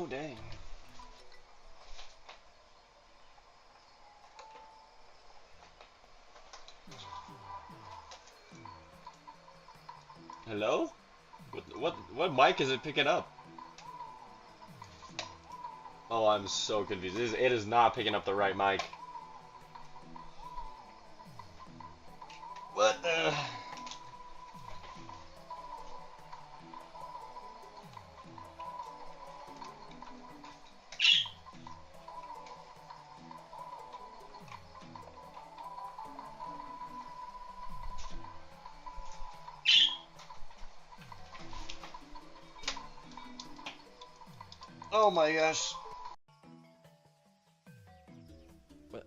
Oh, dang. Hello? What mic is it picking up? Oh, I'm so confused. It is not picking up the right mic. What the? Oh my gosh. What?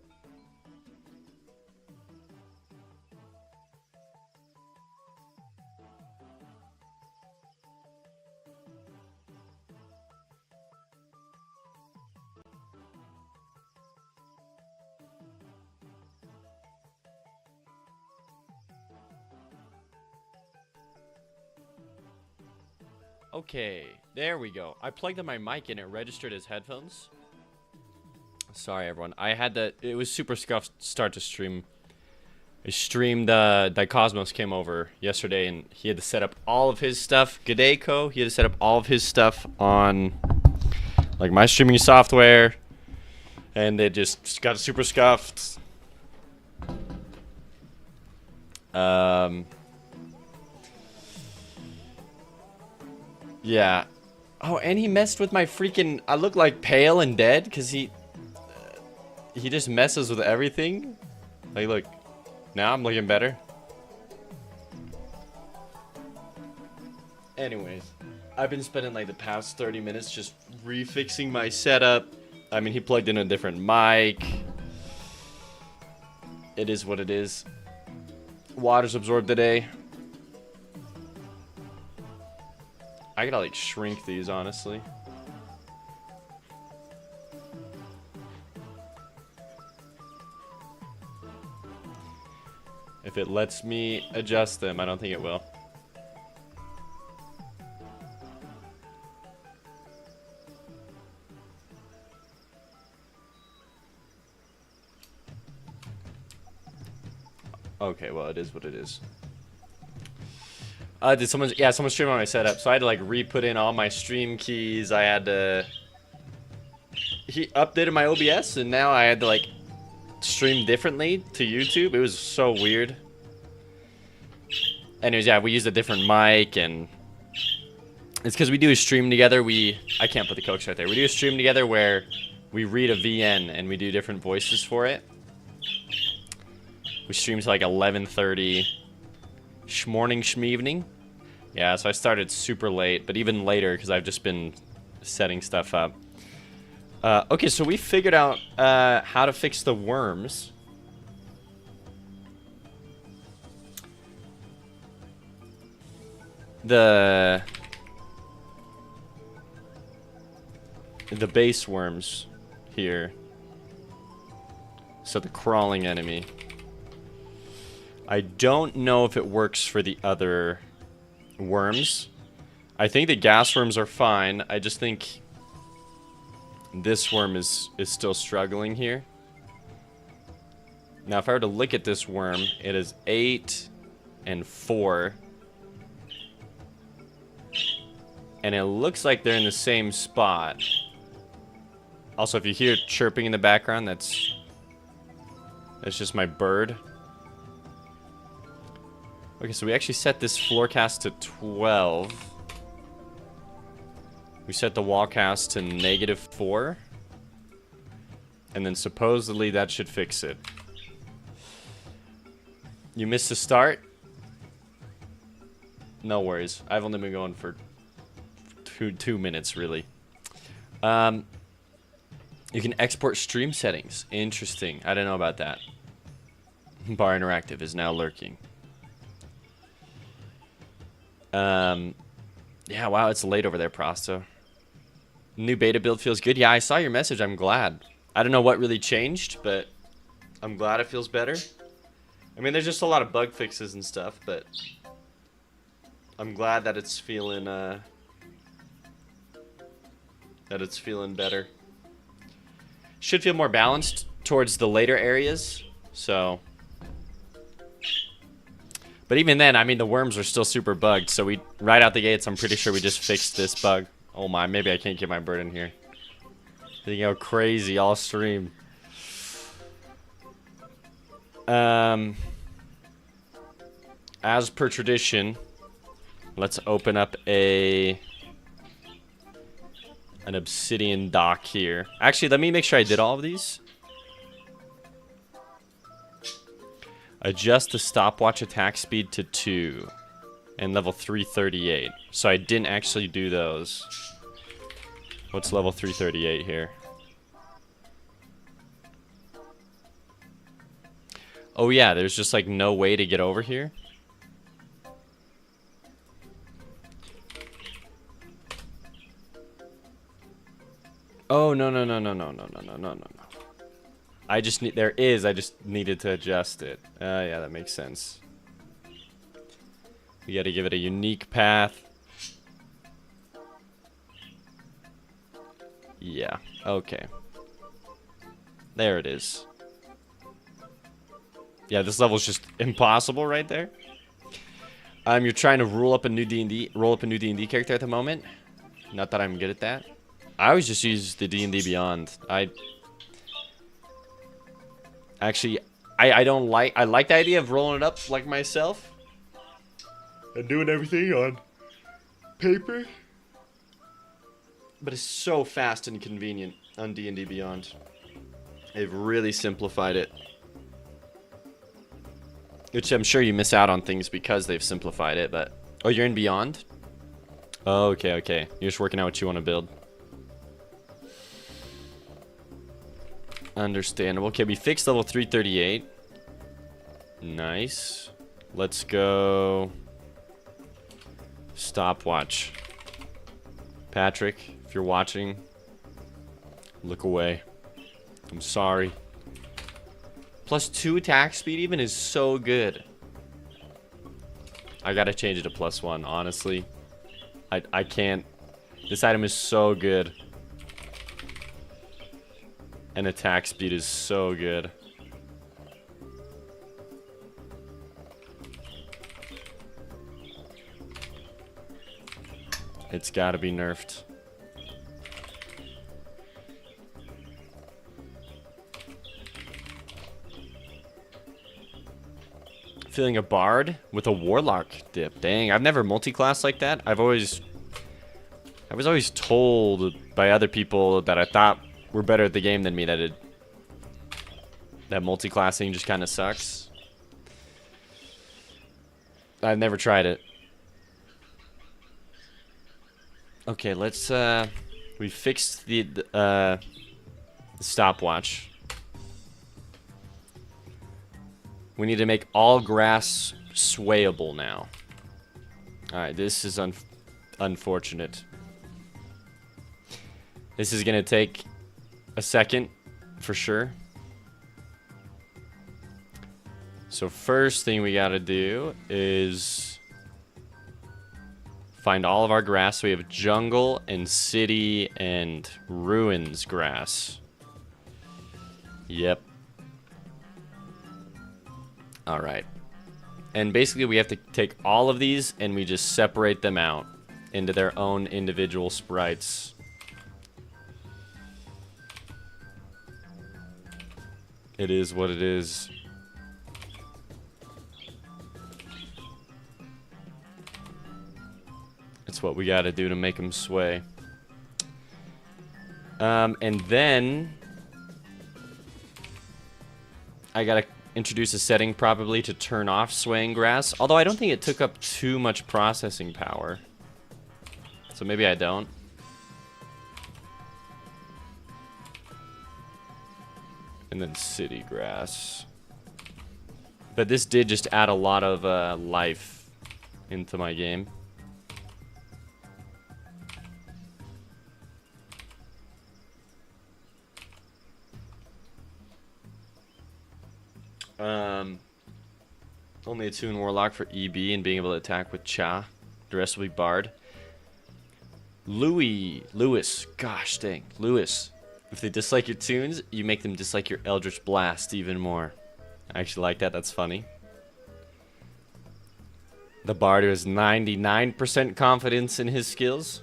Okay, there we go. I plugged in my mic and it registered as headphones. Sorry, everyone. I had to. It was super scuffed start to stream. I streamed. Cosmos came over yesterday and he had to set up all of his stuff. G'day, He had to set up all of his stuff on like my streaming software, and it just got super scuffed. Yeah. Oh, and he messed with my freaking. I look like pale and dead because he just messes with everything. Like, look, now I'm looking better. Anyways, I've been spending like the past 30 minutes just refixing my setup. I mean, he plugged in a different mic. It is what it is. Water's absorbed today. I gotta like shrink these, honestly. If it lets me adjust them, I don't think it will. Okay, well, it is what it is. Did someone? Yeah, someone streamed on my setup, so I had to like re-put in all my stream keys. I had to. He updated my OBS, and now I had to like stream differently to YouTube. It was so weird. Anyways, yeah, we used a different mic, and it's because we do a stream together. I can't put the cokes right there. We do a stream together where we read a VN and we do different voices for it. We stream to like 11:30. Morning, evening. Yeah, so I started super late, but even later because I've just been setting stuff up. Okay, so we figured out how to fix the worms. The base worms here. So the crawling enemy. I don't know if it works for the other worms. I think the gas worms are fine. I just think this worm is still struggling here. Now, if I were to look at this worm, it is 8 and 4. And it looks like they're in the same spot. Also, if you hear chirping in the background, that's just my bird. Okay, so we actually set this floor cast to 12. We set the wall cast to -4. And then supposedly that should fix it. You missed the start? No worries. I've only been going for two minutes, really. You can export stream settings. Interesting. I didn't know about that. Bar Interactive is now lurking. Yeah, wow, it's late over there, Prosto. New beta build feels good. Yeah, I saw your message. I'm glad. I don't know what really changed, but I'm glad it feels better. I mean, there's just a lot of bug fixes and stuff, but I'm glad that it's feeling that it's feeling better. Should feel more balanced towards the later areas, so. But even then, I mean, the worms are still super bugged, so we, right out the gates, I'm pretty sure we just fixed this bug. Oh my, maybe I can't get my bird in here. They go crazy all stream. As per tradition, let's open up an obsidian dock here. Actually, let me make sure I did all of these. Adjust the stopwatch attack speed to 2 and level 338. So I didn't actually do those. What's level 338 here? Oh yeah, there's just like no way to get over here. Oh no. I just need, I just needed to adjust it. Yeah, that makes sense. We gotta give it a unique path. Yeah, okay. There it is. Yeah, this level's just impossible right there. You're trying to roll up a new D&D character at the moment. Not that I'm good at that. I always just use the D&D Beyond. I like the idea of rolling it up like myself and doing everything on paper, but it's so fast and convenient on D&D Beyond. They've really simplified it, which I'm sure you miss out on things because they've simplified it. But oh, you're in Beyond? Oh, okay. You're just working out what you want to build. Understandable. Okay, we fixed level 338. Nice. Let's go. Stopwatch. Patrick, if you're watching, look away. I'm sorry. +2 attack speed even is so good. I gotta change it to +1, honestly. I can't. This item is so good. And attack speed is so good. It's gotta be nerfed. Feeling a bard with a warlock dip. Dang, I've never multi-classed like that. I was always told by other people that I thought were better at the game than me that multi-classing just kind of sucks. I've never tried it. Okay, let's we fixed the stopwatch. We need to make all grass swayable now. Alright, this is unfortunate. This is gonna take a second for sure. So first thing we gotta do is find all of our grass. So we have jungle and city and ruins grass. Yep. Alright. And basically we have to take all of these and we just separate them out into their own individual sprites. It is what it is. It's what we gotta do to make them sway. And then I gotta introduce a setting probably to turn off swaying grass. Although I don't think it took up too much processing power. So maybe I don't. And then city grass. But this did just add a lot of life into my game. Only a 2 in Warlock for EB and being able to attack with Cha. The rest will be Bard. Lewis. Gosh dang. Lewis. If they dislike your tunes, you make them dislike your Eldritch Blast even more. I actually like that. That's funny. The bard has 99% confidence in his skills,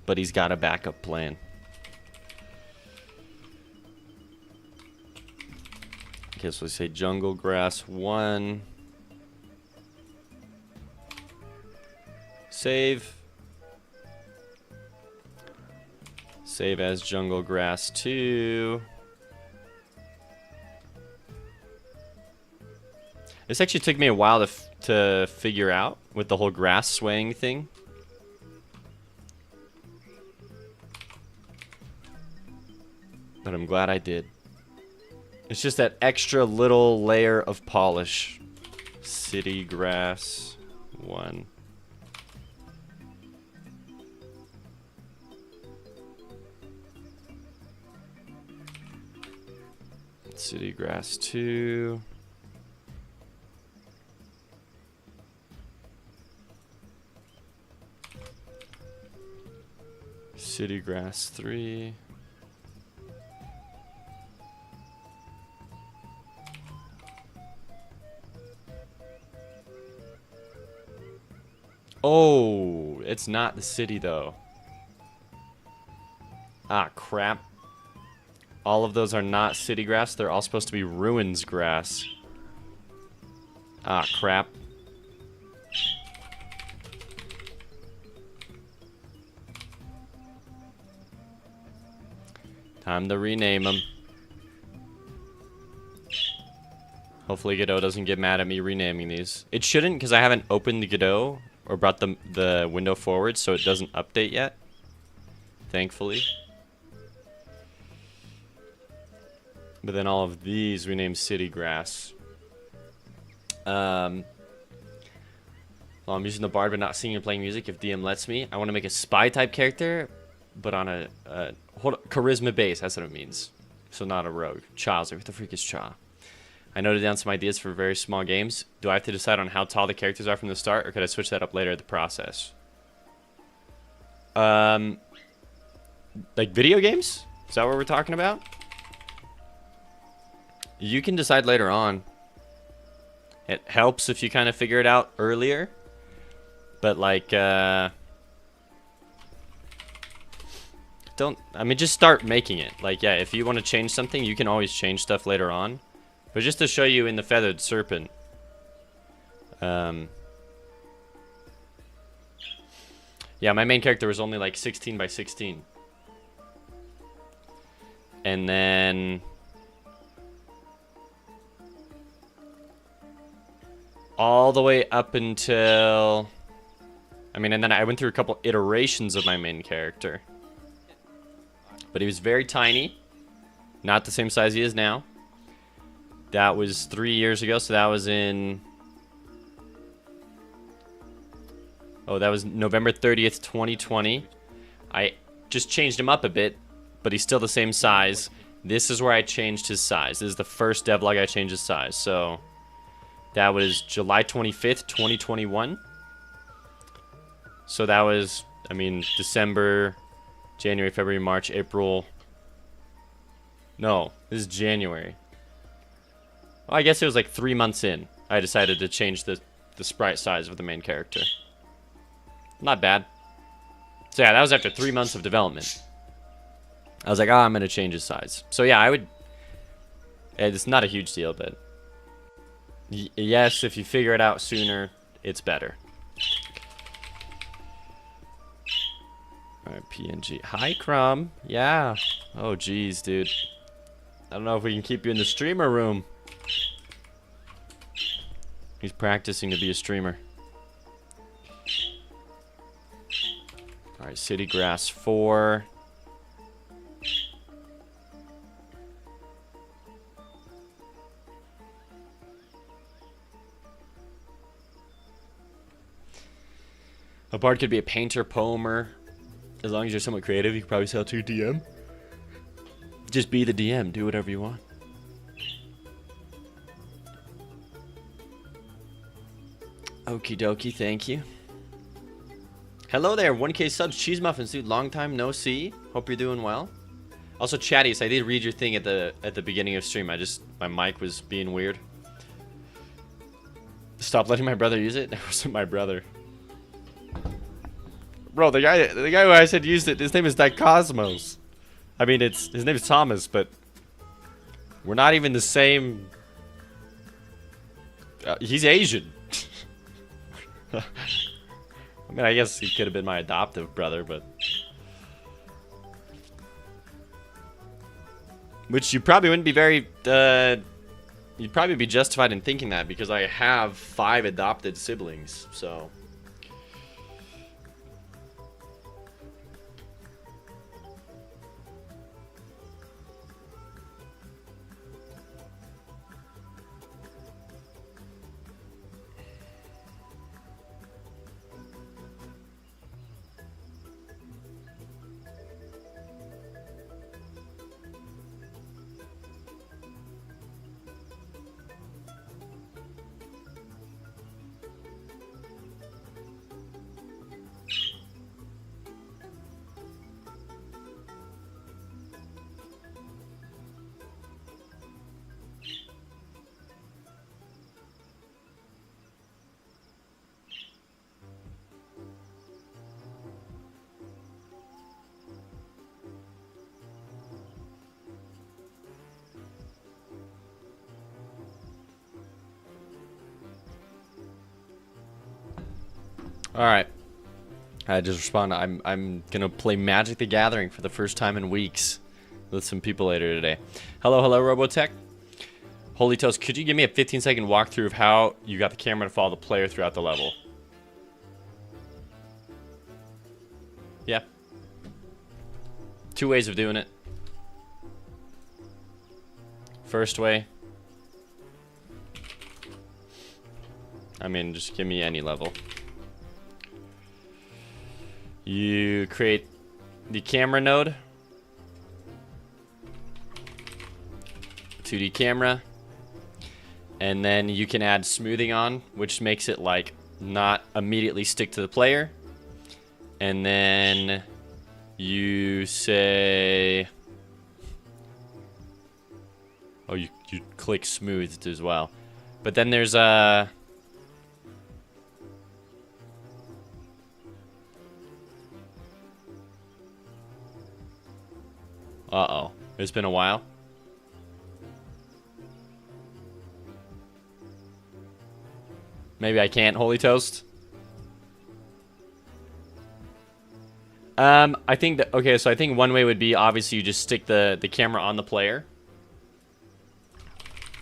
but he's got a backup plan. Okay, so we say jungle grass 1. Save. Save as jungle grass 2. This actually took me a while to figure out with the whole grass swaying thing. But I'm glad I did. It's just that extra little layer of polish. City grass 1. City grass 2. City grass 3. Oh, it's not the city though. Ah, crap. All of those are not city grass. They're all supposed to be ruins grass. Ah, crap. Time to rename them. Hopefully Godot doesn't get mad at me renaming these. It shouldn't, because I haven't opened the Godot or brought the window forward, so it doesn't update yet. Thankfully. But then all of these we name city grass. Well, I'm using the bard but not singing or playing music if DM lets me. I want to make a spy type character, but on a charisma base. That's what it means. So not a rogue. Cha's like, what the freak is Cha? I noted down some ideas for very small games. Do I have to decide on how tall the characters are from the start, or could I switch that up later in the process? Like video games? Is that what we're talking about? You can decide later on. It helps if you kind of figure it out earlier. But like, just start making it. Like, yeah, if you want to change something, you can always change stuff later on. But just to show you in the Feathered Serpent. Yeah, my main character was only like 16 by 16. And then all the way up until, and then I went through a couple iterations of my main character. But he was very tiny. Not the same size he is now. That was 3 years ago, so that was in... Oh, that was November 30th, 2020. I just changed him up a bit, but he's still the same size. This is where I changed his size. This is the first devlog I changed his size. So that was July 25th, 2021. So that was, December, January, February, March, April. No, this is January. Well, I guess it was like 3 months in. I decided to change the sprite size of the main character. Not bad. So yeah, that was after 3 months of development. I was like, I'm going to change his size. So yeah, I would... It's not a huge deal, but... Yes, if you figure it out sooner, it's better. Alright, PNG. Hi, Crumb. Yeah. Oh, geez, dude. I don't know if we can keep you in the streamer room. He's practicing to be a streamer. Alright, City Grass 4. A bard could be a painter, poemer. As long as you're somewhat creative, you could probably sell to DM. Just be the DM. Do whatever you want. Okie dokie, thank you. Hello there, 1K subs, Cheese Muffins, dude. Long time no see. Hope you're doing well. Also, Chatties, I did read your thing at the beginning of stream. My mic was being weird. Stop letting my brother use it. That wasn't my brother. Bro, the guy who I said used it, his name is Dicosmos. I mean, his name is Thomas, but we're not even the same. He's Asian. I mean, I guess he could have been my adoptive brother, but which you probably wouldn't be very. You'd probably be justified in thinking that because I have 5 adopted siblings, so. All right. I just respond. I'm gonna play Magic the Gathering for the first time in weeks with some people later today. Hello, Robotech. Holy Toast, could you give me a 15-second walkthrough of how you got the camera to follow the player throughout the level? Yeah. 2 ways of doing it. First way. I mean, just give me any level. You create the camera node, 2D camera, and then you can add smoothing on, which makes it like not immediately stick to the player. And then you say, oh, you click smoothed as well. But then there's a uh-oh. It's been a while. Maybe I can't, Holy Toast. I think that, okay, so I think one way would be, obviously, you just stick the camera on the player.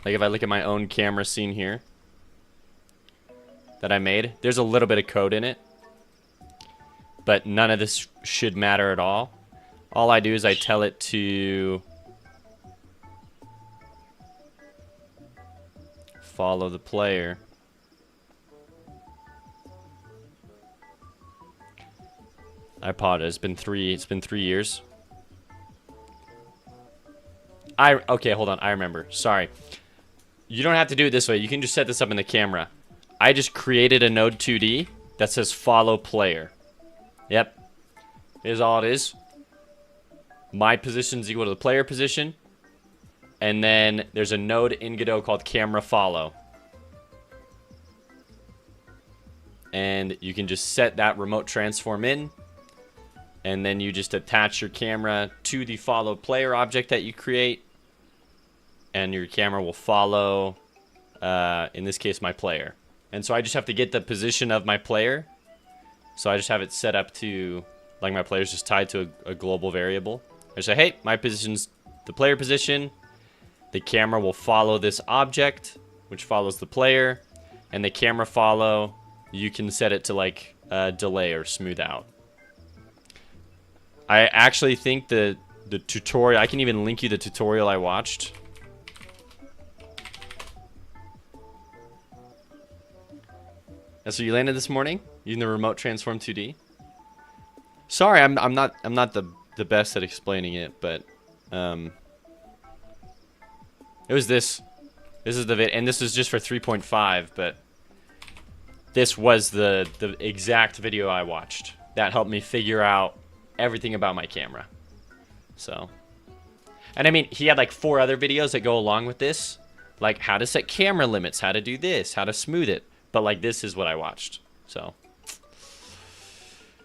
Like if I look at my own camera scene here that I made, there's a little bit of code in it. But none of this should matter at all. All I do is I tell it to follow the player. I apologize. It's been 3 years. Okay, hold on. I remember. Sorry. You don't have to do it this way. You can just set this up in the camera. I just created a node 2D that says follow player. Yep. Here's all it is. My position is equal to the player position. And then there's a node in Godot called camera follow. And you can just set that remote transform in. And then you just attach your camera to the follow player object that you create. And your camera will follow, in this case, my player. And so I just have to get the position of my player. So I just have it set up to, like my player's just tied to a global variable. I say, hey, my position's the player position. The camera will follow this object, which follows the player. And the camera follow, you can set it to like delay or smooth out. I actually think the tutorial, I can even link you the tutorial I watched. That's what you landed this morning? Using the remote transform 2D? Sorry, I'm not the best at explaining it, but it was this. This is the vid, and this is just for 3.5, but this was the exact video I watched. that helped me figure out everything about my camera. So, and I mean, he had like 4 other videos that go along with this, like how to set camera limits, how to do this, how to smooth it. But like, this is what I watched. So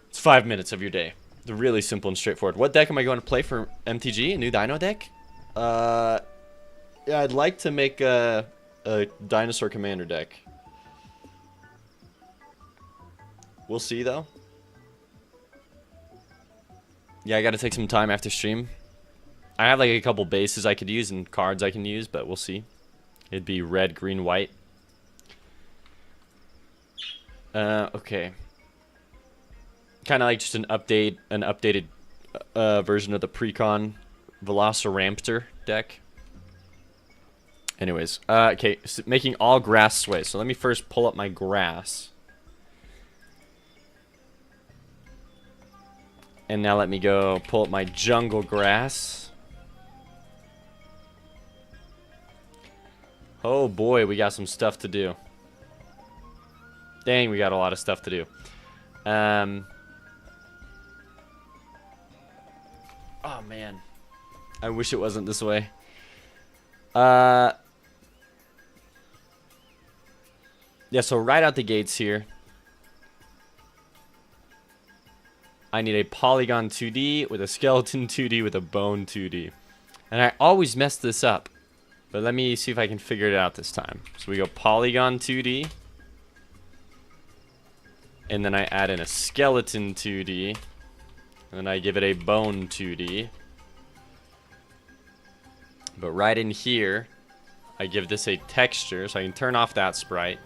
it's 5 minutes of your day. They're really simple and straightforward. What deck am I going to play for MTG? A new Dino deck? Yeah, I'd like to make a Dinosaur Commander deck. We'll see, though. Yeah, I gotta take some time after stream. I have like a couple bases I could use and cards I can use, but we'll see. It'd be red, green, white. Okay. Kind of like just an updated version of the Precon Velociraptor deck. Anyways, okay, so making all grass sway. So let me first pull up my grass. And now let me go pull up my jungle grass. Oh boy, we got some stuff to do. Dang, we got a lot of stuff to do. Oh man, I wish it wasn't this way. Yeah, so right out the gates here, I need a polygon 2D with a skeleton 2D with a bone 2D. And I always mess this up, but let me see if I can figure it out this time. So we go polygon 2D, and then I add in a skeleton 2D, and then I give it a bone 2D. But right in here, I give this a texture, so I can turn off that sprite.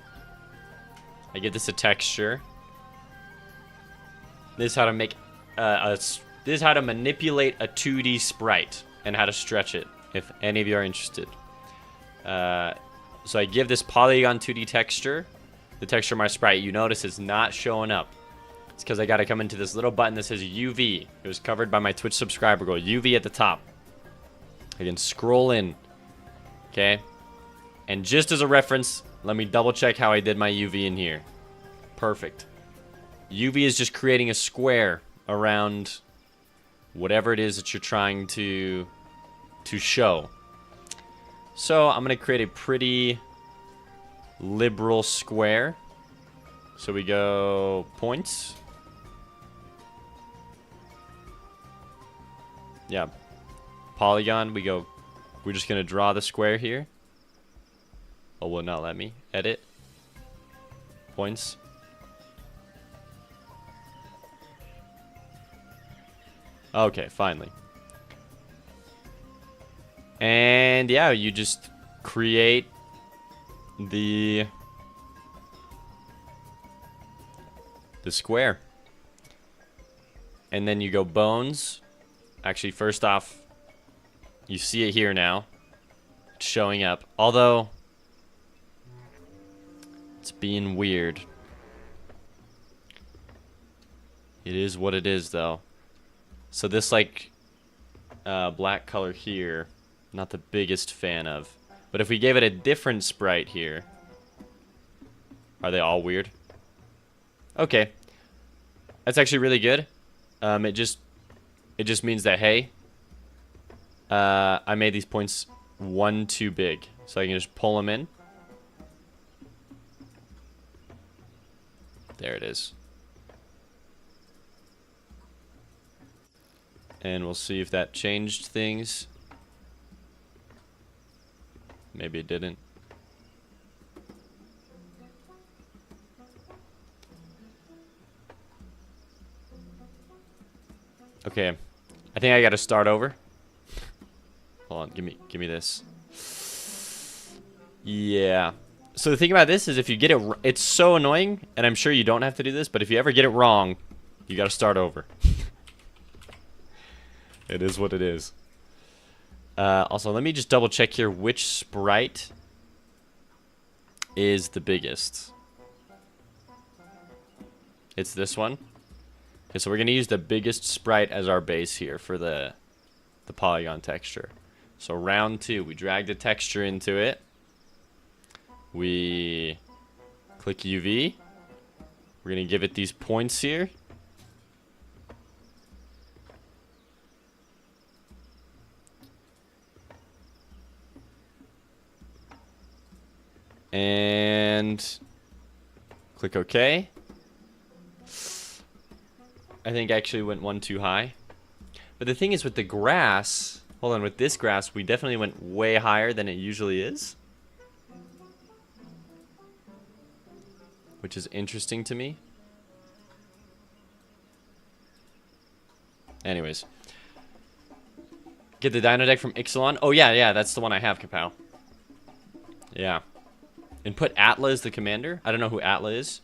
I give this a texture. This is how to make this is how to manipulate a 2D sprite and how to stretch it, if any of you are interested. So I give this polygon 2D texture, the texture of my sprite. You notice it's not showing up. It's because I got to come into this little button that says UV. It was covered by my Twitch subscriber goal. UV at the top. I can scroll in. Okay. And just as a reference, let me double check how I did my UV in here. Perfect. UV is just creating a square around whatever it is that you're trying to show. So I'm going to create a pretty liberal square. So we go points. Yeah. Polygon, we're just going to draw the square here. Oh, will not let me. Edit. Points. Okay, finally. And yeah, you just create the square. And then you go bones. Actually, first off, you see it here now. It's showing up. Although, it's being weird. It is what it is, though. So this, like, black color here, not the biggest fan of. But if we gave it a different sprite here, are they all weird? Okay. That's actually really good. It just means that, hey, I made these points one too big. So I can just pull them in. There it is. And we'll see if that changed things. Maybe it didn't. Okay. I think I gotta start over. Hold on, give me this. Yeah. So the thing about this is if you get it, it's so annoying, and I'm sure you don't have to do this, but if you ever get it wrong, you gotta start over. It is what it is. Also, let me just double check here which sprite is the biggest. It's this one. Okay, so we're going to use the biggest sprite as our base here for the polygon texture. So round 2, we drag the texture into it. We click UV. We're going to give it these points here. And click OK. I think I actually went one too high. But the thing is with the grass, hold on, with this grass, we definitely went way higher than it usually is. Which is interesting to me. Anyways. Get the dino deck from Ixalan. Oh, yeah, that's the one I have, Kapow. Yeah. And put Atla as the commander. I don't know who Atla is.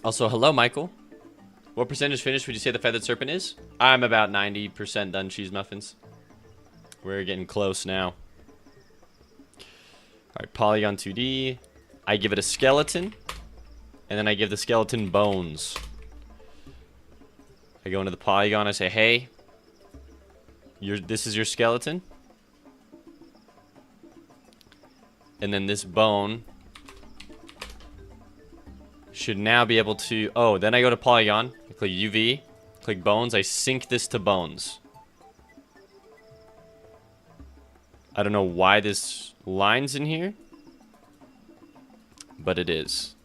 Also, hello, Michael. What percentage finished would you say the Feathered Serpent is? I'm about 90% done cheese muffins. We're getting close now. Alright, Polygon 2D. I give it a skeleton. And then I give the skeleton bones. I go into the polygon, I say, hey, this is your skeleton. And then this bone should now be able to... Oh, then I go to polygon, I click UV, click bones, I sync this to bones. I don't know why this line's in here, but it is.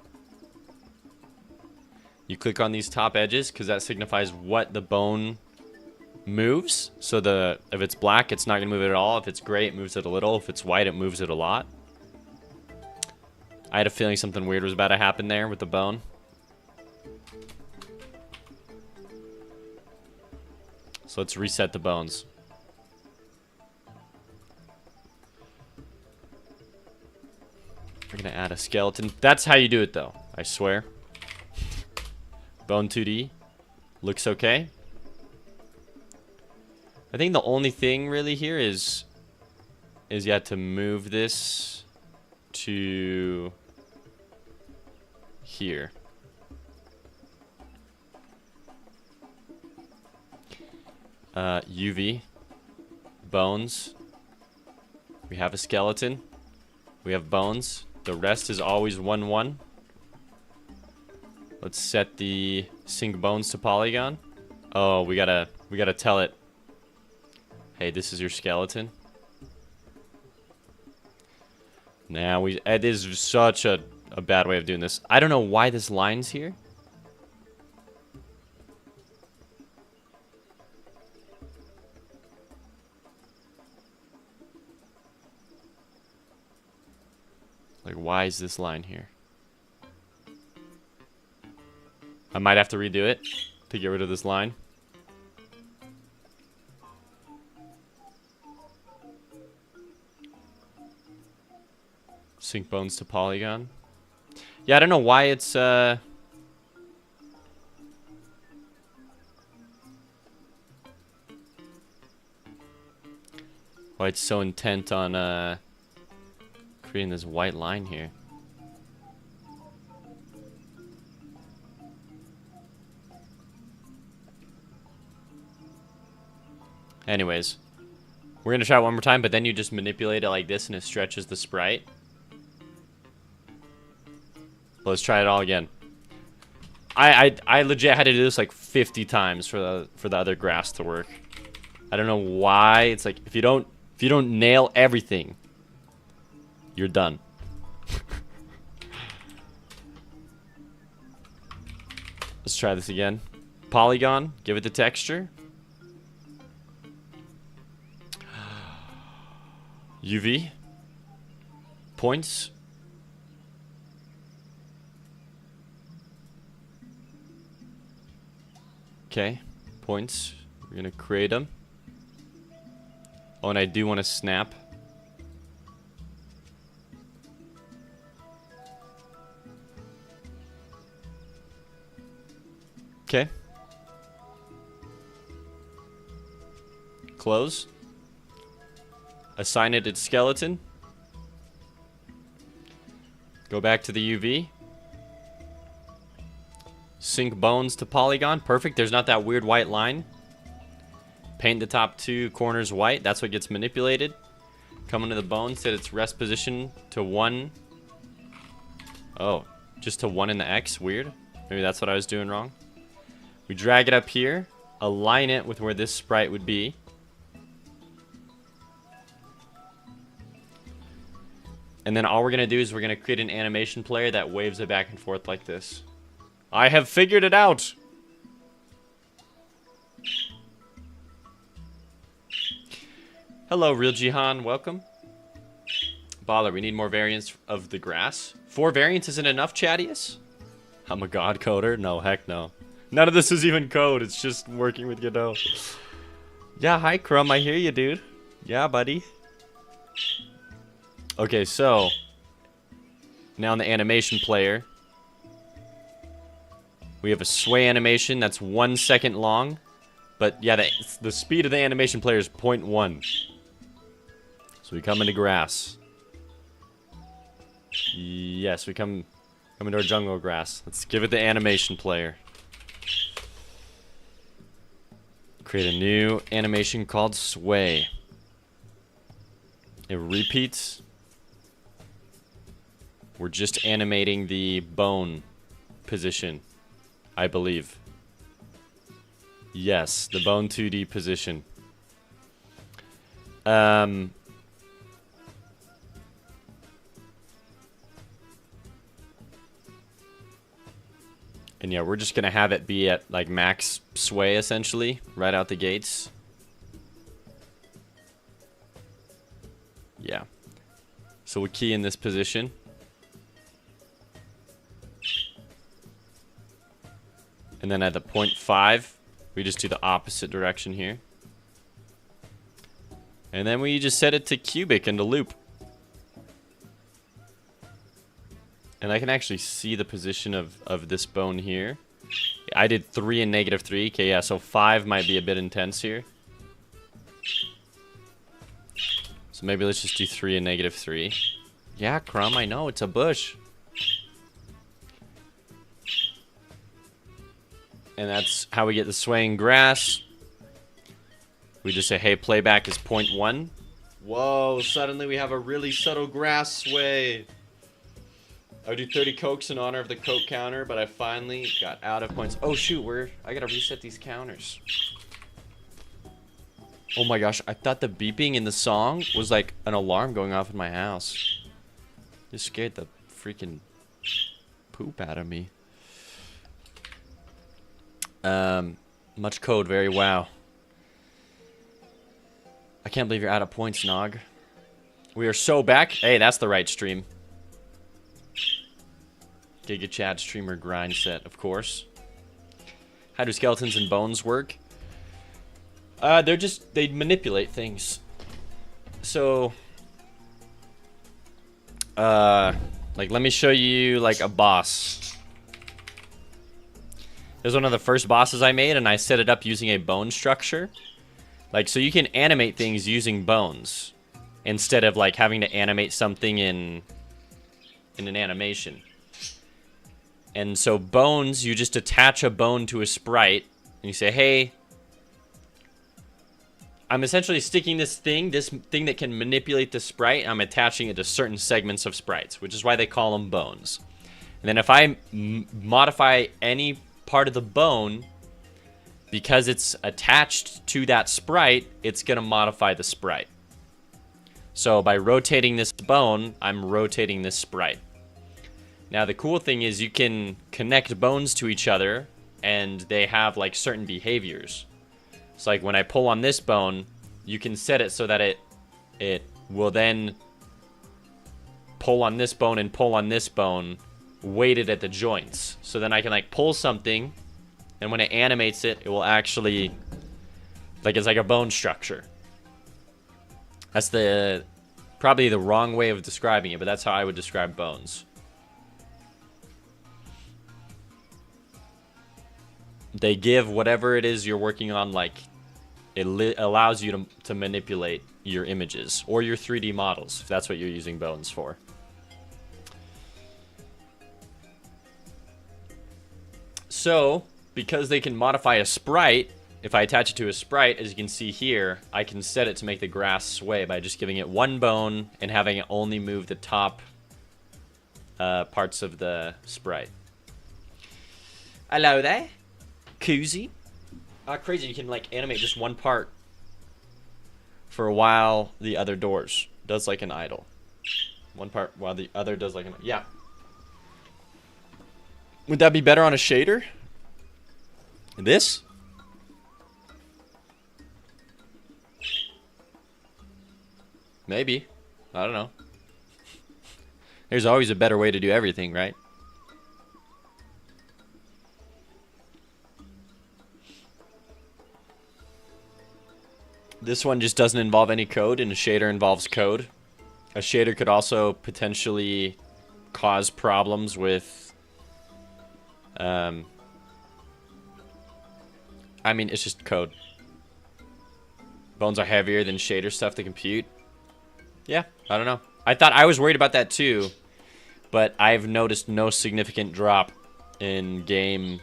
You click on these top edges because that signifies what the bone moves. So if it's black, it's not going to move it at all. If it's gray, it moves it a little. If it's white, it moves it a lot. I had a feeling something weird was about to happen there with the bone. So let's reset the bones. We're going to add a skeleton. That's how you do it, though. I swear. Bone 2D. Looks okay. I think the only thing really here is you have to move this to here. UV. Bones. We have a skeleton. We have bones. The rest is always 1-1. Let's set the sync bones to polygon. Oh, we gotta tell it, hey, this is your skeleton. Now it is such a bad way of doing this. I don't know why this line's here. Like, why is this line here? I might have to redo it to get rid of this line. Sync bones to polygon. Yeah, I don't know why it's why it's so intent on creating this white line here. Anyways, we're gonna try it one more time, but then you just manipulate it like this and it stretches the sprite. Let's try it all again. I legit had to do this like 50 times for the other graphs to work. I don't know why. It's like if you don't nail everything, you're done. Let's try this again. Polygon, give it the texture. UV. Points. Okay, points. We're gonna create them. Oh, and I do want to snap. Okay. Close. Assign it its skeleton. Go back to the UV. Sync bones to polygon. Perfect. There's not that weird white line. Paint the top two corners white. That's what gets manipulated. Come into the bone. Set its rest position to 1. Oh, just to 1 in the X. Weird. Maybe that's what I was doing wrong. We drag it up here. Align it with where this sprite would be. And then all we're going to do is we're going to create an animation player that waves it back and forth like this. I have figured it out! Hello, Real Jihan. Welcome. Baller, we need more variants of the grass. 4 variants isn't enough, Chadius? I'm a god coder? No, heck no. None of this is even code. It's just working with Godot. Yeah, hi, Crumb. I hear you, dude. Yeah, buddy. Okay, so now in the animation player, we have a sway animation that's 1 second long. But yeah, the speed of the animation player is 0.1. So we come into grass. Yes, we come into our jungle grass. Let's give it the animation player. Create a new animation called sway. It repeats. We're just animating the bone position, I believe. Yes, the bone 2D position. And yeah, we're just gonna have it be at like max sway essentially, right out the gates. Yeah. So we'll key in this position. And then at the 0.5, we just do the opposite direction here. And then we just set it to cubic and to loop. And I can actually see the position of this bone here. I did 3 and -3. Okay, yeah, so 5 might be a bit intense here. So maybe let's just do 3 and -3. Yeah, Crumb, I know, it's a bush. And that's how we get the swaying grass. We just say, hey, playback is 0.1. Whoa, suddenly we have a really subtle grass sway. I would do 30 cokes in honor of the coke counter, but I finally got out of points. Oh shoot, I gotta reset these counters. Oh my gosh, I thought the beeping in the song was like an alarm going off in my house. Just scared the freaking poop out of me. Much code, very wow. I can't believe you're out of points, Nog. We are so back. Hey, that's the right stream. Giga Chad streamer grind set, of course. How do skeletons and bones work? They manipulate things. So, like, let me show you, like, a boss. This is one of the first bosses I made, and I set it up using a bone structure. Like, so you can animate things using bones, instead of, like, having to animate something in an animation. And so bones, you just attach a bone to a sprite, and you say, hey, I'm essentially sticking this thing that can manipulate the sprite, I'm attaching it to certain segments of sprites, which is why they call them bones. And then if I modify any part of the bone, because it's attached to that sprite, it's going to modify the sprite. So by rotating this bone, I'm rotating this sprite. Now the cool thing is you can connect bones to each other, and they have like certain behaviors. So like when I pull on this bone, you can set it so that it will then pull on this bone and pull on this bone, weighted at the joints. So then I can like pull something, and when it animates it, it will actually, like, it's like a bone structure. That's probably the wrong way of describing it, but that's how I would describe bones. They give whatever it is you're working on, like, it allows you to manipulate your images or your 3D models, if that's what you're using bones for. So, because they can modify a sprite, if I attach it to a sprite, as you can see here, I can set it to make the grass sway by just giving it one bone and having it only move the top parts of the sprite. Hello there, Koozie. Crazy, you can like animate just one part for a while the other doors. Does like an idle. one part while the other does like yeah. Would that be better on a shader? This? Maybe. I don't know. There's always a better way to do everything, right? This one just doesn't involve any code, and a shader involves code. A shader could also potentially cause problems with... I mean, it's just code. Bones are heavier than shader stuff to compute. Yeah, I don't know. I was worried about that too, but I've noticed no significant drop in game,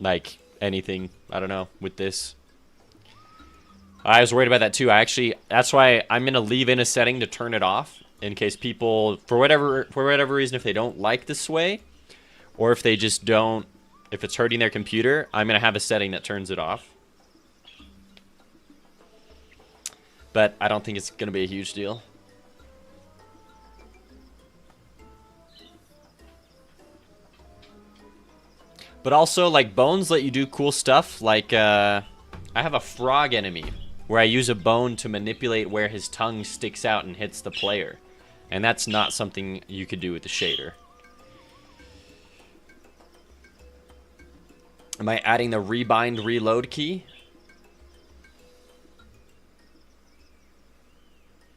like anything, I don't know, with this. I was worried about that too. That's why I'm gonna leave in a setting to turn it off in case people, for whatever reason, if they don't like the sway, or if they just don't, if it's hurting their computer, I'm gonna have a setting that turns it off. But I don't think it's gonna be a huge deal. But also, like, bones let you do cool stuff. Like, I have a frog enemy where I use a bone to manipulate where his tongue sticks out and hits the player. And that's not something you could do with the shader. Am I adding the rebind reload key?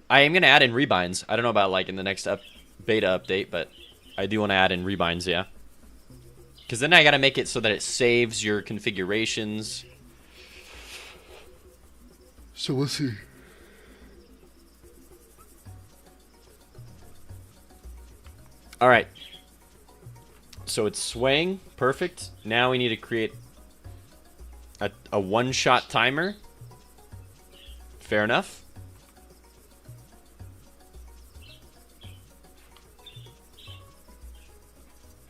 I am going to add in rebinds. I don't know about, like, in the next beta update, but I do want to add in rebinds, yeah. Because then I got to make it so that it saves your configurations. So we'll see. All right. So it's swaying. Perfect. Now we need to create a one-shot timer. Fair enough.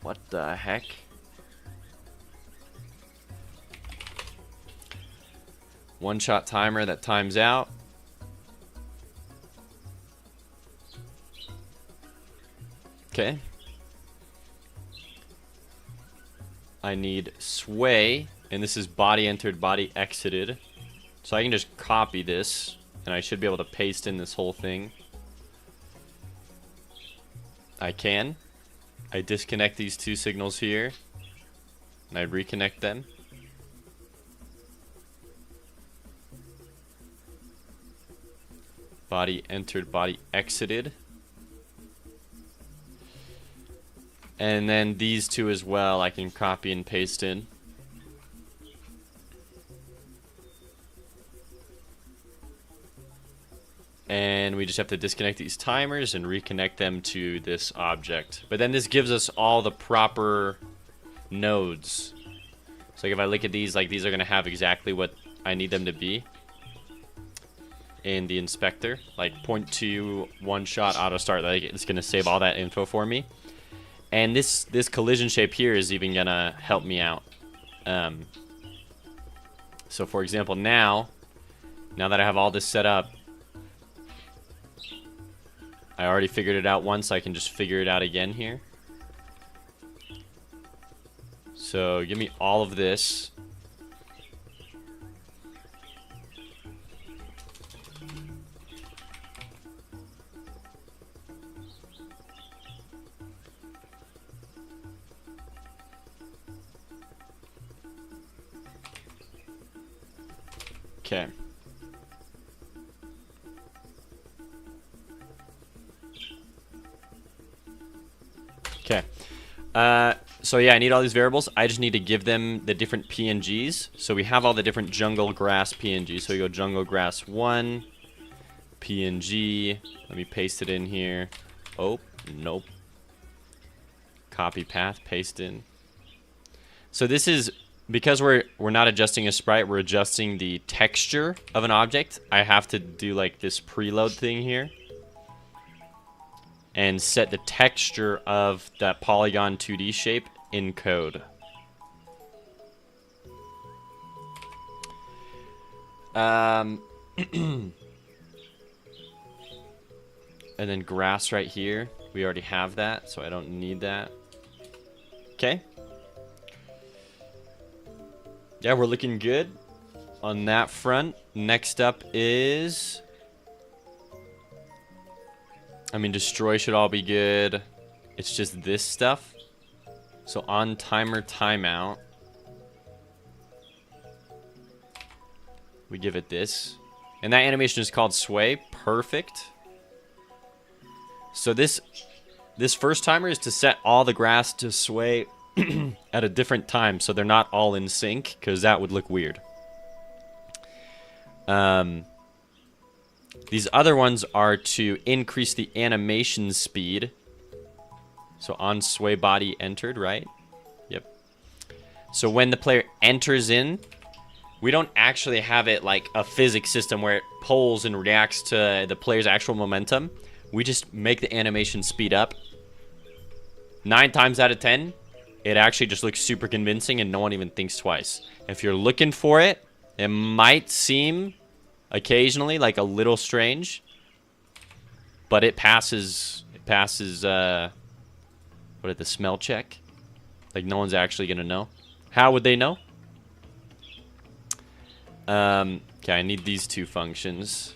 What the heck? One-shot timer that times out. Okay. I need sway, and this is body entered, body exited. So I can just copy this, and I should be able to paste in this whole thing. I can. I disconnect these two signals here, and I reconnect them. Body entered, body exited. And then these two as well, I can copy and paste in. And we just have to disconnect these timers and reconnect them to this object. But then this gives us all the proper nodes. So like if I look at these, like these are going to have exactly what I need them to be in the inspector. Like 0.2 one-shot auto start. Like it's going to save all that info for me. And this collision shape here is even going to help me out. So for example, now that I have all this set up, I already figured it out once. I can just figure it out again here. So give me all of this. Okay. Okay. So yeah, I need all these variables. I just need to give them the different PNGs. So we have all the different jungle grass PNGs. So we go jungle grass 1, PNG. Let me paste it in here. Oh, nope. Copy path, paste in. So this is, because we're not adjusting a sprite, we're adjusting the texture of an object. I have to do like this preload thing here and set the texture of that polygon 2D shape in code. And then grass right here. We already have that, so I don't need that. Okay. Yeah, we're looking good on that front. Next up is... I mean, destroy should all be good. It's just this stuff. So on timer timeout. We give it this. And that animation is called sway. Perfect. So this first timer is to set all the grass to sway at a different time, so they're not all in sync, because that would look weird. These other ones are to increase the animation speed. So on sway body entered, right? Yep. So when the player enters in, we don't actually have it like a physics system where it pulls and reacts to the player's actual momentum. We just make the animation speed up. 9 times out of 10, it actually just looks super convincing and no one even thinks twice. If you're looking for it, it might seem occasionally like a little strange, but it passes what is the smell check? Like no one's actually gonna know. How would they know? Okay, I need these 2 functions.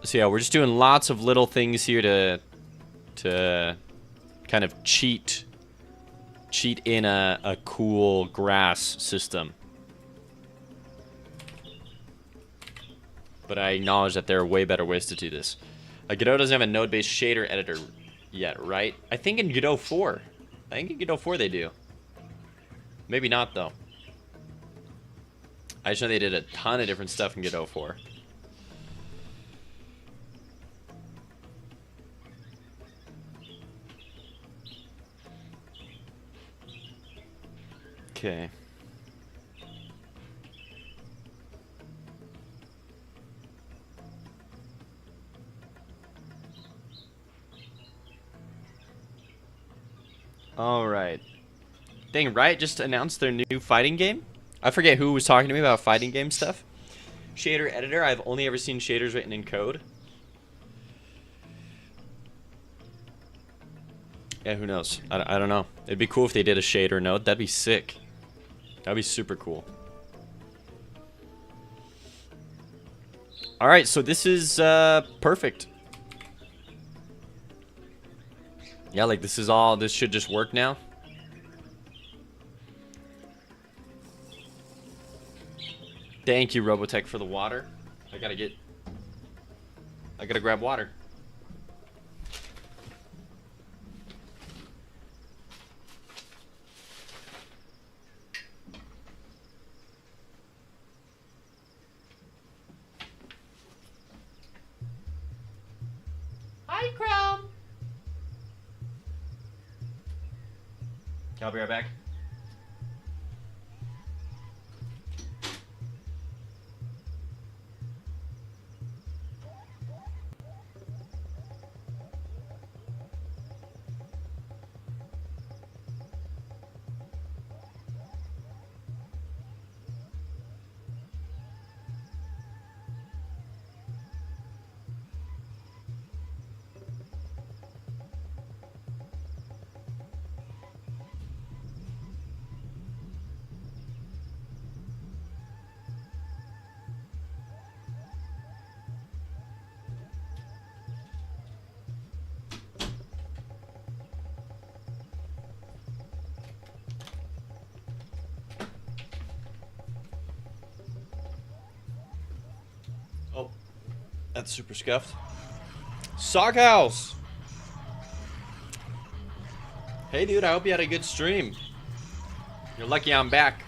So yeah, we're just doing lots of little things here to kind of cheat in a cool grass system. But I acknowledge that there are way better ways to do this. Godot doesn't have a node-based shader editor yet, right? I think in Godot 4. I think in Godot 4 they do. Maybe not, though. I just know they did a ton of different stuff in Godot 4. Okay. All right. Dang, Riot just announced their new fighting game? I forget who was talking to me about fighting game stuff. Shader editor. I've only ever seen shaders written in code. Yeah, who knows? I don't know. It'd be cool if they did a shader node. That'd be sick. That'd be super cool. Alright, so this is perfect. Yeah, like this is all, this should just work now. Thank you, Robotech, for the water. I gotta grab water. Hi, Chrome. I'll be right back. Oh, that's super scuffed. Sock House! Hey dude, I hope you had a good stream. You're lucky I'm back.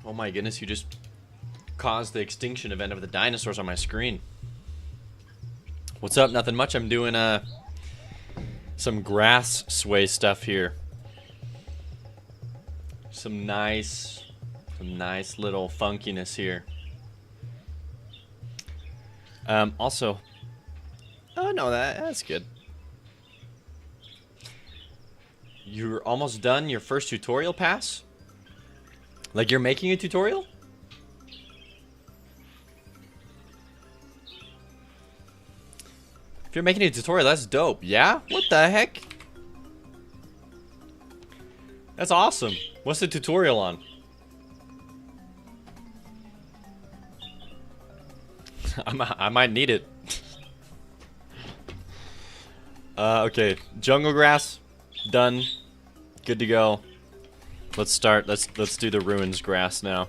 Oh my goodness, you just caused the extinction event of the dinosaurs on my screen. What's up? Nothing much. I'm doing some grass sway stuff here. Some nice little funkiness here. Also, oh no, that's good. you're almost done your first tutorial pass? Like you're making a tutorial? If you're making a tutorial, that's dope. Yeah? What the heck? That's awesome. What's the tutorial on? I might need it. Okay. Jungle grass. Done. Good to go. Let's start. Let's do the ruins grass now.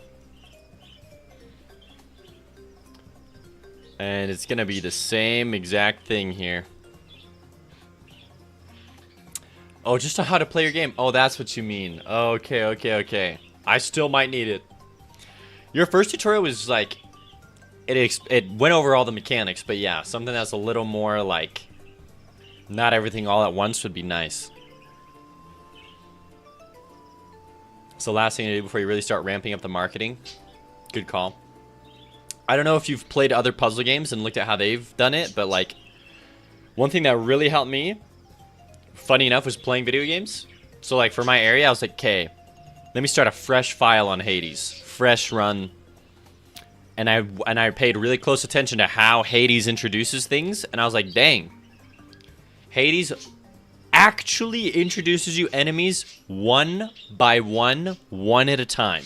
And it's gonna be the same exact thing here. Oh, just how to play your game. Oh, that's what you mean. Okay, okay, okay. I still might need it. Your first tutorial was like, it went over all the mechanics, but yeah, something that's a little more like, not everything all at once would be nice. So last thing to do before you really start ramping up the marketing. Good call. I don't know if you've played other puzzle games and looked at how they've done it, but like, one thing that really helped me, funny enough, was playing video games. So like for my area, I was like, okay, let me start a fresh file on Hades. Fresh run. And I paid really close attention to how Hades introduces things, and I was like, dang. Hades actually introduces you enemies one by one, one at a time.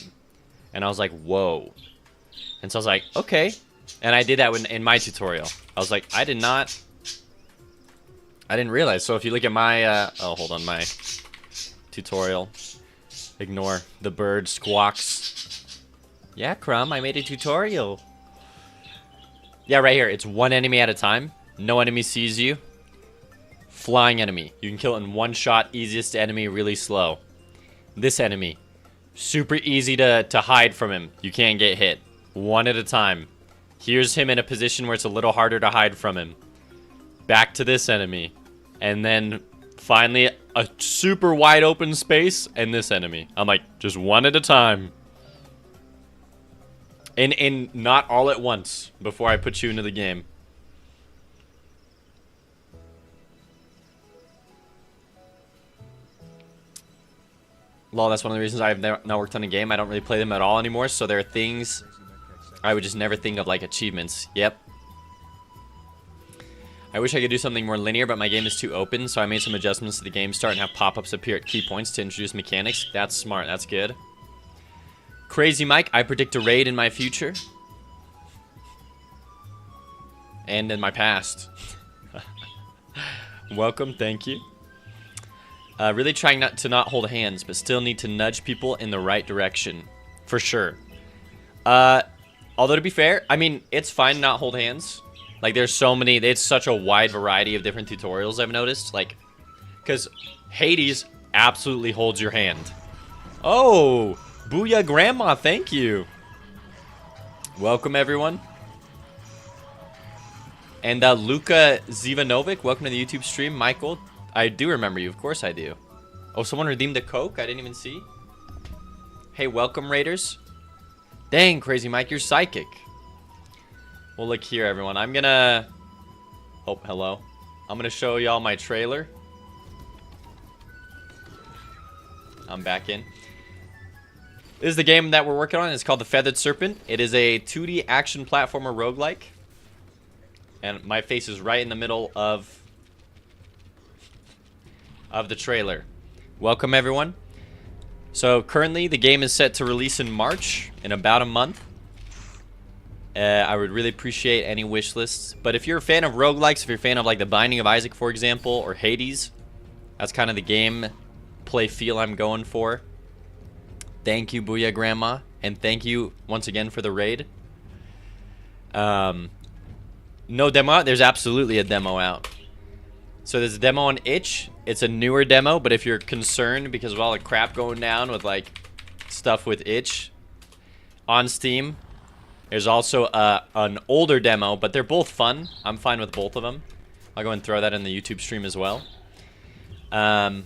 And I was like, whoa. And so I was like, okay. And I did that in my tutorial. I was like, I didn't realize. So if you look at my, oh, hold on, my tutorial. Ignore the bird squawks. Yeah, Crumb, I made a tutorial. Yeah, right here. It's one enemy at a time. No enemy sees you. Flying enemy. You can kill it in one shot. Easiest enemy, really slow. This enemy. Super easy to hide from him. You can't get hit. One at a time. Here's him in a position where it's a little harder to hide from him. Back to this enemy. And then finally a super wide open space and this enemy. I'm like, just one at a time. And not all at once before I put you into the game. Lol, that's one of the reasons I've not worked on a game. I don't really play them at all anymore, so there are things I would just never think of, like achievements. Yep. I wish I could do something more linear, but my game is too open, so I made some adjustments to the game start and have pop-ups appear at key points to introduce mechanics. That's smart. That's good. Crazy Mike, I predict a raid in my future. And in my past. Welcome, thank you. Really trying not to hold hands, but still need to nudge people in the right direction. For sure. Although to be fair, I mean, it's fine to not hold hands. Like, there's so many, it's such a wide variety of different tutorials I've noticed. Like, because Hades absolutely holds your hand. Oh, Booyah Grandma, thank you. Welcome, everyone. And Luka Zivanovic, welcome to the YouTube stream. Michael, I do remember you. Of course I do. Oh, someone redeemed a Coke? I didn't even see. Hey, welcome, Raiders. Dang, Crazy Mike, you're psychic. Well, look here, everyone. I'm gonna... Oh, hello. I'm gonna show y'all my trailer. I'm back in. This is the game that we're working on. It's called The Feathered Serpent. It is a 2D action platformer roguelike. And my face is right in the middle of the trailer. Welcome, everyone. So currently the game is set to release in March, in about a month. I would really appreciate any wish lists. But if you're a fan of roguelikes, if you're a fan of like The Binding of Isaac, for example, or Hades, that's kind of the game play feel I'm going for. Thank you, Booyah Grandma, and thank you once again for the raid. No demo out? There's absolutely a demo out. So there's a demo on itch. It's a newer demo, but if you're concerned because of all the crap going down with like stuff with itch on Steam, there's also an older demo, but they're both fun. I'm fine with both of them. I'll go and throw that in the YouTube stream as well. And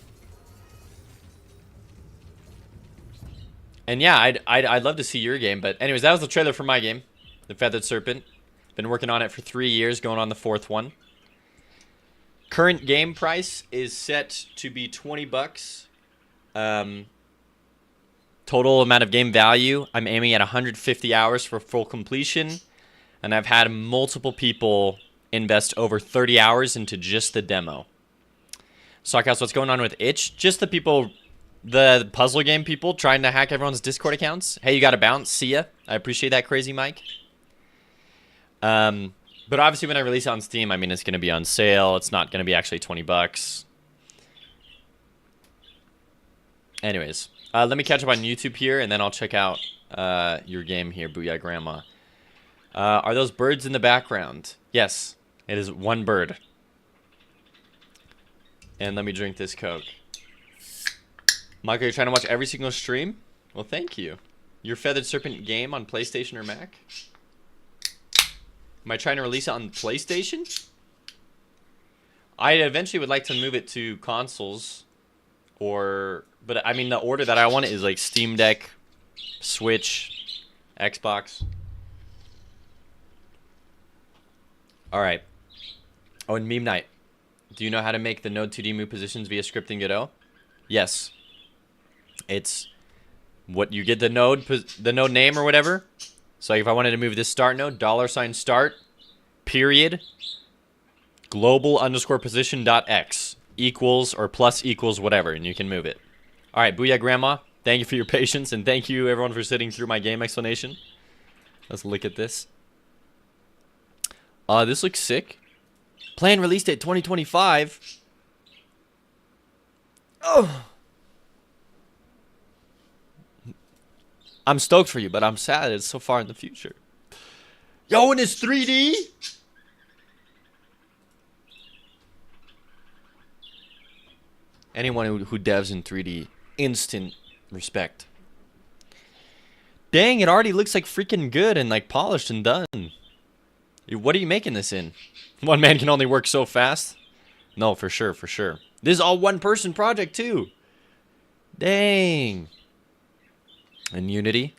yeah, I'd love to see your game. But anyways, that was the trailer for my game, The Feathered Serpent. Been working on it for 3 years, going on the 4th one. Current game price is set to be $20. Total amount of game value, I'm aiming at 150 hours for full completion. And I've had multiple people invest over 30 hours into just the demo. Stockhouse, what's going on with Itch? Just the people, the puzzle game people trying to hack everyone's Discord accounts. Hey, you got to bounce. See ya. I appreciate that, Crazy Mike. But obviously when I release it on Steam, I mean, it's going to be on sale. It's not going to be actually 20 bucks. Anyways, let me catch up on YouTube here, and then I'll check out your game here, Booyah Grandma. Are those birds in the background? Yes, it is one bird. And let me drink this Coke. Michael, you're trying to watch every single stream? Well, thank you. Your Feathered Serpent game on PlayStation or Mac? Am I trying to release it on PlayStation? I eventually would like to move it to consoles. But I mean, the order that I want it is like Steam Deck, Switch, Xbox. Alright. Oh, and Meme Night. Do you know how to make the node 2D move positions via scripting Godot? Yes. It's what you get the node name or whatever. So if I wanted to move this start node, $start, period, global underscore position dot x equals or plus equals whatever, and you can move it. All right, Booyah Grandma, thank you for your patience, and thank you everyone for sitting through my game explanation. Let's look at this. This looks sick. Planned release date 2025. Oh. I'm stoked for you, but I'm sad it's so far in the future. Yo, and it's 3D? Anyone who devs in 3D, instant respect. Dang, it already looks like freaking good and like polished and done. What are you making this in? One man can only work so fast? No, for sure, for sure. This is all one person project too. Dang. And Unity.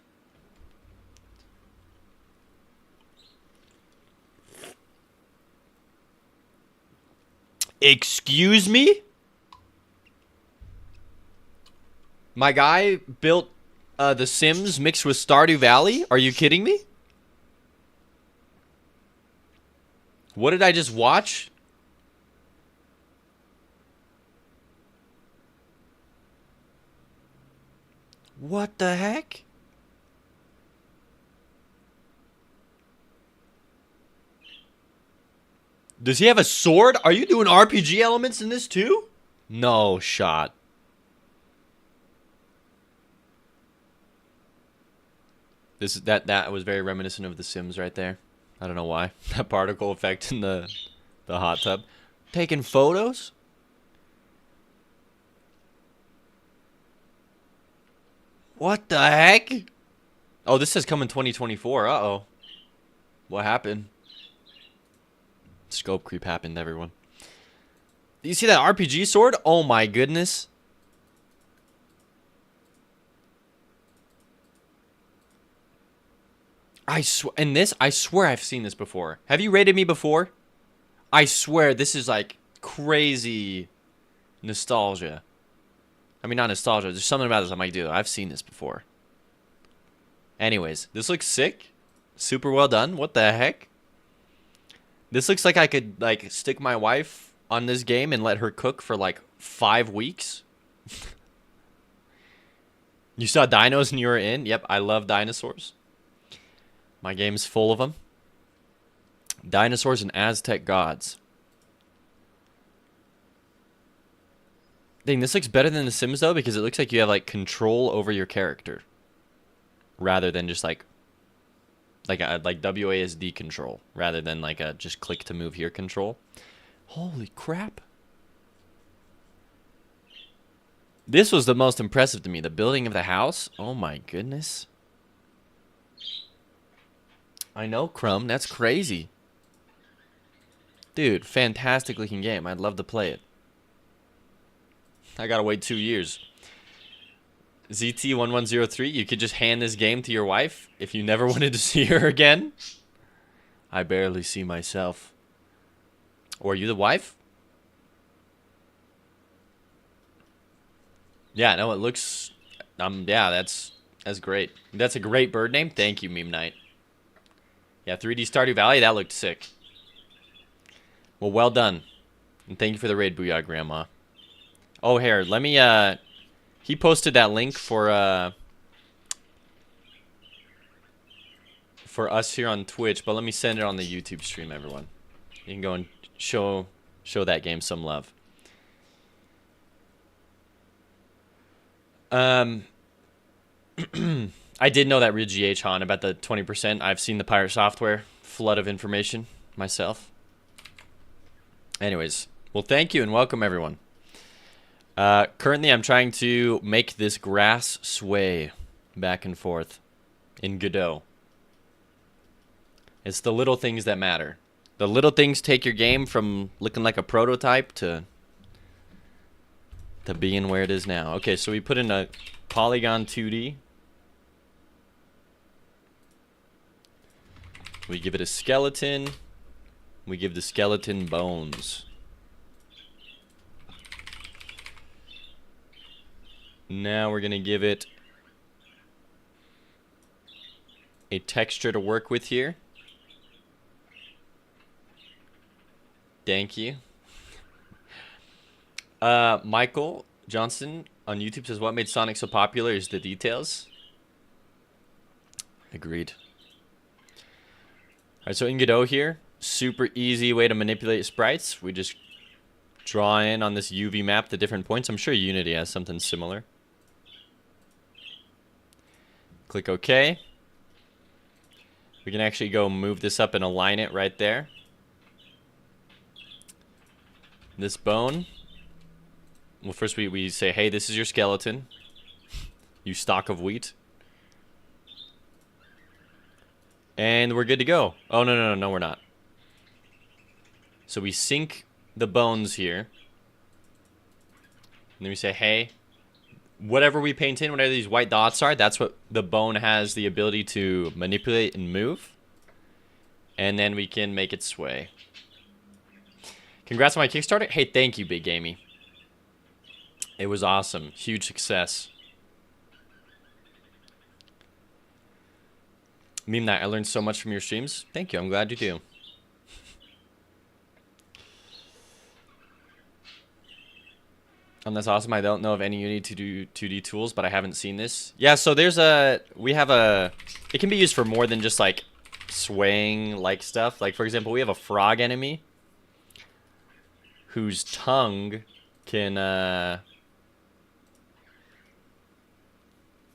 Excuse me? My guy built The Sims mixed with Stardew Valley? Are you kidding me? What did I just watch? What the heck? Does he have a sword? Are you doing RPG elements in this too? No shot. That was very reminiscent of The Sims right there. I don't know why. That particle effect in the hot tub. Taking photos? What the heck? Oh, this says come in 2024. Uh-oh. What happened? Scope creep happened, everyone. Do you see that RPG sword? Oh my goodness. I swear I've seen this before. Have you rated me before? I swear this is like crazy nostalgia. I mean, not nostalgia. There's something about this I'm like, dude, I've seen this before. Anyways, this looks sick. Super well done. What the heck? This looks like I could like stick my wife on this game and let her cook for like 5 weeks. You saw dinos and you were in? Yep, I love dinosaurs. My game's full of them. Dinosaurs and Aztec gods. Dang, this looks better than The Sims though, because it looks like you have like control over your character, rather than just like WASD control, rather than like a just click to move here control. Holy crap! This was the most impressive to me. The building of the house. Oh my goodness. I know, Crumb. That's crazy. Dude, fantastic looking game. I'd love to play it. I gotta wait 2 years. ZT1103, you could just hand this game to your wife if you never wanted to see her again. I barely see myself. Or are you the wife? Yeah, no, it looks. Yeah, that's great. That's a great bird name. Thank you, Meme Knight. Yeah, 3D Stardew Valley. That looked sick. Well, well done, and thank you for the raid, Booyah Grandma. Oh, here, let me. He posted that link for us here on Twitch, but let me send it on the YouTube stream, everyone. You can go and show that game some love. I did know that real GH, Han, about the 20%. I've seen the Pirate Software flood of information myself. Anyways, well, thank you and welcome, everyone. Currently, I'm trying to make this grass sway back and forth in Godot. It's the little things that matter. The little things take your game from looking like a prototype to being where it is now. Okay, so we put in a polygon 2D. We give it a skeleton. We give the skeleton bones. Now we're going to give it a texture to work with here. Thank you. Michael Johnson on YouTube says, what made Sonic so popular is the details. Agreed. Alright, so in Godot here, super easy way to manipulate sprites. We just draw in on this UV map the different points. I'm sure Unity has something similar. Click OK. We can actually go move this up and align it right there. This bone. Well, first we say, hey, this is your skeleton. You stalk of wheat. And we're good to go. Oh, no, we're not. So we sync the bones here. And then we say, hey, whatever we paint in, whatever these white dots are, that's what the bone has the ability to manipulate and move. And then we can make it sway. Congrats on my Kickstarter. Hey, thank you, Big Gamey. It was awesome. Huge success. Meme Night, I learned so much from your streams. Thank you. I'm glad you do. That's awesome. I don't know of any Unity to do 2D tools, but I haven't seen this. Yeah, so there's it can be used for more than just like swaying like stuff. Like, for example, we have a frog enemy whose tongue can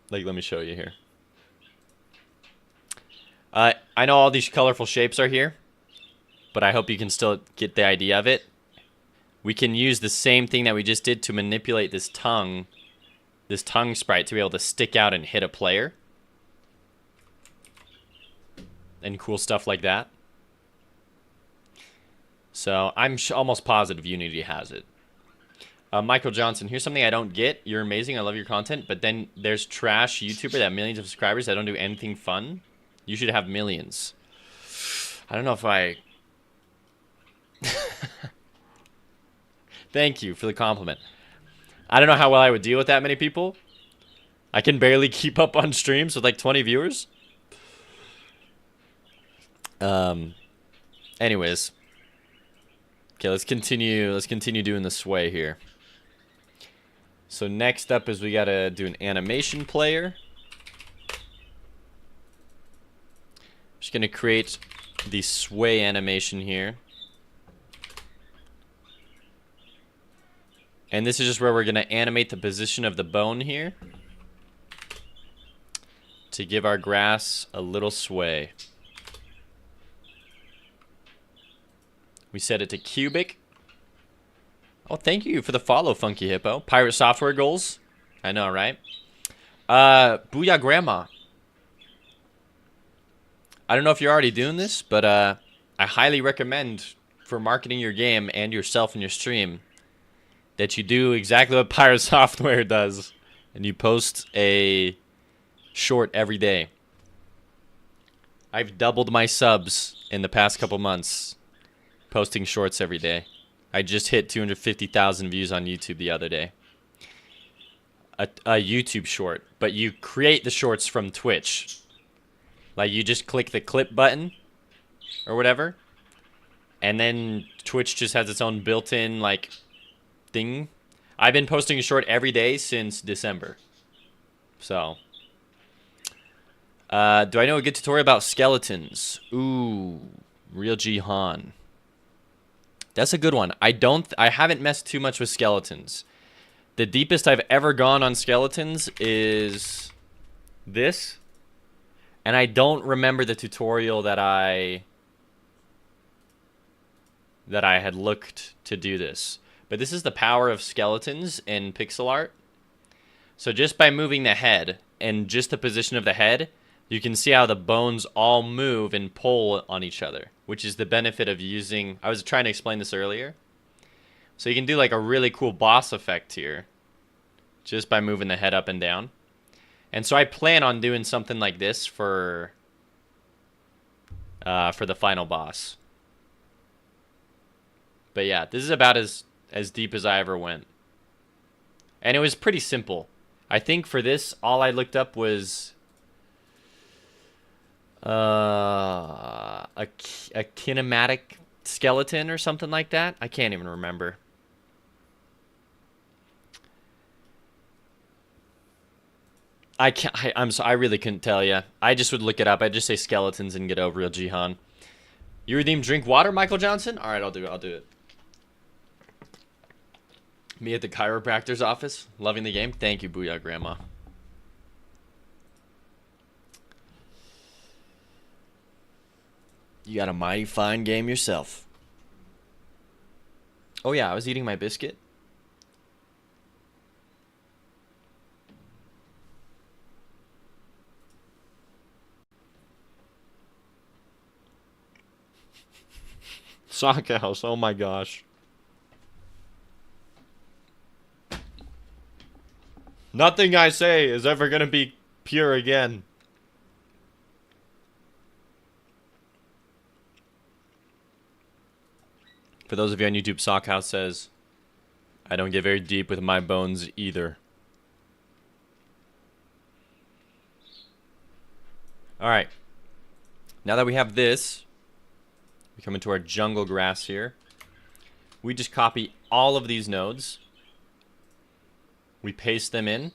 like, let me show you here. I know all these colorful shapes are here, but I hope you can still get the idea of it. We can use the same thing that we just did to manipulate this tongue sprite to be able to stick out and hit a player. And cool stuff like that. So I'm almost positive Unity has it. Michael Johnson, here's something I don't get. You're amazing. I love your content. But then there's trash YouTuber that have millions of subscribers that don't do anything fun. You should have millions. I don't know if I... Thank you for the compliment. I don't know how well I would deal with that many people. I can barely keep up on streams with like 20 viewers. Anyways. Okay, let's continue doing the sway here. So next up is we gotta do an animation player. Just gonna create the sway animation here. And this is just where we're going to animate the position of the bone here to give our grass a little sway. We set it to cubic. Oh, thank you for the follow, Funky Hippo. Pirate Software goals. I know, right? Booyah Grandma. I don't know if you're already doing this, but I highly recommend for marketing your game and yourself and your stream that you do exactly what Pirate Software does, and you post a short every day. I've doubled my subs in the past couple months, posting shorts every day. I just hit 250,000 views on YouTube the other day. a YouTube short, but you create the shorts from Twitch. Like, you just click the clip button or whatever, and then Twitch just has its own built-in, like, thing. I've been posting a short every day since December. So, do I know a good tutorial about skeletons? Ooh, Real Jihan. That's a good one. I haven't messed too much with skeletons. The deepest I've ever gone on skeletons is this. And I don't remember the tutorial that I had looked to do this. But this is the power of skeletons in pixel art. So just by moving the head and just the position of the head, you can see how the bones all move and pull on each other, which is the benefit of using... I was trying to explain this earlier. So you can do like a really cool boss effect here just by moving the head up and down. And so I plan on doing something like this for the final boss. But yeah, this is about as deep as I ever went. And it was pretty simple. I think for this, all I looked up was a kinematic skeleton or something like that. I can't even remember. I really couldn't tell you. I just would look it up. I'd just say skeletons and get over Real Jihan. You redeem drink water, Michael Johnson? All right, I'll do it. Me at the chiropractor's office, loving the game. Thank you, Booyah Grandma. You got a mighty fine game yourself. Oh yeah, I was eating my biscuit. Sock house, oh my gosh. Nothing I say is ever gonna be pure again. For those of you on YouTube, Sockhouse says, I don't get very deep with my bones either. Alright. Now that we have this, we come into our jungle grass here. We just copy all of these nodes. We paste them in.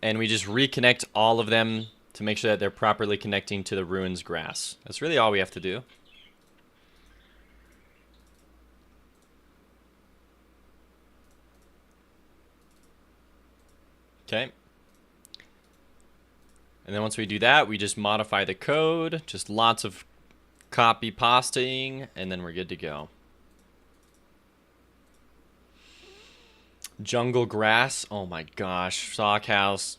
And we just reconnect all of them to make sure that they're properly connecting to the ruins grass. That's really all we have to do. Okay. And then once we do that, we just modify the code. Just lots of copy pasting, and then we're good to go. Jungle grass. Oh my gosh. Sock house.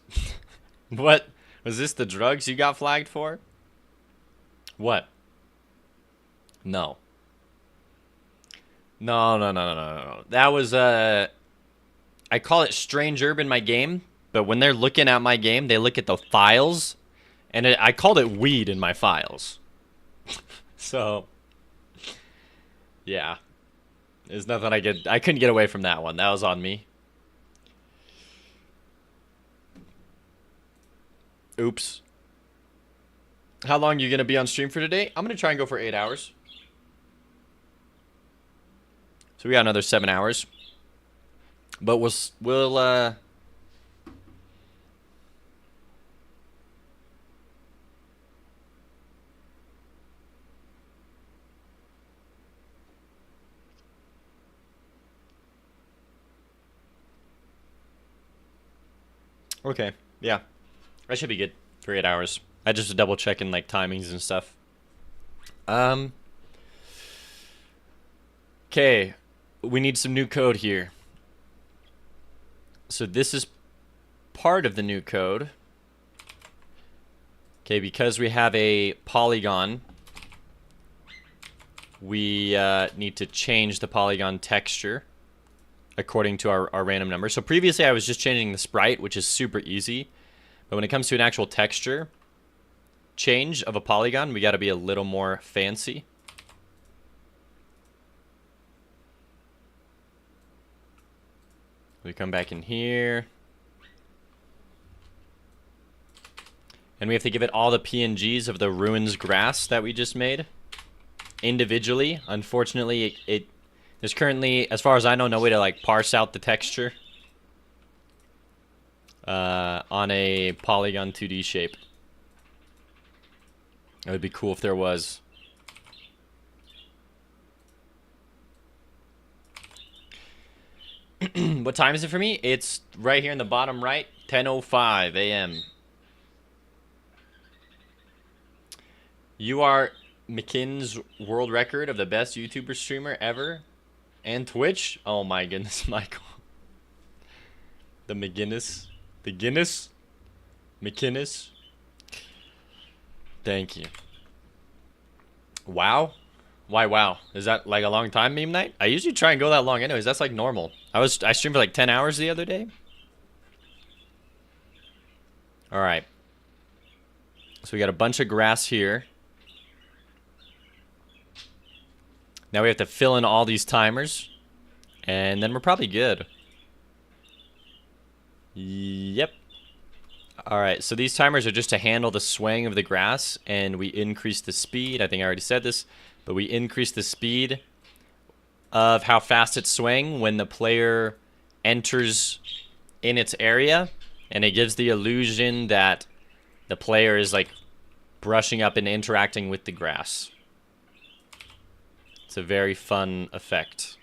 What? Was this the drugs you got flagged for? What? No. No. That was, I call it strange herb in my game, but when they're looking at my game, they look at the files, and I called it weed in my files. So, yeah. There's nothing I couldn't get away from that one. That was on me. Oops. How long are you going to be on stream for today? I'm going to try and go for 8 hours. So we got another 7 hours. But we'll okay. Yeah. That should be good for 8 hours. I just double checking like timings and stuff. Okay. We need some new code here. So this is part of the new code. Okay, because we have a polygon, we need to change the polygon texture according to our random number. So previously I was just changing the sprite, which is super easy. But when it comes to an actual texture change of a polygon, we got to be a little more fancy. We come back in here. And we have to give it all the PNGs of the ruins grass that we just made individually. Unfortunately, there's currently, as far as I know, no way to like parse out the texture on a polygon 2D shape. It would be cool if there was. What time is it for me? It's right here in the bottom right, 10:05 a.m. You are McKinn's world record of the best YouTuber streamer ever. And Twitch? Oh my goodness, Michael. The McGinnis. The Guinness? McKinnis? Thank you. Wow? Why wow? Is that like a long time, meme night? I usually try and go that long anyways. That's like normal. I streamed for like 10 hours the other day. Alright. So we got a bunch of grass here. Now we have to fill in all these timers. And then we're probably good. Yep. Alright, so these timers are just to handle the swaying of the grass. And we increase the speed. I think I already said this. But we increase the speed of how fast it's swaying when the player enters in its area. And it gives the illusion that the player is like brushing up and interacting with the grass. It's a very fun effect.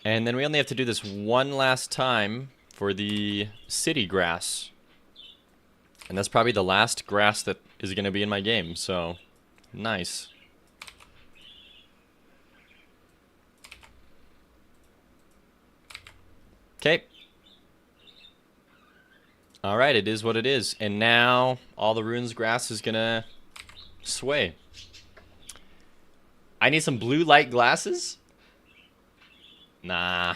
And then we only have to do this one last time for the city grass. And that's probably the last grass that is going to be in my game, so nice. Okay. Alright, it is what it is. And now all the ruins grass is going to sway. I need some blue light glasses? Nah.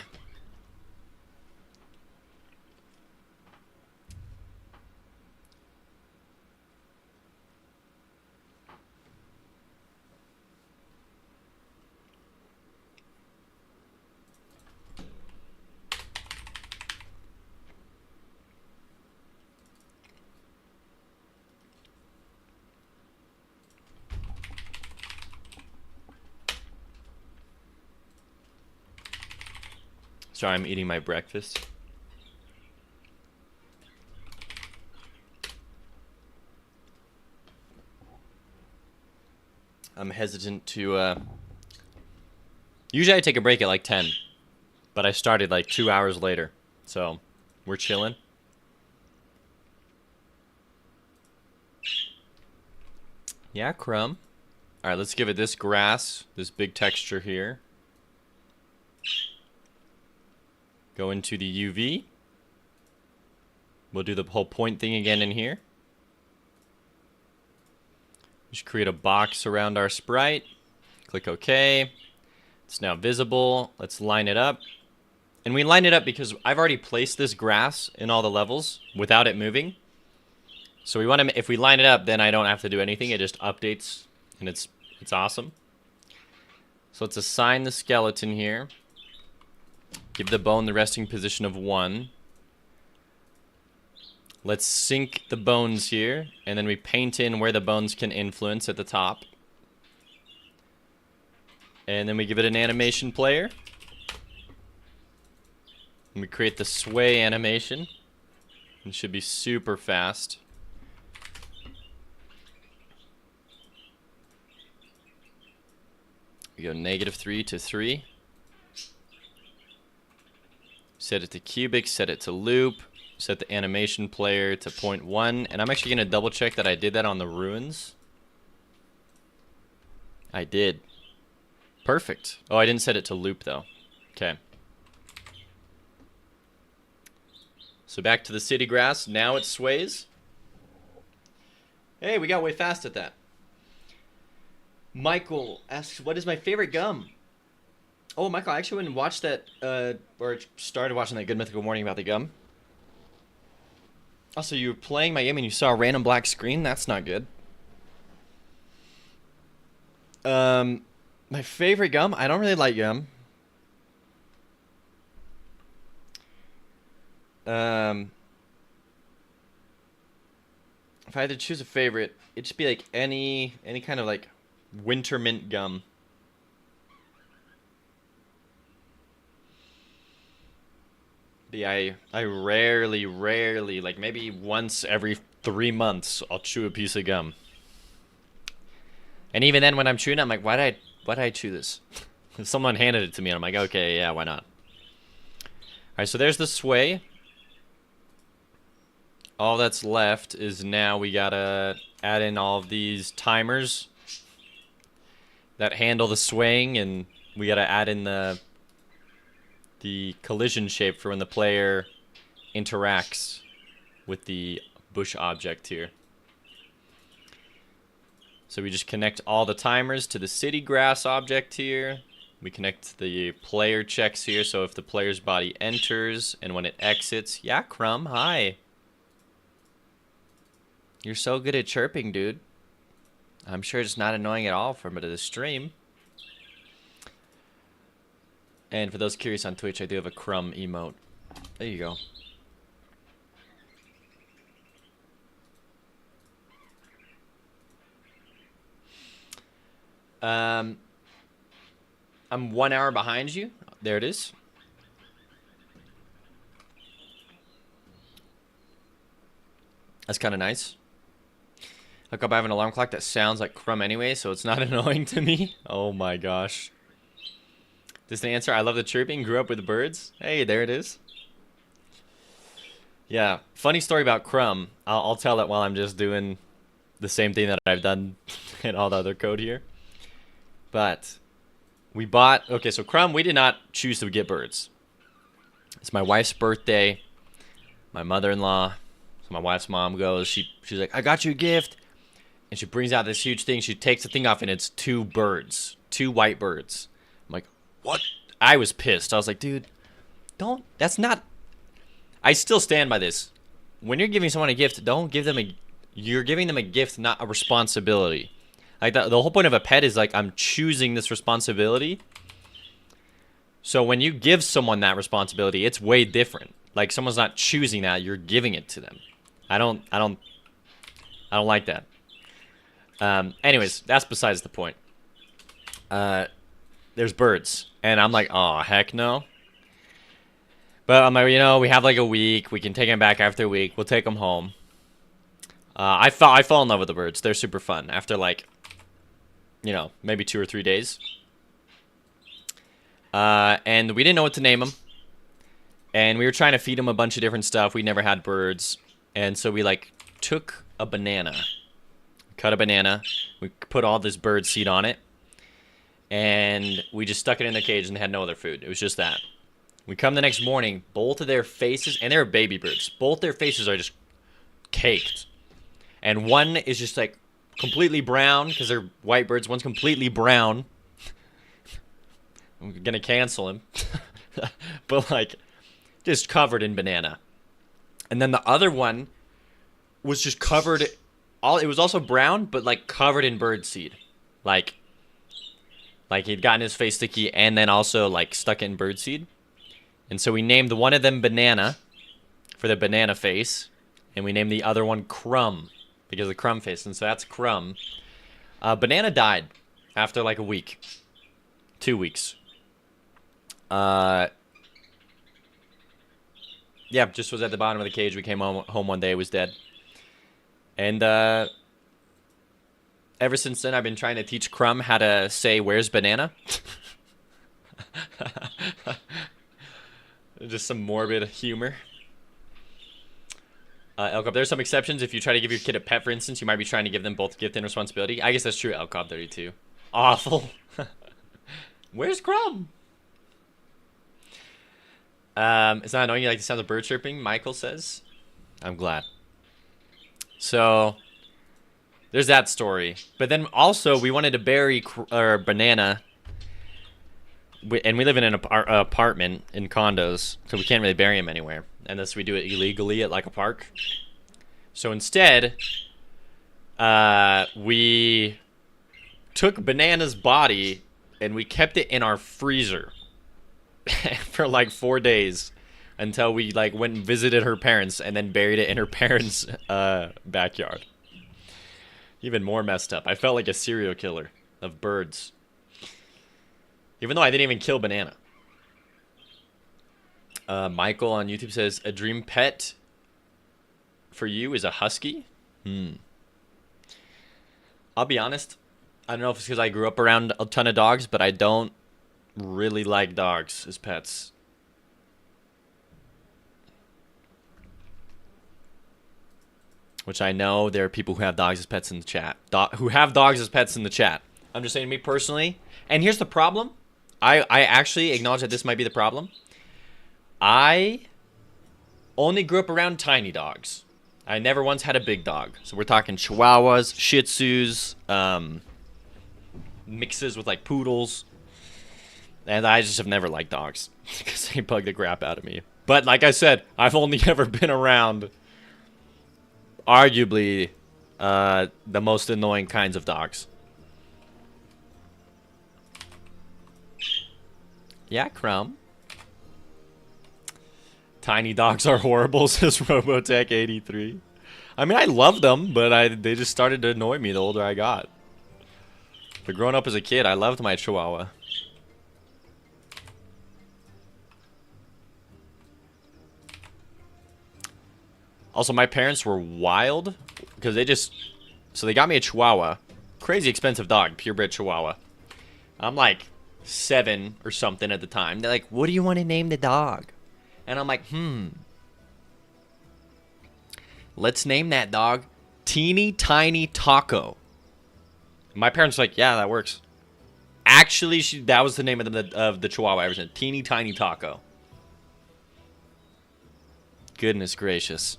Sorry, I'm eating my breakfast. I'm hesitant to, usually I take a break at like 10. But I started like 2 hours later. So, we're chilling. Yeah, crumb. Alright, let's give it this grass, this big texture here. Go into the UV. We'll do the whole point thing again in here. Just create a box around our sprite. Click OK. It's now visible. Let's line it up. And we line it up because I've already placed this grass in all the levels without it moving. So we want to, if we line it up, then I don't have to do anything. It just updates and it's awesome. So let's assign the skeleton here. Give the bone the resting position of 1. Let's sync the bones here, and then we paint in where the bones can influence at the top. And then we give it an animation player. And we create the sway animation. It should be super fast. We go -3 to 3. Set it to cubic, set it to loop, set the animation player to 0.1, and I'm actually going to double check that I did that on the ruins. I did. Perfect. Oh, I didn't set it to loop though. Okay. So back to the city grass. Now it sways. Hey, we got way fast at that. Michael asks, what is my favorite gum? Oh, Michael, I actually went and watched that, or started watching that Good Mythical Morning about the gum. Also, you were playing my game and you saw a random black screen? That's not good. My favorite gum? I don't really like gum. If I had to choose a favorite, it'd just be like any kind of like winter mint gum. But yeah, I rarely, like maybe once every 3 months, I'll chew a piece of gum. And even then, when I'm chewing it, I'm like, why did I chew this? Someone handed it to me, and I'm like, okay, yeah, why not? All right, so there's the sway. All that's left is now we gotta add in all of these timers that handle the swaying, and we gotta add in the collision shape for when the player interacts with the bush object here. So we just connect all the timers to the city grass object here. We connect the player checks here, so if the player's body enters and when it exits, yeah, Crumb, hi. You're so good at chirping, dude. I'm sure it's not annoying at all for me to the stream. And for those curious on Twitch, I do have a Crumb emote. There you go. I'm 1 hour behind you. There it is. That's kind of nice. Look up, I have an alarm clock that sounds like Crumb anyway, so it's not annoying to me. Oh my gosh. This is the answer. I love the chirping. Grew up with the birds. Hey, there it is. Yeah, funny story about Crumb. I'll tell it while I'm just doing the same thing that I've done in all the other code here. But we bought... Okay, so Crumb, we did not choose to get birds. It's my wife's birthday. My mother-in-law, so my wife's mom goes. She's like, I got you a gift. And she brings out this huge thing. She takes the thing off, and it's 2 birds. 2 white birds. I'm like, what? I was pissed. I was like, dude, don't... That's not... I still stand by this. When you're giving someone a gift, don't give them a... You're giving them a gift, not a responsibility. Like, the whole point of a pet is, like, I'm choosing this responsibility. So when you give someone that responsibility, it's way different. Like, someone's not choosing that. You're giving it to them. I don't like that. Anyways, that's besides the point. There's birds. And I'm like, oh, heck no. But I'm like, you know, we have like a week. We can take them back after a week. We'll take them home. I fell in love with the birds. They're super fun. After like, you know, maybe 2 or 3 days. And we didn't know what to name them. And we were trying to feed them a bunch of different stuff. We never had birds. And so we like took a banana. Cut a banana. We put all this bird seed on it. And we just stuck it in the cage and they had no other food. It was just that. We come the next morning, both of their faces, and they're baby birds, both their faces are just caked. And one is just like completely brown, because they're white birds. One's completely brown. I'm gonna cancel him. But like, just covered in banana. And then the other one was just covered, it was also brown, but like covered in bird seed. Like he'd gotten his face sticky and then also like stuck in bird seed. And so we named one of them Banana for the banana face. And we named the other one Crumb because of the crumb face. And so that's Crumb. Banana died after like a week. 2 weeks. Yeah, just was at the bottom of the cage. We came home one day. It was dead. And ever since then, I've been trying to teach Crumb how to say, "Where's Banana?" Just some morbid humor. Elcop, there's some exceptions. If you try to give your kid a pet, for instance, you might be trying to give them both gift and responsibility. I guess that's true, Elcop 32. Awful. Where's Crumb? It's not annoying you like the sound of bird chirping, Michael says. I'm glad. So, there's that story. But then also, we wanted to bury Banana. And we live in an apartment in condos, so we can't really bury him anywhere unless we do it illegally at like a park. So instead, we took Banana's body and we kept it in our freezer for like 4 days until we like went and visited her parents and then buried it in her parents' backyard. Even more messed up. I felt like a serial killer of birds. Even though I didn't even kill Banana. Michael on YouTube says, a dream pet for you is a husky? I'll be honest. I don't know if it's because I grew up around a ton of dogs, but I don't really like dogs as pets. Which I know there are people who have dogs as pets in the chat. Who have dogs as pets in the chat. I'm just saying, me personally. And here's the problem. I actually acknowledge that this might be the problem. I only grew up around tiny dogs. I never once had a big dog. So we're talking Chihuahuas, Shih Tzus, mixes with like poodles. And I just have never liked dogs because they bug the crap out of me. But like I said, I've only ever been around arguably the most annoying kinds of dogs. Yeah, Crumb. Tiny dogs are horrible, says Robotech83. I mean, I love them, but they just started to annoy me the older I got. But growing up as a kid, I loved my Chihuahua. Also, my parents were wild because so they got me a Chihuahua. Crazy expensive dog, purebred Chihuahua. I'm like 7 or something at the time. They're like, what do you want to name the dog? And I'm like, let's name that dog Teeny Tiny Taco. My parents were like, yeah, that works. Actually, that was the name of the Chihuahua I ever said. Teeny Tiny Taco. Goodness gracious.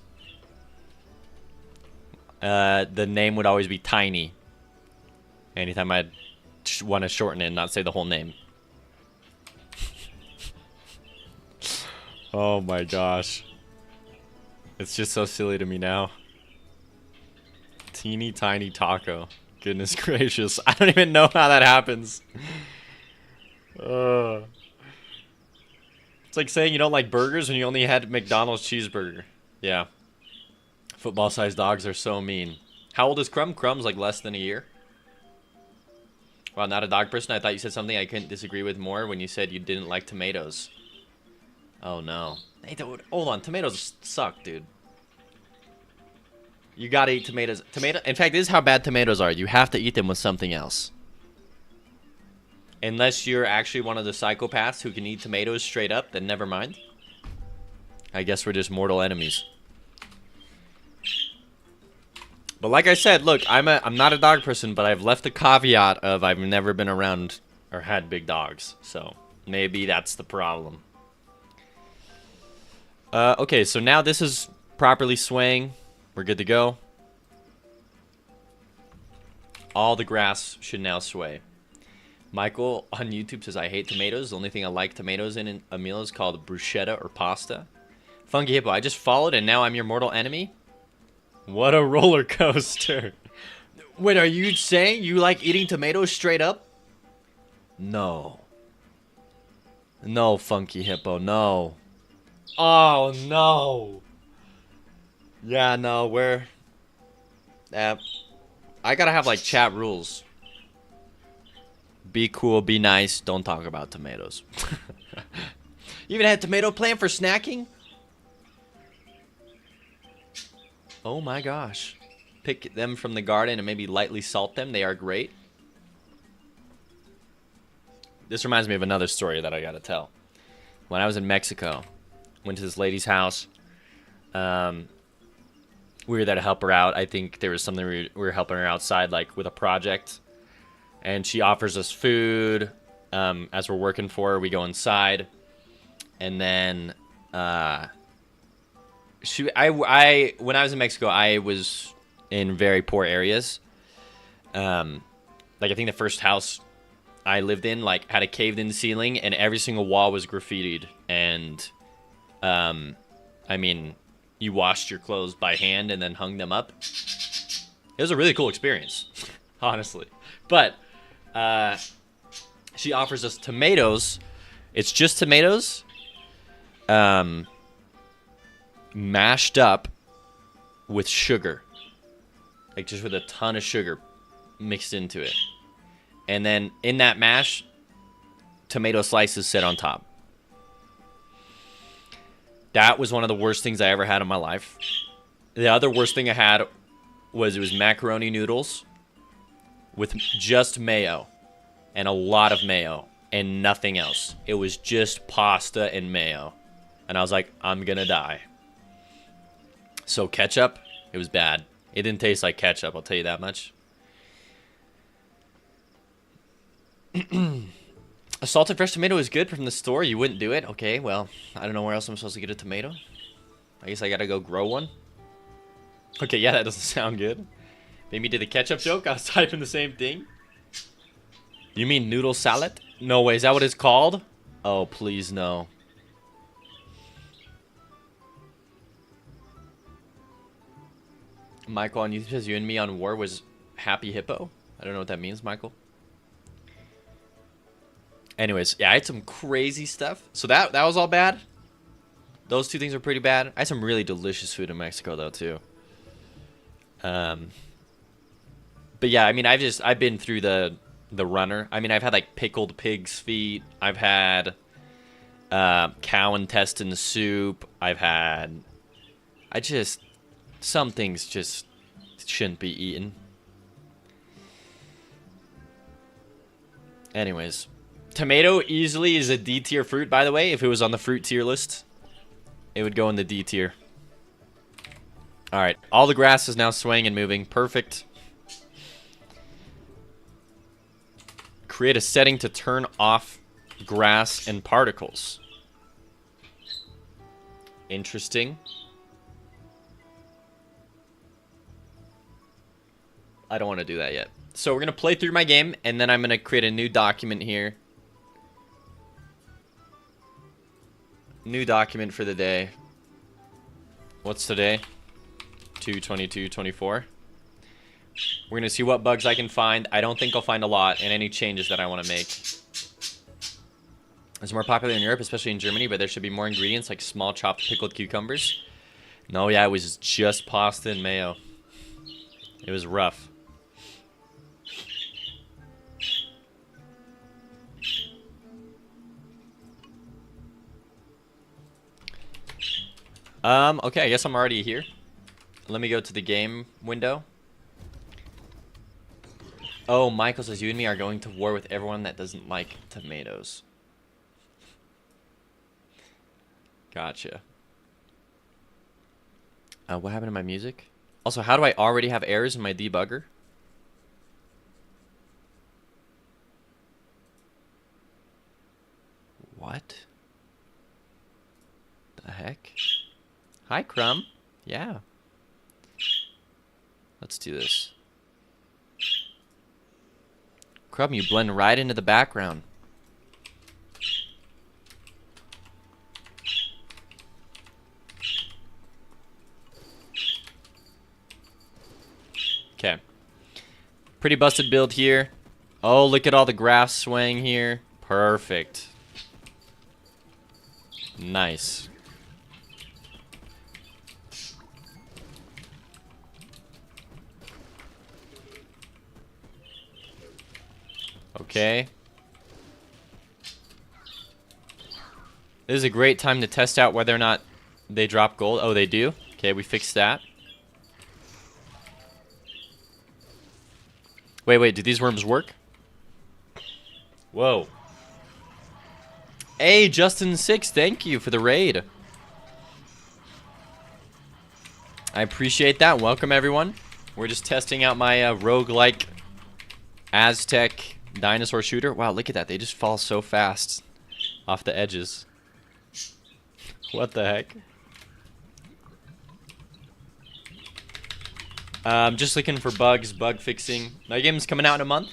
The name would always be Tiny. Anytime I'd want to shorten it and not say the whole name. Oh my gosh. It's just so silly to me now. Teeny Tiny Taco. Goodness gracious. I don't even know how that happens. It's like saying you don't like burgers when you only had McDonald's cheeseburger. Yeah. Football-sized dogs are so mean. How old is Crumb? Crumb's like less than a year. Wow, not a dog person. I thought you said something I couldn't disagree with more when you said you didn't like tomatoes. Oh no. Hey, hold on. Tomatoes suck, dude. You gotta eat tomatoes. In fact, this is how bad tomatoes are. You have to eat them with something else. Unless you're actually one of the psychopaths who can eat tomatoes straight up, then never mind. I guess we're just mortal enemies. But like I said, look, I'm not a dog person, but I've left the caveat of I've never been around or had big dogs. So maybe that's the problem. Okay, so now this is properly swaying. We're good to go. All the grass should now sway. Michael on YouTube says, I hate tomatoes. The only thing I like tomatoes in a meal is called bruschetta or pasta. Funky Hippo, I just followed and now I'm your mortal enemy? What a roller coaster. Wait, are you saying you like eating tomatoes straight up? No. No, Funky Hippo, no. Oh, no. Yeah, no, I gotta have, like, chat rules. Be cool, be nice, don't talk about tomatoes. You even had tomato plant for snacking? Oh my gosh. Pick them from the garden and maybe lightly salt them. They are great. This reminds me of another story that I gotta tell. When I was in Mexico, went to this lady's house. We were there to help her out. I think there was something we were helping her outside, like with a project. And she offers us food. As we're working for her, we go inside. And then when I was in Mexico, I was in very poor areas. Like I think the first house I lived in like had a caved-in ceiling, and every single wall was graffitied. And I mean, you washed your clothes by hand and then hung them up. It was a really cool experience, honestly. But She offers us tomatoes. It's just tomatoes, mashed up with sugar, like just with a ton of sugar mixed into it, and then in that mash, tomato slices sit on top. That was one of the worst things I ever had in my life. The other worst thing I had was it was macaroni noodles with just mayo and a lot of mayo and nothing else. It was just pasta and mayo. And I was like, I'm gonna die. So ketchup, it was bad. It didn't taste like ketchup, I'll tell you that much. A salted fresh tomato is good from the store. You wouldn't do it? Okay, well, I don't know where else I'm supposed to get a tomato. I guess I gotta go grow one. Okay, yeah, that doesn't sound good. Maybe did a ketchup joke? I was typing the same thing. You mean noodle salad? No way, is that what it's called? Oh, please no. Michael on YouTube says you and me on war was Happy Hippo. I don't know what that means, Michael. Anyways, yeah, I had some crazy stuff. So that was all bad. Those two things are pretty bad. I had some really delicious food in Mexico though too. But yeah, I mean, I've been through the runner. I mean, I've had like pickled pig's feet. I've had cow intestine soup. Some things just shouldn't be eaten. Anyways. Tomato easily is a D tier fruit, by the way. If it was on the fruit tier list, it would go in the D tier. Alright, all the grass is now swaying and moving. Perfect. Create a setting to turn off grass and particles. Interesting. I don't want to do that yet. So we're going to play through my game, and then I'm going to create a new document here. New document for the day. What's today? 2/22/24. We're gonna see what bugs I can find. I don't think I'll find a lot, and any changes that I want to make. It's more popular in Europe, especially in Germany, but there should be more ingredients like small chopped pickled cucumbers. No, yeah, it was just pasta and mayo. It was rough. Okay, I guess I'm already here. Let me go to the game window. Oh, Michael says you and me are going to war with everyone that doesn't like tomatoes. Gotcha. What happened to my music? Also, how do I already have errors in my debugger? What? The heck? Hi, Crumb. Yeah. Let's do this. Crumb, you blend right into the background. Okay. Pretty busted build here. Oh, look at all the grass swaying here. Perfect. Nice. Okay. This is a great time to test out whether or not they drop gold. Oh, they do? Okay, we fixed that. Wait, do these worms work? Whoa. Hey, Justin6, thank you for the raid. I appreciate that. Welcome, everyone. We're just testing out my roguelike Aztec dinosaur shooter. Wow, look at that. They just fall so fast off the edges. What the heck? Just looking for bugs, bug fixing. My game's coming out in a month.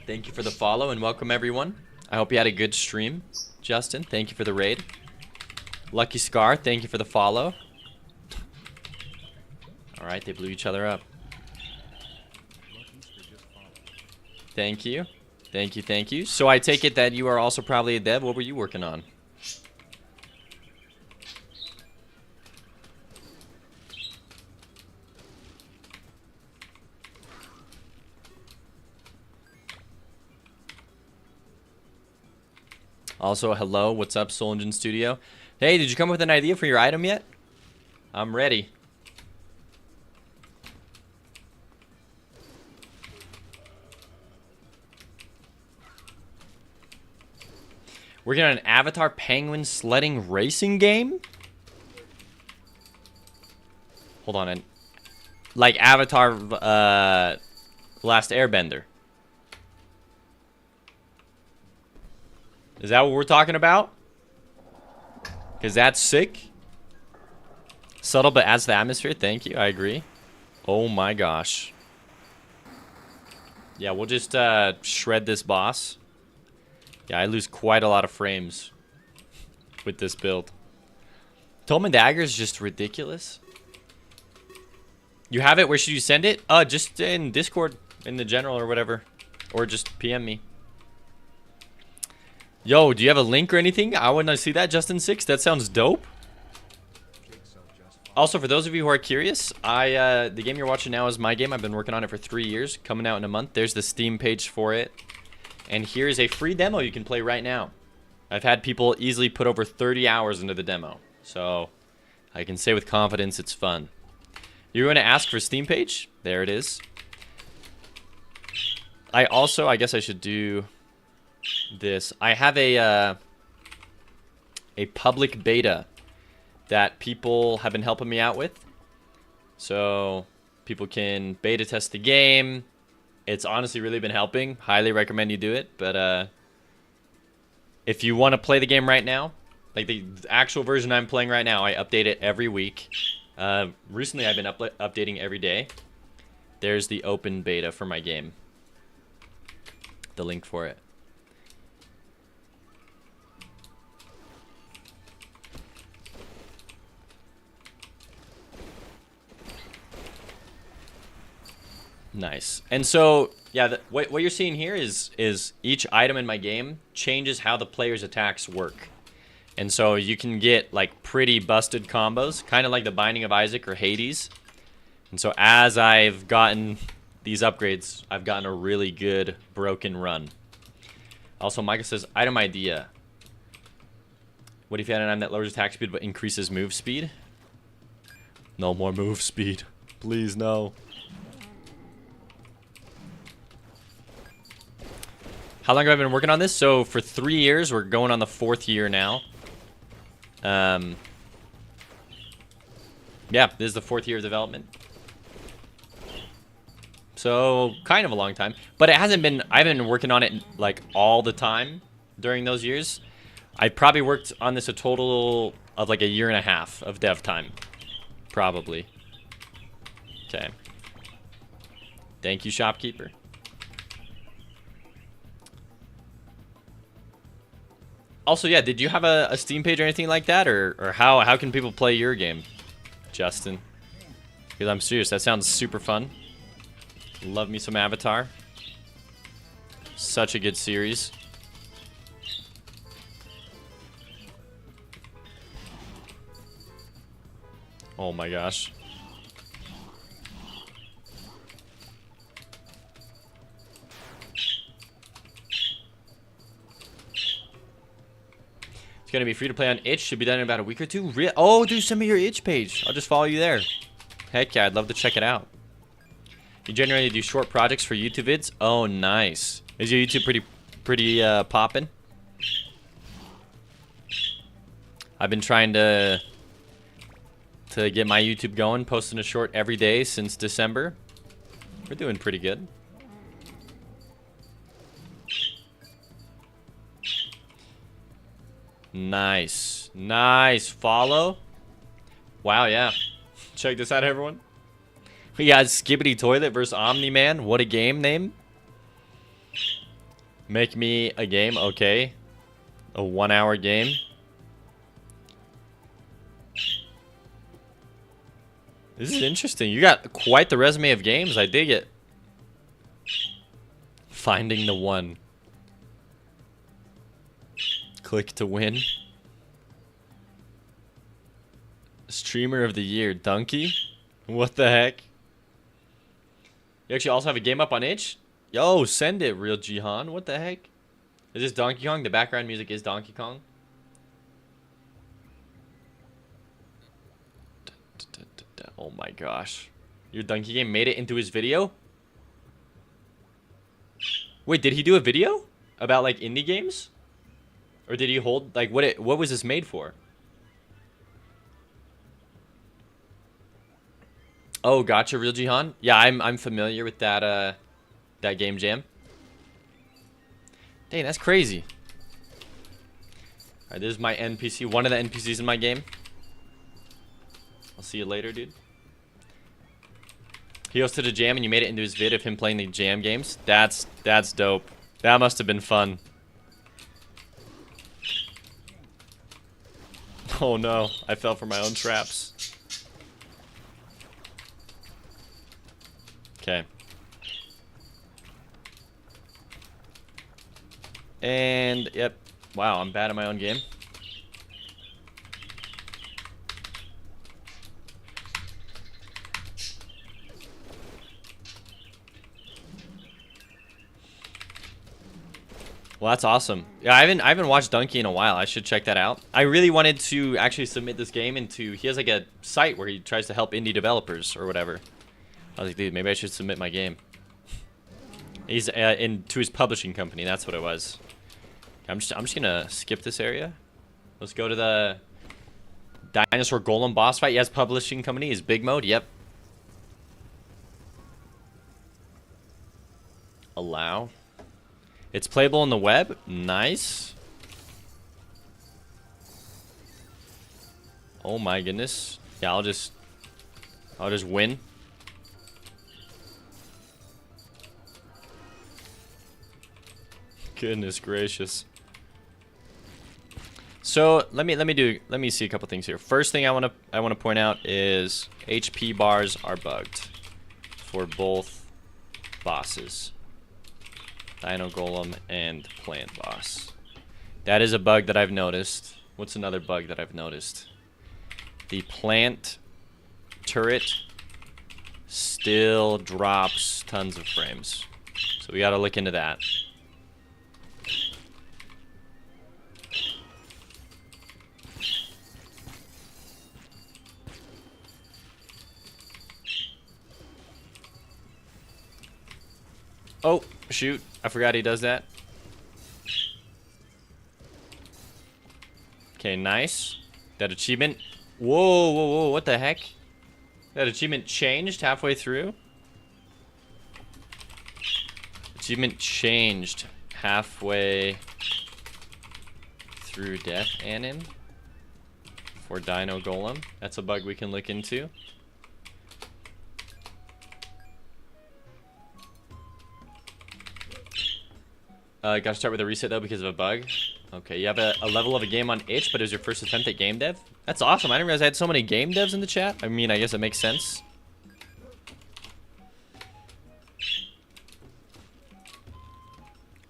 Thank you for the follow and welcome everyone. I hope you had a good stream. Justin, thank you for the raid. Lucky Scar, thank you for the follow. Alright, they blew each other up. Thank you. Thank you, thank you. So I take it that you are also probably a dev. What were you working on? Also, hello. What's up, Soul Engine Studio? Hey, did you come up with an idea for your item yet? I'm ready. Working on an Avatar Penguin sledding racing game? Hold on. Like Avatar Last Airbender. Is that what we're talking about? Because that's sick. Subtle but adds to the atmosphere. Thank you. I agree. Oh my gosh. Yeah, we'll just shred this boss. Yeah, I lose quite a lot of frames with this build. Tolman Dagger is just ridiculous. You have it? Where should you send it? Just in Discord, in the general or whatever. Or just PM me. Yo, do you have a link or anything? I want to see that, Justin6. That sounds dope. Also, for those of you who are curious, the game you're watching now is my game. I've been working on it for 3 years, coming out in a month. There's the Steam page for it. And here's a free demo you can play right now. I've had people easily put over 30 hours into the demo. So, I can say with confidence it's fun. You're going to ask for Steam page? There it is. I guess I should do this. I have a public beta that people have been helping me out with. So, people can beta test the game. It's honestly really been helping. Highly recommend you do it. But if you want to play the game right now, like the actual version I'm playing right now, I update it every week. Recently, I've been updating every day. There's the open beta for my game. The link for it. Nice. And so, yeah, what you're seeing here is each item in my game changes how the player's attacks work. And so you can get like pretty busted combos, kind of like the Binding of Isaac or Hades. And so as I've gotten these upgrades, I've gotten a really good broken run. Also, Micah says, item idea. What if you had an item that lowers attack speed but increases move speed? No more move speed. Please, no. How long have I been working on this? So for 3 years, we're going on the 4th year now. Yeah, this is the 4th year of development. So kind of a long time, but it hasn't been. I've been working on it like all the time during those years. I probably worked on this a total of like a year and a half of dev time, probably. Okay. Thank you, shopkeeper. Also, yeah, did you have a Steam page or anything like that? Or how can people play your game, Justin? Because I'm serious, that sounds super fun. Love me some Avatar. Such a good series. Oh my gosh. It's gonna be free to play on itch. Should be done in about a week or two. Oh, dude, send me your itch page. I'll just follow you there. Heck yeah, I'd love to check it out. You generally do short projects for YouTube vids? Oh, nice. Is your YouTube pretty poppin'? I've been trying to get my YouTube going, posting a short every day since December. We're doing pretty good. Nice. Nice. Follow. Wow, yeah. Check this out, everyone. We got Skibbity Toilet versus Omni-Man. What a game name. Make me a game. Okay. A 1-hour game. This is interesting. You got quite the resume of games. I dig it. Finding the one. Click to win. Streamer of the year, Donkey? What the heck? You actually also have a game up on itch? Yo, send it, Real Jihan. What the heck? Is this Donkey Kong? The background music is Donkey Kong. Oh my gosh. Your Donkey game made it into his video? Wait, did he do a video? About like indie games? Or did he hold like what was this made for? Oh, gotcha, Real Jihan. Yeah, I'm familiar with that that game jam. Dang, that's crazy. Alright, this is my NPC, one of the NPCs in my game. I'll see you later, dude. He hosted a jam and you made it into his vid of him playing the jam games. That's dope. That must have been fun. Oh no, I fell for my own traps. Okay. And, yep. Wow, I'm bad at my own game. Well, that's awesome. Yeah, I haven't watched Donkey in a while. I should check that out. I really wanted to actually submit this game into... He has like a site where he tries to help indie developers or whatever. I was like, dude, maybe I should submit my game. He's into his publishing company. That's what it was. I'm just gonna skip this area. Let's go to the Dinosaur Golem boss fight. Yes, publishing company is Big Mode. Yep. Allow. It's playable on the web. Nice. Oh my goodness. Yeah, I'll just win. Goodness gracious. So let me see a couple things here. First thing I want to point out is HP bars are bugged for both bosses, Dino Golem and Plant Boss. That is a bug that I've noticed. What's another bug that I've noticed? The plant turret still drops tons of frames, so we got to look into that. Oh, shoot. I forgot he does that. Okay, nice. That achievement. Whoa, whoa, whoa. What the heck? That achievement changed halfway through? Achievement changed halfway through Death Anon for Dino Golem. That's a bug we can look into. Gotta start with a reset though because of a bug. Okay, you have a level of a game on itch, but it was your first attempt at game dev? That's awesome. I didn't realize I had so many game devs in the chat. I mean, I guess it makes sense.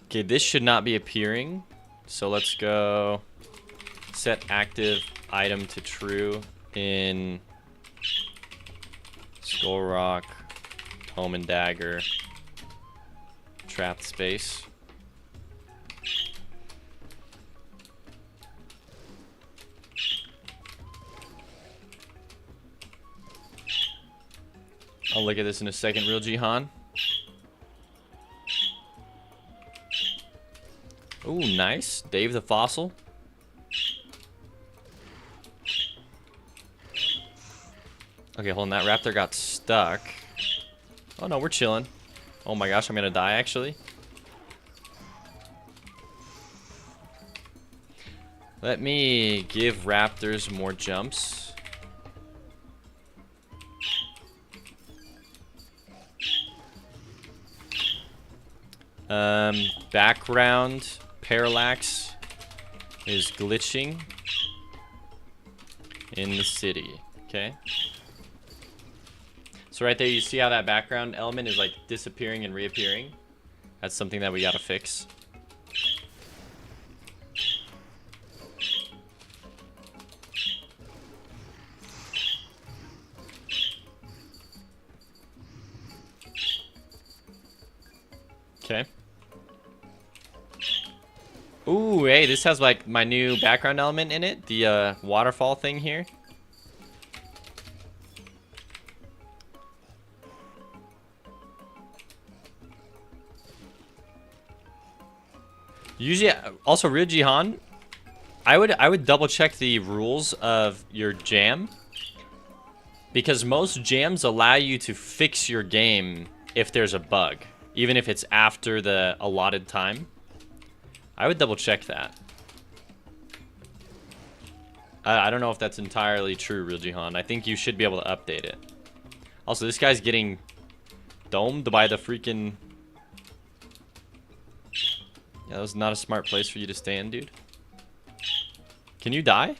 Okay, this should not be appearing. So let's go set active item to true in Skull Rock, Home and Dagger, trapped space. I'll look at this in a second, Real Jihan. Ooh, nice. Dave the Fossil. Okay, hold on. That raptor got stuck. Oh, no, we're chilling. Oh my gosh, I'm gonna die, actually. Let me give raptors more jumps. Background parallax is glitching in the city. Okay. So right there, you see how that background element is like disappearing and reappearing. That's something that we gotta fix. Okay. Ooh, hey, this has like my new background element in it. The waterfall thing here. Usually, also Real Jihan, I would double check the rules of your jam, because most jams allow you to fix your game if there's a bug, even if it's after the allotted time. I would double check that. I don't know if that's entirely true, Real Jihan. I think you should be able to update it. Also, this guy's getting domed by the freaking... Yeah, that was not a smart place for you to stay in, dude. Can you die?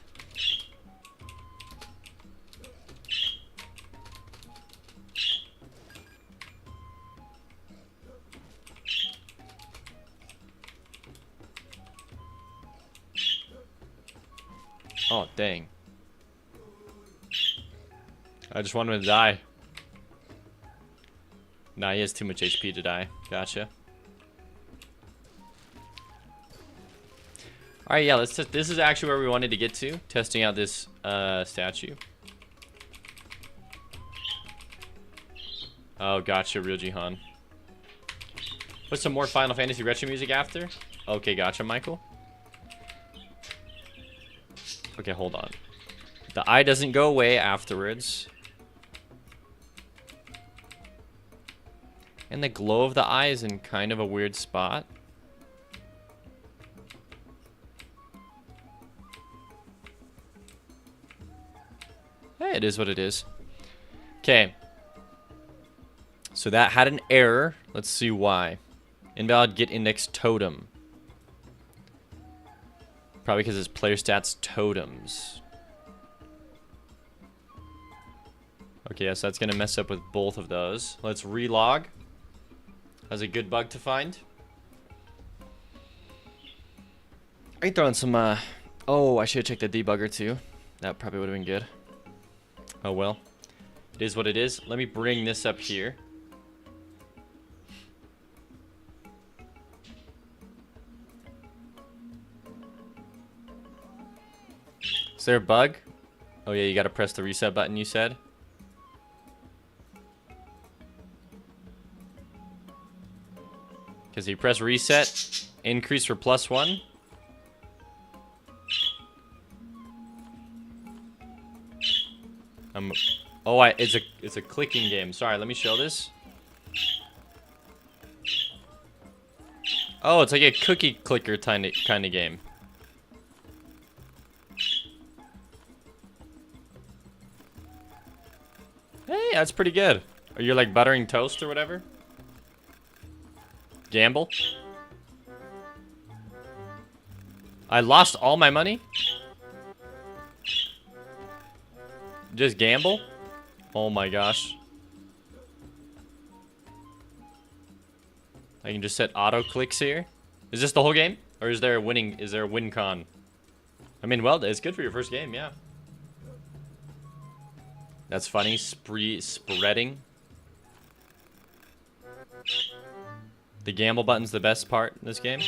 Oh, dang. I just wanted him to die. Nah, he has too much HP to die. Gotcha. Alright, yeah, let's test. This is actually where we wanted to get to. Testing out this statue. Oh, gotcha, Real Jihan. Put some more Final Fantasy retro music after? Okay, gotcha, Michael. Okay, hold on. The eye doesn't go away afterwards. And the glow of the eye is in kind of a weird spot. Hey, it is what it is. Okay. So that had an error. Let's see why. Invalid get index totem. Probably because it's player stats totems. Okay, yes, that's going to mess up with both of those. Let's relog. That's a good bug to find. Are you throwing some, Oh, I should have checked the debugger too. That probably would have been good. Oh well. It is what it is. Let me bring this up here. Is there a bug? Oh yeah, you gotta press the reset button, you said? Because you press reset, increase for +1. Oh, it's a clicking game. Sorry, let me show this. Oh, it's like a cookie clicker kind of game. Hey, that's pretty good. Are you like buttering toast or whatever? Gamble. I lost all my money? Just gamble? Oh my gosh. I can just set auto clicks here. Is this the whole game? Or is there a win con? I mean, well, it's good for your first game, yeah. That's funny. Spreading. The gamble button's the best part in this game.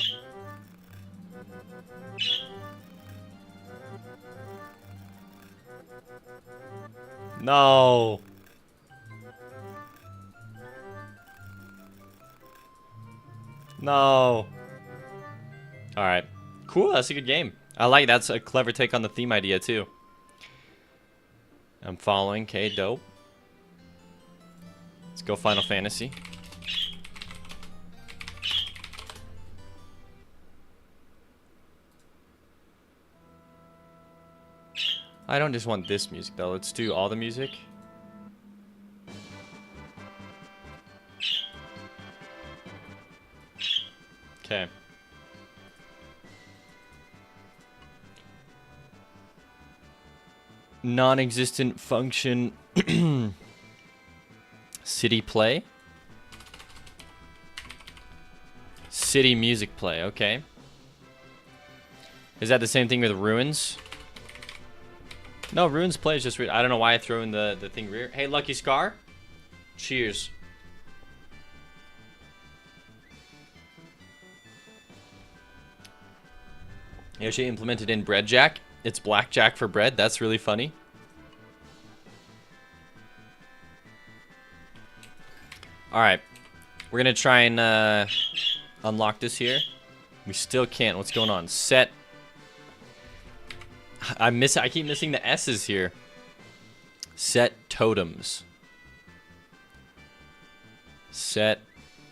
No. No. Alright. Cool, that's a good game. I like that's a clever take on the theme idea too. I'm following. Okay, dope. Let's go Final Fantasy. I don't just want this music though. Let's do all the music. Okay. Non-existent function city play. City music play, okay. Is that the same thing with Ruins? No, Ruins play is just weird. I don't know why I throw in the thing rear. Hey, Lucky Scar. Cheers. Yoshi implemented in Breadjack. It's blackjack for bread. That's really funny. Alright. We're gonna try and unlock this here. We still can't. What's going on? Set. I keep missing the S's here. Set totems. Set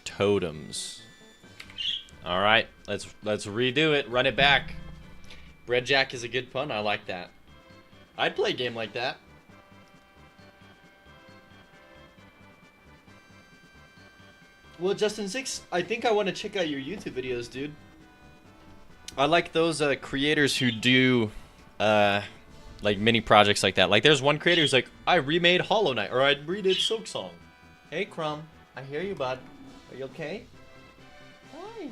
totems. Alright, let's redo it. Run it back. Breadjack is a good pun. I like that. I'd play a game like that. Well, Justin6, I think I want to check out your YouTube videos, dude. I like those creators who do like mini projects like that. Like there's one creator who's like, I remade Hollow Knight, or I redid Silksong. Hey Crumb, I hear you, bud. Are you okay? Hi.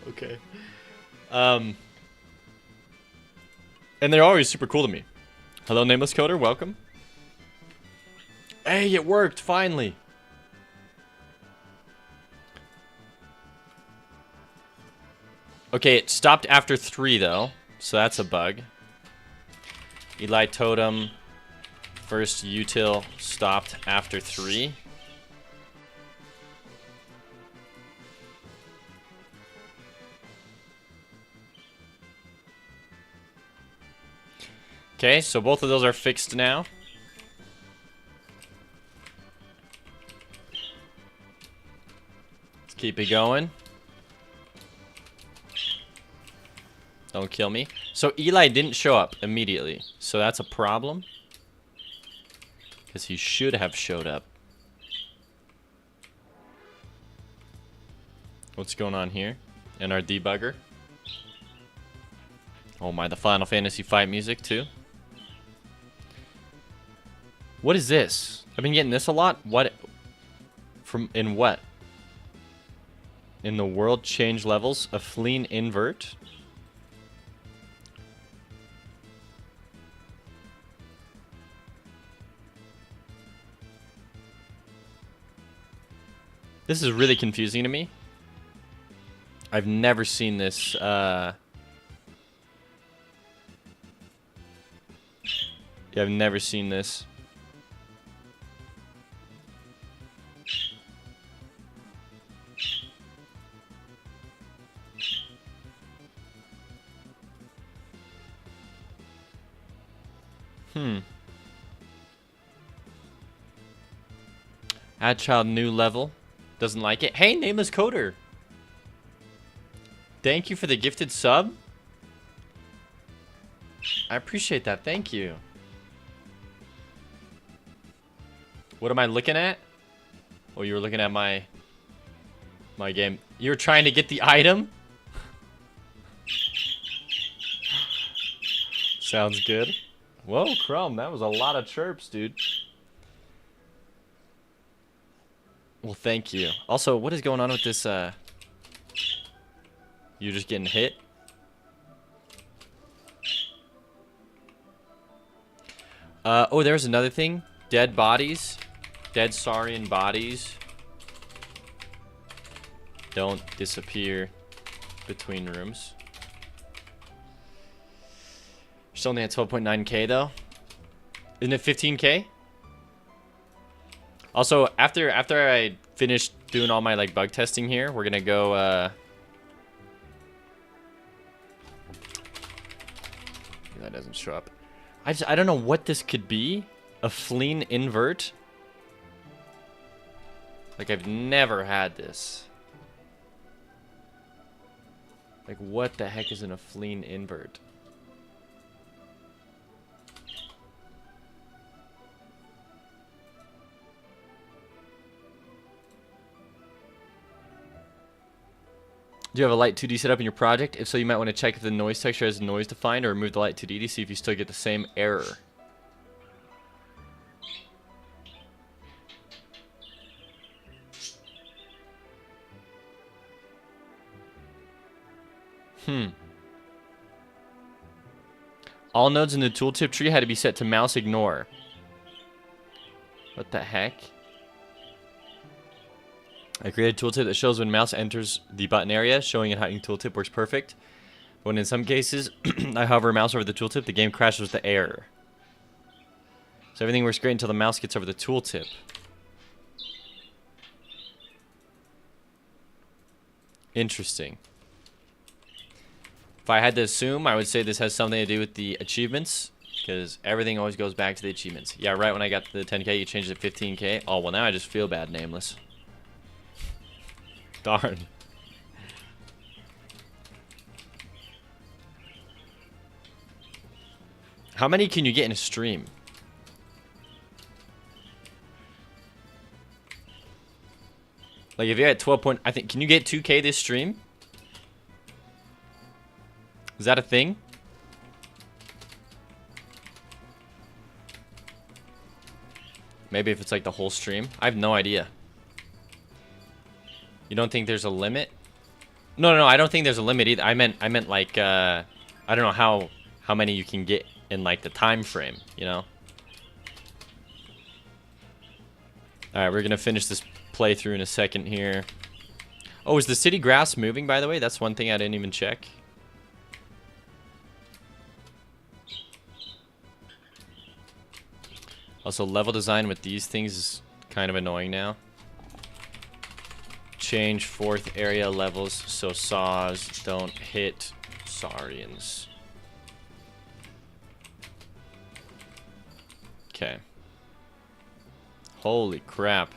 Okay. And they're always super cool to me. Hello, Nameless Coder, welcome. Hey, it worked, finally. Okay, it stopped after 3, though. So that's a bug. Eli Totem. First util stopped after 3. Okay, so both of those are fixed now. Let's keep it going. Don't kill me. So Eli didn't show up immediately. So that's a problem. Because he should have showed up. What's going on here? In our debugger. Oh my, the Final Fantasy fight music too. What is this? I've been getting this a lot. What? In what? In the world change levels? A fleeing invert? This is really confusing to me. I've never seen this. Yeah, I've never seen this. Add child new level. Doesn't like it. Hey, Nameless Coder. Thank you for the gifted sub. I appreciate that. Thank you. What am I looking at? Oh, you were looking at my game. You were trying to get the item? Sounds good. Whoa, Crumb, that was a lot of chirps, dude. Well, thank you. Also, what is going on with this, You're just getting hit? Oh, there's another thing. Dead bodies. Dead Saurian bodies. Don't disappear between rooms. It's only at 12.9k though. Isn't it 15k? Also, after I finish doing all my like bug testing here, we're gonna go that doesn't show up. I don't know what this could be. A fleeing invert? Like I've never had this. Like what the heck is in a fleeing invert? Do you have a light 2D set up in your project? If so, you might want to check if the noise texture has noise defined or remove the light 2D to see if you still get the same error. All nodes in the tooltip tree had to be set to mouse ignore. What the heck? I created a tooltip that shows when mouse enters the button area, showing it how your tooltip works perfect. When in some cases, I hover a mouse over the tooltip, the game crashes with the error. So everything works great until the mouse gets over the tooltip. Interesting. If I had to assume, I would say this has something to do with the achievements, because everything always goes back to the achievements. Yeah, right when I got to the 10k, you changed it to 15k. Oh, well, now I just feel bad, Nameless. Darn. How many can you get in a stream? Like, if you're at 12 point... I think... Can you get 2k this stream? Is that a thing? Maybe if it's like the whole stream. I have no idea. You don't think there's a limit? No, I don't think there's a limit either. I meant like I don't know how many you can get in like the time frame, you know? All right, we're going to finish this playthrough in a second here. Oh, is the city grass moving, by the way? That's one thing I didn't even check. Also, level design with these things is kind of annoying now. Change fourth area levels so saws don't hit saurians. Okay. Holy crap.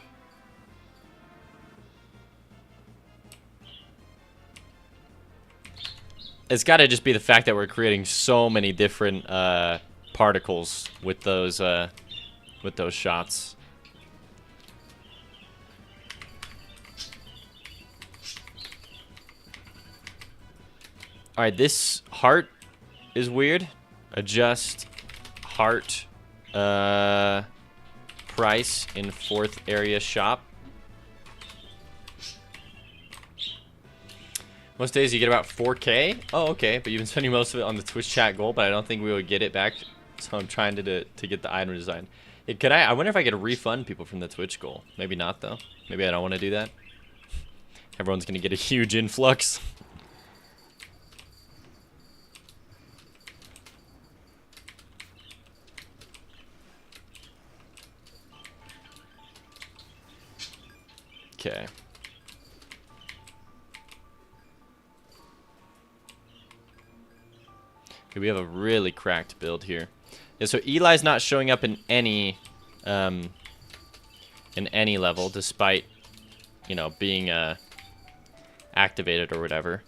It's got to just be the fact that we're creating so many different particles with those shots. Alright, this heart is weird. Adjust heart price in fourth area shop. Most days you get about 4k. Oh, okay, but you've been spending most of it on the Twitch chat goal, but I don't think we would get it back. So I'm trying to get the item design. I wonder if I could refund people from the Twitch goal. Maybe not, though. Maybe I don't want to do that. Everyone's going to get a huge influx. Okay. Okay, we have a really cracked build here. Yeah, so Eli's not showing up in any level, despite, you know, being activated or whatever.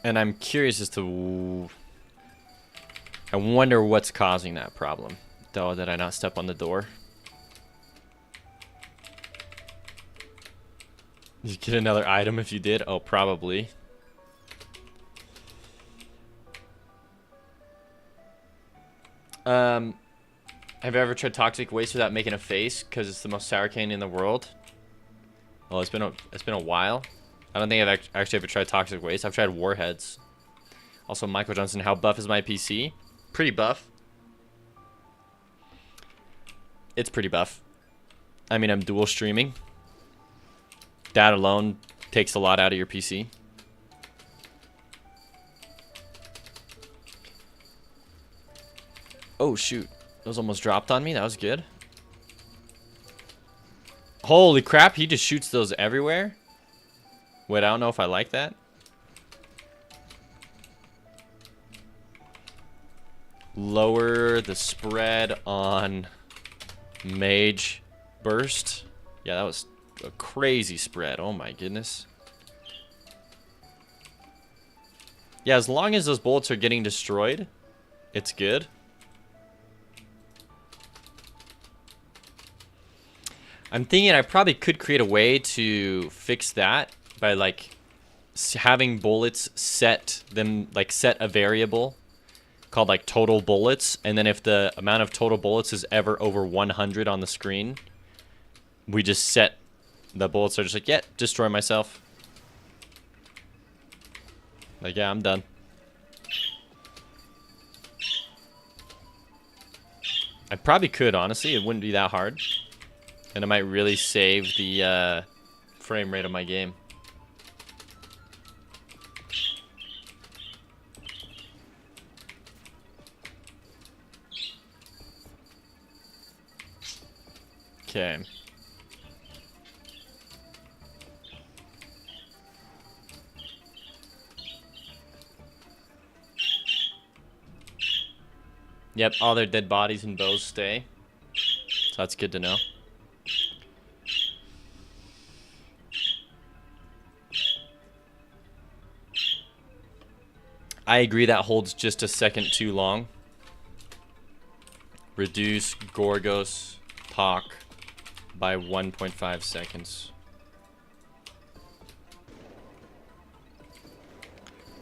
And I'm curious as to... I wonder what's causing that problem. Though, did I not step on the door? You get another item if you did? Oh, probably. Have you ever tried toxic waste without making a face? Because it's the most sour candy in the world. Well, it's been a while. I don't think I've actually ever tried toxic waste. I've tried warheads. Also, Michael Johnson, how buff is my PC? Pretty buff. It's pretty buff. I mean, I'm dual streaming. That alone takes a lot out of your PC. Oh, shoot. Those almost dropped on me. That was good. Holy crap, he just shoots those everywhere? Wait, I don't know if I like that. Lower the spread on Mage Burst. Yeah, that was a crazy spread. Oh my goodness. Yeah, as long as those bullets are getting destroyed, it's good. I'm thinking I probably could create a way to fix that by like having bullets set a variable called like total bullets, and then if the amount of total bullets is ever over 100 on the screen, we just set the bullets are just like, yeah, destroy myself. Like, yeah, I'm done. I probably could, honestly. It wouldn't be that hard. And it might really save the frame rate of my game. Okay. Yep, all their dead bodies and bows stay. So that's good to know. I agree that holds just a second too long. Reduce Gorgos talk by 1.5 seconds.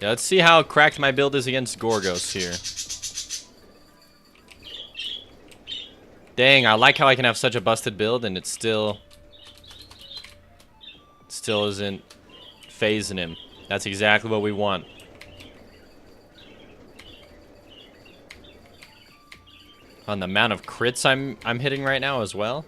Yeah, let's see how cracked my build is against Gorgos here. Dang, I like how I can have such a busted build and it still isn't phasing him. That's exactly what we want. On the amount of crits I'm hitting right now as well.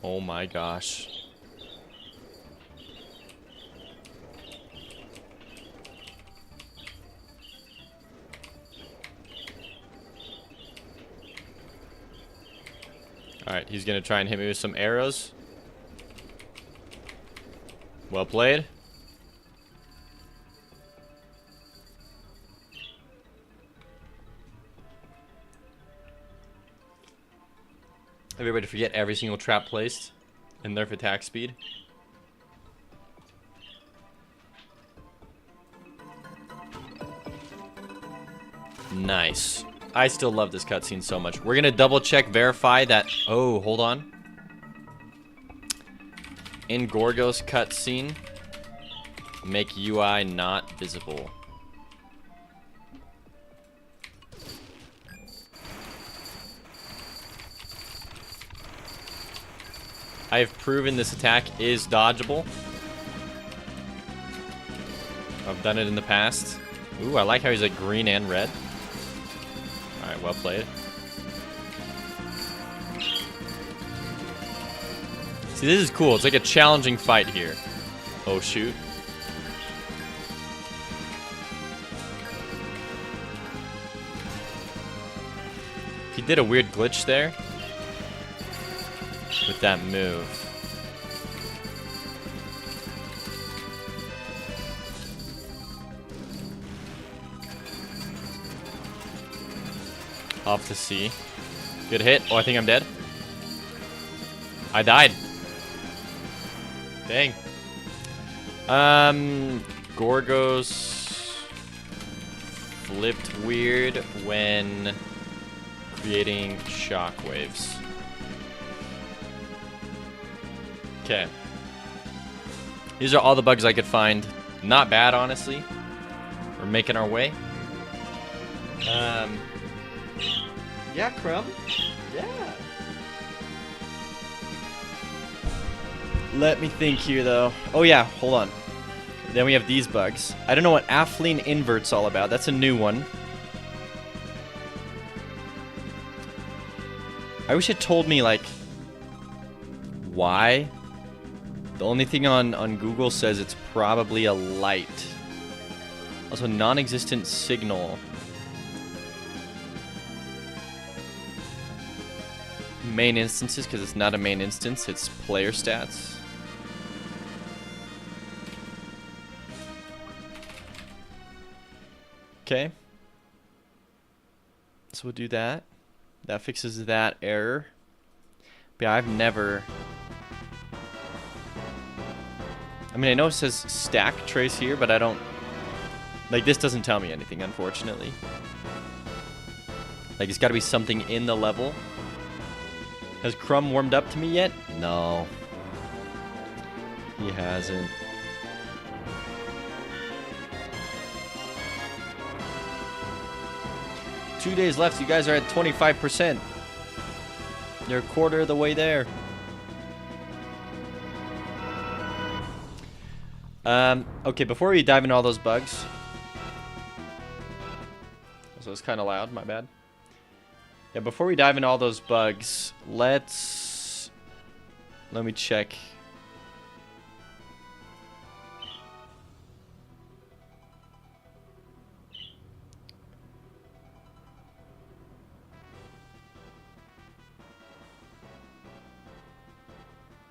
Oh my gosh. Alright, he's gonna try and hit me with some arrows. Well played. Everybody forget every single trap placed and nerf attack speed. Nice. I still love this cutscene so much. We're gonna double check, verify that. Oh, hold on. In Gorgos cutscene, make UI not visible. I have proven this attack is dodgeable. I've done it in the past. Ooh, I like how he's like green and red. Alright, well played. See, this is cool. It's like a challenging fight here. Oh, shoot. He did a weird glitch there with that move. Off to C. Good hit. Oh, I think I'm dead. I died. Dang. Gorgos flipped weird when creating shockwaves. Okay. These are all the bugs I could find. Not bad, honestly. We're making our way. Yeah, Crumb. Yeah. Let me think here, though. Oh, yeah. Hold on. Then we have these bugs. I don't know what Athlean Invert's all about. That's a new one. I wish it told me, like, why. The only thing on Google says it's probably a light. Also, non-existent signal. Main instances, because it's not a main instance, it's player stats. Okay. So we'll do that. That fixes that error. But yeah, I've never... I mean, I know it says stack trace here, but I don't... Like, this doesn't tell me anything, unfortunately. Like, it's got to be something in the level. Has Crumb warmed up to me yet? No. He hasn't. 2 days left. You guys are at 25%. You're a quarter of the way there. Okay, before we dive into all those bugs. So it's kind of loud, my bad. Yeah, before we dive into all those bugs, let me check.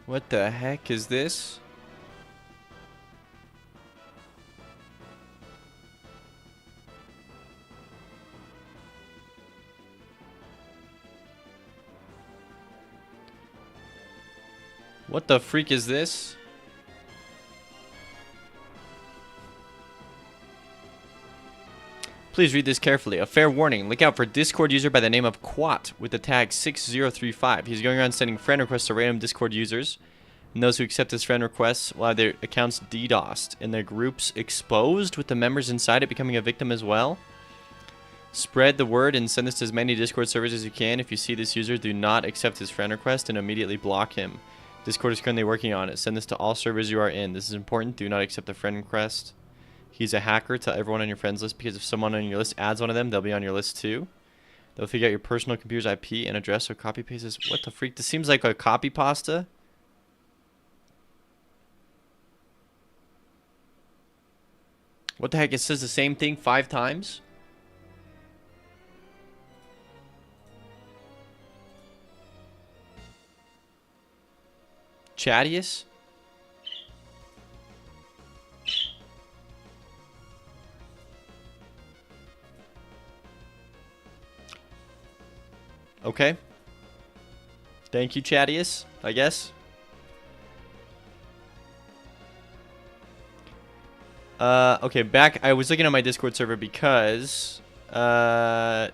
What the heck is this? What the freak is this? Please read this carefully. A fair warning. Look out for Discord user by the name of Quat with the tag 6035. He's going around sending friend requests to random Discord users. And those who accept his friend requests will have their accounts DDoSed and their groups exposed, with the members inside it becoming a victim as well. Spread the word and send this to as many Discord servers as you can. If you see this user, do not accept his friend request and immediately block him. Discord is currently working on it. Send this to all servers you are in. This is important. Do not accept the friend request. He's a hacker. Tell everyone on your friends list, because if someone on your list adds one of them, they'll be on your list too. They'll figure out your personal computer's IP and address, or copy paste this. What the freak? This seems like a copy pasta. What the heck? It says the same thing 5 times? Chadius? Okay. Thank you, Chadius, I guess. Okay, back. I was looking at my Discord server because I'm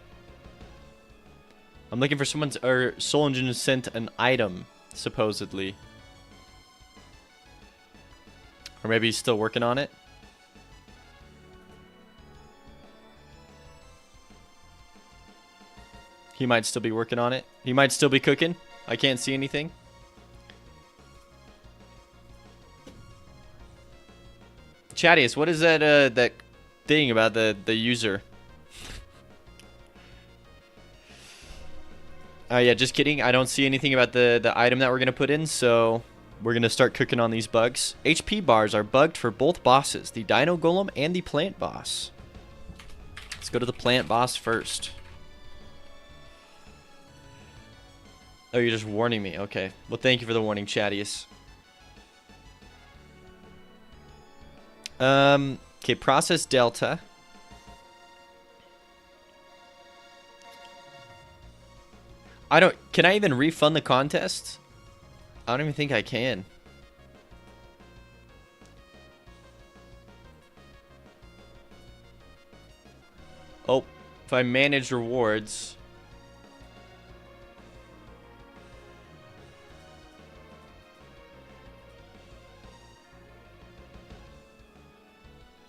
looking for someone's, or Soul Engine sent an item, supposedly. Or maybe he's still working on it. He might still be working on it. He might still be cooking. I can't see anything. Chadius, what is that that thing about the user? Yeah, just kidding. I don't see anything about the item that we're gonna put in, so we're gonna start cooking on these bugs. HP bars are bugged for both bosses, the Dino Golem and the Plant Boss. Let's go to the Plant Boss first. Oh, you're just warning me. Okay. Well, thank you for the warning, Chadius. Okay, process delta. Can I even refund the contest? I don't even think I can. Oh, if I manage rewards.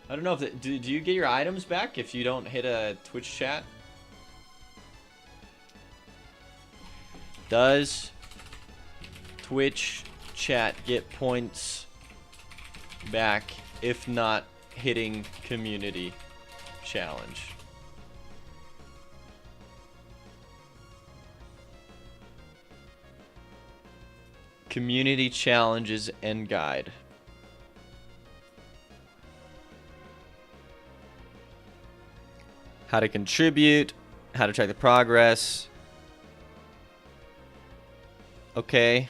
I don't know if do you get your items back if you don't hit a Twitch chat? Does Twitch chat get points back if not hitting community challenge? Community challenges end guide. How to contribute, how to track the progress. Okay.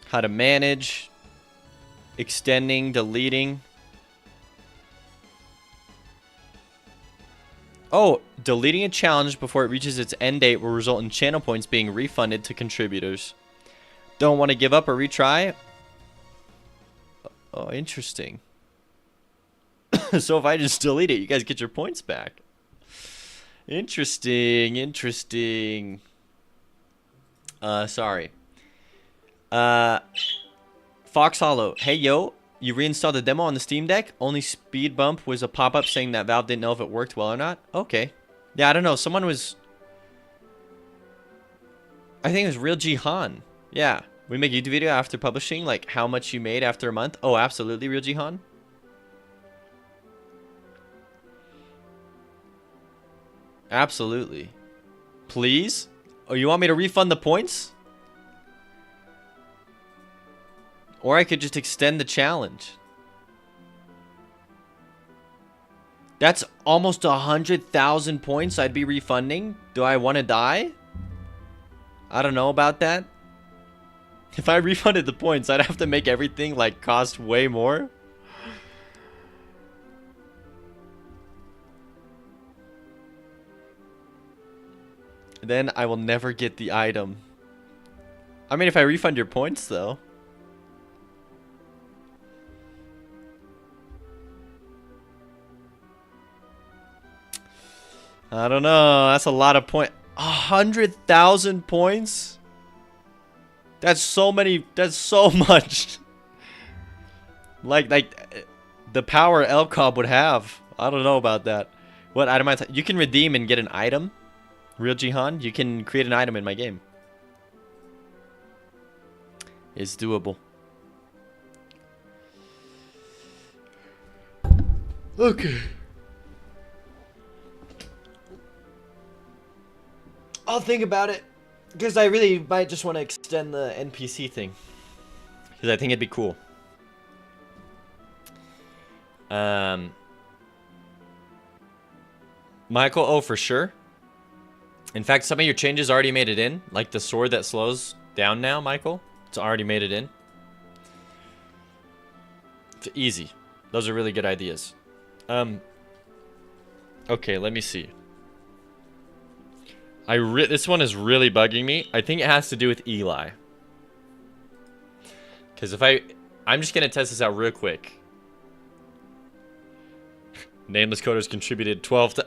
How to manage, extending, deleting. Oh, deleting a challenge before it reaches its end date will result in channel points being refunded to contributors. Don't want to give up or retry? Oh, interesting. So if I just delete it, you guys get your points back. Interesting, interesting. Sorry. Fox Hollow. Hey, yo. You reinstalled the demo on the Steam Deck? Only speed bump was a pop-up saying that Valve didn't know if it worked well or not? Okay. Yeah, I don't know. Someone was... I think it was Real Jihan. Yeah. We make a YouTube video after publishing, like how much you made after a month. Oh, absolutely, Real Jihan. Absolutely. Please? Oh, you want me to refund the points? Or I could just extend the challenge. That's almost 100,000 points I'd be refunding. Do I want to die? I don't know about that. If I refunded the points, I'd have to make everything like cost way more. Then I will never get the item. I mean, if I refund your points, though. I don't know. That's a lot of points. 100,000 points? That's so many. That's so much. Like the power Elcob would have. I don't know about that. What item? You can redeem and get an item. Real Jihan, you can create an item in my game. It's doable. Okay. I'll think about it. Because I really might just want to extend the NPC thing. Because I think it'd be cool. Michael, oh, for sure. In fact, some of your changes already made it in. Like the sword that slows down now, Michael. It's already made it in. It's easy. Those are really good ideas. Okay, let me see. This one is really bugging me. I think it has to do with Eli. Because if I'm just going to test this out real quick. Nameless Coders contributed 12 to...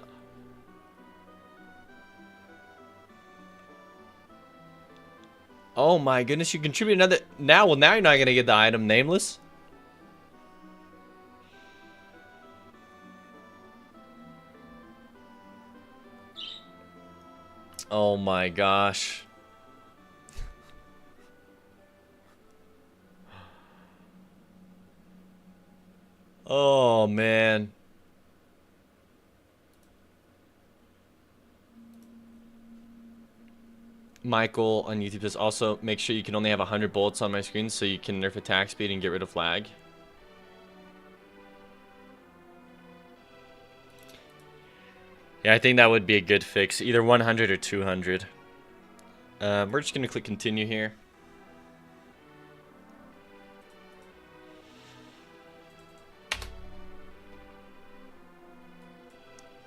Oh my goodness, you contribute another... Now you're not going to get the item Nameless. Oh my gosh. Oh man. Michael on YouTube says also make sure you can only have 100 bullets on my screen so you can nerf attack speed and get rid of lag. Yeah, I think that would be a good fix. Either 100 or 200. We're just going to click continue here.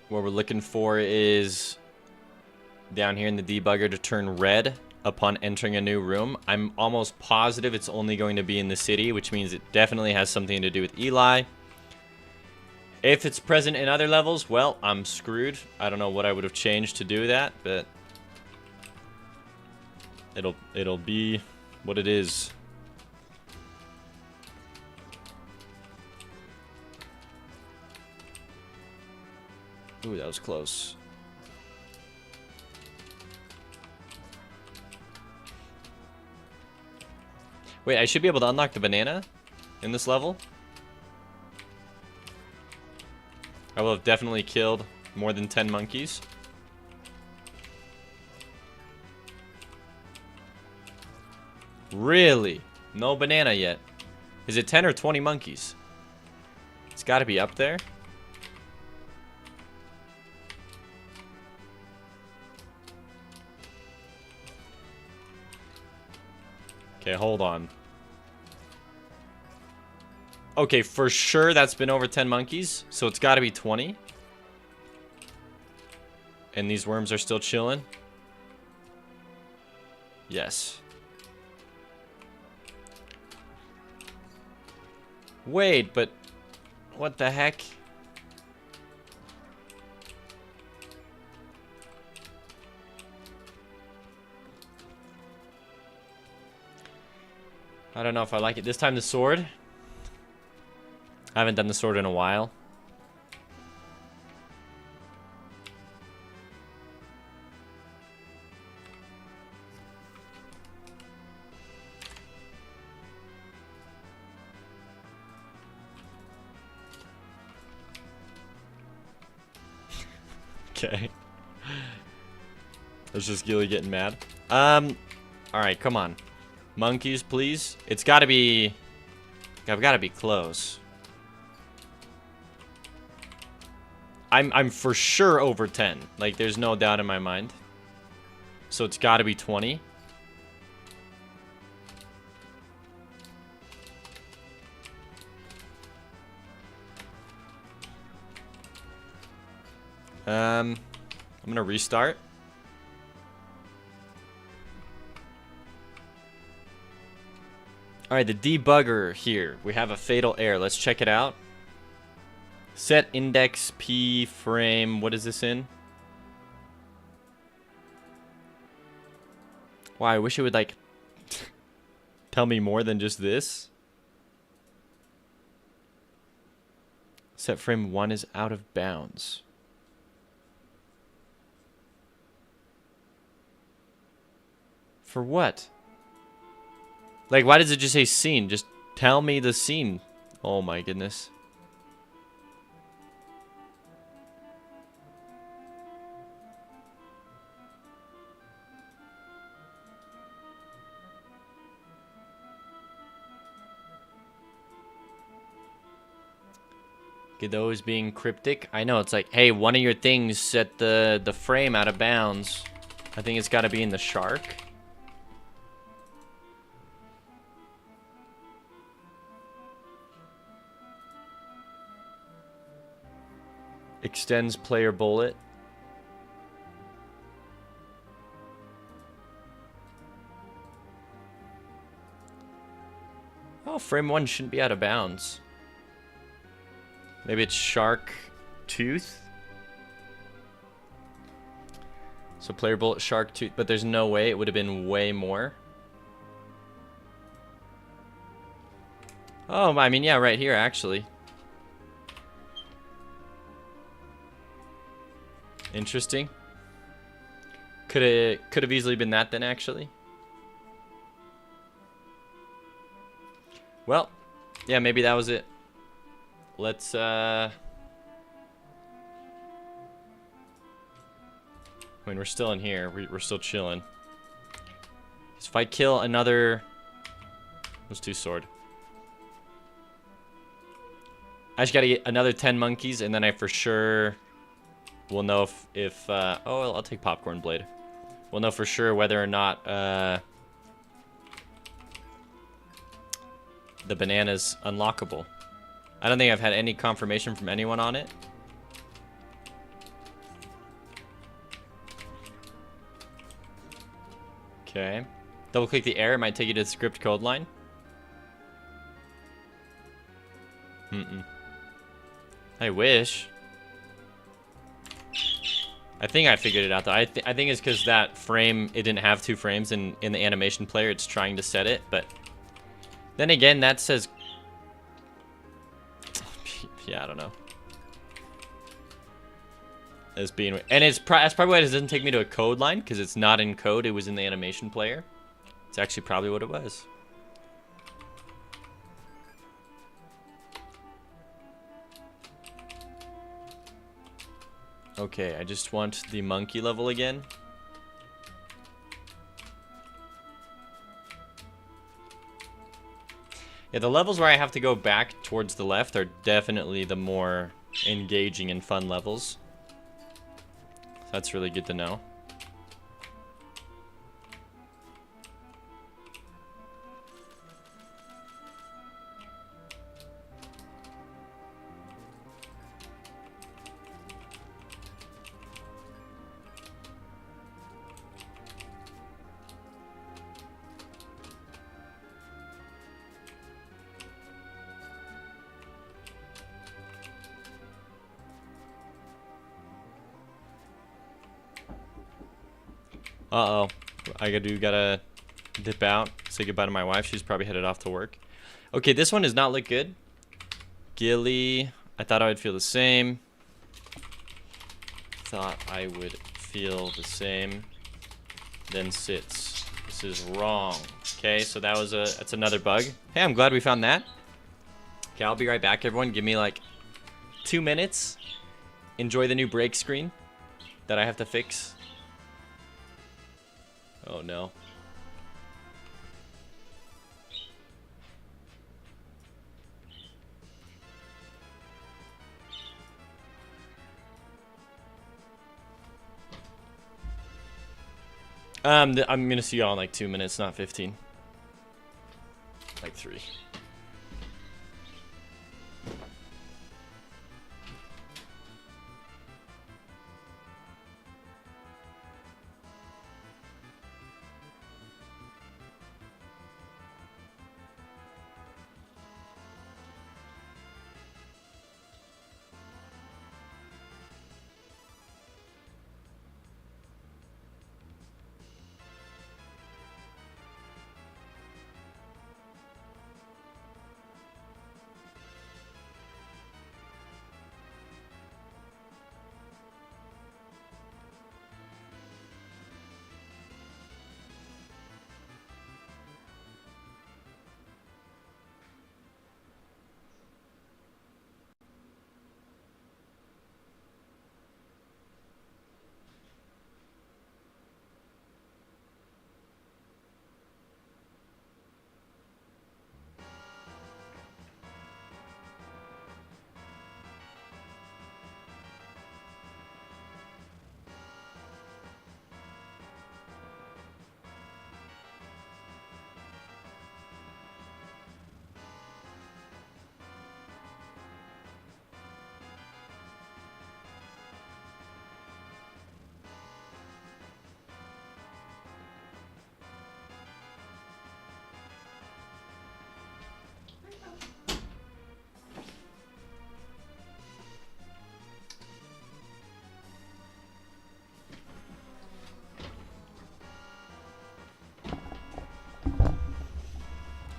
What we're looking for is down here in the debugger to turn red upon entering a new room. I'm almost positive it's only going to be in the city, which means it definitely has something to do with Eli. If it's present in other levels, well, I'm screwed. I don't know what I would have changed to do that, but it'll be what it is. Ooh, that was close. Wait, I should be able to unlock the banana in this level. I will have definitely killed more than 10 monkeys. Really? No banana yet. Is it 10 or 20 monkeys? It's got to be up there. Okay, hold on. Okay, for sure that's been over 10 monkeys, so it's got to be 20. And these worms are still chilling. Yes. Wait, but what the heck? I don't know if I like it. This time the sword. I haven't done the sword in a while. Okay. That's just Gilly getting mad. Alright, come on. Monkeys, please. It's gotta be... I've gotta be close. I'm for sure over 10. Like, there's no doubt in my mind. So it's gotta be 20. I'm gonna restart. Alright, the debugger here. We have a fatal error. Let's check it out. Set index p frame. What is this in? Wow, I wish it would, like, tell me more than just this. Set frame 1 is out of bounds. For what? Like, why does it just say scene? Just tell me the scene. Oh my goodness. Okay, those being cryptic. I know, it's like, hey, one of your things set the frame out of bounds. I think it's got to be in the shark. Extends player bullet. Oh, frame 1 shouldn't be out of bounds. Maybe it's shark tooth. So player bullet, shark tooth, but there's no way it would have been way more. Oh, I mean, yeah, right here actually. Interesting. Could have easily been that then, actually. Well, yeah, maybe that was it. Let's I mean, we're still in here. We're still chilling. So if I kill another... Let's do sword. I just gotta get another 10 monkeys, and then I for sure... We'll know if oh, I'll take popcorn blade. We'll know for sure whether or not the banana's unlockable. I don't think I've had any confirmation from anyone on it. Okay. Double click the error, it might take you to the script code line. I wish. I think I figured it out though. I think it's because that frame, it didn't have 2 frames in the animation player. It's trying to set it, but then again, that says, yeah, I don't know. As being, and that's probably why it doesn't take me to a code line, because it's not in code. It was in the animation player. It's actually probably what it was. Okay, I just want the monkey level again. Yeah, the levels where I have to go back towards the left are definitely the more engaging and fun levels. That's really good to know. Uh-oh. I gotta dip out, say goodbye to my wife. She's probably headed off to work. Okay, this one does not look good. Gilly. I thought I would feel the same. Thought I would feel the same. Then sits. This is wrong. Okay, so that's another bug. Hey, I'm glad we found that. Okay, I'll be right back, everyone. Give me like 2 minutes. Enjoy the new break screen that I have to fix. Oh no. I'm gonna see y'all in like 2 minutes, not 15. Like 3.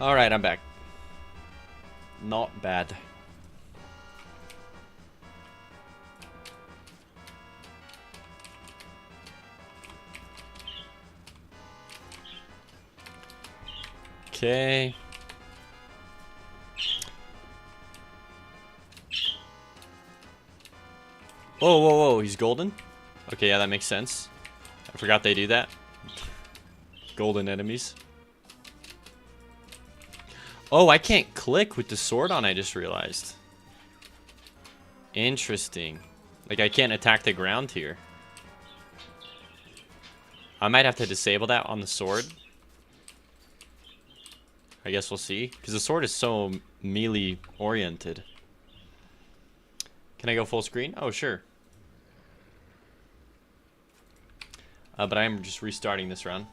Alright, I'm back. Not bad. Okay. Whoa, whoa, whoa, he's golden? Okay, yeah, that makes sense. I forgot they do that. Golden enemies. Oh, I can't click with the sword on, I just realized. Interesting. Like, I can't attack the ground here. I might have to disable that on the sword. I guess we'll see. Because the sword is so melee oriented. Can I go full screen? Oh, sure. But I'm just restarting this run.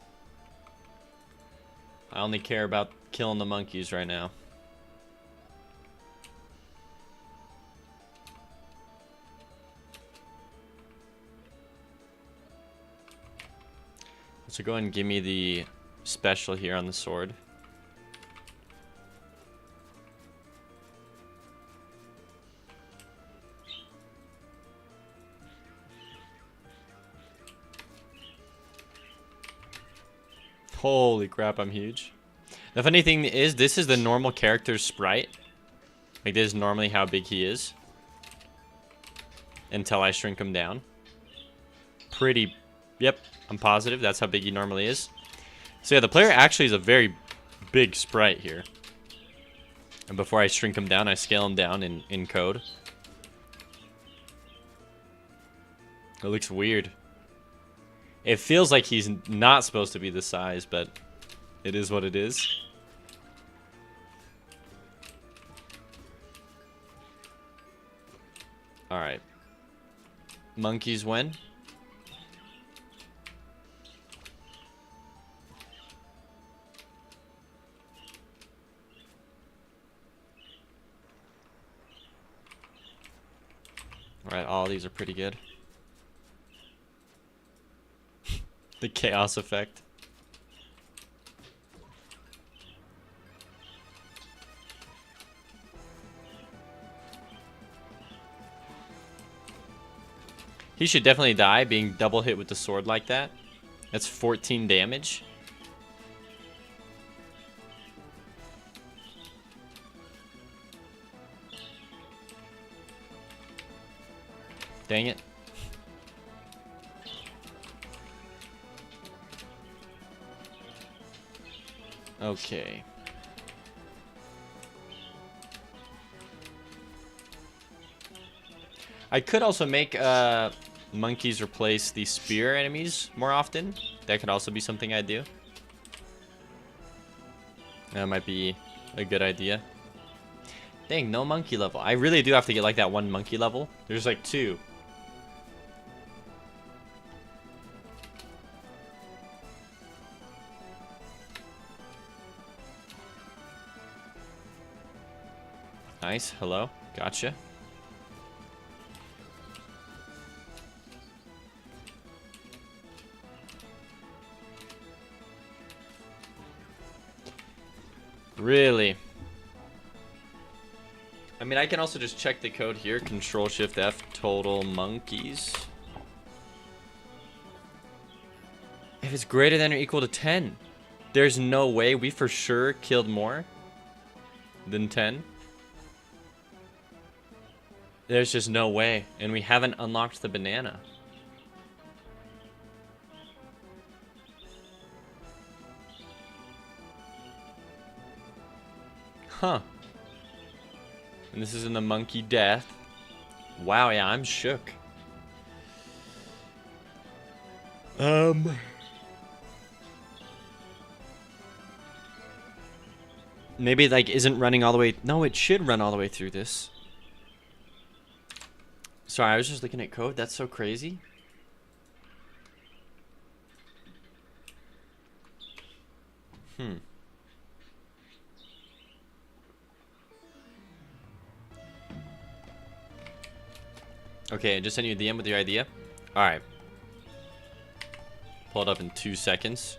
I only care about killing the monkeys right now. So go ahead and give me the special here on the sword. Holy crap, I'm huge. The funny thing is, this is the normal character's sprite. Like, this is normally how big he is. Until I shrink him down. Pretty... Yep, I'm positive that's how big he normally is. So yeah, the player actually is a very big sprite here. And before I shrink him down, I scale him down in code. It looks weird. It feels like he's not supposed to be this size, but it is what it is. Alright. Monkeys win. Alright, all these are pretty good. The chaos effect. He should definitely die, being double hit with the sword like that. That's 14 damage. Dang it. Okay. I could also make monkeys replace the spear enemies more often. That could also be something I do. That might be a good idea. Dang, no monkey level. I really do have to get like that one monkey level. There's like 2. Nice. Hello. Gotcha. Really? I mean, I can also just check the code here. Control-Shift-F, total monkeys. If it's greater than or equal to 10. There's no way we for sure killed more than 10. There's just no way. And we haven't unlocked the banana. Huh. And this is in the monkey death. Wow, yeah, I'm shook. Maybe it, like, isn't running all the way. No, it should run all the way through this. Sorry, I was just looking at code. That's so crazy. Okay, I just sent you the DM with your idea. Alright. Pull it up in 2 seconds.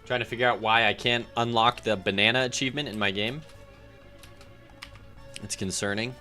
Trying to figure out why I can't unlock the banana achievement in my game. It's concerning.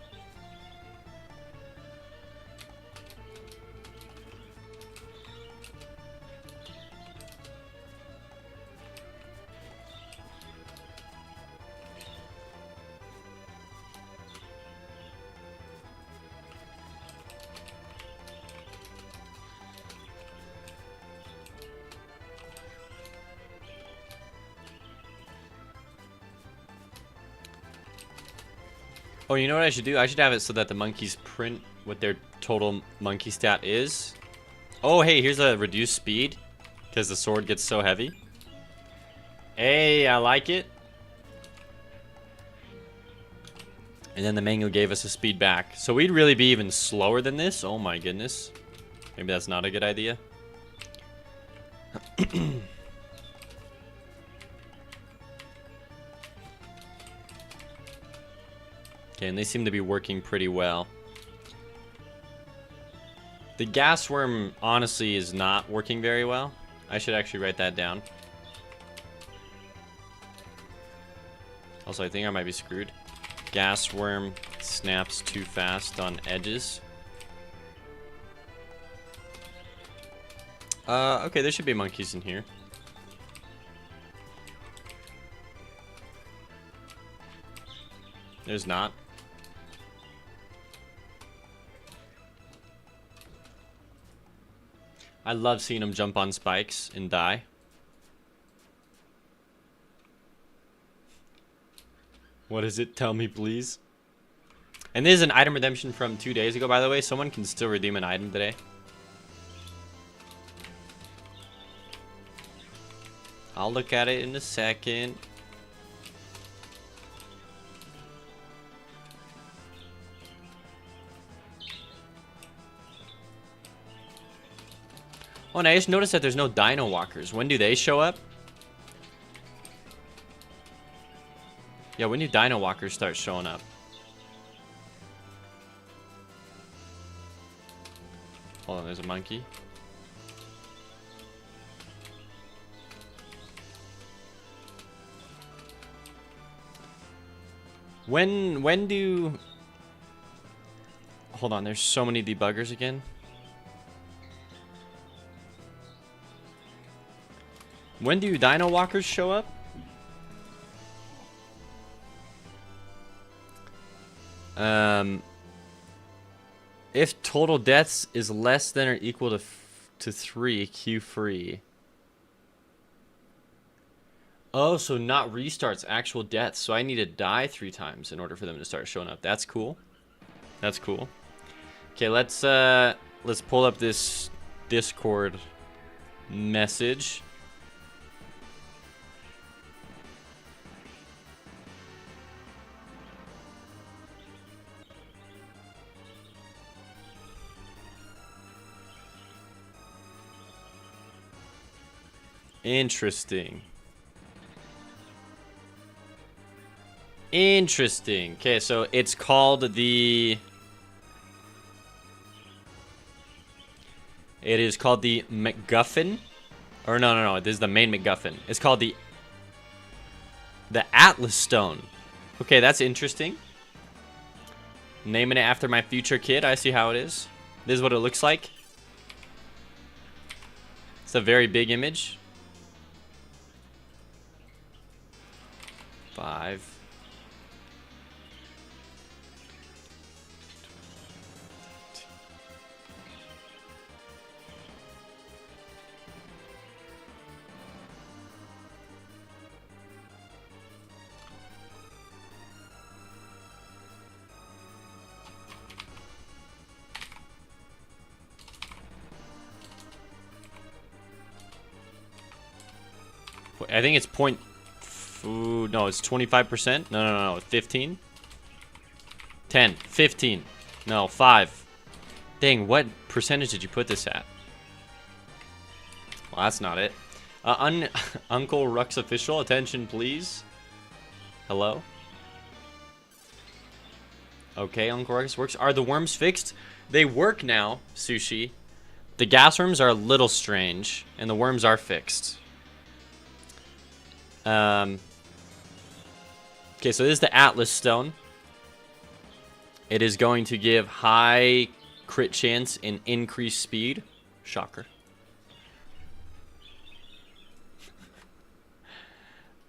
Oh, you know what I should do? I should have it so that the monkeys print what their total monkey stat is. Oh, hey, here's a reduced speed because the sword gets so heavy. Hey, I like it. And then the mango gave us a speed back. So we'd really be even slower than this. Oh my goodness. Maybe that's not a good idea. Okay, and they seem to be working pretty well. The gas worm, honestly, is not working very well. I should actually write that down. Also, I think I might be screwed. Gas worm snaps too fast on edges. Okay, there should be monkeys in here. There's not. I love seeing them jump on spikes and die. What is it? Tell me, please. And this is an item redemption from 2 days ago, by the way. Someone can still redeem an item today. I'll look at it in a second. Oh, and I just noticed that there's no dino walkers. When do they show up? Yeah, when do dino walkers start showing up? Hold on, there's a monkey. When do... Hold on, there's so many debuggers again. When do dino walkers show up? If total deaths is less than or equal to 3, queue free. Oh, so not restarts, actual deaths. So I need to die 3 times in order for them to start showing up. That's cool. That's cool. Okay, let's pull up this Discord message. Interesting. Interesting. Okay, so it's called the... It is called the MacGuffin. Or no, this is the main MacGuffin. It's called the Atlas Stone. Okay, that's interesting. Naming it after my future kid. I see how it is. This is what it looks like. It's a very big image. 5. I think it's point... Ooh, no, it's 25%. No, 15. 10, 15. No, 5. Dang, what percentage did you put this at? Well, that's not it. Uncle Rux official, attention please. Hello? Okay, Uncle Rux works. Are the worms fixed? They work now, Sushi. The gas worms are a little strange, and the worms are fixed. Okay, so this is the Atlas Stone. It is going to give high crit chance and increased speed. Shocker.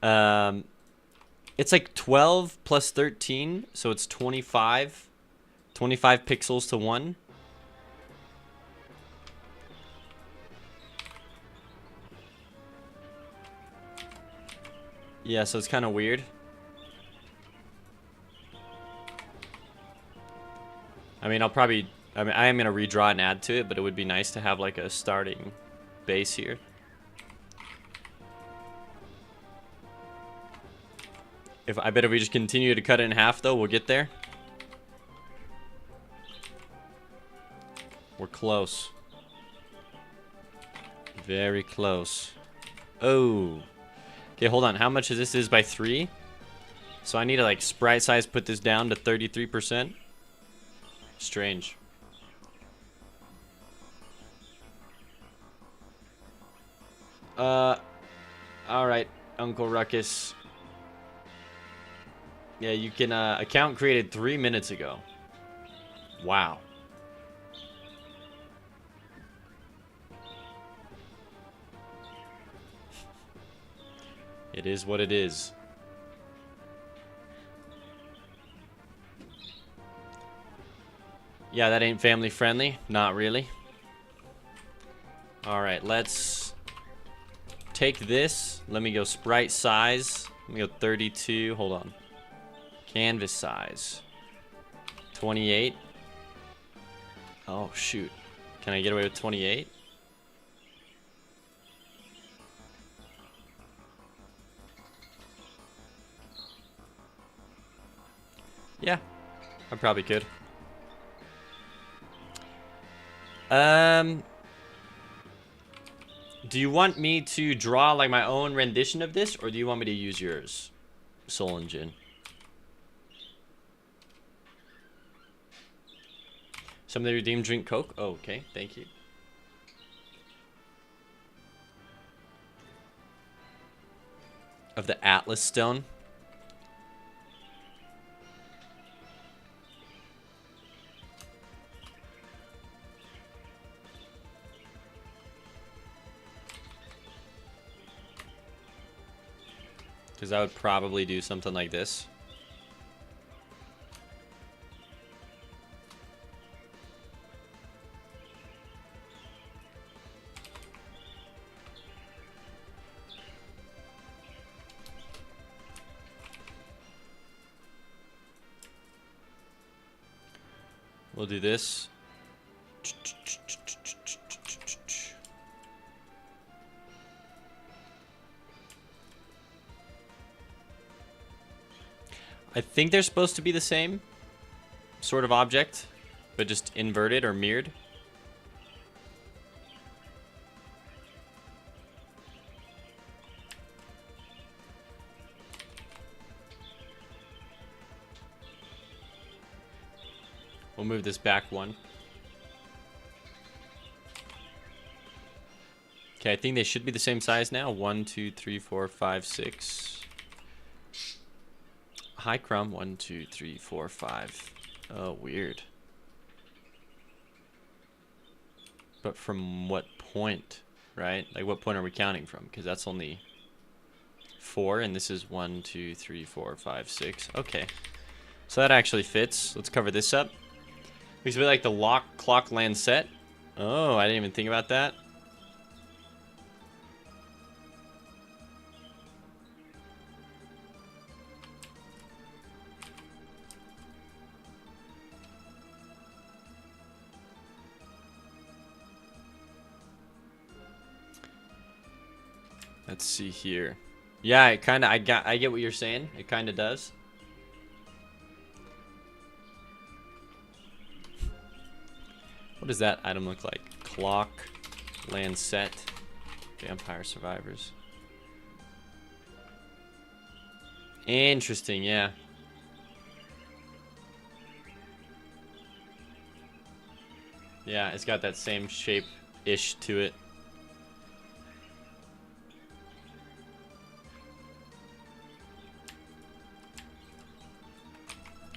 It's like 12 plus 13, so it's 25. 25 pixels to 1. Yeah, so it's kind of weird. I mean, I am going to redraw and add to it, but it would be nice to have like a starting base here. I bet if we just continue to cut it in half though, we'll get there. We're close. Very close. Oh. Okay, hold on. How much is this by 3? So I need to like sprite size put this down to 33%. Strange. Alright, Uncle Ruckus. Yeah, you can, account created 3 minutes ago. Wow. It is what it is. Yeah, that ain't family friendly. Not really. Alright, let's take this. Let me go sprite size. Let me go 32. Hold on. Canvas size. 28. Oh, shoot. Can I get away with 28? Yeah, I probably could. Do you want me to draw like my own rendition of this, or do you want me to use yours, Soul Engine? Somebody redeem drink Coke? Oh, okay, thank you. Of the Atlas Stone. Because I would probably do something like this. We'll do this. I think they're supposed to be the same sort of object, but just inverted or mirrored. We'll move this back one. Okay, I think they should be the same size now. 1, 2, 3, 4, 5, 6. Hi, Crumb. 1, 2, 3, 4, 5. Oh, weird. But from what point, right? Like, what point are we counting from? Because that's only 4, and this is 1, 2, 3, 4, 5, 6. Okay. So that actually fits. Let's cover this up. Looks a bit like the lock clock land set. Oh, I didn't even think about that. Let's see here. Yeah, it kind of I get what you're saying. It kind of does. What does that item look like? Clock, land set, vampire survivors. Interesting, yeah. Yeah, it's got that same shape-ish to it.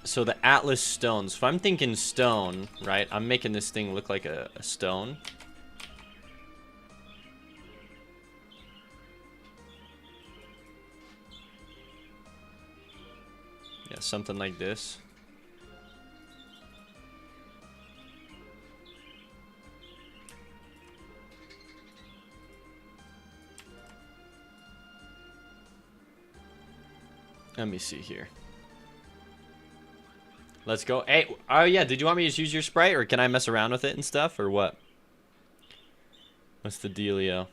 So the Atlas stones. If I'm thinking stone, right, I'm making this thing look like a stone. Yeah, something like this. Let me see here. Let's go. Hey, oh yeah, did you want me to just use your sprite, or can I mess around with it and stuff, or what? What's the dealio?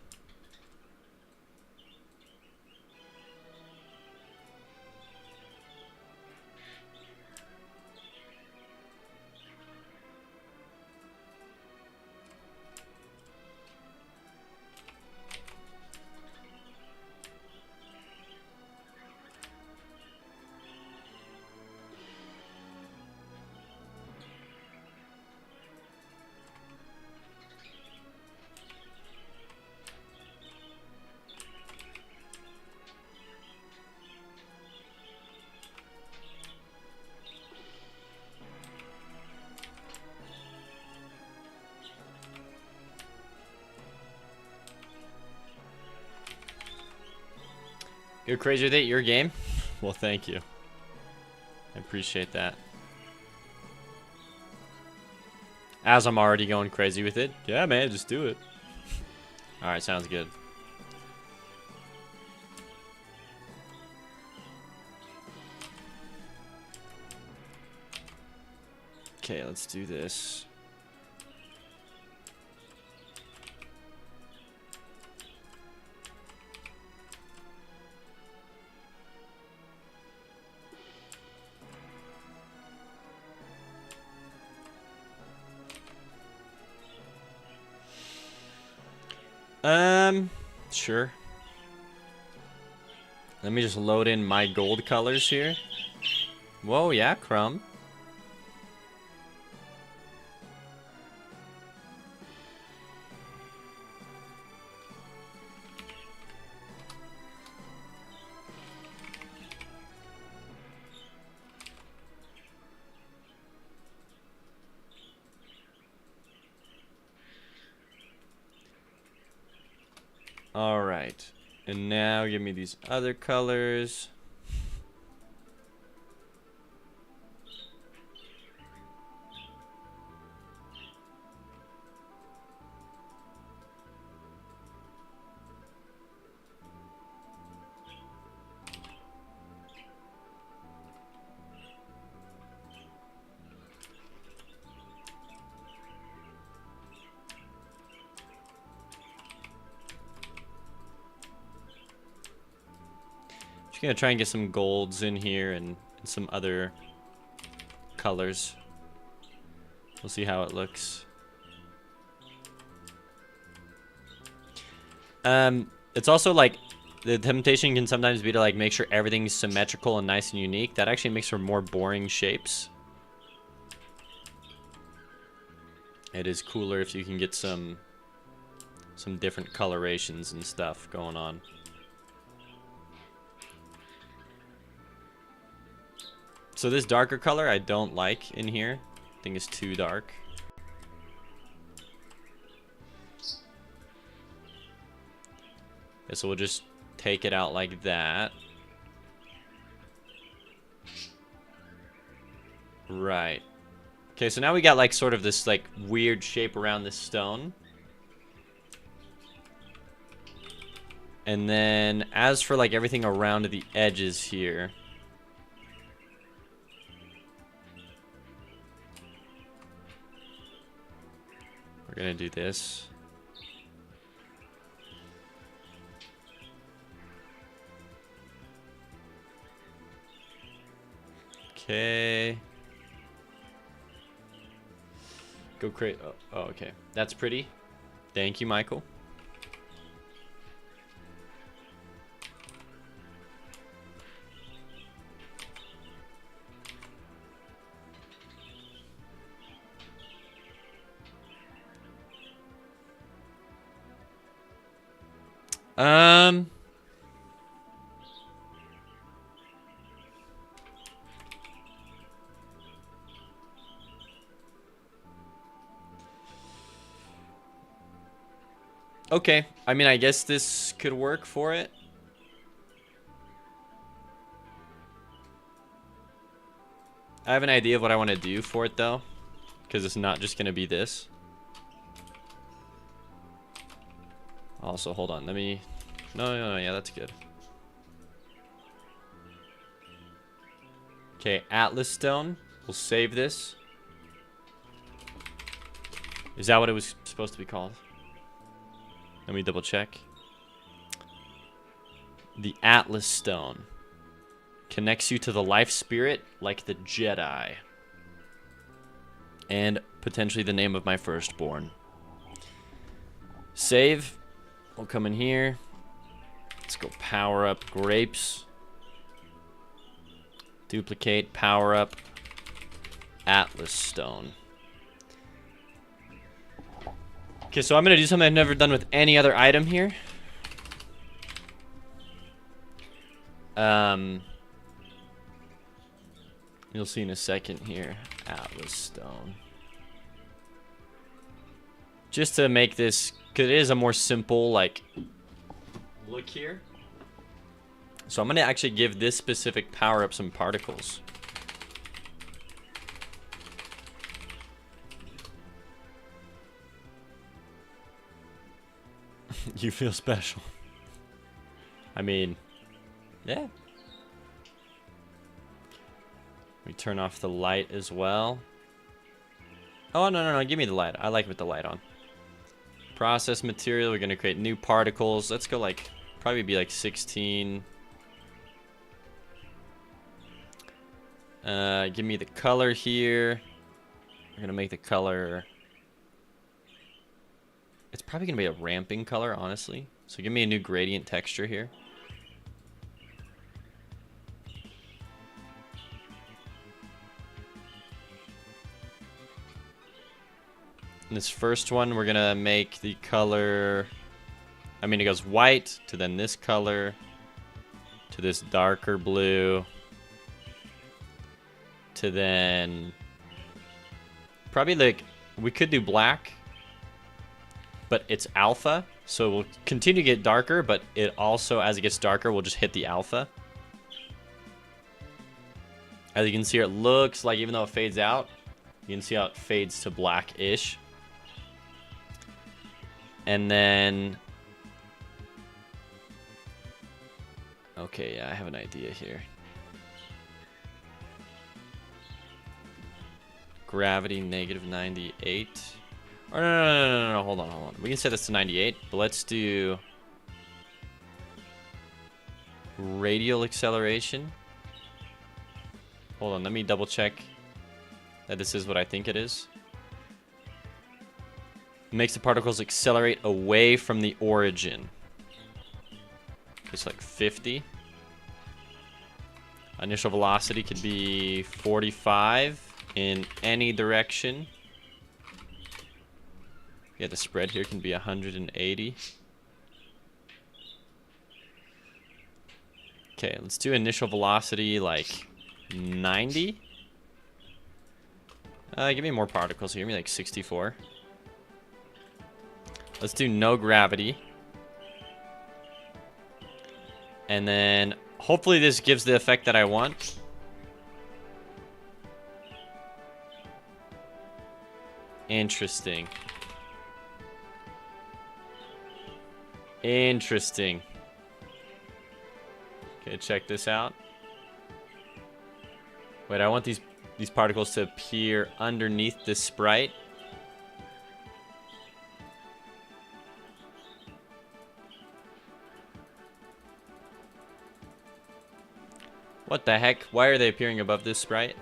You're crazy with it? Your game? Well, thank you. I appreciate that. As I'm already going crazy with it. Yeah, man, just do it. Alright, sounds good. Okay, let's do this. Sure. Let me just load in my gold colors here. Whoa, yeah, Crumb. All right. And now give me these other colors. Just gonna try and get some golds in here and some other colors. We'll see how it looks. It's also like the temptation can sometimes be to like make sure everything's symmetrical and nice and unique. That actually makes for more boring shapes. It is cooler if you can get some different colorations and stuff going on. So this darker color I don't like in here. I think it's too dark. Yeah, so we'll just take it out like that. Right. Okay, so now we got like sort of this like weird shape around this stone. And then as for like everything around the edges here, we're gonna do this. Okay. Go create. Oh, okay. That's pretty. Thank you, Michael. Okay, I mean, I guess this could work for it. I have an idea of what I want to do for it, though. Because it's not just going to be this. Also, hold on, let me... No, yeah, that's good. Okay, Atlas Stone. We'll save this. Is that what it was supposed to be called? Let me double check. The Atlas Stone connects you to the life spirit like the Jedi. And potentially the name of my firstborn. Save. We'll come in here. Let's go power up grapes. Duplicate, power up Atlas Stone. Okay, so I'm going to do something I've never done with any other item here. You'll see in a second here. Atlas Stone. Just to make this, because it is a more simple, like, look here. So I'm going to actually give this specific power-up some particles. You feel special. I mean, yeah. We turn off the light as well. Oh, no, give me the light. I like with the light on. Process material, we're going to create new particles. Let's go like, probably be like 16. Give me the color here. We're going to make the color... It's probably going to be a ramping color, honestly. So give me a new gradient texture here. In this first one, we're going to make the color... I mean, it goes white to then this color to this darker blue to then... Probably like... We could do black. But it's alpha, So we'll continue to get darker, but it also, as it gets darker, we'll just hit the alpha. As you can see, it looks like even though it fades out, you can see how it fades to black-ish. And then... Okay, yeah, I have an idea here. Gravity, -98. Or no, hold on. We can set this to 98, but let's do radial acceleration. Hold on, let me double check that this is what I think it is. Makes the particles accelerate away from the origin. It's like 50. Initial velocity could be 45 in any direction. Yeah, the spread here can be 180. Okay, let's do initial velocity like 90. Give me more particles here. Give me like 64. Let's do no gravity. And then hopefully this gives the effect that I want. Interesting. Interesting. Okay, check this out. Wait, I want these particles to appear underneath this sprite. What the heck? Why are they appearing above this sprite?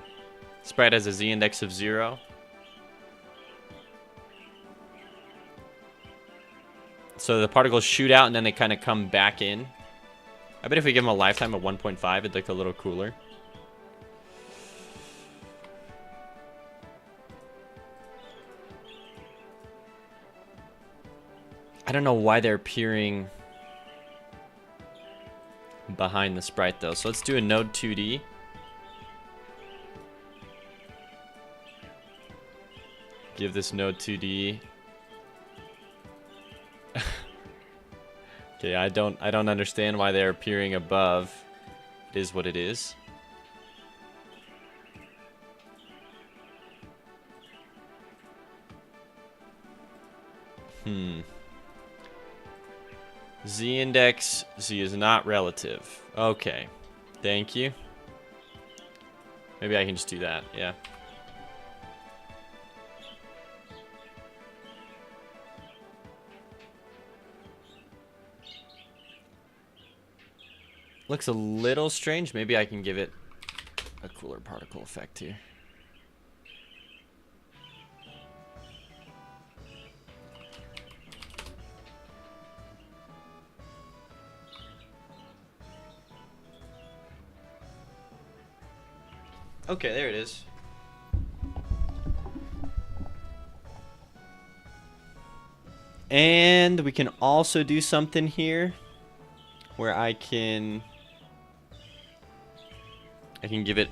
Sprite has a z-index of 0. So the particles shoot out and then they kind of come back in. I bet if we give them a lifetime of 1.5, it'd look a little cooler. I don't know why they're appearing behind the sprite though. So let's do a node 2D. Give this node 2D. Okay, I don't understand why they're appearing above. It is what it is. Z-index, Z is not relative. Okay, thank you. Maybe I can just do that, yeah. Looks a little strange. Maybe I can give it a cooler particle effect here. Okay, there it is. And we can also do something here where I can give it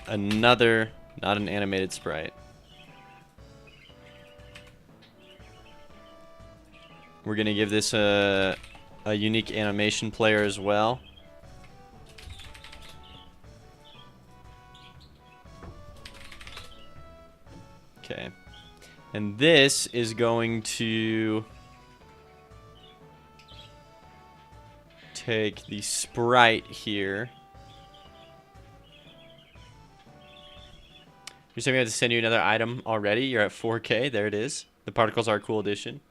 another, not an animated sprite. We're gonna give this a unique animation player as well. Okay, and this is going to take the sprite here. You're saying we have to send you another item already? You're at 4K. There it is. The particles are a cool addition.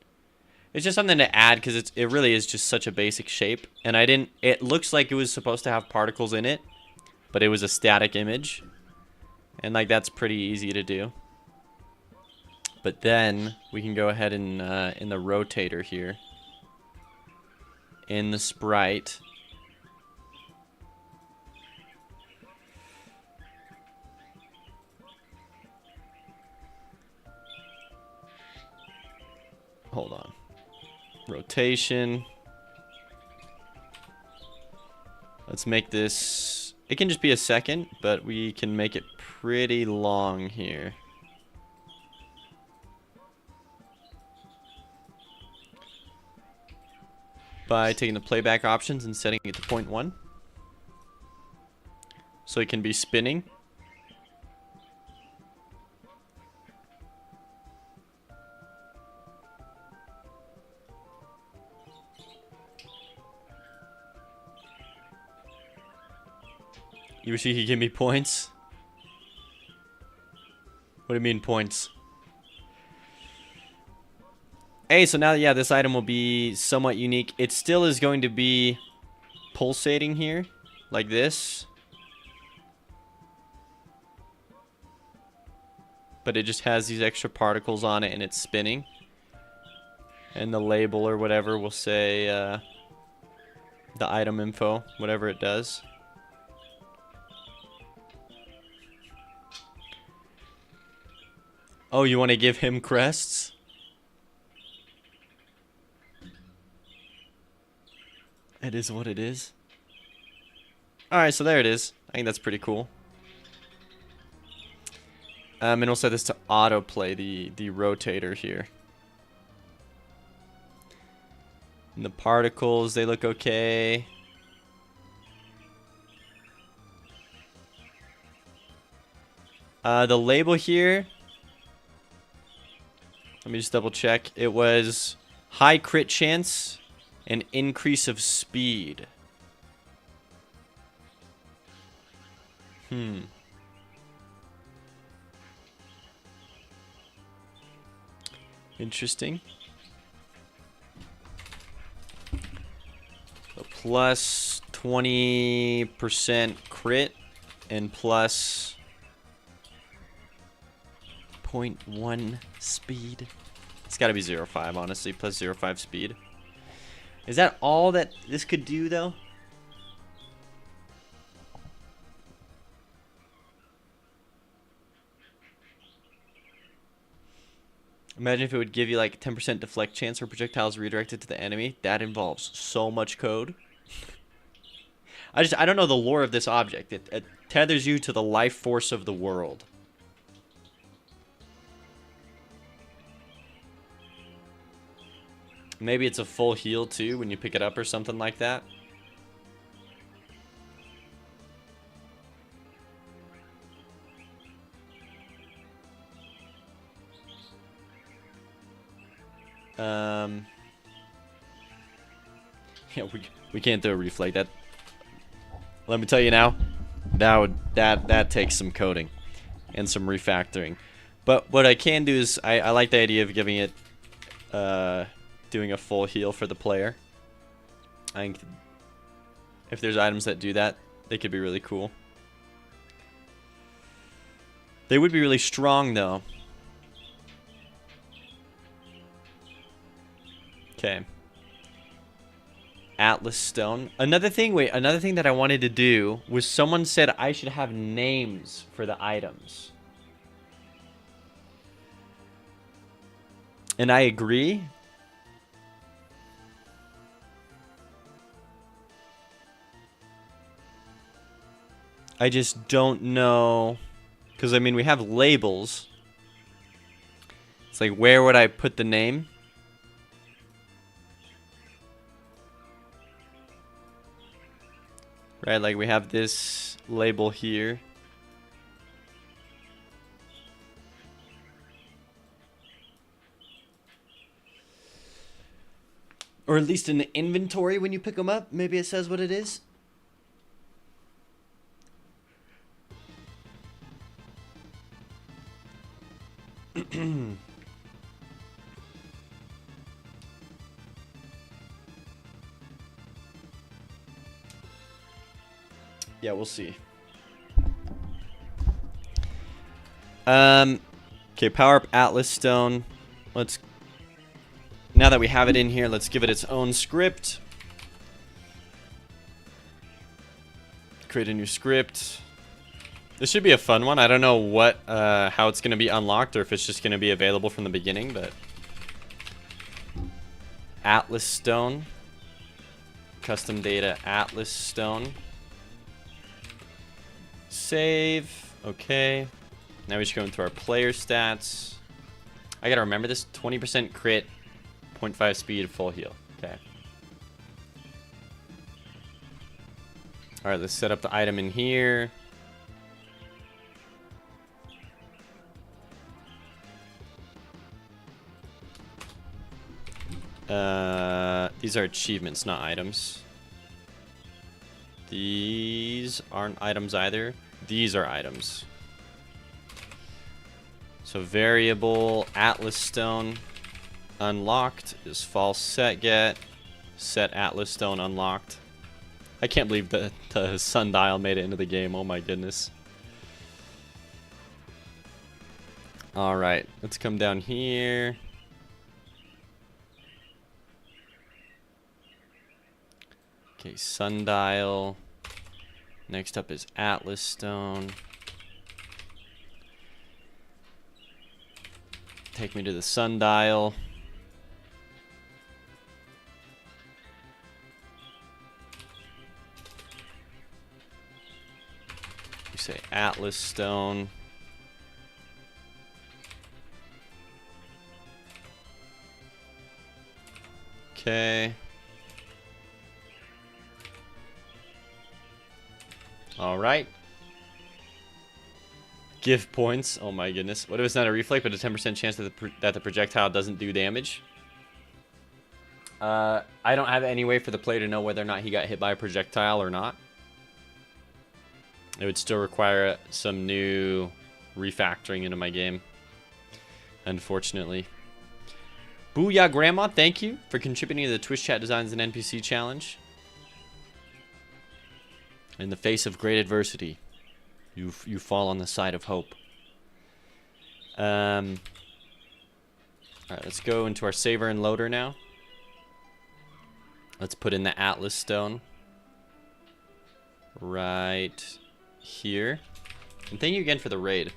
It's just something to add because it really is just such a basic shape. And I didn't... It looks like it was supposed to have particles in it, but it was a static image. And like that's pretty easy to do. But then we can go ahead and in the rotator here, in the sprite, hold on, rotation. Let's make this, it can just be a second, but we can make it pretty long here. by taking the playback options and setting it to 0.1. So it can be spinning. You wish he could give me points? What do you mean points? Hey, so now, yeah, this item will be somewhat unique. It still is going to be pulsating here, like this. But it just has these extra particles on it and it's spinning. And the label or whatever will say the item info, whatever it does. Oh, you want to give him crests? It is what it is. Alright, so there it is. I think that's pretty cool. And we'll set this to autoplay the rotator here. And the particles, they look okay. The label here, let me just double check. It was high crit chance and increase of speed. Interesting. So plus 20% crit and plus 0.1 speed. It's got to be 0.5, honestly, plus 0.5 speed. Is that all that this could do, though? Imagine if it would give you like 10% deflect chance for projectiles redirected to the enemy. That involves so much code. I don't know the lore of this object. It tethers you to the life force of the world. Maybe it's a full heal too when you pick it up or something like that. Yeah, we can't do a reflect. That, let me tell you now, that takes some coding and some refactoring. But what I can do is I like the idea of giving it doing a full heal for the player. I think if there's items that do that, they could be really cool. They would be really strong though. Okay. Atlas Stone. Another thing that I wanted to do was someone said I should have names for the items. And I agree. I just don't know, because I mean we have labels. It's like, where would I put the name? Right, like we have this label here. Or at least in the inventory when you pick them up, maybe it says what it is. Yeah, we'll see. Okay, power up Atlas Stone. Now that we have it in here, let's give it its own script. Create a new script. This should be a fun one. I don't know how it's going to be unlocked or if it's just going to be available from the beginning, but Atlas Stone. Custom data Atlas Stone. Save. Okay. Now we should go into our player stats. I gotta remember this. 20% crit, 0.5 speed, full heal. Okay. Alright, let's set up the item in here. These are achievements, not items. These aren't items either. These are items. So variable Atlas Stone unlocked is false set get. Set Atlas Stone unlocked. I can't believe the sundial made it into the game. Oh my goodness. Alright, let's come down here. Okay, sundial. Next up is Atlas Stone. Take me to the sundial. You say Atlas Stone. Okay. All right. Give points. Oh my goodness. What if it's not a reflect, but a 10% chance that the projectile doesn't do damage? I don't have any way for the player to know whether or not he got hit by a projectile or not. It would still require some new refactoring into my game, unfortunately. Booyah Grandma, thank you for contributing to the Twitch chat designs and NPC challenge. In the face of great adversity, you fall on the side of hope. Alright, let's go into our saver and loader now. Let's put in the Atlas Stone. Right here. And thank you again for the raid.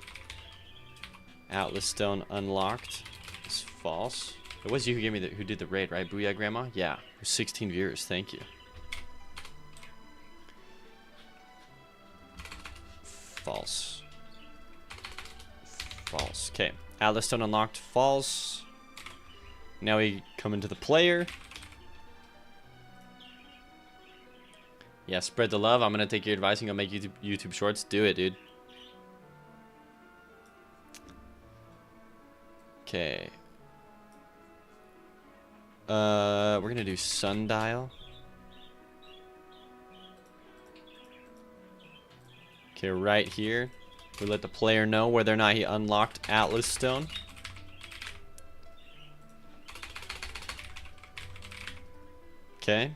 Atlas Stone unlocked. It's false. It was you who gave me who did the raid, right? Booyah Grandma? Yeah. 16 viewers, thank you. False. False. Okay. Atlas Stone unlocked. False. Now we come into the player. Yeah, spread the love. I'm going to take your advice and go make YouTube shorts. Do it, dude. Okay. We're going to do sundial. Okay, right here, we let the player know whether or not he unlocked Atlas Stone. Okay.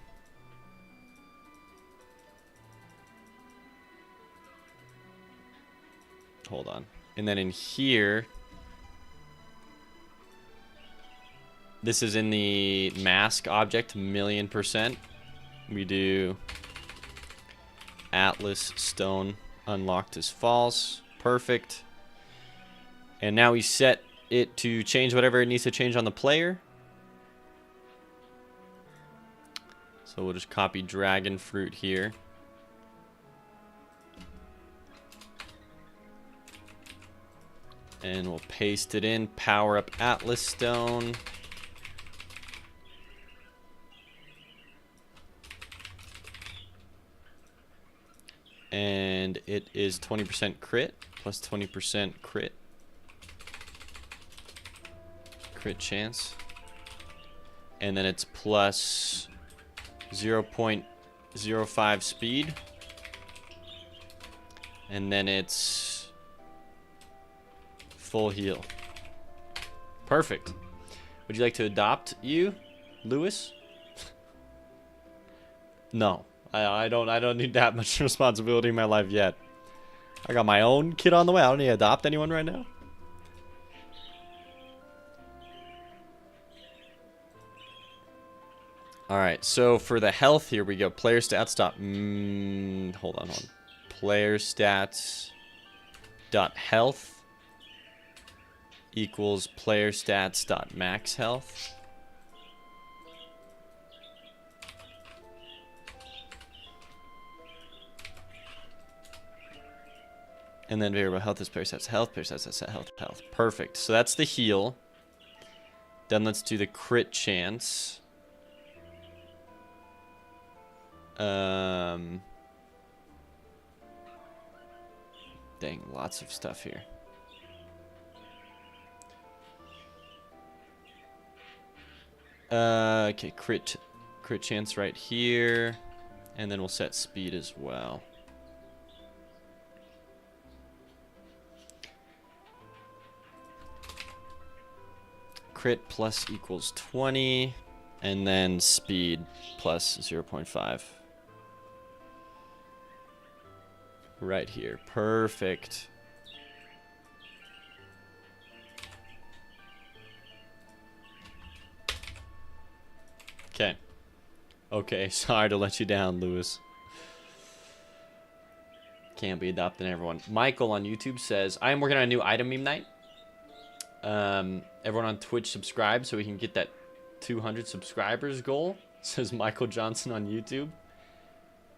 Hold on. And then in here, this is in the mask object, 1,000,000%. We do Atlas Stone unlocked is false. Perfect. And now we set it to change whatever it needs to change on the player. So we'll just copy dragon fruit here. And we'll paste it in. Power up Atlas Stone. And it is 20% crit plus 20% crit. Crit chance. And then it's plus 0.05 speed. And then it's full heal. Perfect. Would you like to adopt you, Lewis? No. I don't need that much responsibility in my life yet. I got my own kid on the way. I don't need to adopt anyone right now. Alright, so for the health, here we go. Player stats dot hold on. Player stats dot health equals player stats dot max health. And then variable health is player stats health, player stats set health, health. Perfect. So that's the heal. Then let's do the crit chance. Dang, lots of stuff here. Okay, crit chance right here. And then we'll set speed as well. Crit plus equals 20. And then speed plus 0.5. Right here. Perfect. Okay. Okay, sorry to let you down, Lewis. Can't be adopting everyone. Michael on YouTube says, I am working on a new item meme night. Everyone on Twitch subscribe so we can get that 200 subscribers goal. Says Michael Johnson on YouTube.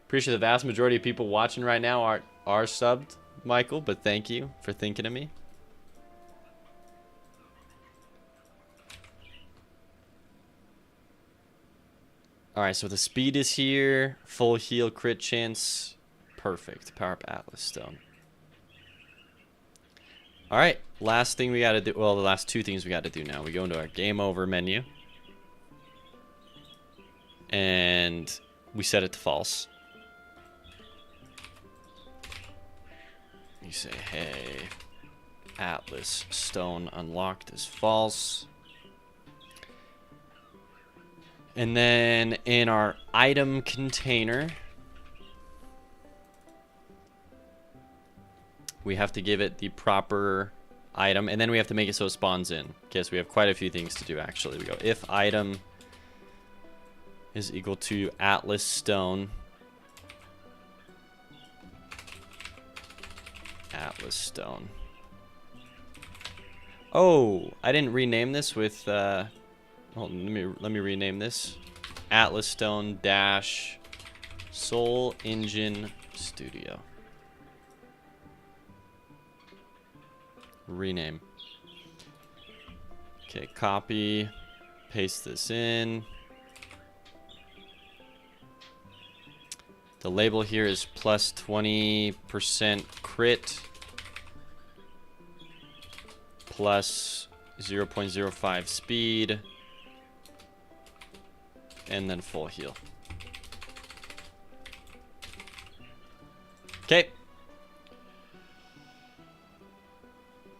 Pretty sure the vast majority of people watching right now are subbed, Michael, but thank you for thinking of me. Alright, so the speed is here. Full heal, crit chance. Perfect. Power up Atlas Stone. Alright, last thing we gotta do. Well, the last two things we gotta do now. We go into our game over menu. And we set it to false. You say, hey, Atlas Stone unlocked is false. And then in our item container, we have to give it the proper item, and then we have to make it so it spawns in. Okay, so we have quite a few things to do, actually. We go if item is equal to Atlas Stone. Atlas Stone. Oh, I didn't rename this with... Hold on, let me rename this. Atlas Stone dash Soul Engine Studio. Rename. Okay, copy. Paste this in. The label here is plus 20% crit. Plus 0.05 speed. And then full heal. Okay.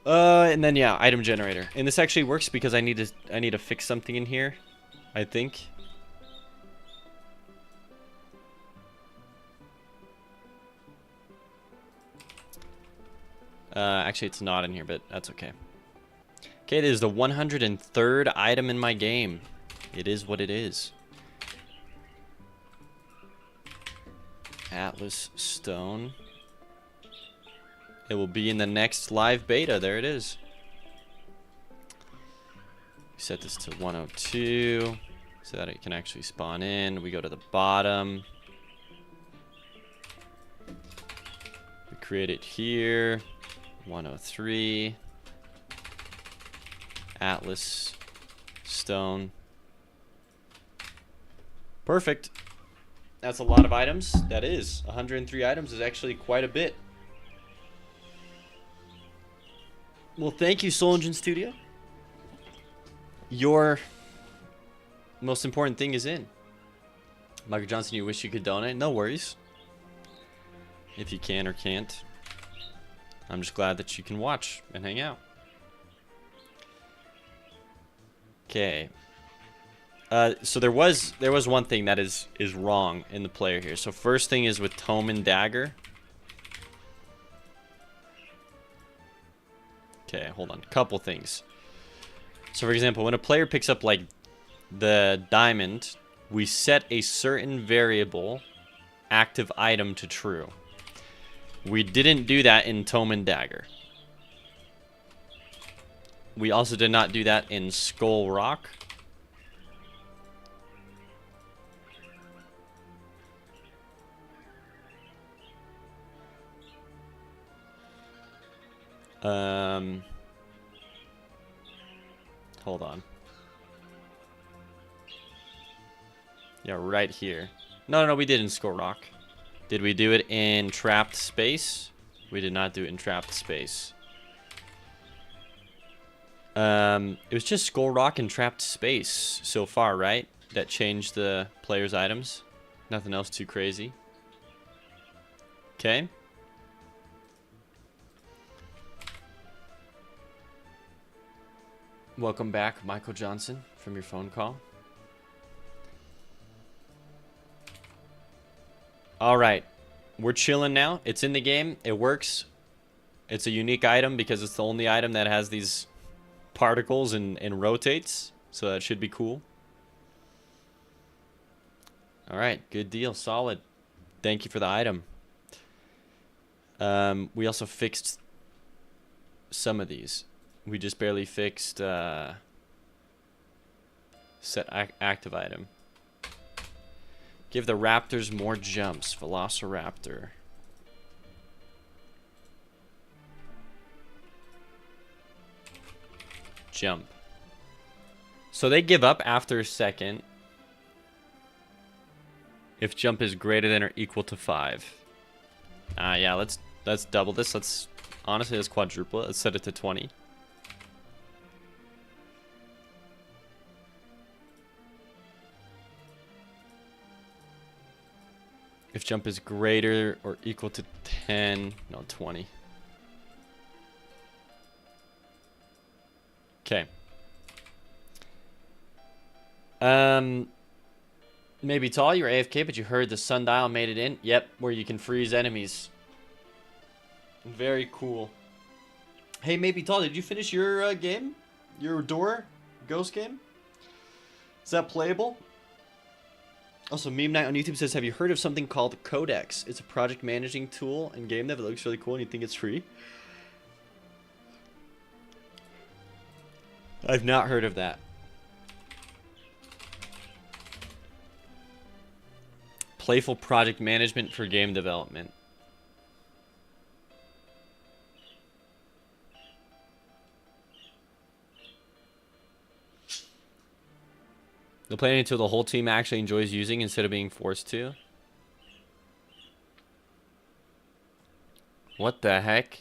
And then yeah, item generator. And this actually works because I need to fix something in here, I think. Actually it's not in here, but that's okay. Okay, it is the 103rd item in my game. It is what it is. Atlas Stone. It will be in the next live beta. There it is. We set this to 102 so that it can actually spawn in. We go to the bottom. We create it here. 103. Atlas Stone. Perfect. That's a lot of items. That is. 103 items is actually quite a bit. Well, thank you, Soul Engine Studio. Your most important thing is in. Michael Johnson, you wish you could donate? No worries. If you can or can't. I'm just glad that you can watch and hang out. Okay. So there was one thing that is wrong in the player here. So first thing is with Tome and Dagger. Okay, hold on. Couple things. So for example, when a player picks up like the diamond, we set a certain variable active item to true. We didn't do that in Tome and Dagger. We also did not do that in Skull Rock. Hold on. Yeah, right here. No, we did in Skull Rock. Did we do it in Trapped Space? We did not do entrapped space. It was just Skull Rock and Trapped Space so far, right? That changed the player's items. Nothing else too crazy. Okay. Welcome back, Michael Johnson, from your phone call. Alright. We're chilling now. It's in the game. It works. It's a unique item because it's the only item that has these particles and rotates. So that should be cool. Alright. Good deal. Solid. Thank you for the item. We also fixed some of these. We just barely fixed set active item. Give the raptors more jumps. Velociraptor. Jump. So they give up after a second if jump is greater than or equal to 5. Yeah, let's double this. Honestly, let's quadruple it. Let's set it to 20. If jump is greater or equal to 10, no, 20. Okay. Maybe tall, you're AFK, but you heard the sundial made it in. Yep, where you can freeze enemies. Very cool. Hey, maybe tall, did you finish your game? Your door ghost game? Is that playable? Also, Meme Night on YouTube says, have you heard of something called Codex? It's a project managing tool and game that looks really cool and you think it's free? I've not heard of that. Playful project management for game development. They'll play it until the whole team actually enjoys using instead of being forced to. What the heck?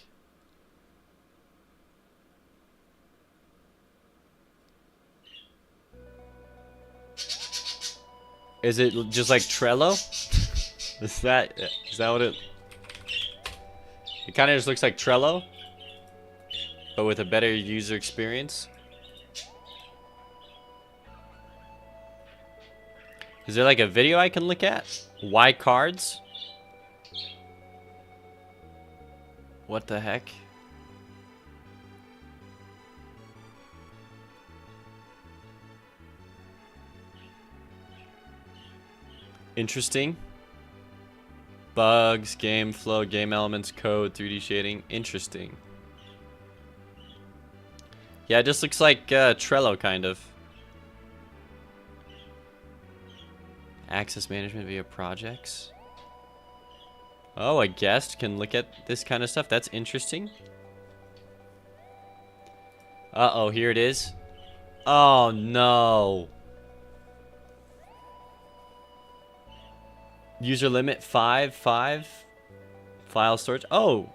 Is it just like Trello? Is that what it... It kind of just looks like Trello, but with a better user experience. Is there like a video I can look at? Why cards? What the heck? Interesting. Bugs, game flow, game elements, code, 3D shading. Interesting. Yeah, it just looks like Trello kind of. Access management via projects. Oh, a guest can look at this kind of stuff. That's interesting. Uh-oh, here it is. Oh, no. User limit 5. File storage. Oh.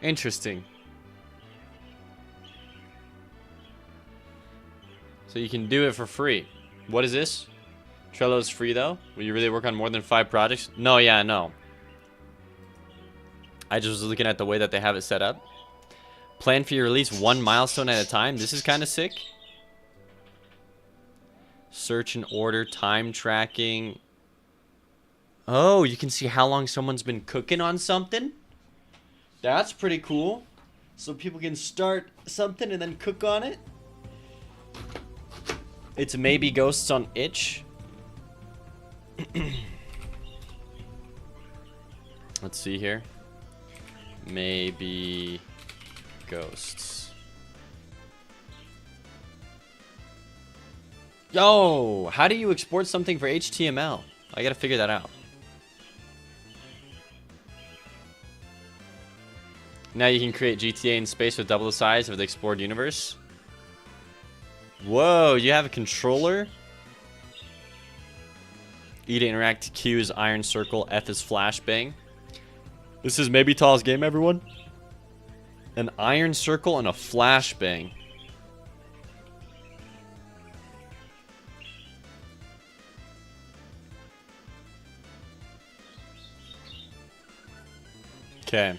Interesting. So you can do it for free. What is this? Trello's free though? Will you really work on more than 5 projects? No, yeah, no. I just was looking at the way that they have it set up. Plan for your release 1 milestone at a time. This is kind of sick. Search and order, time tracking. Oh, you can see how long someone's been cooking on something. That's pretty cool. So people can start something and then cook on it. It's maybe ghosts on itch. Let's see here. Maybe ghosts. Yo, how do you export something for HTML? I gotta figure that out. Now you can create GTA in space with double the size of the explored universe. Whoa, you have a controller? E to interact, Q is iron circle, F is flashbang. This is Maybe Tall's game, everyone. An iron circle and a flashbang. Okay.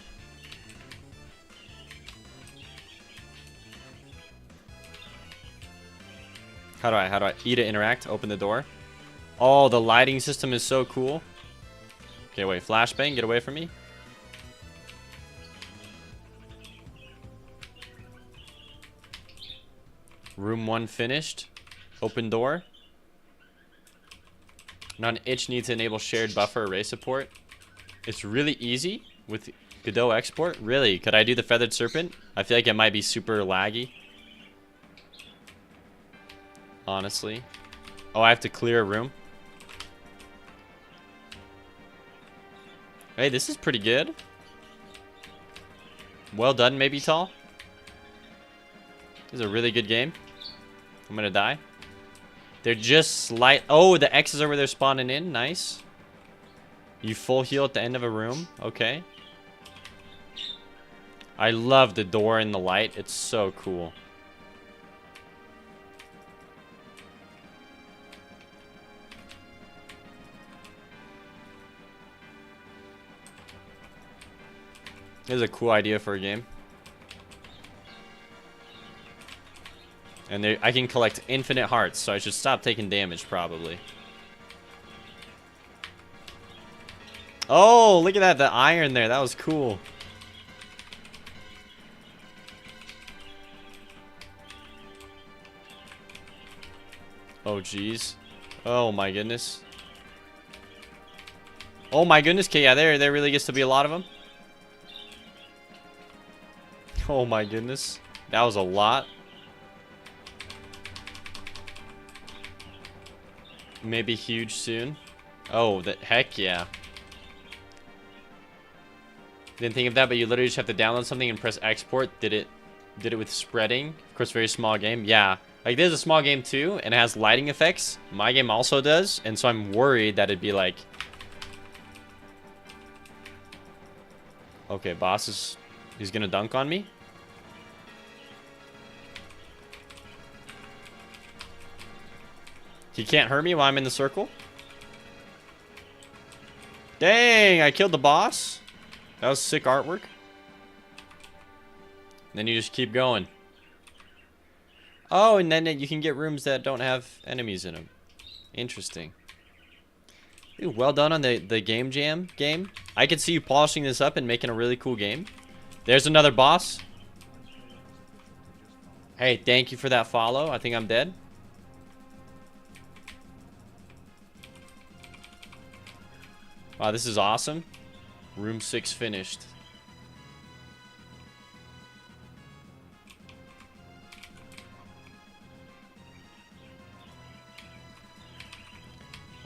How do I E to interact? Open the door. Oh, the lighting system is so cool. Okay, wait, flashbang, get away from me. Room 1 finished. Open door. Not an itch needs to enable shared buffer array support. It's really easy with Godot export. Really? Could I do the feathered serpent? I feel like it might be super laggy. Honestly. Oh, I have to clear a room. Hey, this is pretty good. Well done, Maybe Tall. This is a really good game. I'm gonna die. They're just slight. Oh, the X's are where they're spawning in. Nice. You full heal at the end of a room. Okay. I love the door and the light. It's so cool. This is a cool idea for a game. And I can collect infinite hearts, so I should stop taking damage, probably. Oh, look at that, the iron there. That was cool. Oh, jeez. Oh, my goodness. Oh, my goodness. Okay, yeah, there really gets to be a lot of them. Oh, my goodness. That was a lot. Maybe huge soon. Oh, heck yeah. Didn't think of that, but you literally just have to download something and press export. Did it with spreading. Of course, very small game. Yeah. Like, there's a small game too, and it has lighting effects. My game also does, and so I'm worried that it'd be like... Okay, boss he's gonna dunk on me. He can't hurt me while I'm in the circle. Dang, I killed the boss. That was sick artwork. Then you just keep going. Oh, and then you can get rooms that don't have enemies in them. Interesting. Ooh, well done on the Game Jam game. I could see you polishing this up and making a really cool game. There's another boss. Hey, thank you for that follow. I think I'm dead. Wow, this is awesome. Room 6 finished.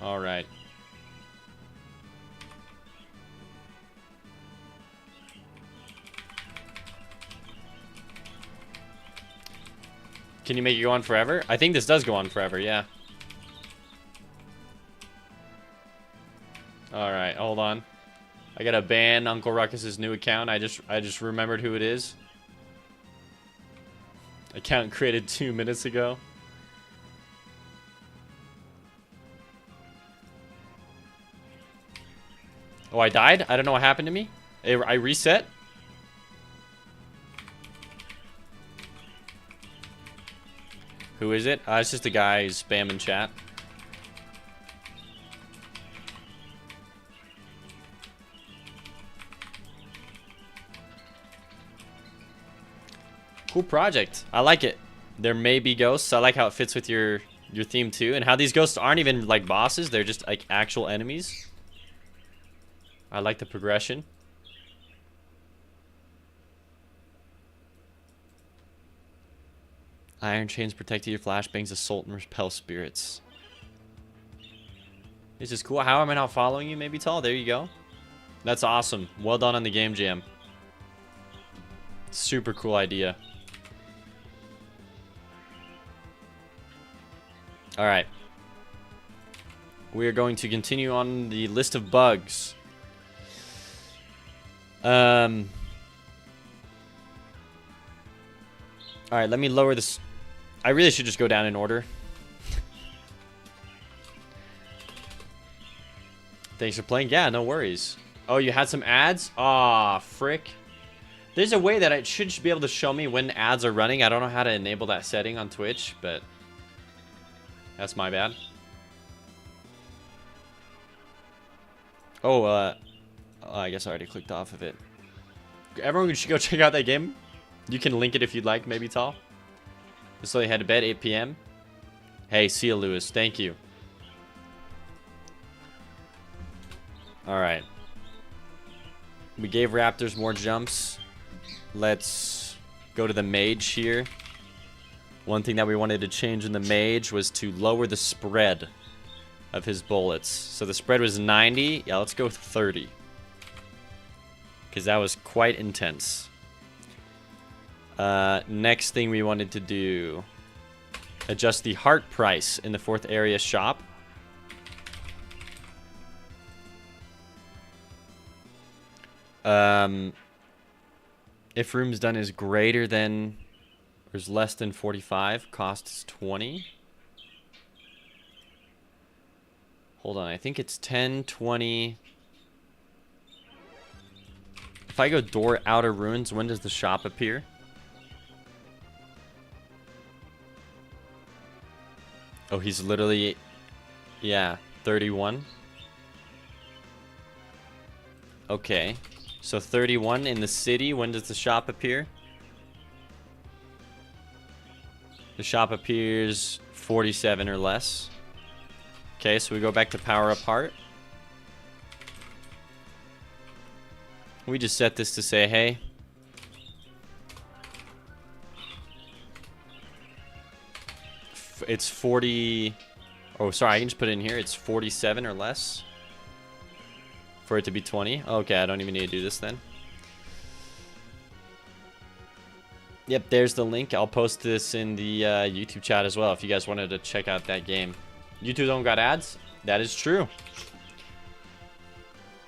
All right. Can you make it go on forever? I think this does go on forever, yeah. All right, hold on. I gotta ban Uncle Ruckus's new account. I just remembered who it is. Account created 2 minutes ago. Oh, I died? I don't know what happened to me. I reset. Who is it? It's just a guy who's spamming chat. Cool project. I like it. There may be ghosts. I like how it fits with your theme too, and how these ghosts aren't even like bosses. They're just like actual enemies. I like the progression. Iron chains protect your flashbangs, assault and repel spirits. This is cool. How am I not following you, Maybe Tall? There you go. That's awesome. Well done on the Game Jam. Super cool idea. Alright. We are going to continue on the list of bugs. Alright, let me lower this. I really should just go down in order. Thanks for playing. Yeah, no worries. Oh, you had some ads? Aw, frick. There's a way that it should be able to show me when ads are running. I don't know how to enable that setting on Twitch, but that's my bad. Oh, I guess I already clicked off of it. Everyone should go check out that game. You can link it if you'd like, maybe, Tall. So they head to bed, 8 p.m. Hey, see you, Lewis. Thank you. Alright. We gave Raptors more jumps. Let's go to the mage here. One thing that we wanted to change in the mage was to lower the spread of his bullets. So the spread was 90. Yeah, let's go with 30. Because that was quite intense. Next thing we wanted to do, adjust the heart price in the 4th area shop. If rooms done is greater than or is less than 45, cost is 20. Hold on, I think it's 10, 20. If I go door outer ruins, when does the shop appear? Oh, he's literally, yeah, 31. Okay. So 31 in the city. When does the shop appear? The shop appears 47 or less. Okay, so we go back to power up heart. We just set this to say, hey. It's 40. Oh, sorry, I can just put it in here. It's 47 or less. For it to be 20. Okay, I don't even need to do this then. Yep, there's the link. I'll post this in the YouTube chat as well if you guys wanted to check out that game. YouTube don't got ads? That is true.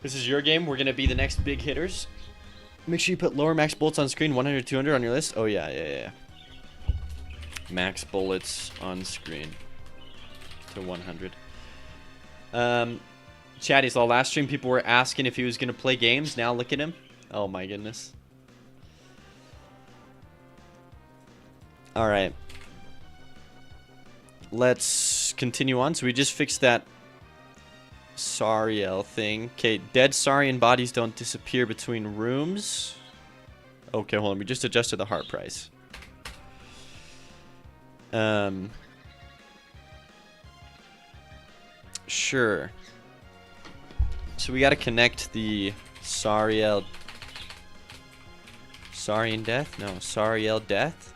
This is your game. We're going to be the next big hitters. Make sure you put lower max bullets on screen, 100, 200 on your list. Oh, yeah. Max bullets on screen to 100. Chatty, so last stream people were asking if he was going to play games. Now look at him. Oh my goodness. Alright. Let's continue on. So we just fixed that Sariel thing. Okay, dead Sarian bodies don't disappear between rooms. Okay, hold on. We just adjusted the heart price. Sure. So we got to connect the Sariel death? No, Sariel death.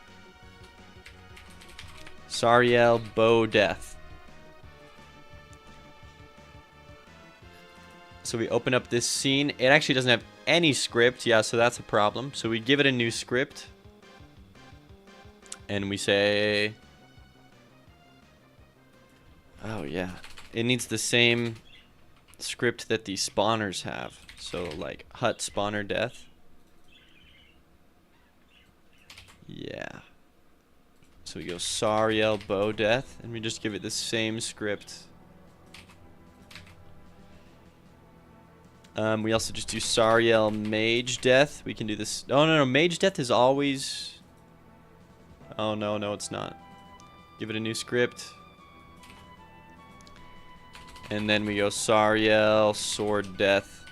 Sariel bow death. So we open up this scene. It actually doesn't have any script. Yeah, so that's a problem. So we give it a new script. And we say... Oh, yeah. It needs the same script that the spawners have. So like hut spawner death. Yeah. So we go Sariel bow death and we just give it the same script. We also just do Sariel mage death. We can do this. Oh no, mage death is always. Oh no, it's not. Give it a new script. And then we go Sariel, sword death.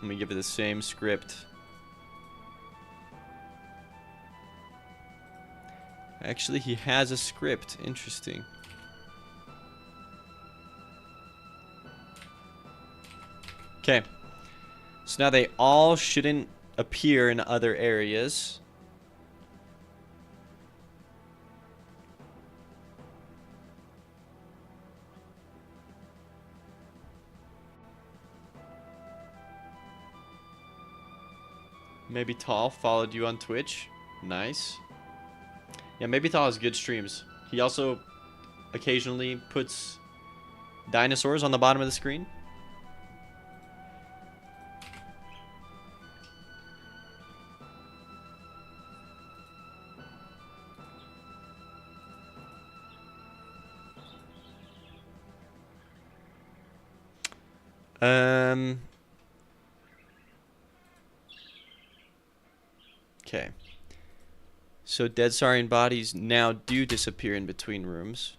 And we give it the same script. Actually, he has a script. Interesting. Okay. So now they all shouldn't appear in other areas. Maybe Tall followed you on Twitch. Nice. Yeah, maybe Tall has good streams. He also occasionally puts dinosaurs on the bottom of the screen. Okay. So dead saurian bodies now do disappear in between rooms.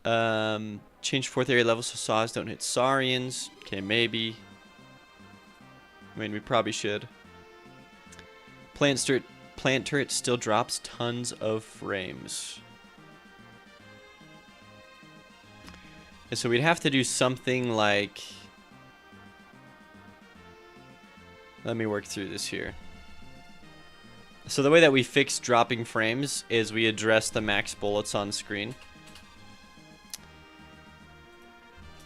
Change 4th area level so saws don't hit saurians. Okay, maybe. I mean, we probably should. Plant turret still drops tons of frames. And so we'd have to do something like... Let me work through this here. So the way that we fix dropping frames is we address the max bullets on screen.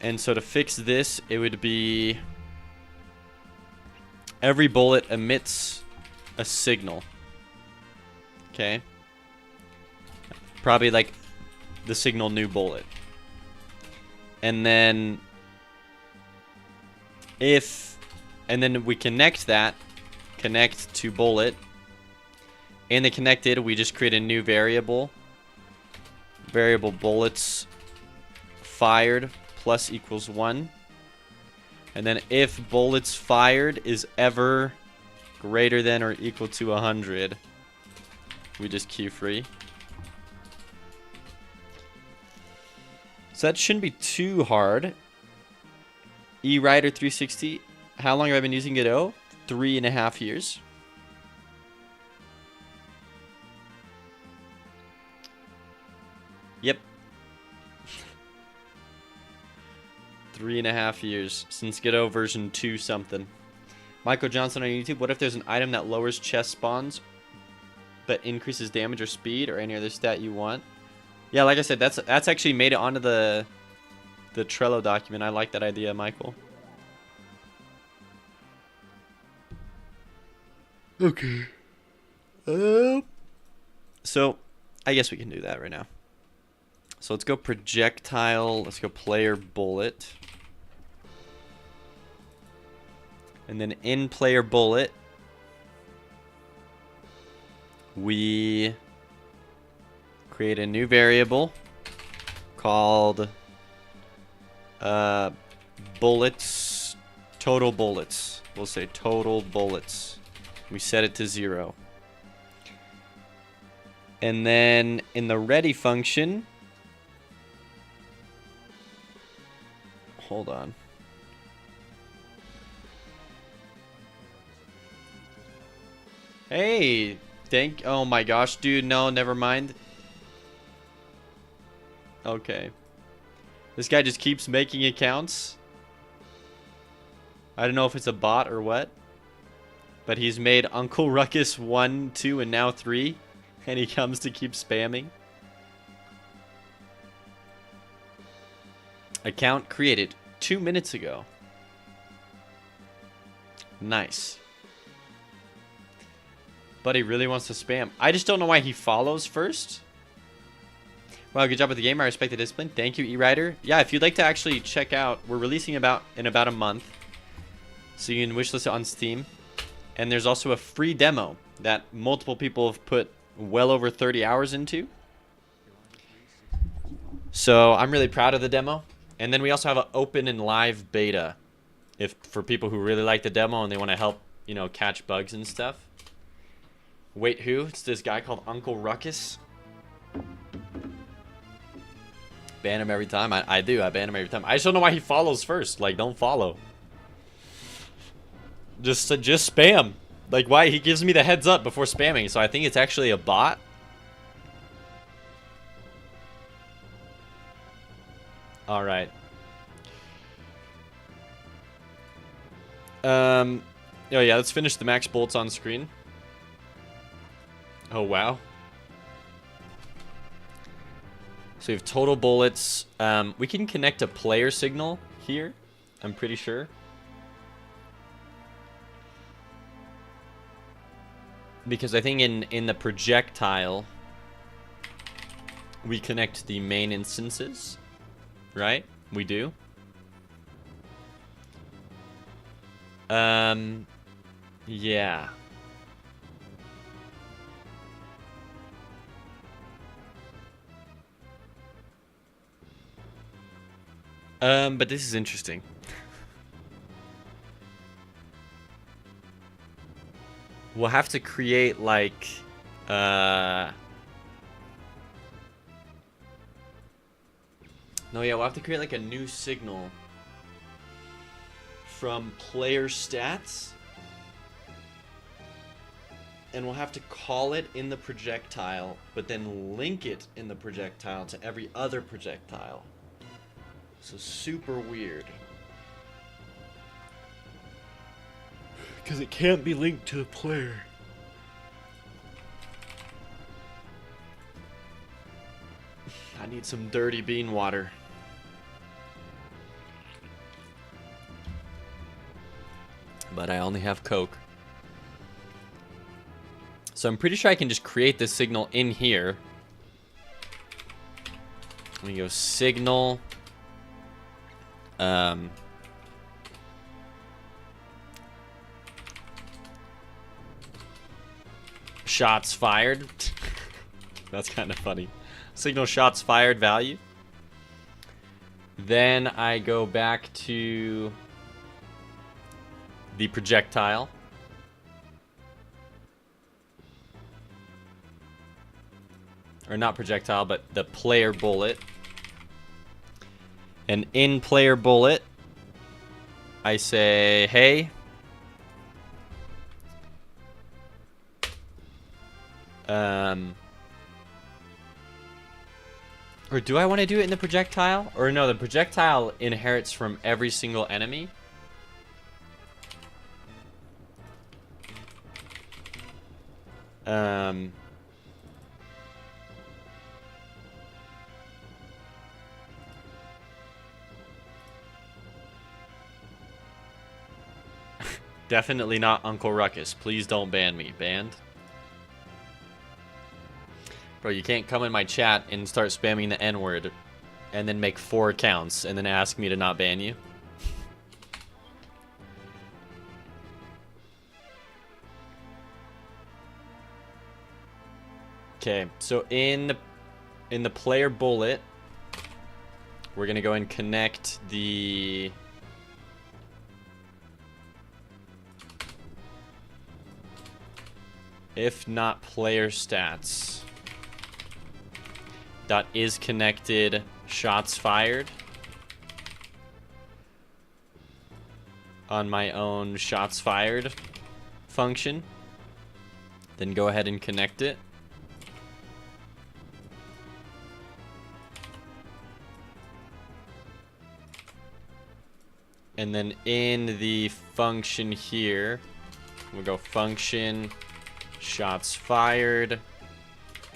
And so to fix this, it would be... Every bullet emits a signal. Okay? Probably like the signal new bullet. And then and then we connect to bullet. And they connected, we just create a new variable. Variable bullets fired plus equals 1. And then if bullets fired is ever greater than or equal to 100, we just queue free. So that shouldn't be too hard. E-Rider 360. How long have I been using Godot? 3.5 years. Yep. 3.5 years since Godot version 2 something. Michael Johnson on YouTube. What if there's an item that lowers chest spawns but increases damage or speed or any other stat you want? Yeah, like I said, that's actually made it onto the Trello document. I like that idea, Michael. Okay. So, I guess we can do that right now. So let's go projectile. Let's go player bullet. And then in player bullet, we create a new variable called bullets, total bullets. We'll say total bullets. We set it to 0. And then in the ready function, hold on. Hey, oh my gosh, dude, no, never mind. Okay. This guy just keeps making accounts. I don't know if it's a bot or what. But he's made Uncle Ruckus 1, 2, and now 3. And he comes to keep spamming. Account created 2 minutes ago. Nice. But he really wants to spam. I just don't know why he follows first. Wow, good job with the game. I respect the discipline. Thank you, E-Rider. Yeah, if you'd like to actually check out, we're releasing in about a month. So you can wishlist it on Steam. And there's also a free demo that multiple people have put well over 30 hours into. So I'm really proud of the demo. And then we also have an open and live beta for people who really like the demo and they want to help, you know, catch bugs and stuff. Wait, who? It's this guy called Uncle Ruckus. Ban him every time. I do. I ban him every time. I just don't know why he follows first. Like, don't follow. Just spam. Like, why? He gives me the heads up before spamming. So I think it's actually a bot. All right. Oh yeah, let's finish the max bullets on screen. Oh wow. So we have total bullets. We can connect a player signal here, I'm pretty sure. Because I think in the projectile we connect the main instances, right? We do. Yeah. But this is interesting. We'll have to create like no, yeah, we'll have to create like a new signal from player stats. And we'll have to call it in the projectile, but then link it in the projectile to every other projectile. So super weird. Because it can't be linked to the player. I need some dirty bean water. But I only have Coke. So I'm pretty sure I can just create this signal in here. Let me go signal. Shots fired. That's kind of funny. Signal shots fired value. Then I go back to the projectile. Or not projectile, but the player bullet. And in player bullet, I say, hey, or do I want to do it in the projectile? Or no, the projectile inherits from every single enemy. Definitely not Uncle Ruckus. Please don't ban me. Banned? Bro, you can't come in my chat and start spamming the N-word and then make 4 accounts and then ask me to not ban you. Okay, so in the player bullet, we're gonna go and connect the if not player stats dot is connected shots fired on my own shots fired function. Then go ahead and connect it. And then in the function here, we'll go function shots fired.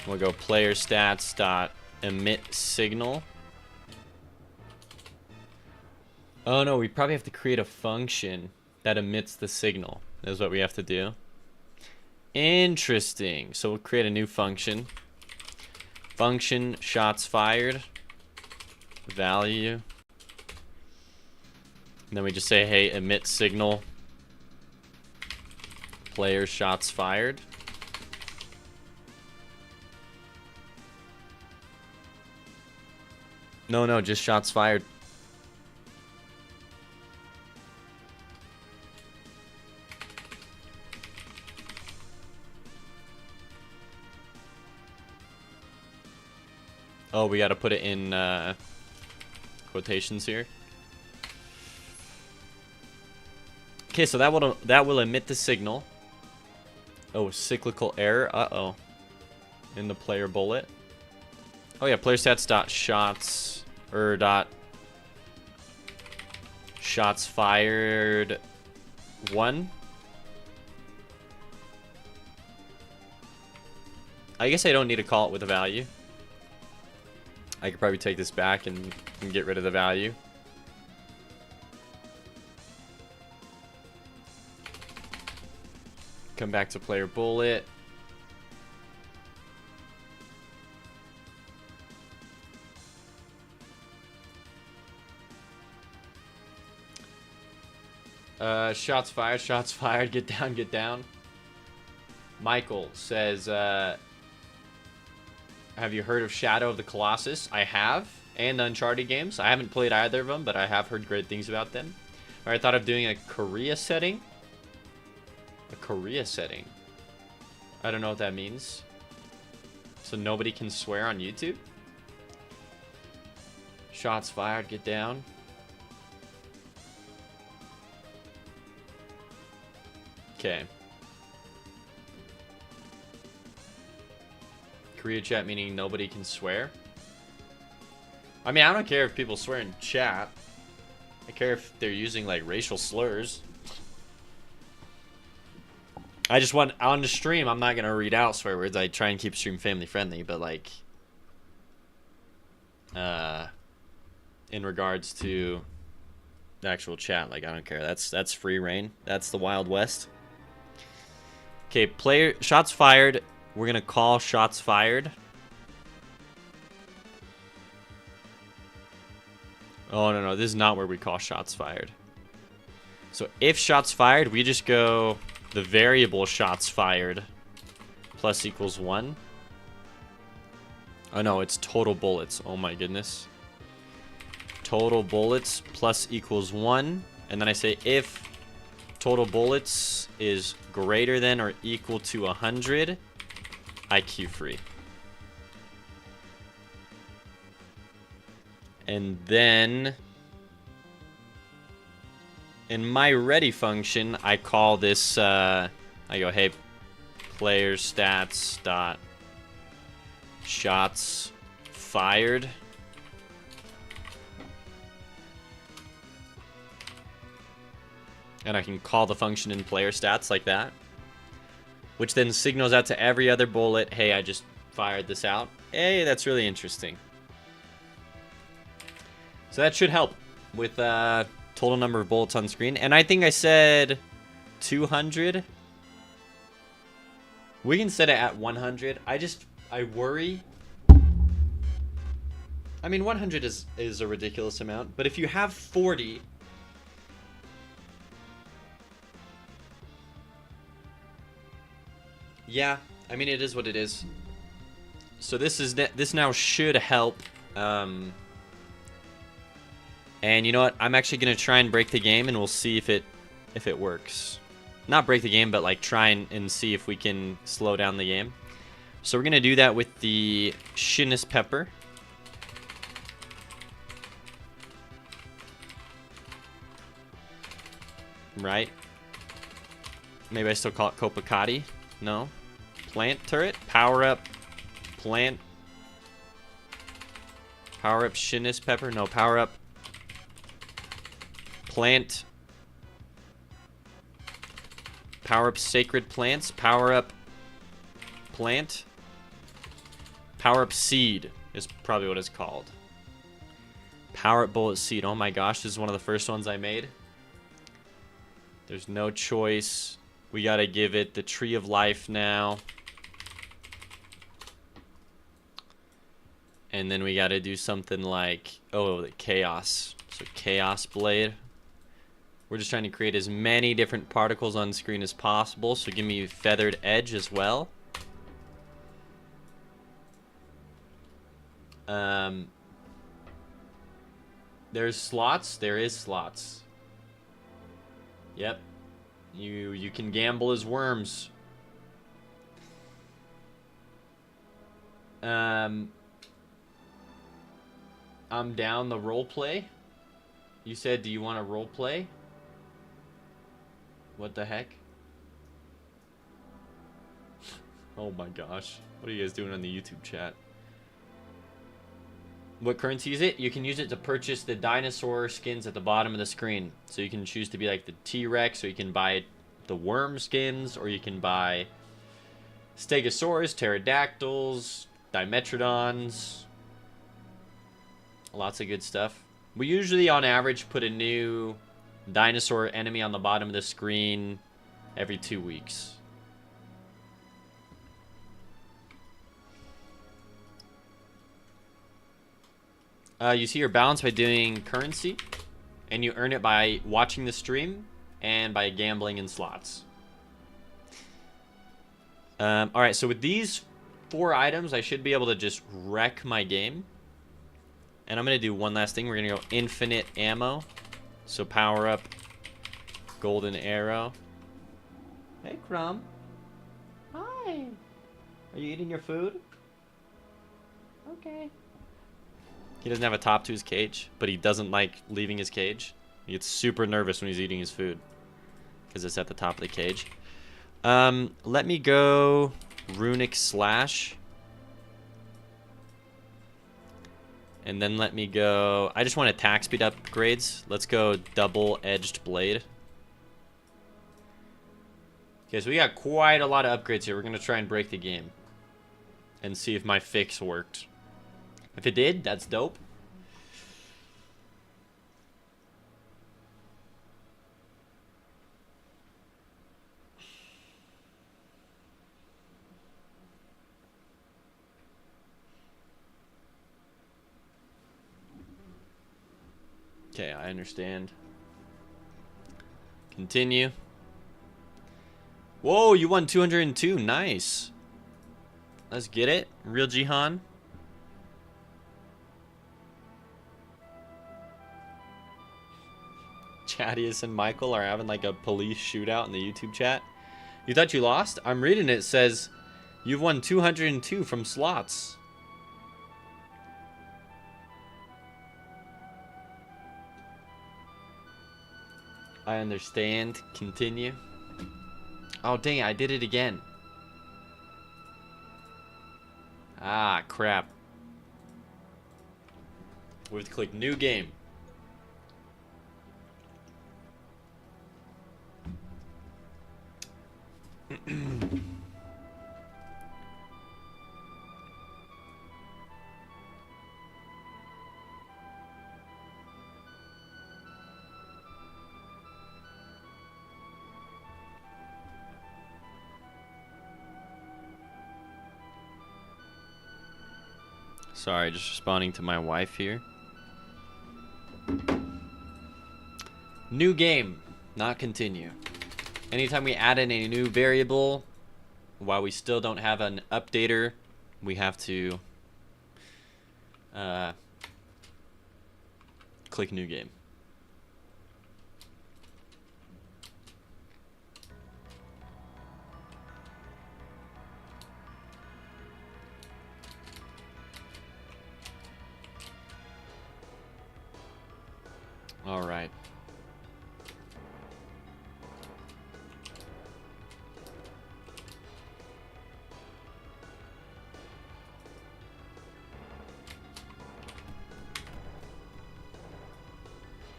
We'll go player stats dot emit signal. Oh no, we probably have to create a function that emits the signal. That's what we have to do. Interesting. So we'll create a new function. Function shots fired value. And then we just say, hey, emit signal player shots fired. No, just shots fired. Oh, we gotta put it in quotations here. Okay, so that will emit the signal. Oh, cyclical error. Uh-oh. In the player bullet. Oh yeah, player stats dot shots or dot shots fired 1. I guess I don't need to call it with a value. I could probably take this back and get rid of the value. Come back to player bullet. Shots fired, shots fired. Get down, get down. Michael says, have you heard of Shadow of the Colossus? I have. And the Uncharted games. I haven't played either of them, but I have heard great things about them. Or I thought of doing a Korea setting. A Korea setting. I don't know what that means. So nobody can swear on YouTube? Shots fired, get down. Okay. Korea chat meaning nobody can swear? I mean, I don't care if people swear in chat. I care if they're using, like, racial slurs. I just want, on the stream, I'm not going to read out swear words. I try and keep stream family friendly, but, like, in regards to the actual chat, like, I don't care. That's free reign. That's the Wild West. Okay, player, shots fired. We're going to call shots fired. Oh, no, this is not where we call shots fired. So if shots fired, we just go the variable shots fired plus equals 1. Oh, no, it's total bullets. Oh, my goodness. Total bullets plus equals 1. And then I say if total bullets is greater than or equal to 100, IQ free. And then in my ready function, I call this, I go, hey, player stats dot shots fired. And I can call the function in player stats like that, which then signals out to every other bullet, hey, I just fired this out. Hey, that's really interesting. So that should help with total number of bullets on screen. And I think I said 200. We can set it at 100. I worry. I mean, 100 is a ridiculous amount. But if you have 40... Yeah, I mean, it is what it is. So this now should help. And you know what? I'm actually gonna try and break the game, and we'll see if it works. Not break the game, but like try and see if we can slow down the game. So we're gonna do that with the Shinnis pepper. Right? Maybe I still call it Copacati. No. Plant turret. Power up. Plant. Power up Shinnis pepper. No, power up. Plant. Power up sacred plants. Power up plant. Power up seed is probably what it's called. Power up bullet seed. Oh my gosh, this is one of the first ones I made. There's no choice. We gotta give it the tree of life now. And then we gotta do something like, oh, the chaos. So chaos blade. We're just trying to create as many different particles on screen as possible. So give me feathered edge as well. There's slots. There is slots. Yep. You can gamble as worms. I'm down the role play. You said, do you want to role play? What the heck? Oh my gosh. What are you guys doing on the YouTube chat? What currency is it? You can use it to purchase the dinosaur skins at the bottom of the screen. So you can choose to be like the T-Rex, or you can buy the worm skins, or you can buy Stegosaurus, pterodactyls, Dimetrodons. Lots of good stuff. We usually, on average, put a new dinosaur enemy on the bottom of the screen every 2 weeks. You see your balance by doing currency, and you earn it by watching the stream and by gambling in slots. Alright, so with these 4 items, I should be able to just wreck my game. And I'm going to do one last thing. We're going to go infinite ammo. So power up golden arrow. Hey, Crumb. Hi. Are you eating your food? Okay. He doesn't have a top to his cage, but he doesn't like leaving his cage. He gets super nervous when he's eating his food because it's at the top of the cage. Let me go runic slash. And then let me go... I just want attack speed upgrades. Let's go double-edged blade. Okay, so we got quite a lot of upgrades here. We're going to try and break the game. And see if my fix worked. If it did, that's dope. Okay, I understand. Continue. Whoa, you won 202. Nice. Let's get it. Real Jihan. Chadius and Michael are having like a police shootout in the YouTube chat. You thought you lost? I'm reading it. It says you've won 202 from slots. I understand. Continue. Oh, dang it. I did it again. Ah, crap. We have to click new game. Sorry, just responding to my wife here. New game, not continue. Anytime we add in a new variable, while we still don't have an updater, we have to click new game. All right.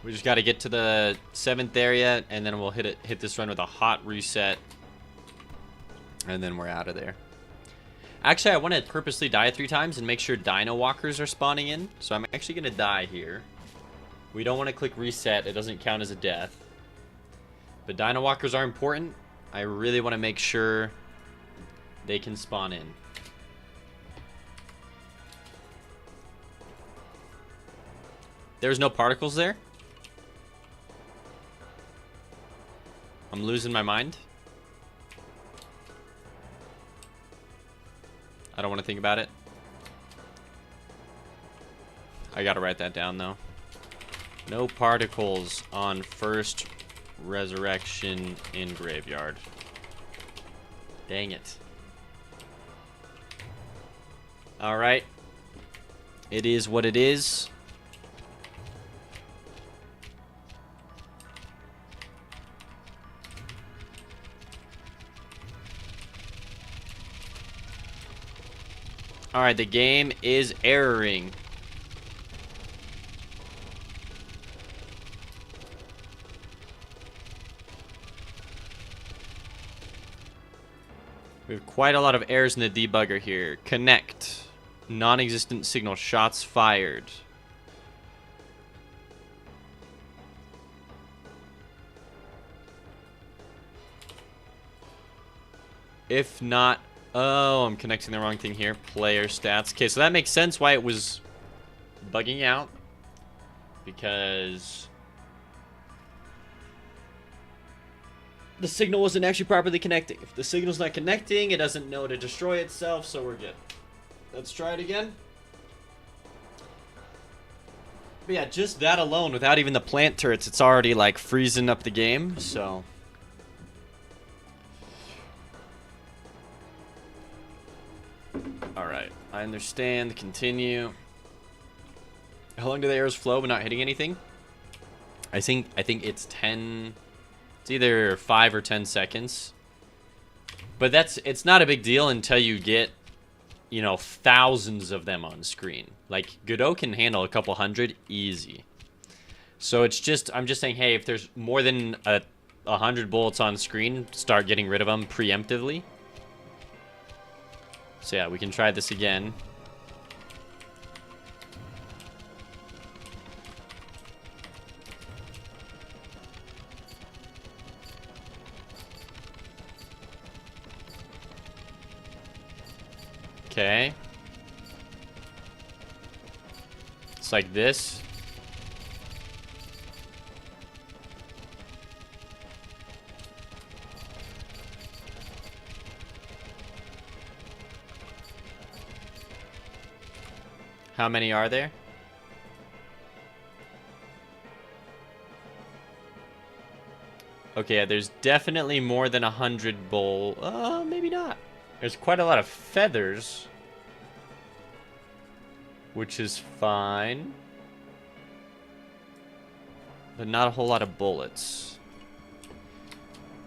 We just got to get to the 7th area, and then we'll hit this run with a hot reset, and then we're out of there. Actually, I want to purposely die 3 times and make sure dino walkers are spawning in, so I'm actually going to die here. We don't want to click reset. It doesn't count as a death. But dino walkers are important. I really want to make sure they can spawn in. There's no particles there? I'm losing my mind. I don't want to think about it. I gotta write that down though. No particles on first resurrection in graveyard. Dang it. Alright. It is what it is. Alright, the game is erroring. We have quite a lot of errors in the debugger here. Connect. Non-existent signal. Shots fired. If not... Oh, I'm connecting the wrong thing here. Player stats. Okay, so that makes sense why it was bugging out. Because... the signal wasn't actually properly connecting. If the signal's not connecting, it doesn't know to destroy itself, so we're good. Let's try it again. But yeah, just that alone, without even the plant turrets, it's already like freezing up the game, so. Alright, I understand, continue. How long do the arrows flow but not hitting anything? I think it's 10, it's either 5 or 10 seconds. But it's not a big deal until you get, you know, thousands of them on screen. Like, Godot can handle a couple hundred easy. So it's just, I'm just saying, hey, if there's more than 100 bullets on screen, start getting rid of them preemptively. So yeah, we can try this again. Okay. It's like this. How many are there? Okay, there's definitely more than 100 maybe not. There's quite a lot of feathers, which is fine, but not a whole lot of bullets.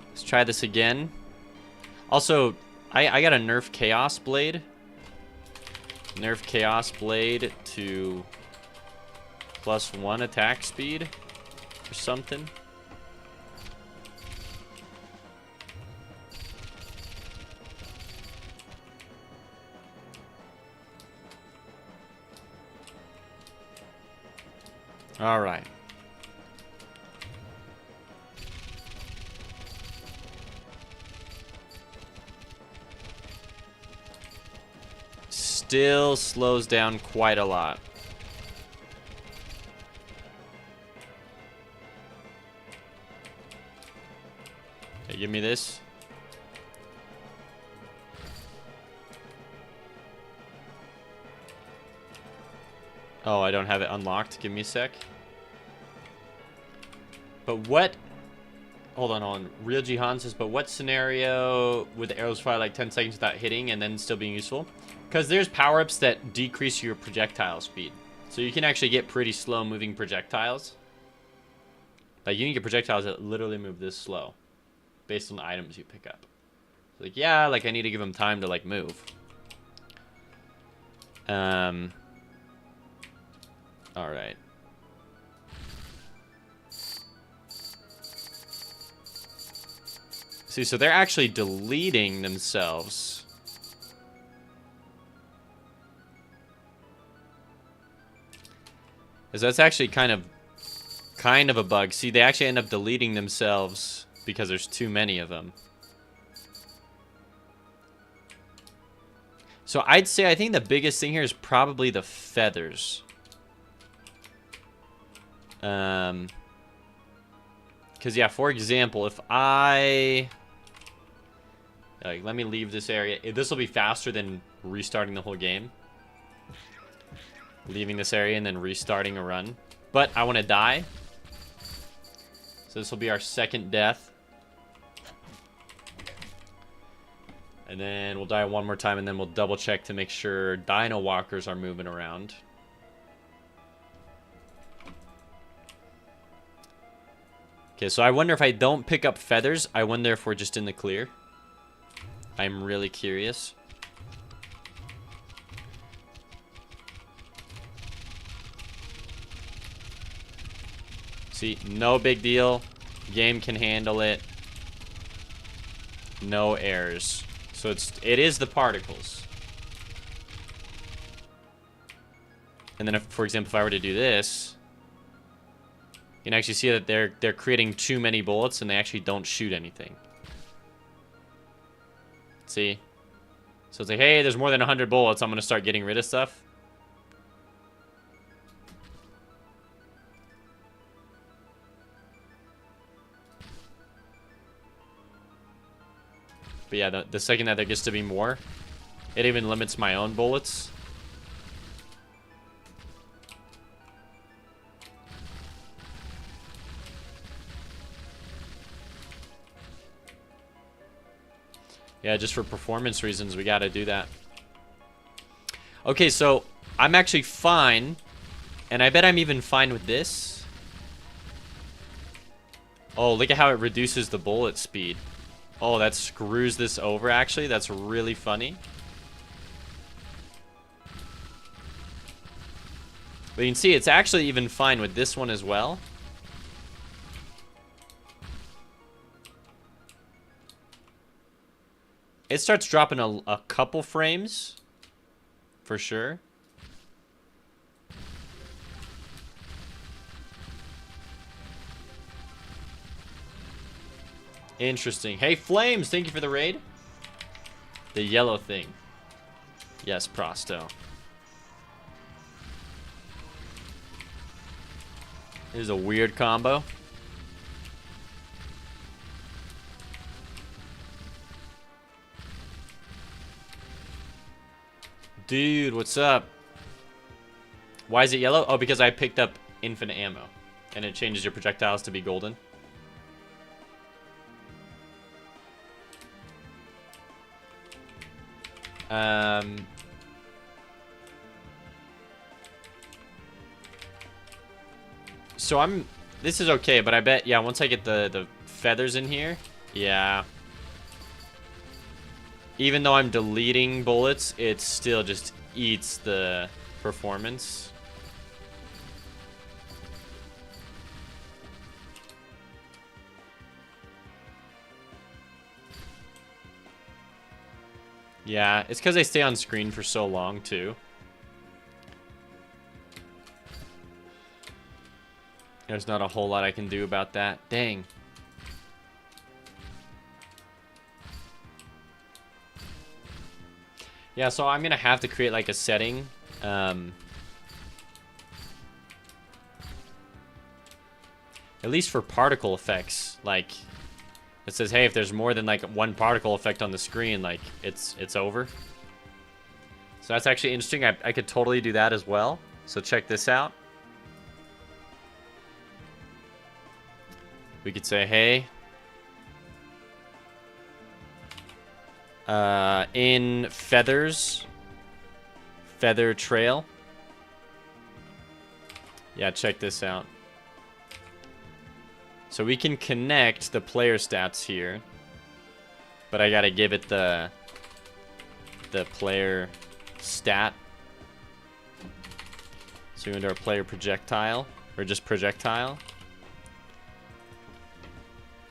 Let's try this again. Also, I got a nerf chaos blade. Nerf chaos blade to +1 attack speed or something. All right. Still slows down quite a lot. Okay, give me this. Oh, I don't have it unlocked. Give me a sec. But what... Hold on. Real Jihan says, but what scenario would the arrows fire like 10 seconds without hitting and then still being useful? Because there's power-ups that decrease your projectile speed. So you can actually get pretty slow-moving projectiles. Like, you can get projectiles that literally move this slow. Based on the items you pick up. Like, yeah, like, I need to give them time to, like, move. Alright. See, so they're actually deleting themselves. Because that's actually kind of a bug. See, they actually end up deleting themselves because there's too many of them. So I'd say, I think the biggest thing here is probably the feathers. Because, yeah, for example, if I... Like, let me leave this area. This will be faster than restarting the whole game. Leaving this area and then restarting a run. But I want to die. So this will be our second death. And then we'll die one more time and then we'll double check to make sure dino walkers are moving around. Okay, so I wonder if I don't pick up feathers, I wonder if we're just in the clear. I'm really curious. See, no big deal. Game can handle it. No errors. So it is the particles. And then if, for example, if I were to do this, you can actually see that they're creating too many bullets and they actually don't shoot anything. See? So it's like, hey, there's more than 100 bullets. I'm going to start getting rid of stuff. But yeah, the second that there gets to be more, it even limits my own bullets. Yeah, just for performance reasons, we gotta do that. Okay, so I'm actually fine. And I bet I'm even fine with this. Oh, look at how it reduces the bullet speed. Oh, that screws this over, actually. That's really funny. But you can see it's actually even fine with this one as well. It starts dropping a couple frames. For sure. Interesting. Hey, Flames, thank you for the raid. The yellow thing. Yes, Prosto. This is a weird combo. Dude, what's up? Why is it yellow? Oh, because I picked up infinite ammo. And it changes your projectiles to be golden. So this is okay, but I bet, yeah, once I get the feathers in here, yeah. Even though I'm deleting bullets, it still just eats the performance. Yeah, it's because they stay on screen for so long, too. There's not a whole lot I can do about that. Dang. Yeah, so I'm going to have to create, like, a setting. At least for particle effects. Like, it says, hey, if there's more than, like, one particle effect on the screen, like, it's over. So that's actually interesting. I could totally do that as well. So check this out. We could say, hey, in feathers, feather trail. Yeah, check this out. So we can connect the player stats here, but I gotta give it the player stat. So we go into our player projectile, or just projectile.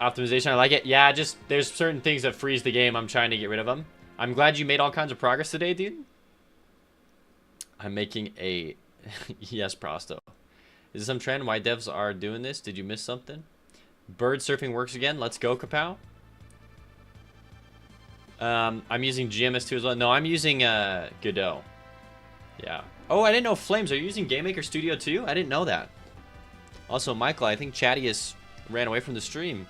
Optimization, I like it. Yeah, just there's certain things that freeze the game. I'm trying to get rid of them. I'm glad you made all kinds of progress today, dude. I'm making a yes, Prosto. Is this some trend? Why devs are doing this? Did you miss something? Bird surfing works again. Let's go, Kapow. I'm using GMS2 as well. No, I'm using Godot. Yeah. Oh, I didn't know Flames. Are you using GameMaker Studio 2? I didn't know that. Also, Michael, I think Chattius ran away from the stream.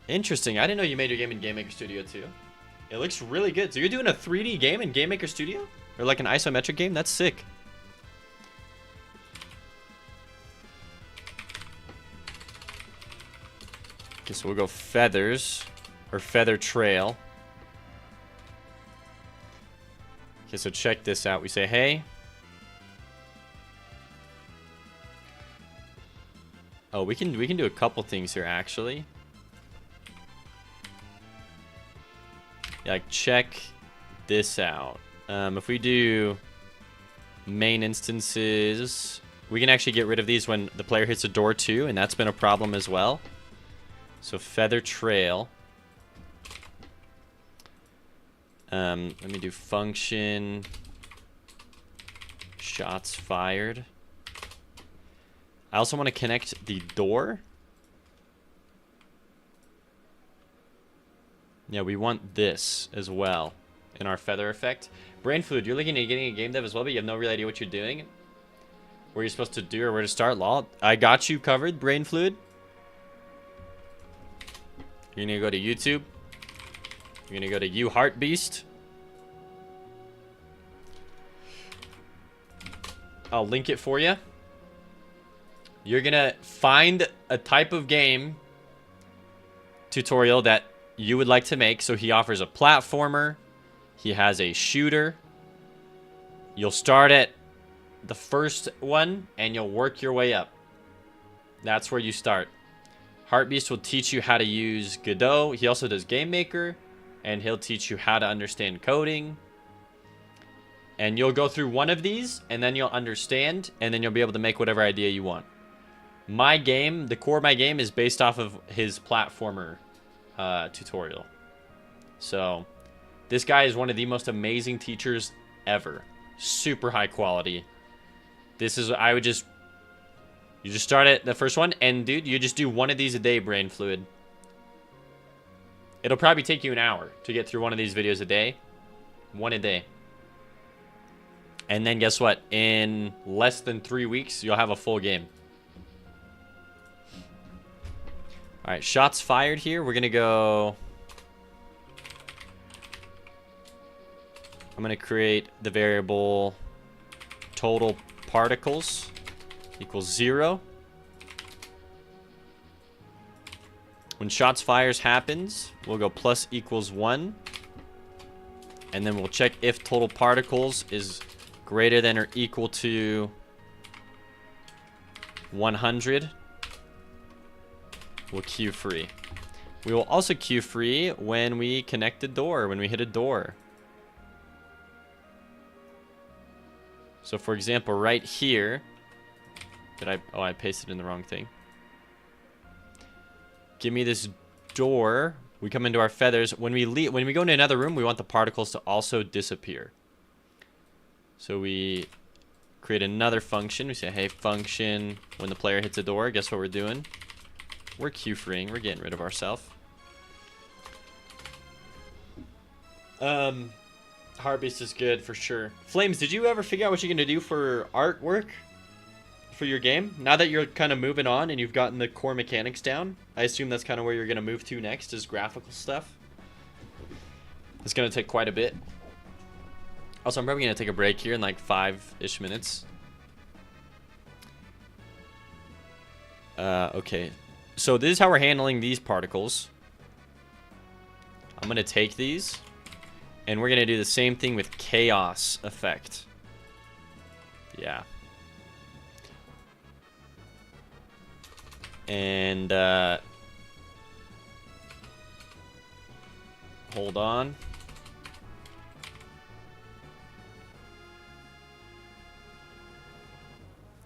Interesting. I didn't know you made your game in GameMaker Studio 2. It looks really good. So you're doing a 3D game in GameMaker Studio? Or like an isometric game? That's sick. Okay, so we'll go feathers. Or feather trail. Okay, so check this out. We say, hey. Oh, we can do a couple things here, actually. Yeah, like check this out. If we do main instances, we can actually get rid of these when the player hits a door too, and that's been a problem as well. So feather trail. Let me do function. Shots fired. I also want to connect the door. Yeah, we want this as well in our feather effect. Brain Fluid, you're looking at getting a game dev as well, but you have no real idea what you're doing. Where you're supposed to do or where to start. Lol, I got you covered, Brain Fluid. You're gonna go to YouTube. You're gonna go to You Heart Beast. I'll link it for you. You're gonna find a type of game tutorial that you would like to make. So he offers a platformer. He has a shooter. You'll start at the first one and you'll work your way up. That's where you start. Heartbeast will teach you how to use Godot. He also does Game Maker, and he'll teach you how to understand coding. And you'll go through one of these, and then you'll understand, and then you'll be able to make whatever idea you want. My game, the core of my game is based off of his platformer tutorial. So, this guy is one of the most amazing teachers ever. Super high quality. This is, you just start at the first one, and dude, you just do one of these a day, Brain Fluid. It'll probably take you an hour to get through one of these videos a day. One a day. And then guess what? In less than 3 weeks, you'll have a full game. Alright, shots fired here. We're gonna go... I'm gonna create the variable total particles equals 0. When shots fires happens, we'll go plus equals 1. And then we'll check if total particles is greater than or equal to 100. We'll queue free. We will also queue free when we connect a door, when we hit a door. So for example, right here, I pasted in the wrong thing. Give me this door. We come into our feathers. When we go into another room, we want the particles to also disappear. So we create another function. We say, hey, function, when the player hits a door, guess what we're doing? We're queue freeing. We're getting rid of ourselves. Heartbeast is good for sure. Flames, did you ever figure out what you're gonna do for artwork for your game? Now that you're kind of moving on and you've gotten the core mechanics down, I assume that's kind of where you're gonna move to next, is graphical stuff. It's gonna take quite a bit. Also, I'm probably gonna take a break here in like 5-ish minutes. Okay. So this is how we're handling these particles. I'm gonna take these, and we're gonna do the same thing with chaos effect. Yeah. And hold on.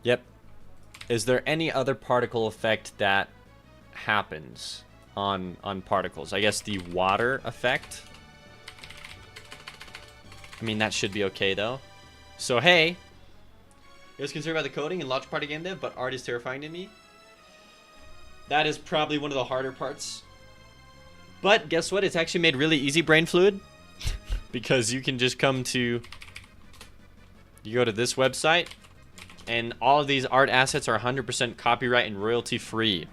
Yep. Is there any other particle effect that happens on particles? I guess the water effect. I mean, that should be okay though. So hey, I was concerned about the coding and launch party game dev, but art is terrifying to me. That is probably one of the harder parts. But guess what? It's actually made really easy, Brain Fluid. Because you can just come to... You go to this website, and all of these art assets are 100% copyright and royalty free.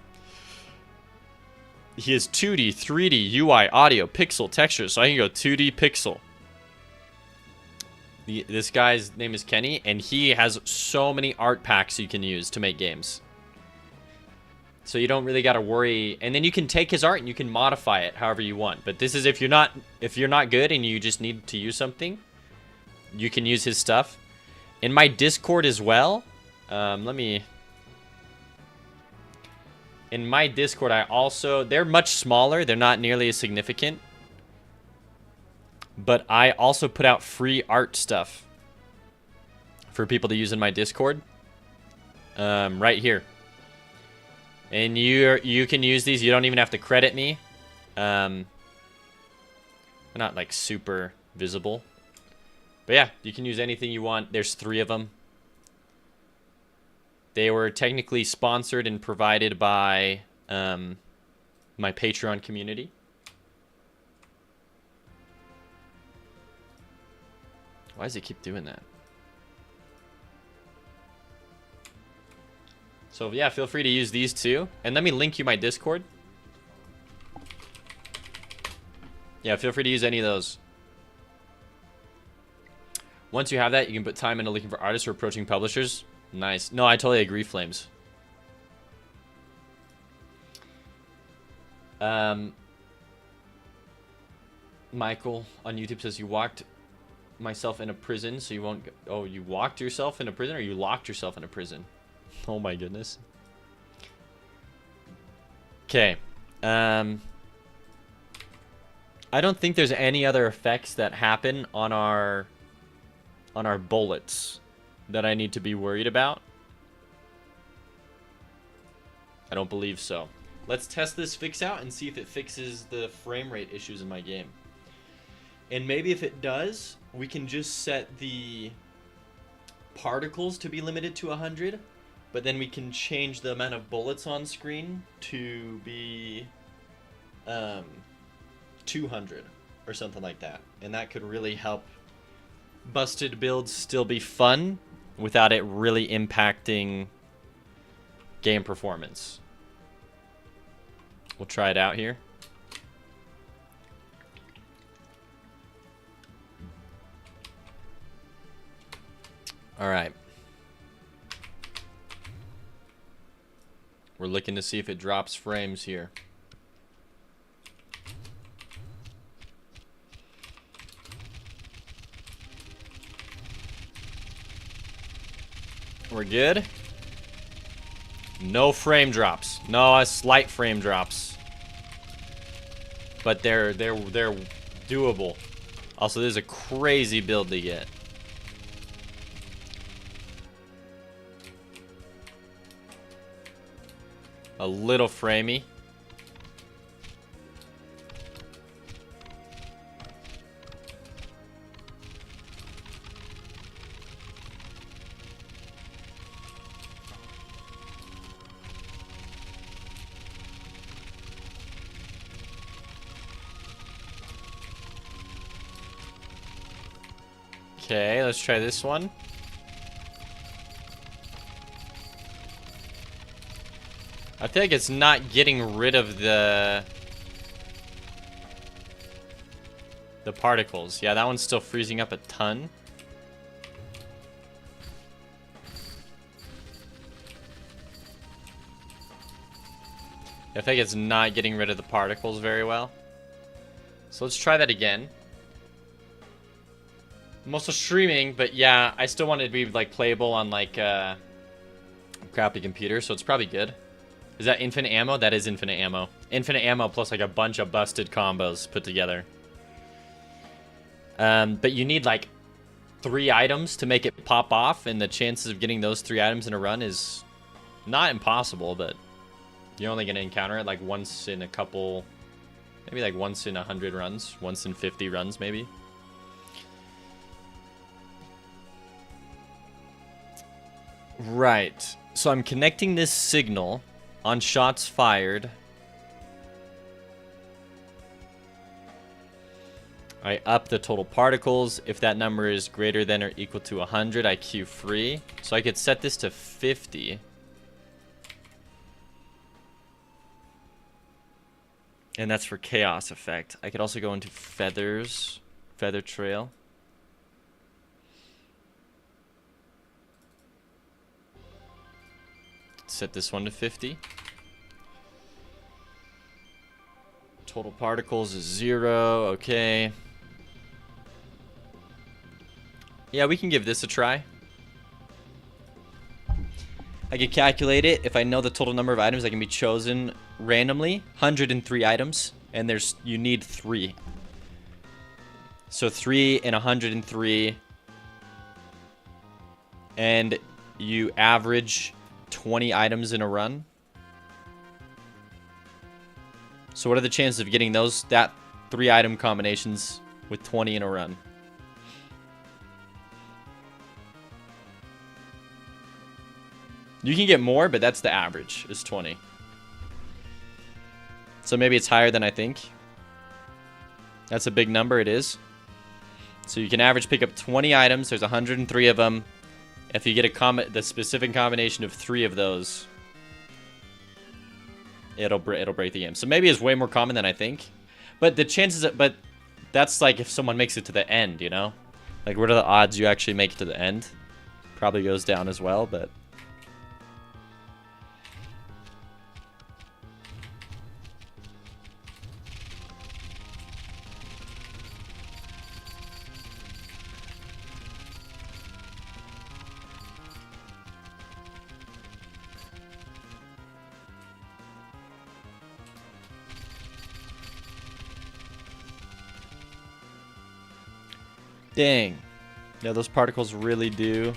He has 2D, 3D, UI, audio, pixel, texture. So I can go 2D pixel. This guy's name is Kenny, and he has so many art packs you can use to make games. So you don't really got to worry. And then you can take his art and you can modify it however you want. But this is if you're not good and you just need to use something, you can use his stuff. In my Discord as well, in my Discord, they're much smaller. They're not nearly as significant. But I also put out free art stuff for people to use in my Discord. Right here. And you can use these. You don't even have to credit me. They're not like super visible. But yeah, you can use anything you want. There's 3 of them. They were technically sponsored and provided by my Patreon community. Why does it keep doing that? So yeah, feel free to use these too. And let me link you my Discord. Yeah, feel free to use any of those. Once you have that, you can put time into looking for artists or approaching publishers. Nice. No, I totally agree, Flames. Michael on YouTube says you walked myself in a prison, so you won't go. Oh, you walked yourself in a prison, or you locked yourself in a prison? Oh my goodness. Okay. I don't think there's any other effects that happen on our bullets that I need to be worried about. I don't believe so. Let's test this fix out and see if it fixes the frame rate issues in my game. And maybe if it does, we can just set the particles to be limited to 100, but then we can change the amount of bullets on screen to be 200 or something like that. And that could really help busted builds still be fun without it really impacting game performance. We'll try it out here. All right. We're looking to see if it drops frames here. We're good. No frame drops. No, slight frame drops. But they're doable. Also, this is a crazy build to get. A little framey. Okay, let's try this one. I feel like it's not getting rid of the particles. Yeah, that one's still freezing up a ton. I think it's not getting rid of the particles very well. So let's try that again. I'm also streaming, but yeah, I still want it to be like playable on like a crappy computer, so it's probably good. Is that infinite ammo? That is infinite ammo. Infinite ammo plus like a bunch of busted combos put together. But you need like 3 items to make it pop off, and the chances of getting those 3 items in a run is not impossible, but you're only going to encounter it like once in a couple, maybe like once in 100 runs, once in 50 runs maybe. Right, so I'm connecting this signal on shots fired. I up the total particles. If that number is greater than or equal to 100, I queue free. So I could set this to 50. And that's for chaos effect. I could also go into feathers, feather trail. Set this one to 50. Total particles is 0. Okay. Yeah, we can give this a try. I can calculate it. If I know the total number of items that can be chosen randomly, 103 items, and you need 3. So 3 and 103, and you average 20 items in a run. So what are the chances of getting that 3 item combinations with 20 in a run? You can get more, but that's the average, is 20. So maybe it's higher than I think. That's a big number, it is. So you can average pick up 20 items. There's 103 of them. If you get the specific combination of 3 of those, it'll break the game. So maybe it's way more common than I think. But the chances, but that's like if someone makes it to the end, you know? Like, what are the odds you actually make it to the end? Probably goes down as well, but... Dang. Yeah, those particles really do.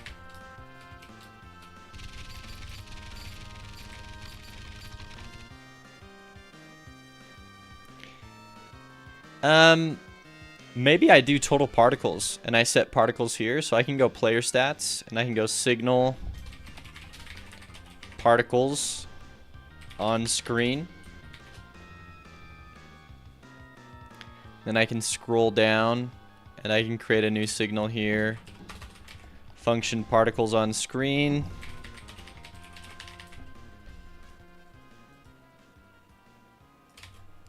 Maybe I do total particles, and I set particles here, so I can go player stats, and I can go signal particles on screen. Then I can scroll down, and I can create a new signal here. Function particles on screen.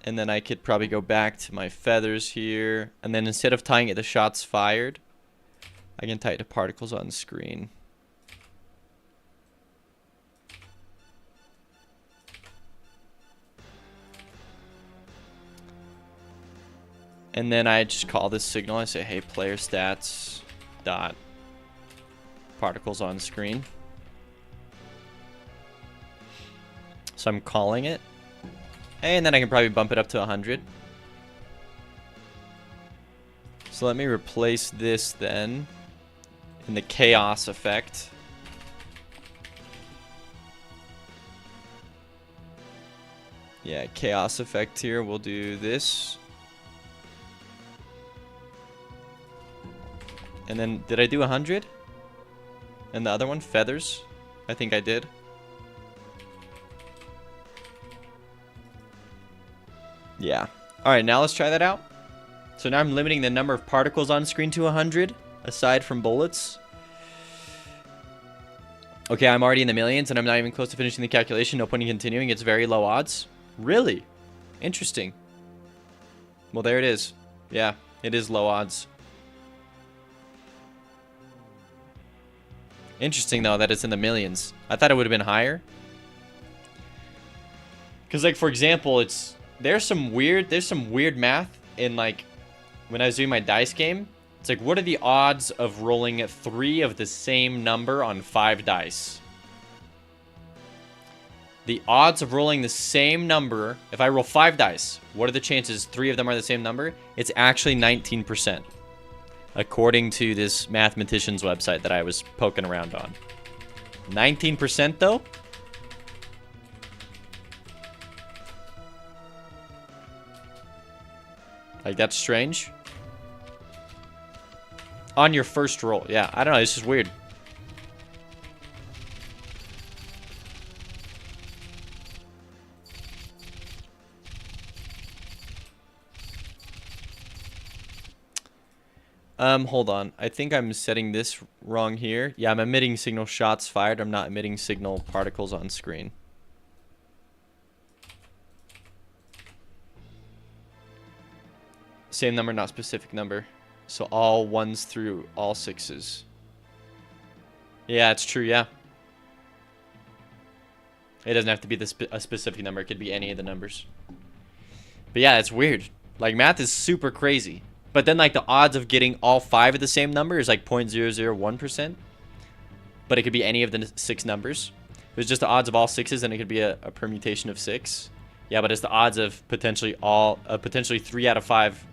And then I could probably go back to my feathers here. And then instead of tying it to shots fired, I can tie it to particles on screen. And then I just call this signal. I say, hey, player stats dot particles on screen. So I'm calling it. And then I can probably bump it up to 100. So let me replace this then in the chaos effect. Yeah, chaos effect here. We'll do this. And then, did I do 100? And the other one, feathers? I think I did. Yeah. Alright, now let's try that out. So now I'm limiting the number of particles on screen to 100, aside from bullets. Okay, I'm already in the millions, and I'm not even close to finishing the calculation. No point in continuing. It's very low odds. Really? Interesting. Well, there it is. Yeah, it is low odds. Interesting, though, that it's in the millions. I thought it would have been higher. Because, like, for example, there's some weird math in, like, when I was doing my dice game. It's like, what are the odds of rolling 3 of the same number on 5 dice? The odds of rolling the same number, if I roll 5 dice, what are the chances 3 of them are the same number? It's actually 19%. According to this mathematician's website that I was poking around on. 19% though? Like, that's strange. On your first roll. Yeah, I don't know. It's just weird. Hold on. I think I'm setting this wrong here. Yeah, I'm emitting signal shots fired. I'm not emitting signal particles on screen. Same number, not specific number. So all 1s through all 6s. Yeah, it's true, yeah. It doesn't have to be a specific number. It could be any of the numbers. But yeah, it's weird. Like, math is super crazy. But then, like, the odds of getting all 5 of the same number is like 0.001%. But it could be any of the 6 numbers. There's just the odds of all 6s, and it could be a permutation of 6. Yeah, but it's the odds of potentially 3 out of 5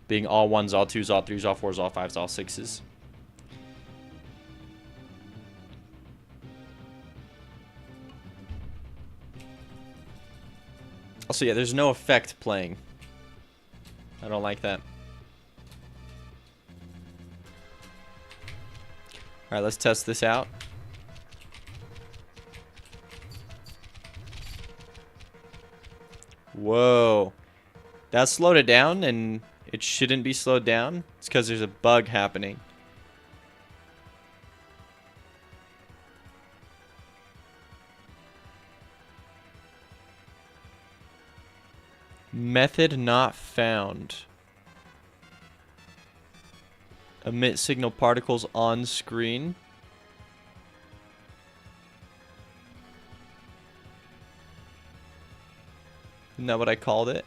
being all 1s, all 2s, all 3s, all 4s, all 5s, all 6s. Also, yeah, there's no effect playing. I don't like that. Alright, let's test this out. Whoa. That slowed it down, and it shouldn't be slowed down. It's because there's a bug happening. Method not found. Emit signal particles on screen. Isn't that what I called it?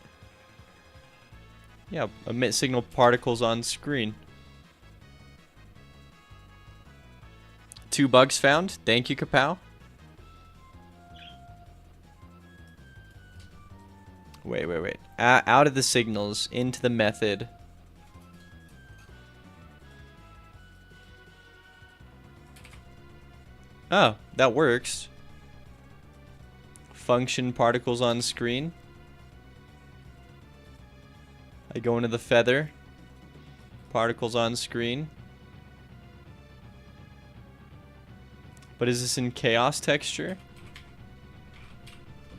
Yeah, emit signal particles on screen. 2 bugs found. Thank you, Kapow. Wait. Out of the signals, into the method. Oh, that works. Function particles on screen. I go into the feather. Particles on screen. But is this in chaos texture?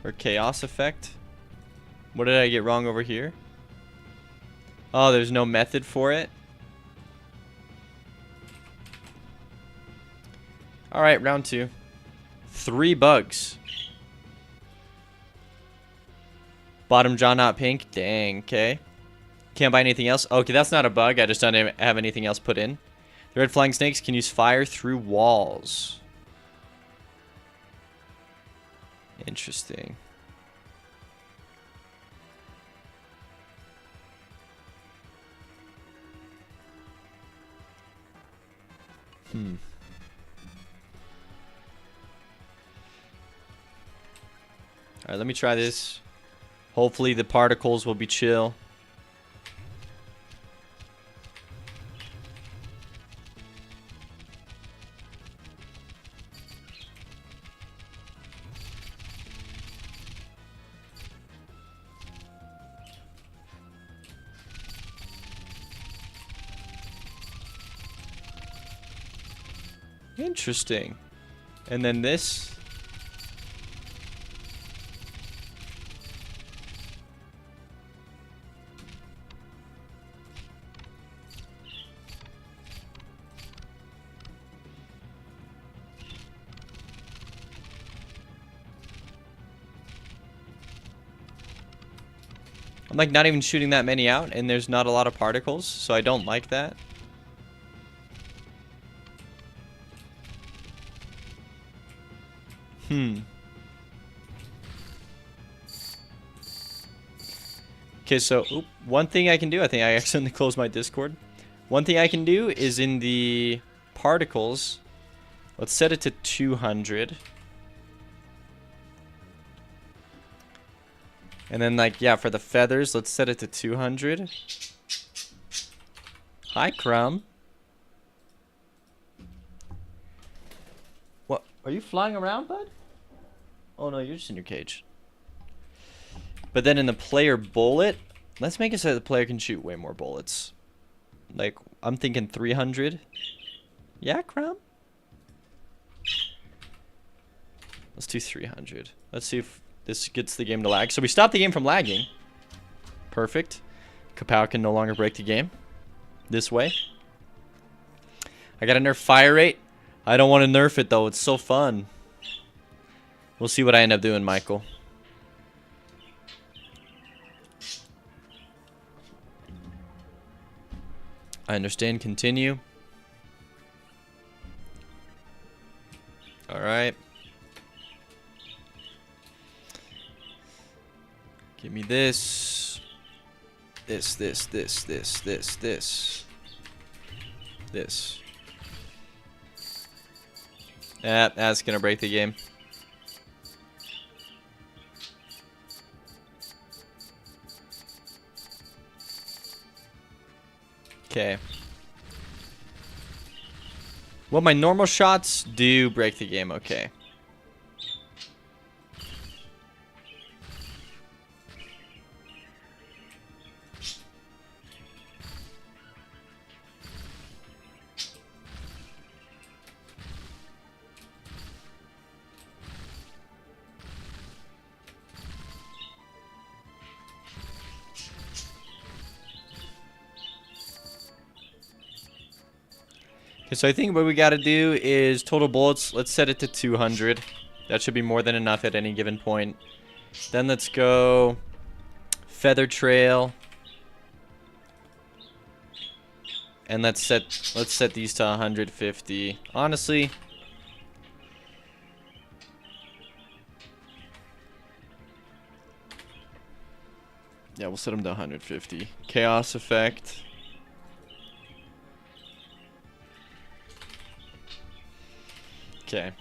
Or chaos effect? What did I get wrong over here? Oh, there's no method for it. Alright, round 2. 3 bugs. Bottom jaw not pink. Dang, okay. Can't buy anything else. Okay, that's not a bug. I just don't have anything else put in. The red flying snakes can use fire through walls. Interesting. Alright, let me try this. Hopefully the particles will be chill. Interesting. And then this. I'm like not even shooting that many out and there's not a lot of particles, so I don't like that. Okay, so one thing I can do, I think I accidentally closed my Discord. One thing I can do is in the particles, let's set it to 200. And then like, yeah, for the feathers, let's set it to 200. Hi, Crumb. What? Are you flying around, bud? Oh no, you're just in your cage. But then in the player bullet, let's make it so the player can shoot way more bullets. Like, I'm thinking 300. Yeah, Crumb? Let's do 300. Let's see if this gets the game to lag. So we stopped the game from lagging. Perfect. Kapow can no longer break the game. This way. I got to nerf fire rate. I don't want to nerf it, though. It's so fun. We'll see what I end up doing, Michael. I understand. Continue. Alright. Give me this. This. That's gonna break the game. Okay. Well, my normal shots do break the game, okay. So I think what we got to do is total bullets. Let's set it to 200. That should be more than enough at any given point. Then let's go feather trail. And let's set these to 150. Honestly, yeah, we'll set them to 150. Chaos effect. Okay.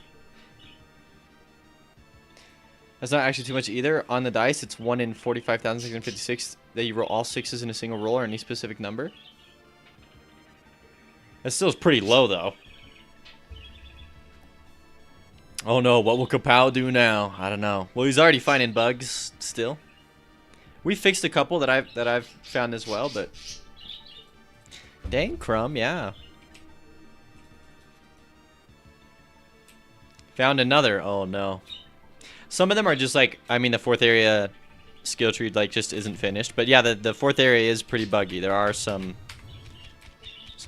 That's not actually too much either. On the dice, it's 1 in 45,656 that you roll all sixes in a single roll or any specific number. That still is pretty low, though. Oh no, what will Kapow do now? I don't know. Well, he's already finding bugs still. We fixed a couple that I've found as well, but dang, Crumb, yeah. Found another. Oh no. Some of them are just like, I mean, the fourth area skill tree like just isn't finished, but yeah, the fourth area is pretty buggy. There are some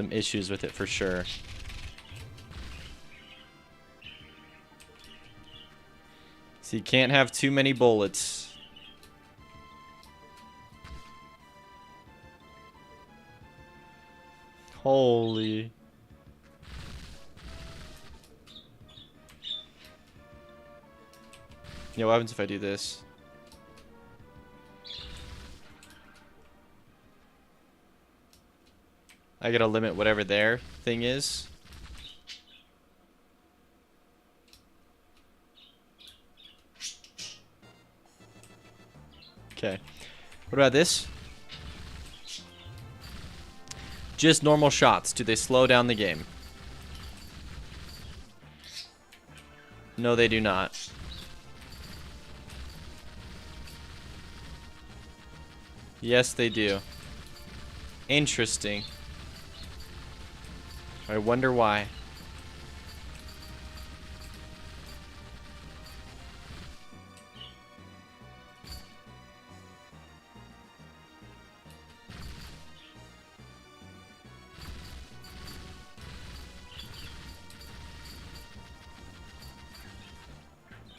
issues with it for sure. So you can't have too many bullets. Holy. Yeah, what happens if I do this? I gotta limit whatever their thing is. Okay. What about this? Just normal shots. Do they slow down the game? No, they do not. Yes, they do. Interesting. I wonder why.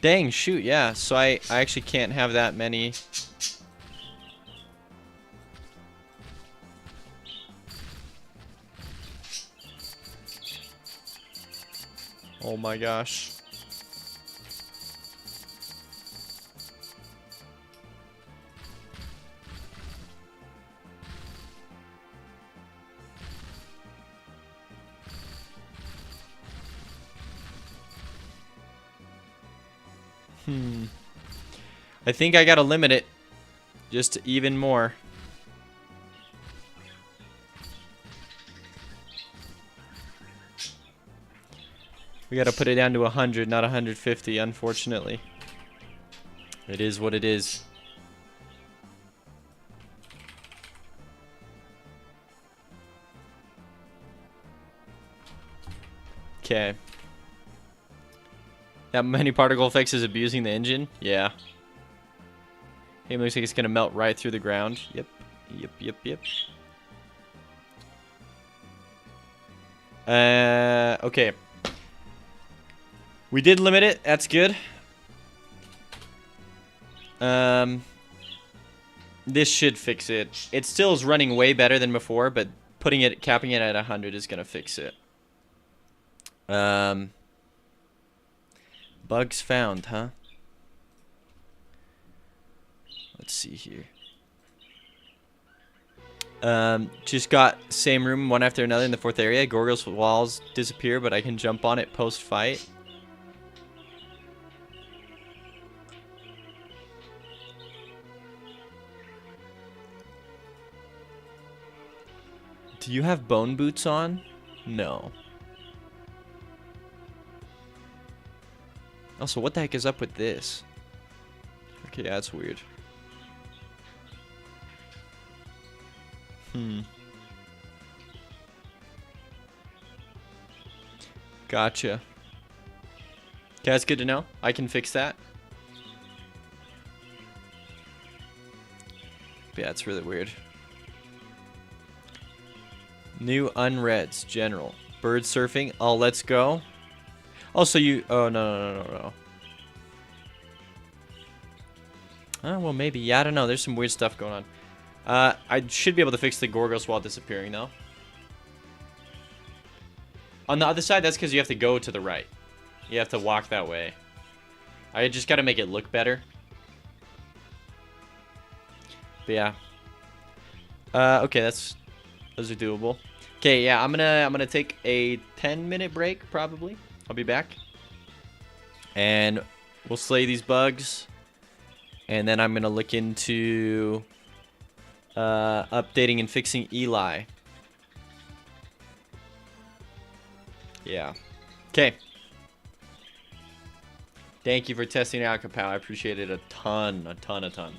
Dang, shoot, yeah. So I actually can't have that many. Oh my gosh. I think I gotta limit it just to even more. We gotta put it down to 100, not 150, unfortunately. It is what it is. Okay. That many particle effects is abusing the engine? Yeah. It looks like it's gonna melt right through the ground. Yep. Yep, yep, yep. Okay. We did limit it. That's good. This should fix it. It still is running way better than before, but capping it at 100 is gonna fix it. Bugs found, huh? Let's see here. Just got same room one after another in the fourth area. Gorgle's walls disappear, but I can jump on it post-fight. Do you have bone boots on? No. Also, what the heck is up with this? Okay, that's weird. Gotcha. Okay, that's good to know. I can fix that. Yeah, it's really weird. New unreads, general. Bird surfing. Oh, let's go. Also, oh, no. Oh, well, maybe. Yeah, I don't know. There's some weird stuff going on. I should be able to fix the Gorgos while disappearing, though. On the other side, that's because you have to go to the right. You have to walk that way. I just got to make it look better. But yeah. Okay, those are doable. Okay, yeah, I'm gonna take a 10-minute break probably. I'll be back. And we'll slay these bugs. And then I'm gonna look into updating and fixing Eli. Yeah. Okay. Thank you for testing it out, Kapow. I appreciate it a ton, a ton, a ton.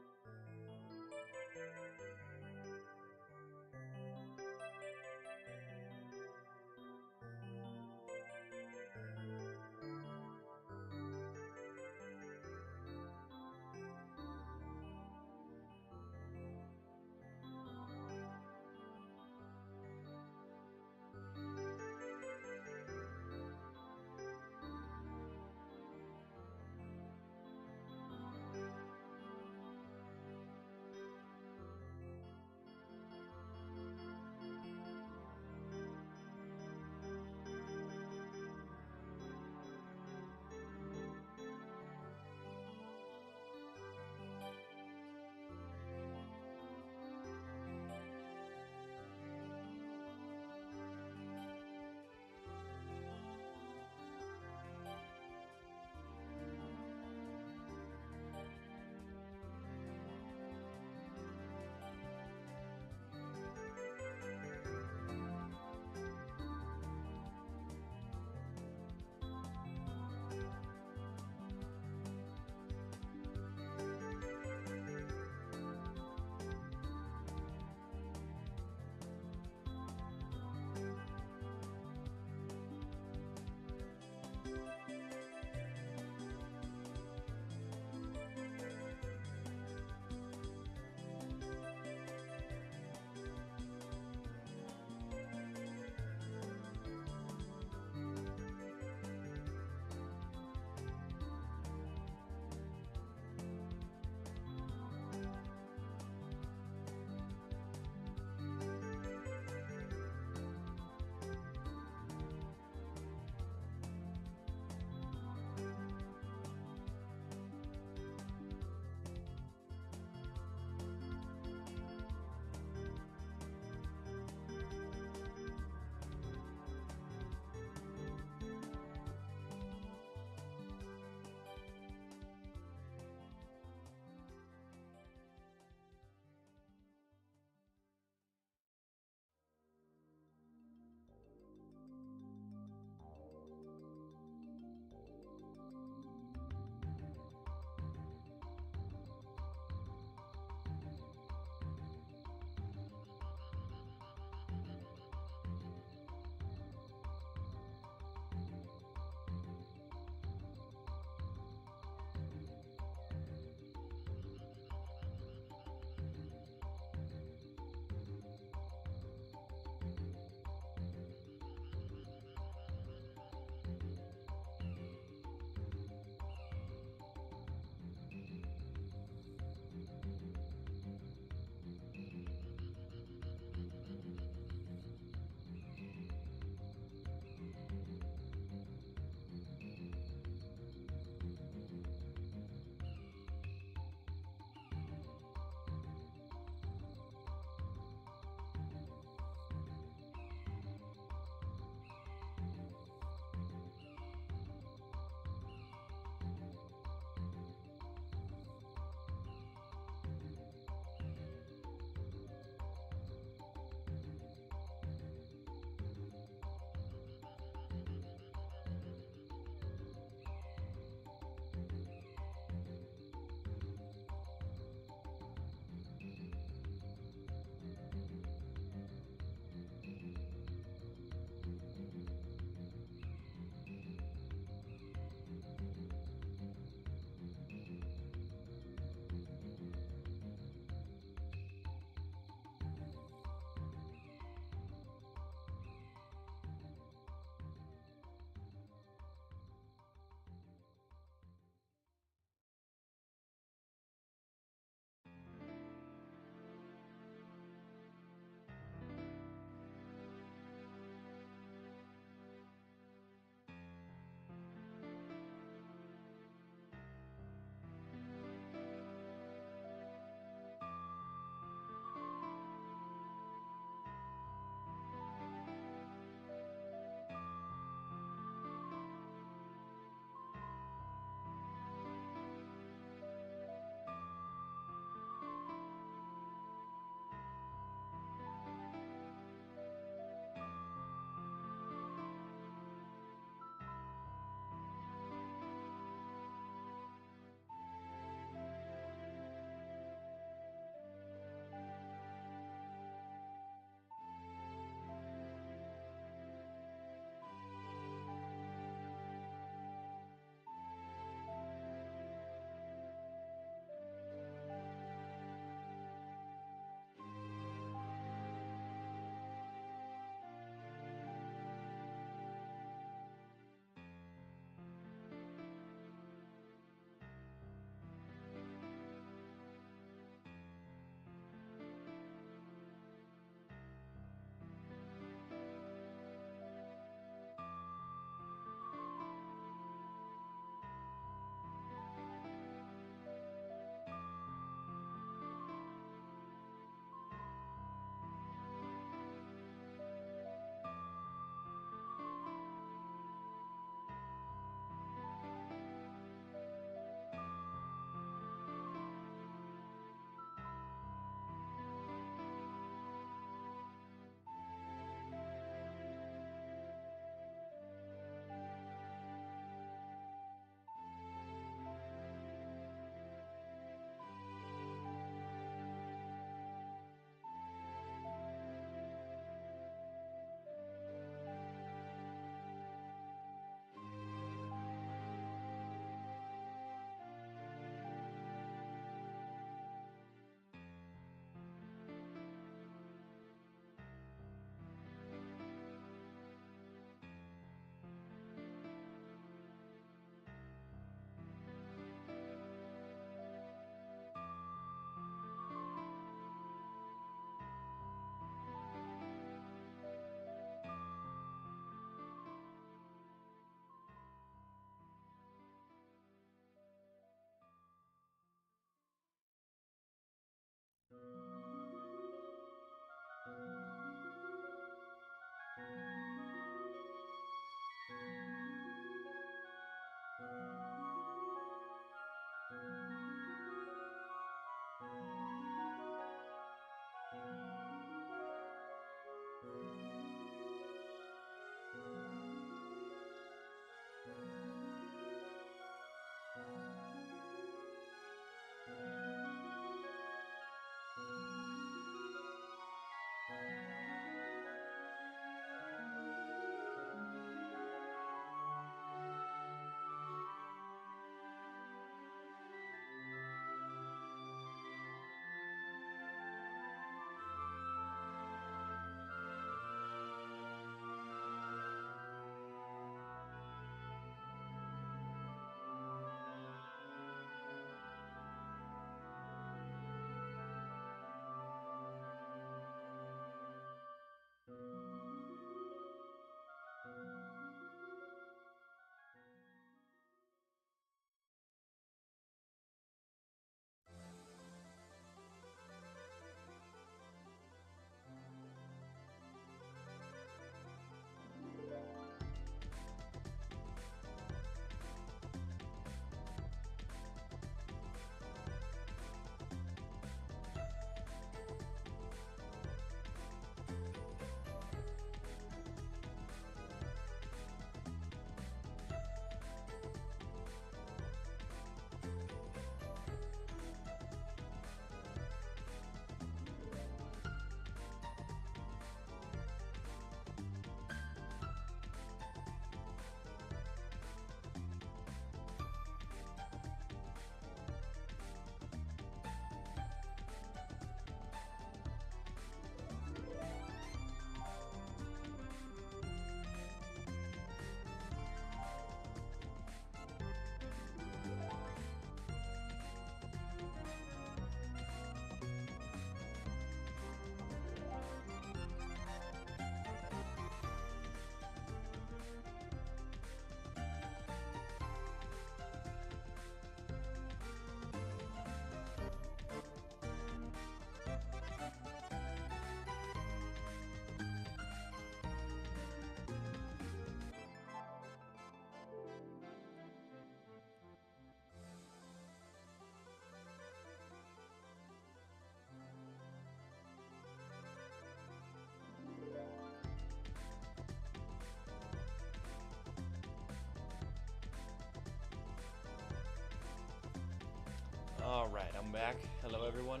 Alright, I'm back. Hello, everyone.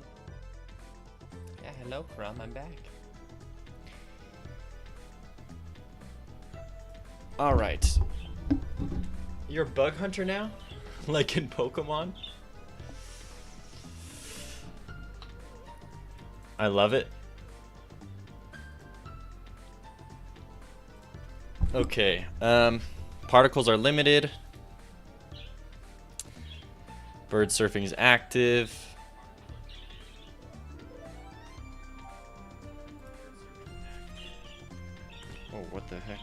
Yeah, hello, Crumb. I'm back. Alright. You're a bug hunter now? Like in Pokemon? I love it. Okay, particles are limited. Bird surfing is active. Oh, what the heck?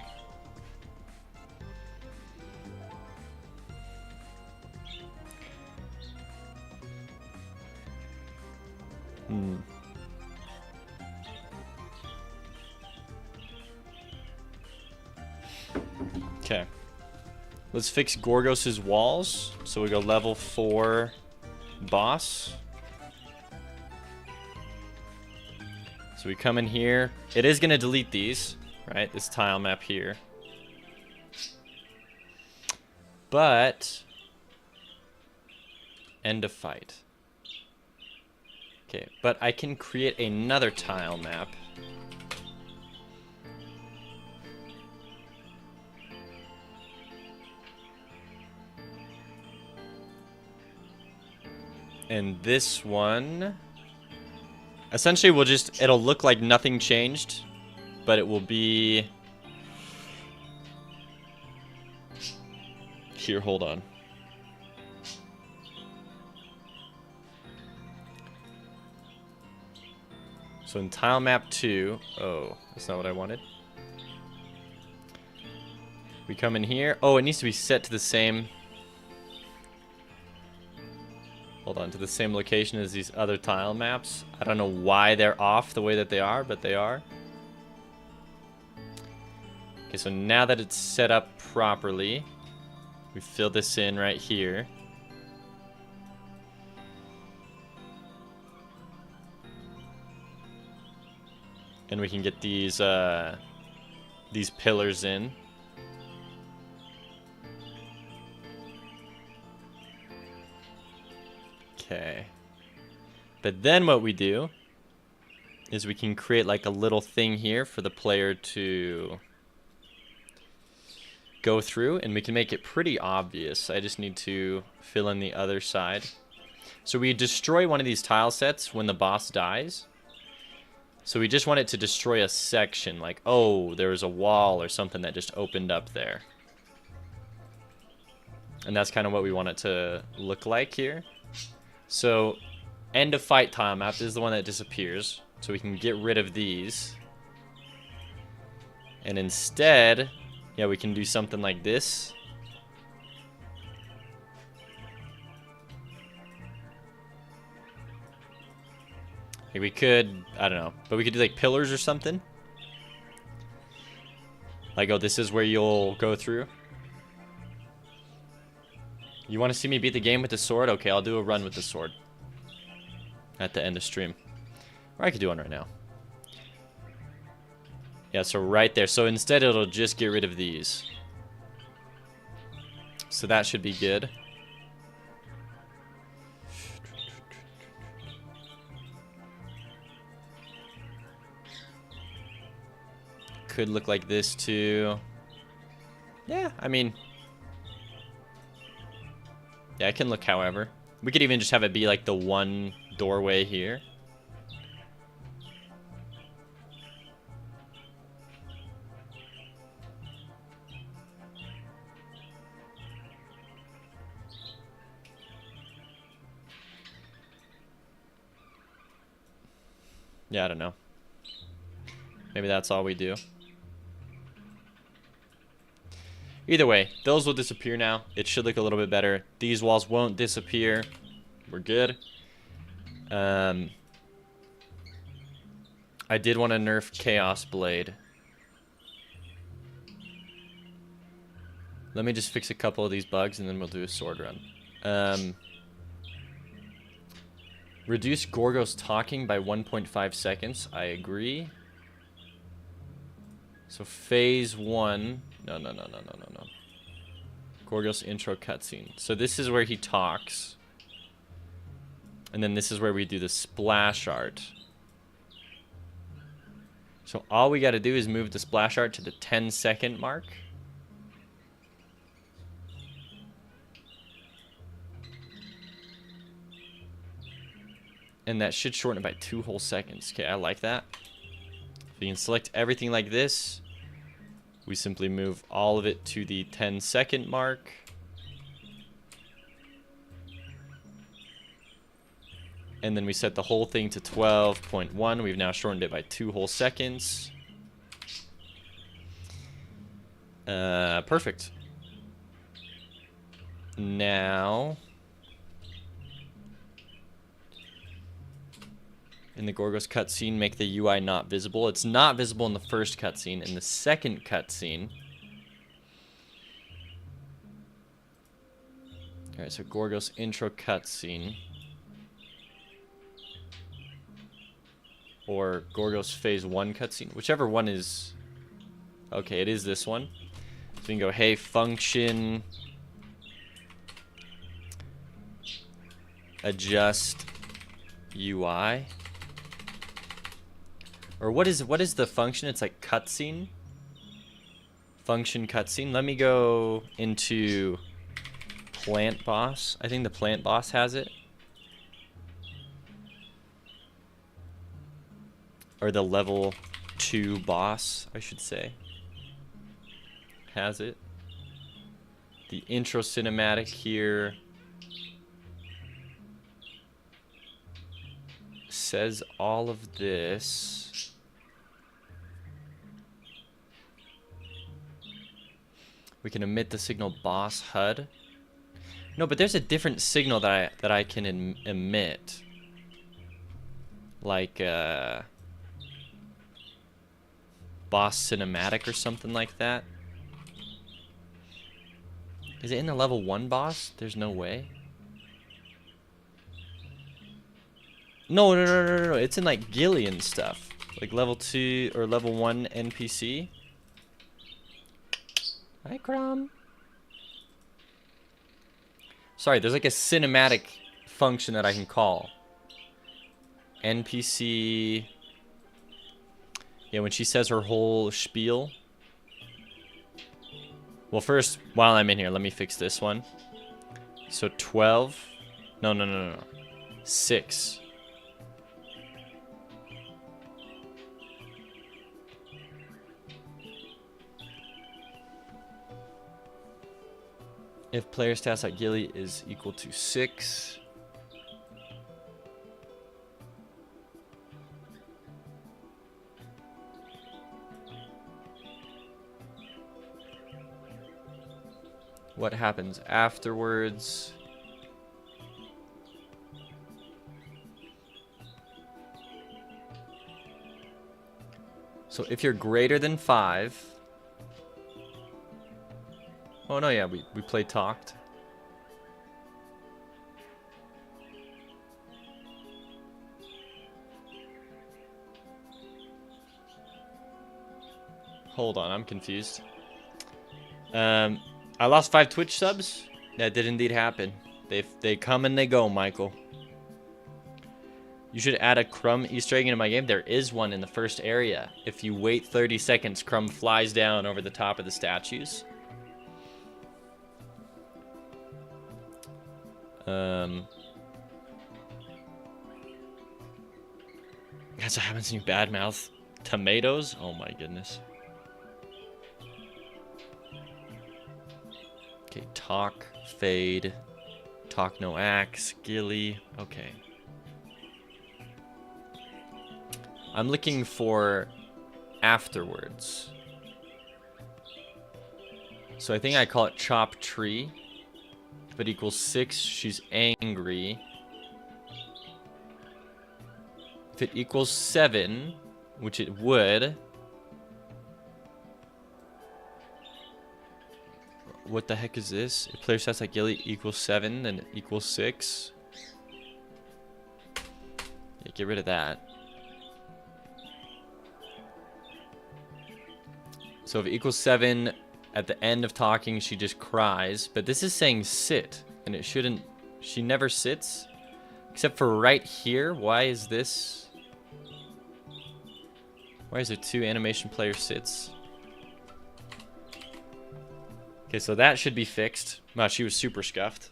Okay. Let's fix Gorgos's walls. So we go level 4 boss. So we come in here. It is going to delete these, right? This tile map here. But end of fight. Okay, but I can create another tile map. And this one, essentially it'll look like nothing changed, but it will be, here, hold on. So in tile map 2, oh, that's not what I wanted. We come in here. Oh, it needs to be set to the same, hold on, to the same location as these other tile maps. I don't know why they're off the way that they are, but they are. Okay, so now that it's set up properly, We fill this in right here. And we can get these pillars in. Okay. But then what we do is we can create like a little thing here for the player to go through, and we can make it pretty obvious. I just need to fill in the other side. So we destroy one of these tile sets when the boss dies. So we just want it to destroy a section, like, oh, there was a wall or something that just opened up there. And that's kind of what we want it to look like here. So end of fight tile map is the one that disappears. So we can get rid of these. And instead, yeah, we can do something like this. Like we could, I don't know, but we could do like pillars or something. Like, oh, this is where you'll go through. You want to see me beat the game with the sword? Okay, I'll do a run with the sword at the end of stream. Or I could do one right now. Yeah, so right there. So instead it'll just get rid of these. So that should be good. Could look like this too. Yeah, I mean, yeah, it can look however. We could even just have it be like the one doorway here. Yeah, I don't know. Maybe that's all we do. Either way, those will disappear now. It should look a little bit better. These walls won't disappear. We're good. I did want to nerf Chaos Blade. Let me just fix a couple of these bugs and then we'll do a sword run. Reduce Gorgos talking by 1.5 seconds. I agree. So phase 1. No. Gorgos intro cutscene. So this is where he talks. And then this is where we do the splash art. So all we got to do is move the splash art to the 10-second mark. And that should shorten it by 2 whole seconds. Okay, I like that. We can select everything like this. We simply move all of it to the 10-second mark. And then we set the whole thing to 12.1. We've now shortened it by 2 whole seconds. Perfect. Now, in the Gorgos cutscene, make the UI not visible. It's not visible in the first cutscene. In the second cutscene, alright, so Gorgos intro cutscene, or Gorgos phase 1 cutscene, whichever one is. Okay, it is this one. So we can go, hey, function adjust UI. Or what is the function? It's like cutscene. Function cutscene. Let me go into plant boss. I think the plant boss has it. Or the level 2 boss, I should say, has it. The intro cinematic here says all of this. We can emit the signal boss HUD. No, but there's a different signal that I can emit. Like boss cinematic or something like that. Is it in the level 1 boss? There's no way. No, no, no, no, no, no. It's in like Gillian stuff. Like level 2 or level 1 NPC. Hi, Crom. Sorry, there's like a cinematic function that I can call. NPC. Yeah, when she says her whole spiel. Well, first, while I'm in here, let me fix this one. So 12. No, no, no, no, no. 6. If player stats at Gilly is equal to 6. What happens afterwards? So if you're greater than 5. Oh no, yeah, we played talked. Hold on, I'm confused. I lost 5 Twitch subs. That did indeed happen. They come and they go, Michael. You should add a Crumb Easter egg into my game. There is one in the first area. If you wait 30 seconds, Crumb flies down over the top of the statues. That's what happens when you badmouth tomatoes. Oh my goodness. Okay, talk, fade, talk no axe, Gilly. Okay. I'm looking for afterwards. So I think I call it chop tree. If it equals 6, she's angry. If it equals 7, which it would. What the heck is this? If player stats like Gilly equals 7, then it equals 6. Yeah, get rid of that. So if it equals 7, at the end of talking, she just cries. But this is saying sit, and it shouldn't. She never sits, except for right here. Why is this? Why is there 2 animation player sits? Okay, so that should be fixed. Wow, she was super scuffed.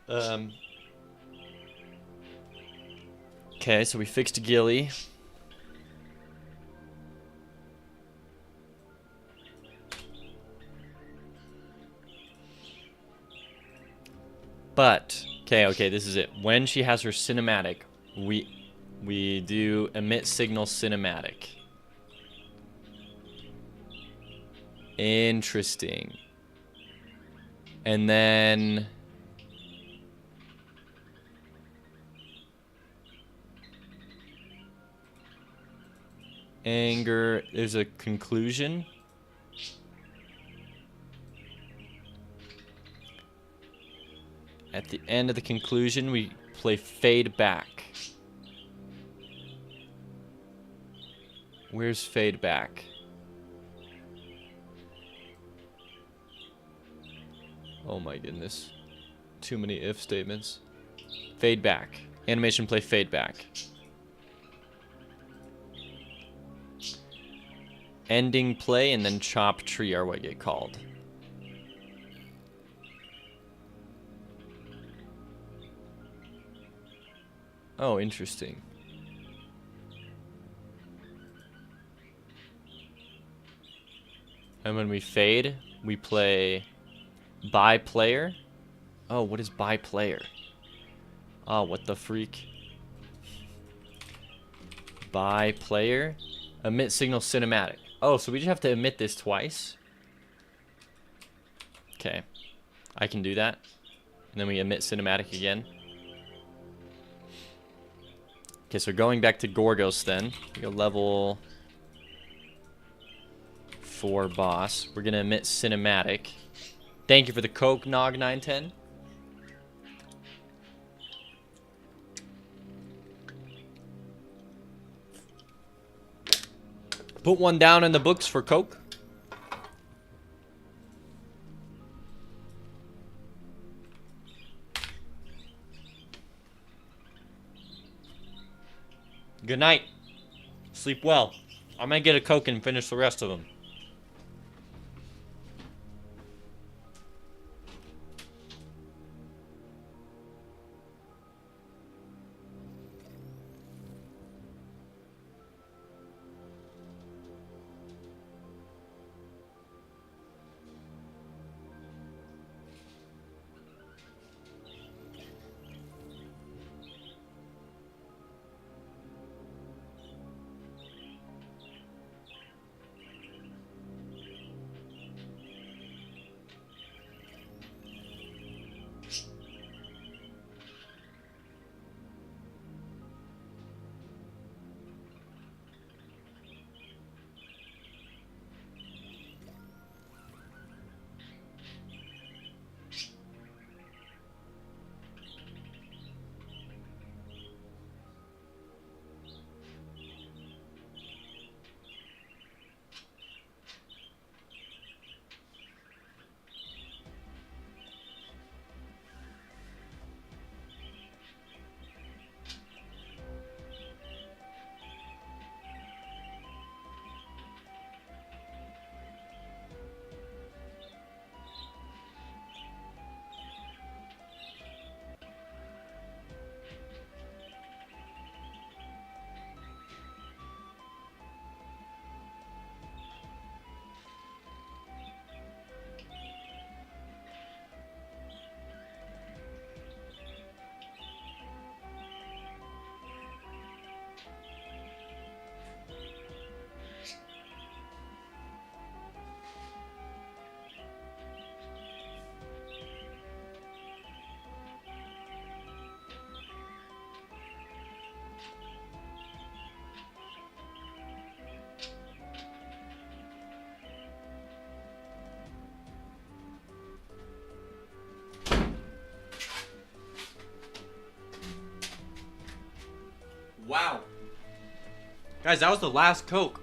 Okay, so we fixed Gilly. But okay, this is it. When she has her cinematic, we do emit signal cinematic. Interesting. And then anger, there's a conclusion. At the end of the conclusion, we play fade back. Where's fade back? Oh my goodness. Too many if statements. Fade back. Animation play fade back. Ending play and then chop tree are what get called. Oh, interesting. And when we fade, we play by player. Oh, what is by player? Oh, what the freak? By player. Emit signal cinematic. Oh, so we just have to emit this twice? Okay. I can do that. And then we emit cinematic again. Okay, so going back to Gorgos then. We go level 4 boss. We're going to emit cinematic. Thank you for the Coke, Nog910. Put one down in the books for Coke. Good night. Sleep well. I might get a Coke and finish the rest of them. Wow. Guys, that was the last Coke.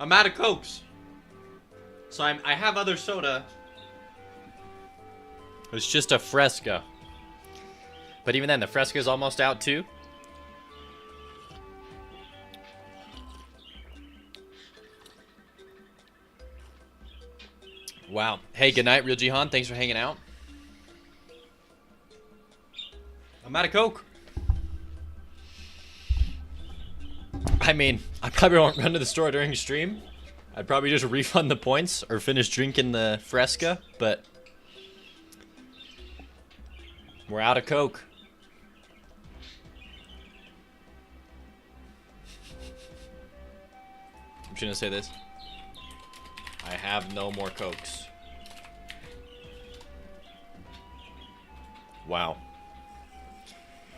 I'm out of Cokes. So I have other soda. It's just a Fresca. But even then, the Fresca is almost out too. Wow. Hey, good night, Real Jihan. Thanks for hanging out. I'm out of Coke. I mean, I probably won't run to the store during stream. I'd probably just refund the points or finish drinking the Fresca, but we're out of Coke. I'm just gonna say this. I have no more Cokes. Wow.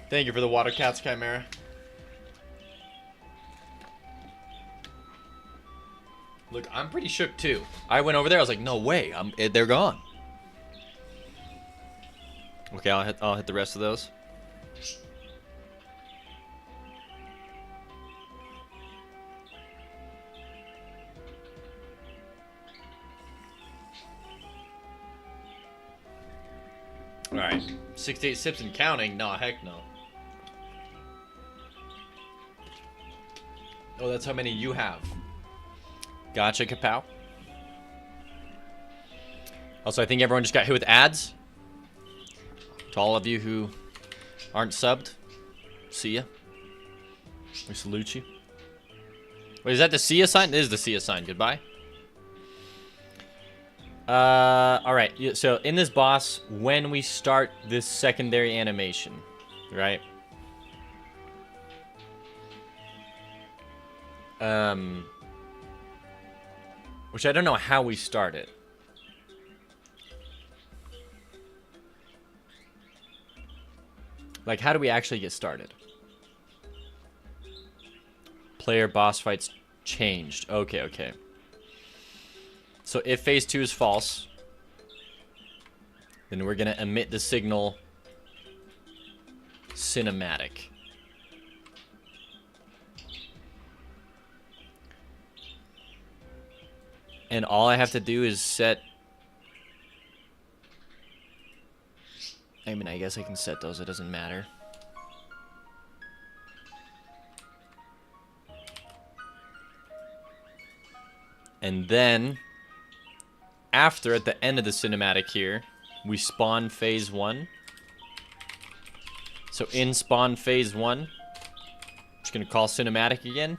Thank you for the Water Cats Chimera. Look, I'm pretty shook too. I went over there, I was like, no way, they're gone. Okay, I'll hit the rest of those. Alright. 68 sips and counting? Nah, heck no. Oh, that's how many you have. Gotcha, Kapow. Also, I think everyone just got hit with ads. To all of you who aren't subbed, see ya. We salute you. Wait, is that the see ya sign? It is the see ya sign. Goodbye. Alright, so in this boss, when we start this secondary animation, right? Which I don't know how we start it. Like, how do we actually get started? Player boss fights changed. Okay, okay. So if phase 2 is false, Then we're gonna emit the signal cinematic. And all I have to do is set... I mean, I guess I can set those. It doesn't matter. And then, after, at the end of the cinematic here, we spawn phase 1. So in spawn phase 1, just gonna call cinematic again.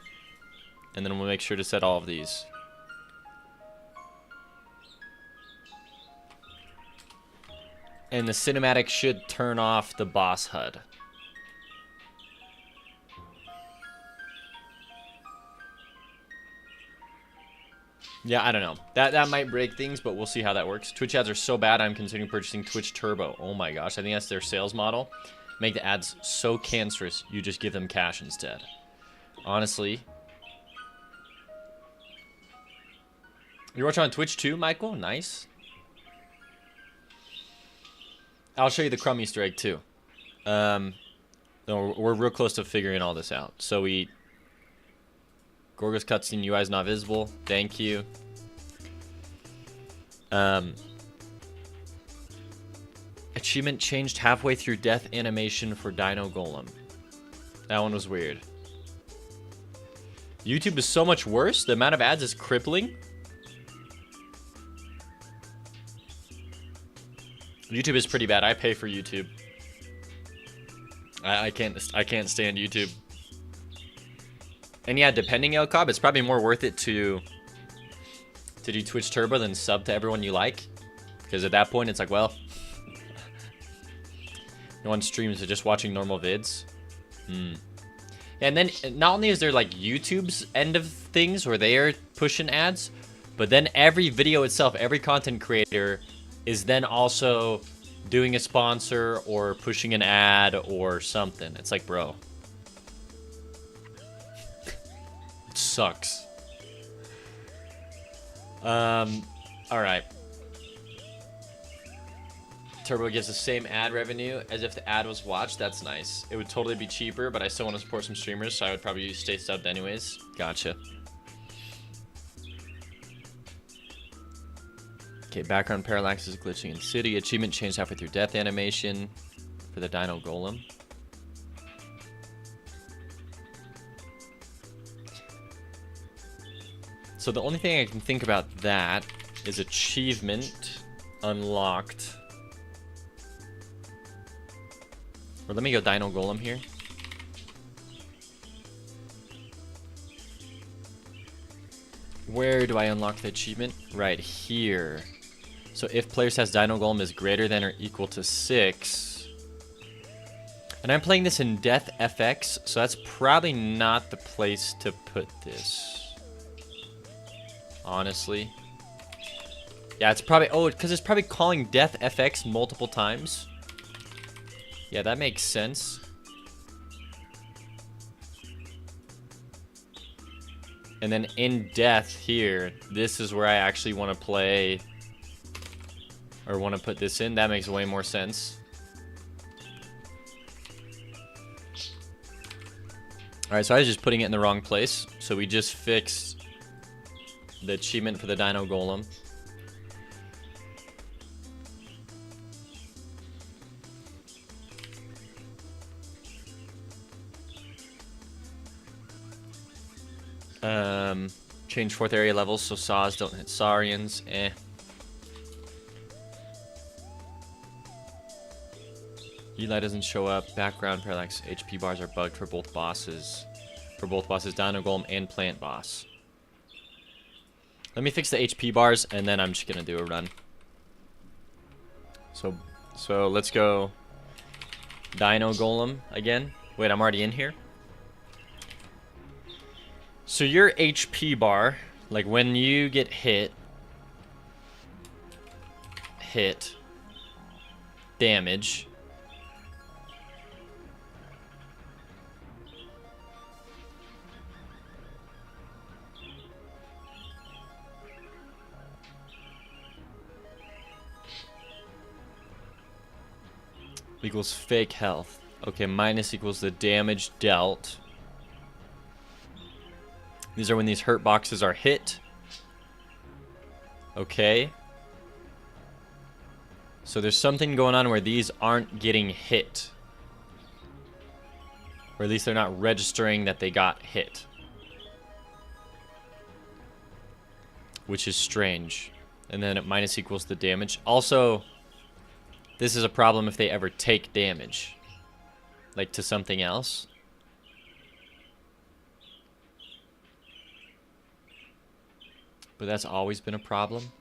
And then we'll make sure to set all of these. And the cinematic should turn off the boss HUD. Yeah, I don't know. That might break things, but we'll see how that works. Twitch ads are so bad, I'm considering purchasing Twitch Turbo. Oh my gosh, I think that's their sales model. Make the ads so cancerous, you just give them cash instead. Honestly. You're watching on Twitch too, Michael? Nice. I'll show you the crumb Easter egg too. No, we're real close to figuring all this out. So we... Gorgo's cutscene UI is not visible. Thank you. Achievement changed halfway through death animation for Dino Golem. That one was weird. YouTube is so much worse. The amount of ads is crippling. YouTube is pretty bad. I pay for YouTube. I can't stand YouTube. And yeah, depending, El Cobb, it's probably more worth it to do Twitch Turbo than sub to everyone you like. Because at that point, it's like, well, no one streams, they're just watching normal vids. And then, not only is there like YouTube's end of things where they are pushing ads, but then every video itself, every content creator is then also doing a sponsor or pushing an ad or something. It's like, bro. It sucks. Alright. Turbo gives the same ad revenue as if the ad was watched. That's nice. It would totally be cheaper, but I still want to support some streamers, so I would probably stay subbed anyways. Gotcha. Okay, background parallax is glitching in city. Achievement changed halfway through death animation for the Dino Golem. So the only thing I can think about that is achievement unlocked. Or let me go Dino Golem here. Where do I unlock the achievement? Right here. So if player has Dino Golem is greater than or equal to 6. And I'm playing this in Death FX, so that's probably not the place to put this. Honestly. Yeah, it's probably... Oh, because it's probably calling Death FX multiple times. Yeah, that makes sense. And then in Death here, this is where I actually want to play... Or want to put this in. That makes way more sense. Alright, so I was just putting it in the wrong place. So we just fixed the achievement for the Dino Golem. Change 4th area levels so saws don't hit Saurians. Eli doesn't show up. Background parallax. HP bars are bugged for both bosses. Dino Golem and Plant Boss. Let me fix the HP bars and then I'm just gonna do a run. So let's go Dino Golem again. Wait, I'm already in here. So your HP bar, like when you get hit, damage. equals fake health. Okay, minus equals the damage dealt. These are when these hurt boxes are hit. Okay. So there's something going on where these aren't getting hit. Or at least they're not registering that they got hit. Which is strange. And then it minus equals the damage. Also, this is a problem if they ever take damage. Like to something else. But that's always been a problem.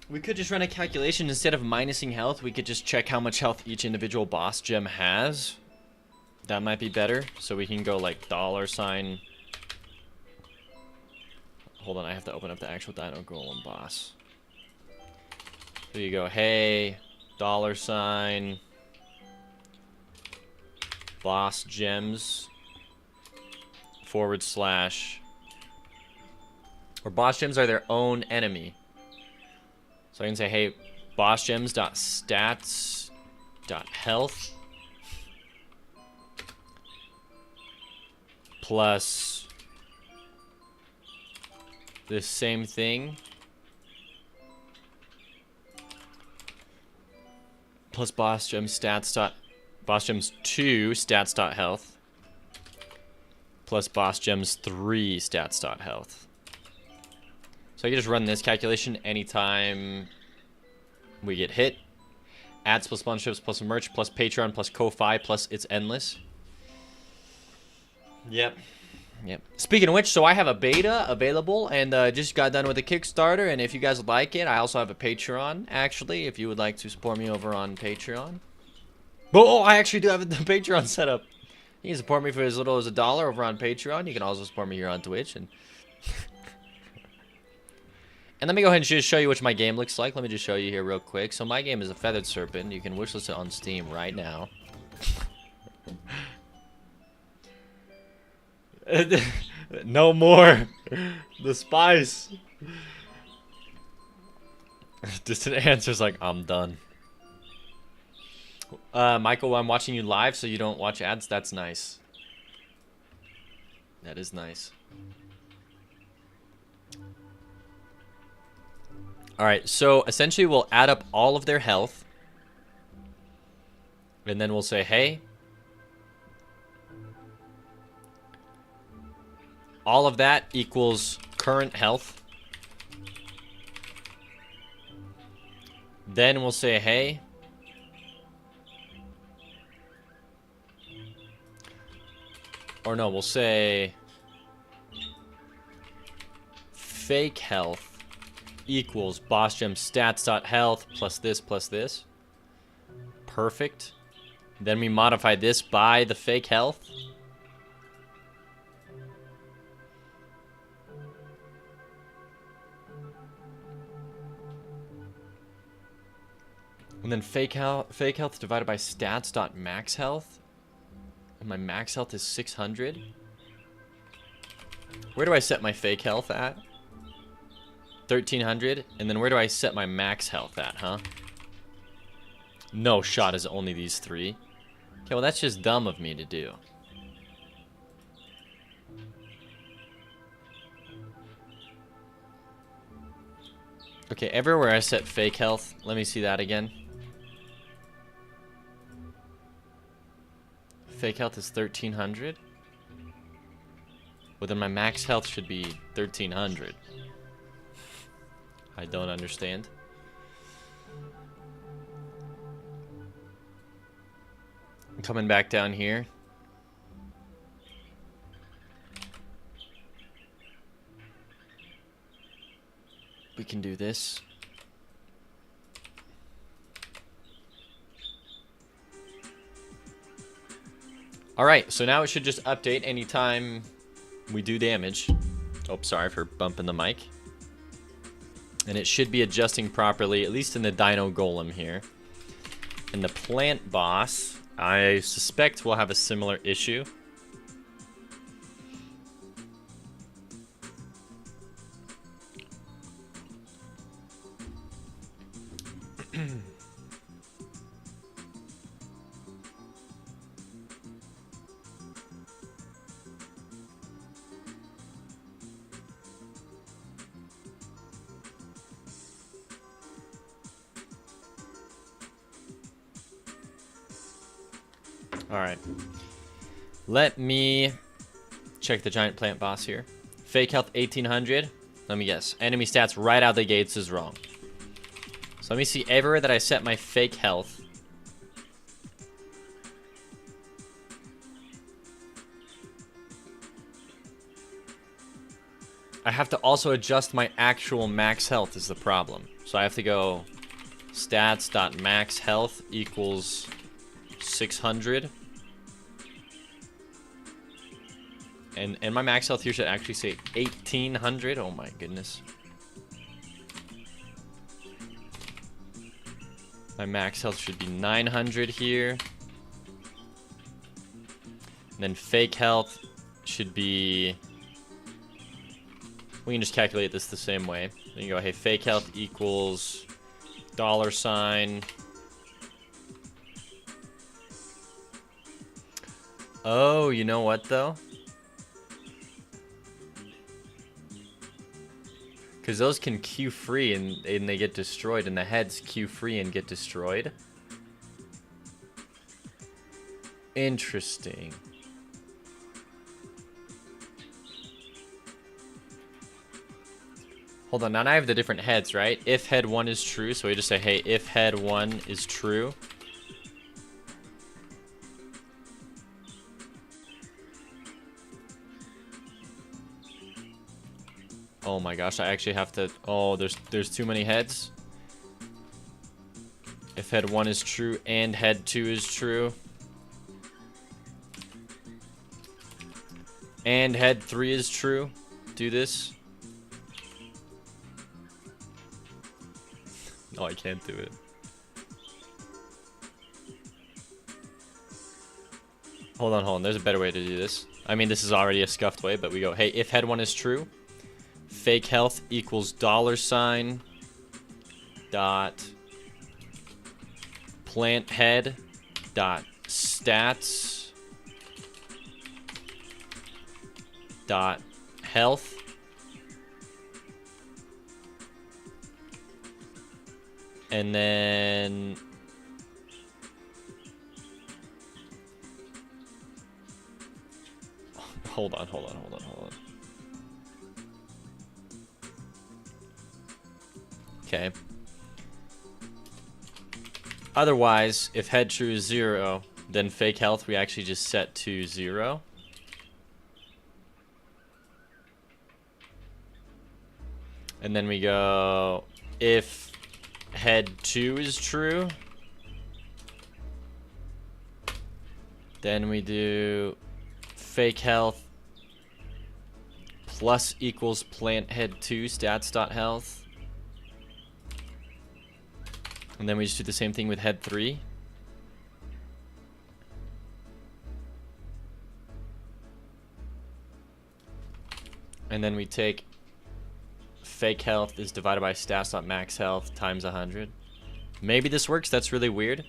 We could just run a calculation. Instead of minusing health, we could just check how much health each individual boss gem has. That might be better. So we can go like $. Hold on, I have to open up the actual Dino Golem boss. There you go. Hey, $. Boss gems. / or boss gems are their own enemy. So I can say, hey, boss gems dot stats dot health plus this same thing plus boss gems boss gems 2 stats dot health plus boss gems 3 stats dot health. So I can just run this calculation anytime we get hit. Ads plus sponsorships plus merch plus Patreon plus Ko-Fi plus it's endless. Yep. Speaking of which, so I have a beta available and just got done with a Kickstarter. And if you guys like it, I also have a Patreon, actually, if you would like to support me over on Patreon. Oh, I actually do have the Patreon set up. You can support me for as little as $1 over on Patreon. You can also support me here on Twitch. And let me go ahead and just show you what my game looks like. Let me just show you here real quick. So my game is a Feathered Serpent. You can wishlist it on Steam right now. No more. The spice. Distant answer's like, I'm done. Michael, I'm watching you live so you don't watch ads. That's nice. That is nice. Alright, so essentially we'll add up all of their health. And then we'll say, hey, all of that equals current health. Then we'll say, hey, or no, we'll say fake health equals boss gem stats.health plus this plus this. Perfect. Then we modify this by the fake health. And then fake health divided by stats.max health. And my max health is 600. Where do I set my fake health at? 1300. And then where do I set my max health at, huh? No shot is only these three. Okay, well that's just dumb of me to do. Okay, everywhere I set fake health, let me see that again. Fake health is 1300. Well, then my max health should be 1300. I don't understand. I'm coming back down here. We can do this. Alright, so now it should just update anytime we do damage. Oh, sorry for bumping the mic. And it should be adjusting properly, at least in the Dino Golem here. And the plant boss, I suspect will have a similar issue. Alright. Let me check the giant plant boss here. Fake health 1800. Let me guess. Enemy stats right out the gates is wrong. So let me see everywhere that I set my fake health. I have to also adjust my actual max health is the problem. So I have to go stats.max health equals 600. And my max health here should actually say 1800. Oh my goodness. My max health should be 900 here. And then fake health should be... We can just calculate this the same way. Then you go, hey, fake health equals $. Oh, you know what though? Because those can queue free and they get destroyed, and the heads queue free and get destroyed. Interesting. Hold on, now I have the different heads, right? If head 1 is true, so we just say, hey, if head 1 is true. Oh my gosh, I actually have to... Oh, there's too many heads. If head 1 is true and head 2 is true. And head 3 is true. Do this. No, I can't do it. Hold on. There's a better way to do this. I mean, this is already a scuffed way, but we go, hey, if head 1 is true, fake health equals $ dot plant head dot stats dot health and then hold on. Okay. Otherwise, if head true is 0, then fake health we actually just set to 0. And then we go, if head 2 is true, then we do fake health plus equals plant head 2 stats dot health. And then we just do the same thing with head 3. And then we take fake health is divided by stats.max health times 100. Maybe this works. That's really weird.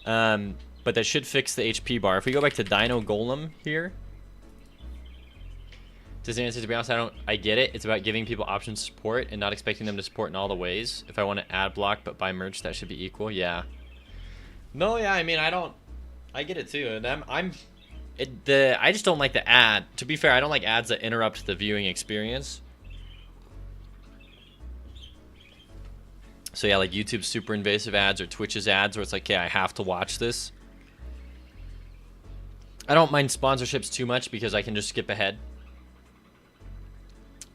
But that should fix the HP bar. If we go back to Dino Golem here. Does answer, to be honest, I get it. It's about giving people options to support and not expecting them to support in all the ways. If I want to add block but buy merch, that should be equal. Yeah. No, yeah, I mean, I get it too. And I just don't like the ad. To be fair, I don't like ads that interrupt the viewing experience. So yeah, like YouTube's super invasive ads or Twitch's ads where it's like, yeah, I have to watch this. I don't mind sponsorships too much because I can just skip ahead.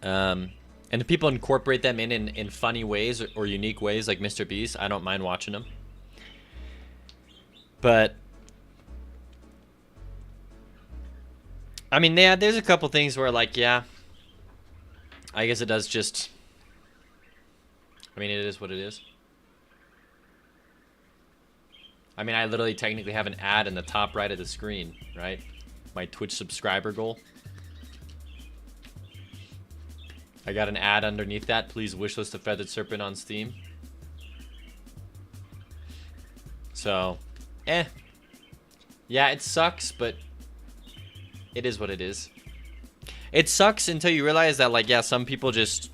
And if people incorporate them in funny ways or unique ways like Mr. Beast, I don't mind watching them. But I mean, yeah, there's a couple things where like, yeah, I guess it does just I mean, it is what it is. I mean, I literally technically have an ad in the top right of the screen, right? My Twitch subscriber goal. I got an ad underneath that. Please wishlist a Feathered Serpent on Steam. So, yeah, it sucks, but it is what it is. It sucks until you realize that, like, yeah, some people just...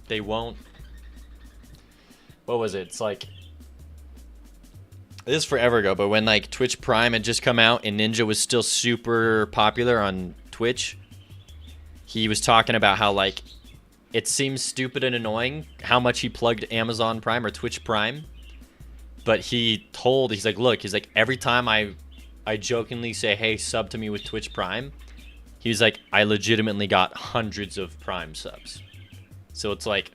They won't. What was it? It's like... This is forever ago, but when, like, Twitch Prime had just come out and Ninja was still super popular on Twitch, he was talking about how, like, it seems stupid and annoying how much he plugged Amazon Prime or Twitch Prime. But he's like, look, he's like, every time I jokingly say, hey, sub to me with Twitch Prime, he's like, I legitimately got hundreds of Prime subs. So it's like,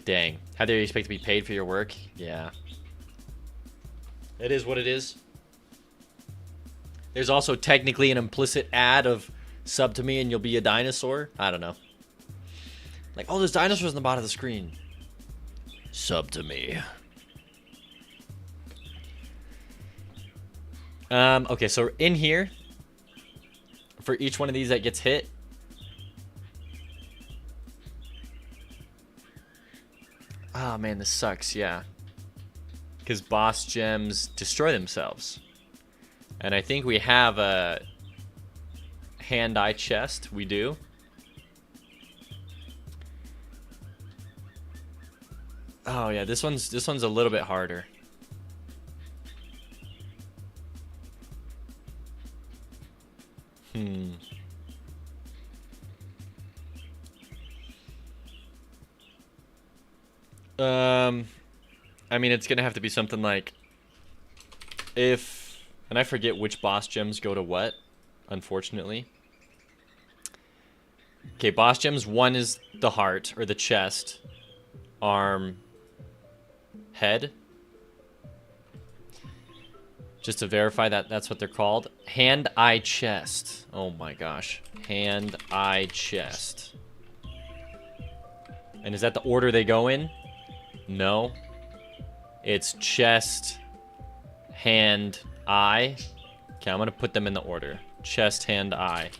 dang, how do you expect to be paid for your work? Yeah. It is what it is. There's also technically an implicit ad of sub to me and you'll be a dinosaur. I don't know. Like, oh, there's dinosaurs on the bottom of the screen. Sub to me. Okay, so in here, for each one of these that gets hit, oh man, this sucks, yeah. Because boss gems destroy themselves. And I think we have a hand-eye chest. We do. Oh yeah, this one's a little bit harder. I mean, it's gonna have to be something like if, and I forget which boss gems go to what, unfortunately. Okay, boss gems, one is the heart or the chest, arm, head. Just to verify that that's what they're called. Hand, eye, chest. Oh my gosh. Hand, eye, chest. And is that the order they go in? No. It's chest, hand, eye. Okay, I'm gonna put them in the order. Chest, hand, eye.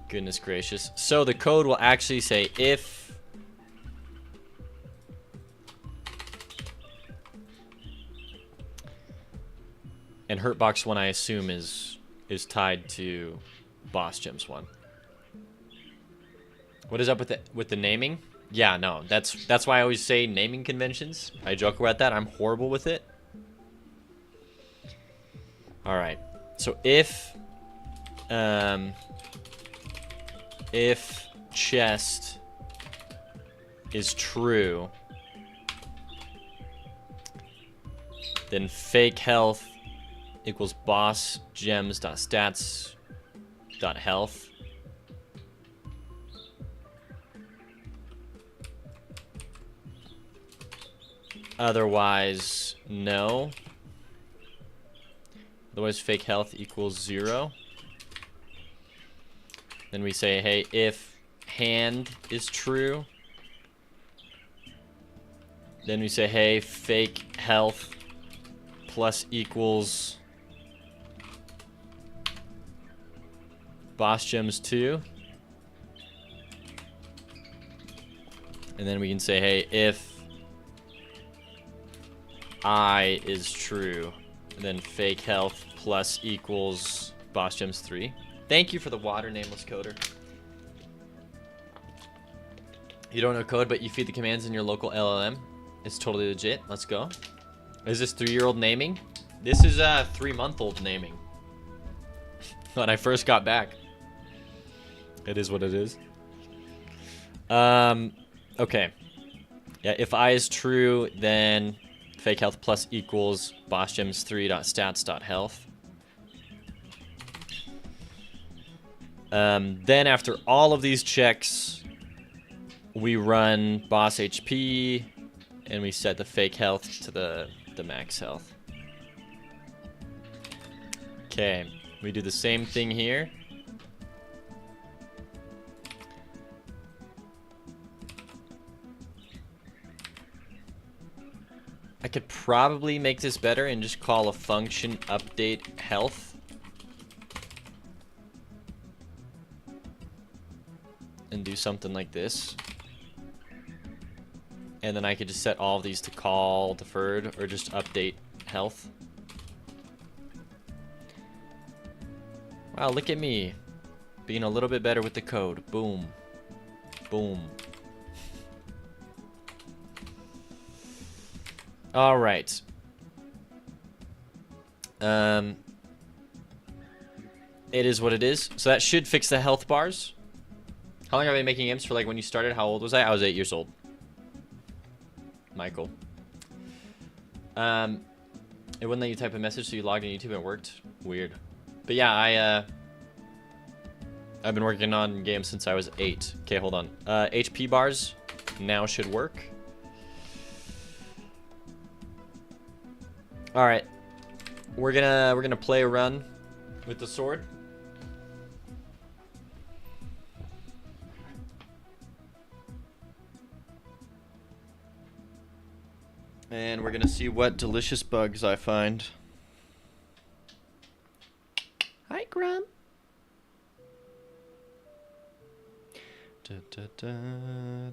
Goodness gracious. So the code will actually say if and Hurtbox 1 I assume is tied to Boss Gems 1. What is up with the naming? Yeah, no, that's why I always say naming conventions. I joke about that. I'm horrible with it. All right. So if chest is true, then fake health equals boss gems dot stats dot health. Otherwise, no. Otherwise, fake health equals 0. Then we say, hey, if hand is true, then we say, hey, fake health plus equals boss gems 2. And then we can say, hey, if I is true, then fake health plus equals boss gems 3. Thank you for the water, nameless coder. You don't know code, but you feed the commands in your local LLM. It's totally legit. Let's go. Is this 3-year-old naming? This is a 3-month-old naming. When I first got back. It is what it is. Okay. Yeah, if I is true, then fake health plus equals boss gems 3 dot stats dot health. Then after all of these checks, we run boss HP and we set the fake health to the max health. Okay, we do the same thing here. I could probably make this better and just call a function update health. And do something like this. And then I could just set all of these to call deferred or just update health. Wow, look at me. Being a little bit better with the code. Boom. Boom. Alright. It is what it is. So that should fix the health bars. How long have I been making imps for, like, when you started? How old was I? I was 8 years old. Michael. It wouldn't let you type a message, so you logged in YouTube and it worked. Weird. But yeah, I've been working on games since I was 8. Okay, hold on. HP bars now should work. All right, we're gonna play a run with the sword. And we're gonna see what delicious bugs I find. Hi, Grum. Da, da, da,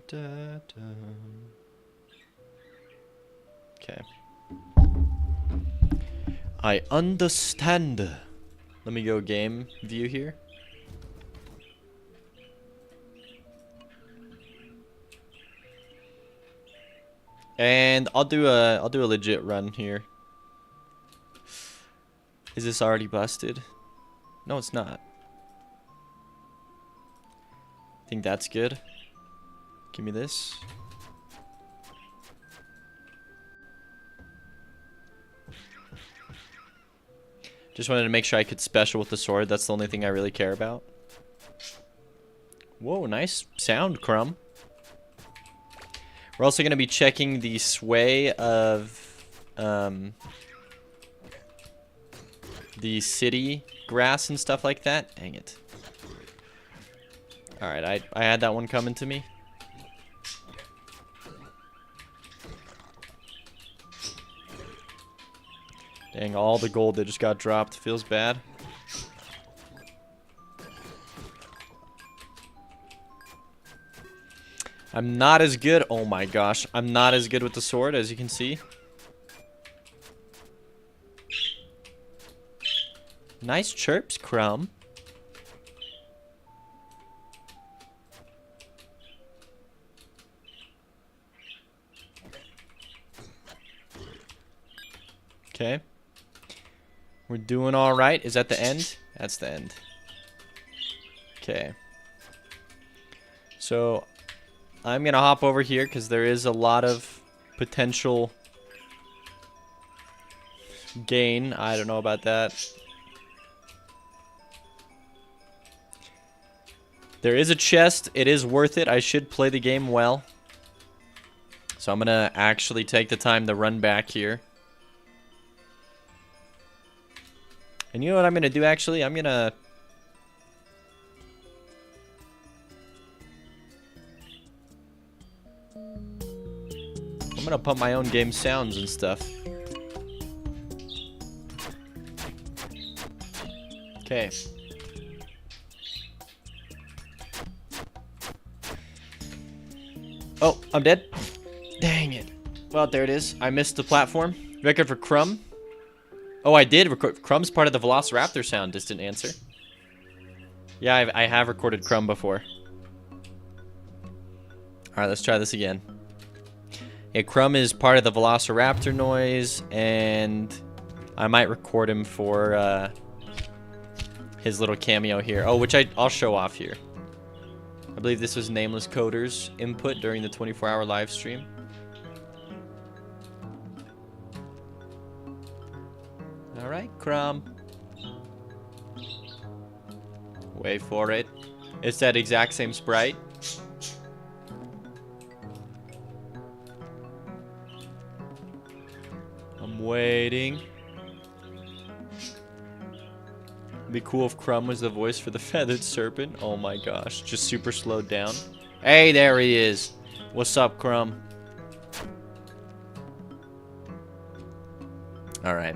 da, da. Okay. I understand. Let me go game view here. And I'll do a legit run here. Is this already busted? No, it's not. I think that's good. Give me this. Just wanted to make sure I could special with the sword. That's the only thing I really care about. Whoa, nice sound, Crumb. We're also going to be checking the sway of the city grass and stuff like that. Dang it. Alright, I had that one coming to me. Dang, all the gold that just got dropped. Feels bad. I'm not as good. Oh my gosh. I'm not as good with the sword, as you can see. Nice chirps, Crumb. Okay. We're doing all right. Is that the end? That's the end. Okay. So I'm going to hop over here because there is a lot of potential gain. I don't know about that. There is a chest. It is worth it. I should play the game well. So I'm going to actually take the time to run back here. And you know what I'm going to do, actually? I'm going to pump my own game sounds and stuff. Okay. Oh, I'm dead. Dang it. Well, there it is. I missed the platform. Record for Crumb. Oh, I did record. Crumb's part of the Velociraptor sound. Distant answer. Yeah, I have recorded Crumb before. Alright, let's try this again. Yeah, Crumb is part of the Velociraptor noise, and I might record him for his little cameo here. Oh, which I'll show off here. I believe this was Nameless Coder's input during the 24-hour live stream. Alright, Crumb. Wait for it. It's that exact same sprite. I'm waiting. It'd be cool if Crumb was the voice for the feathered serpent. Oh my gosh, just super slowed down. Hey, there he is. What's up, Crumb? All right.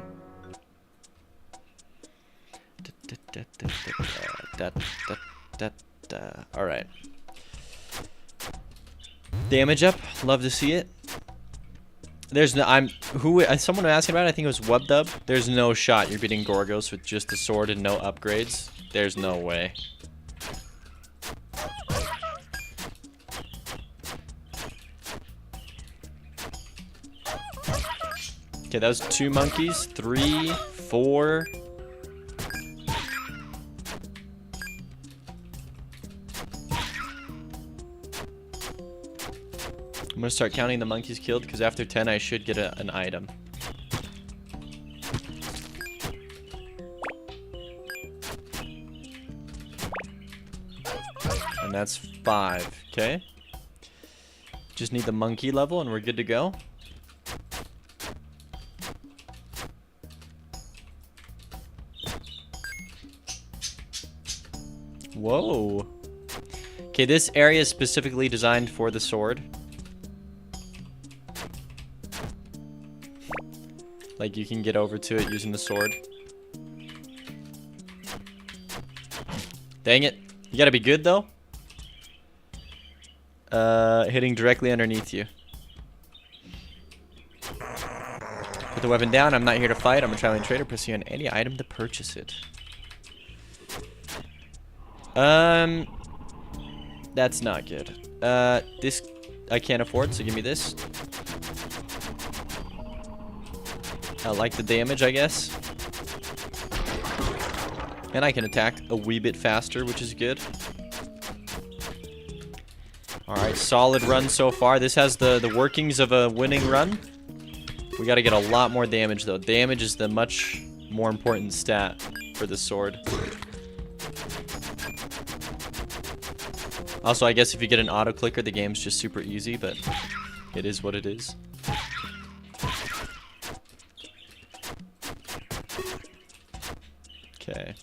All right. Damage up. Love to see it. There's no. Someone was asking about it. I think it was WebDub. There's no shot you're beating Gorgos with just the sword and no upgrades. There's no way. Okay, that was 2 monkeys. 3, 4. I'm gonna start counting the monkeys killed because after 10 I should get an item. And that's 5. Okay. Just need the monkey level and we're good to go. Whoa. Okay, this area is specifically designed for the sword. Like, you can get over to it using the sword. Dang it. You gotta be good, though. Hitting directly underneath you. Put the weapon down. I'm not here to fight. I'm a traveling trader. Pressing on any item to purchase it. That's not good. This I can't afford, so give me this. I like the damage, I guess. And I can attack a wee bit faster, which is good. Alright, solid run so far. This has the workings of a winning run. We gotta get a lot more damage, though. Damage is the much more important stat for the sword. Also, I guess if you get an auto clicker, the game's just super easy, but it is what it is. Okay.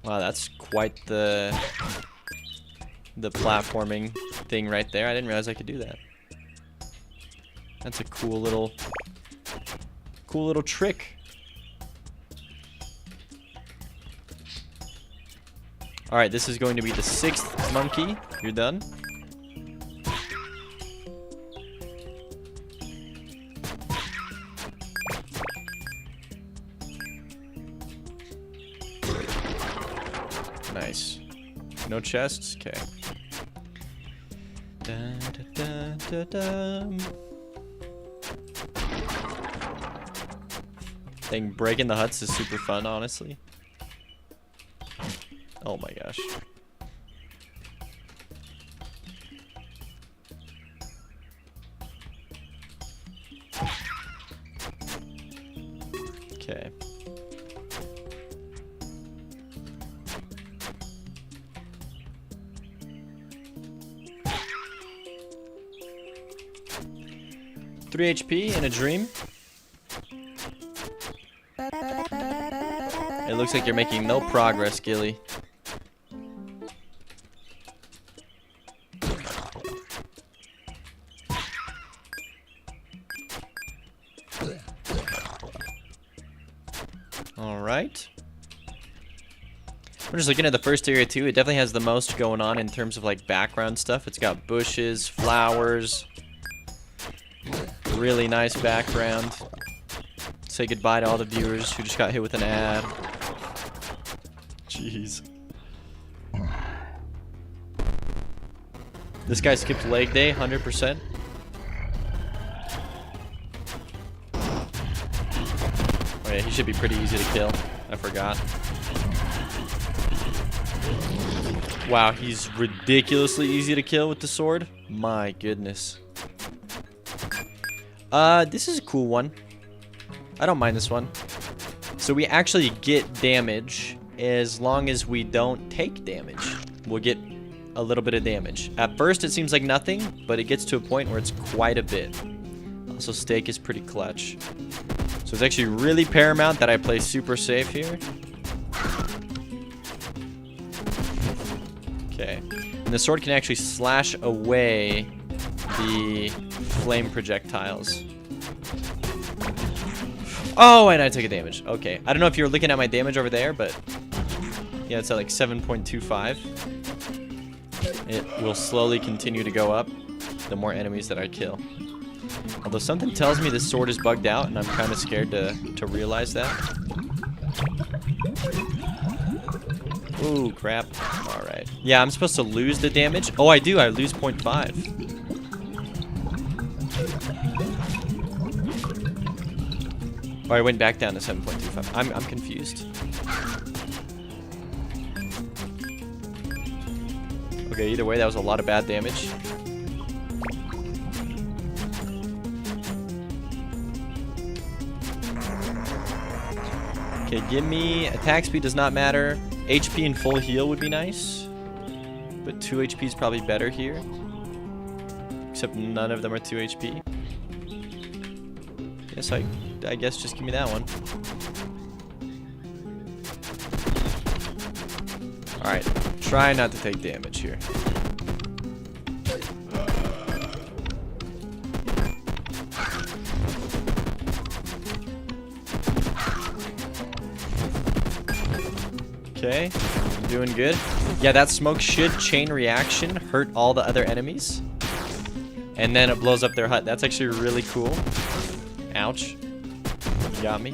Wow, that's quite the platforming thing right there. I didn't realize I could do that. That's a cool little trick. Alright, this is going to be the 6th monkey. You're done. Nice. No chests? Okay. Dang, breaking the huts is super fun, honestly. Oh my gosh. Okay. Three HP in a dream. It looks like you're making no progress, Gilly. Alright. I'm just looking at the first area too. It definitely has the most going on in terms of like background stuff. It's got bushes, flowers. Really nice background. Say goodbye to all the viewers who just got hit with an ad. Jeez. This guy skipped leg day, 100%. Oh yeah, he should be pretty easy to kill. I forgot. Wow, he's ridiculously easy to kill with the sword. My goodness. This is a cool one. I don't mind this one. So we actually get damage as long as we don't take damage. We'll get a little bit of damage. At first it seems like nothing, but it gets to a point where it's quite a bit. Also, stake is pretty clutch. So it's actually really paramount that I play super safe here. Okay. And the sword can actually slash away the flame projectiles. Oh, and I took a damage. Okay. I don't know if you're looking at my damage over there, but yeah, it's at like 7.25. It will slowly continue to go up the more enemies that I kill. Although something tells me this sword is bugged out, and I'm kind of scared to realize that. Ooh, crap. Alright. Yeah, I'm supposed to lose the damage. Oh, I do. I lose 0.5. Oh, I went back down to 7.25. I'm confused. Okay, either way, that was a lot of bad damage. Okay, give me... Attack speed does not matter. HP and full heal would be nice. But 2 HP is probably better here. Except none of them are 2 HP. Yes, I guess just give me that one. Alright, try not to take damage here. Okay, I'm doing good. Yeah, that smoke should chain reaction, hurt all the other enemies. And then it blows up their hut. That's actually really cool. Ouch. Got me.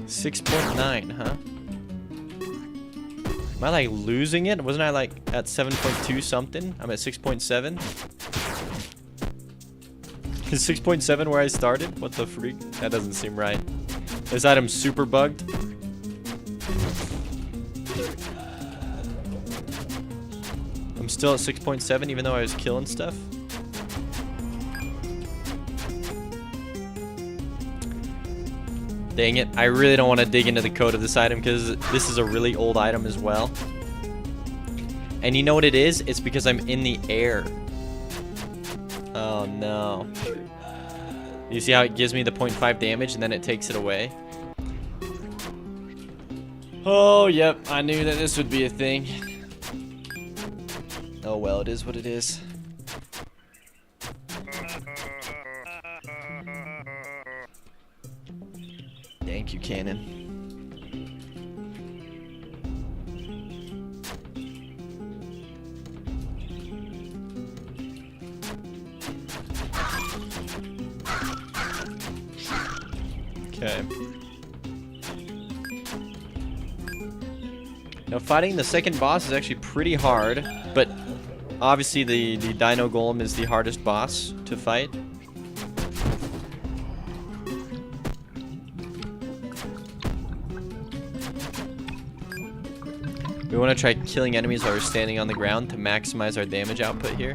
6.9, huh? Am I like losing it? Wasn't I like at 7.2 something? I'm at 6.7. Is 6.7 where I started? What the freak? That doesn't seem right. This item's super bugged. I'm still at 6.7 even though I was killing stuff. Dang it, I really don't want to dig into the code of this item because this is a really old item as well. And you know what it is? It's because I'm in the air. Oh no. You see how it gives me the 0.5 damage and then it takes it away? Oh, yep, I knew that this would be a thing. Oh well, it is what it is. Thank you, Cannon. Okay. Now, fighting the second boss is actually pretty hard, but obviously the Dino Golem is the hardest boss to fight. We want to try killing enemies while we're standing on the ground to maximize our damage output here.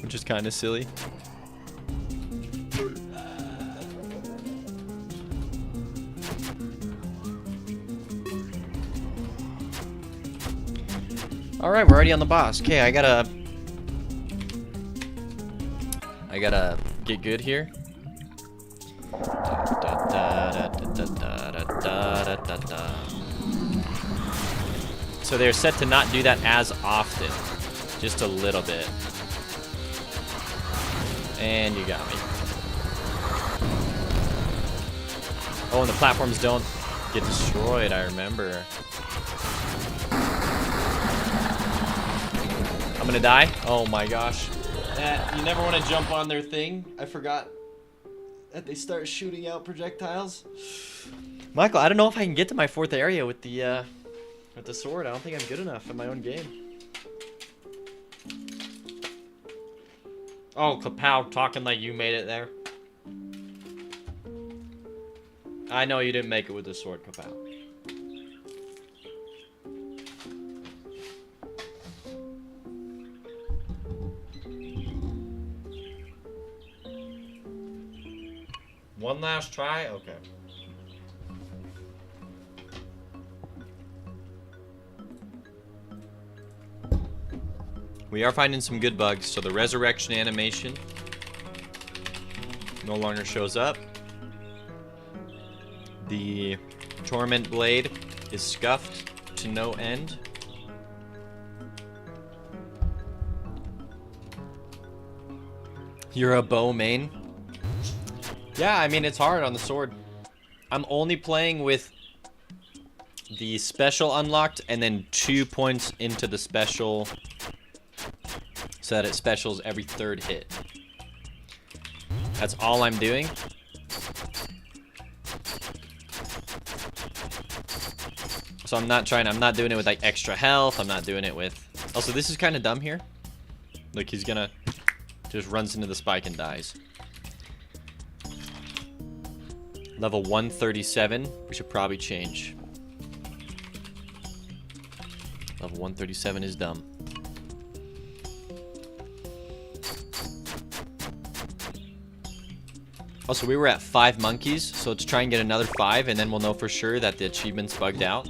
Which is kind of silly. Alright, we're already on the boss. Okay, I gotta get good here. So they're set to not do that as often. Just a little bit. And you got me. Oh, and the platforms don't get destroyed, I remember. I'm gonna die. Oh my gosh. You never want to jump on their thing. I forgot that they start shooting out projectiles. Michael, I don't know if I can get to my 4th area with the sword. I don't think I'm good enough in my own game. Oh, Kapow, talking like you made it there. I know you didn't make it with the sword, Kapow. One last try? Okay. We are finding some good bugs, so the resurrection animation no longer shows up. The Torment Blade is scuffed to no end. You're a bow main? Yeah, I mean, it's hard on the sword. I'm only playing with the special unlocked and then 2 points into the special so that it specials every third hit. That's all I'm doing. So I'm not doing it with like extra health. I'm not doing it with... Also, this is kind of dumb here. Like, he's gonna... just runs into the spike and dies. Level 137. We should probably change. Level 137 is dumb. Also, we were at 5 monkeys, so let's try and get another 5, and then we'll know for sure that the achievement's bugged out.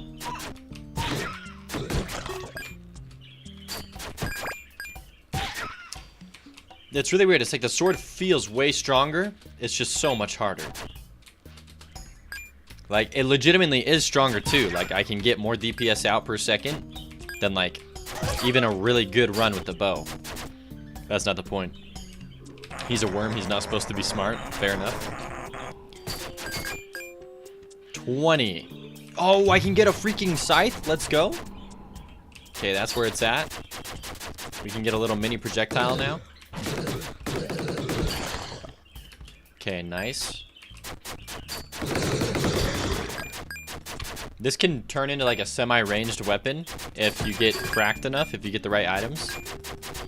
It's really weird. It's like the sword feels way stronger. It's just so much harder. Like, it legitimately is stronger too. Like, I can get more DPS out per second than, like, even a really good run with the bow. That's not the point. He's a worm. He's not supposed to be smart. Fair enough. 20. Oh, I can get a freaking scythe. Let's go. Okay, that's where it's at. We can get a little mini projectile now. Okay, nice. This can turn into like a semi-ranged weapon if you get cracked enough, if you get the right items.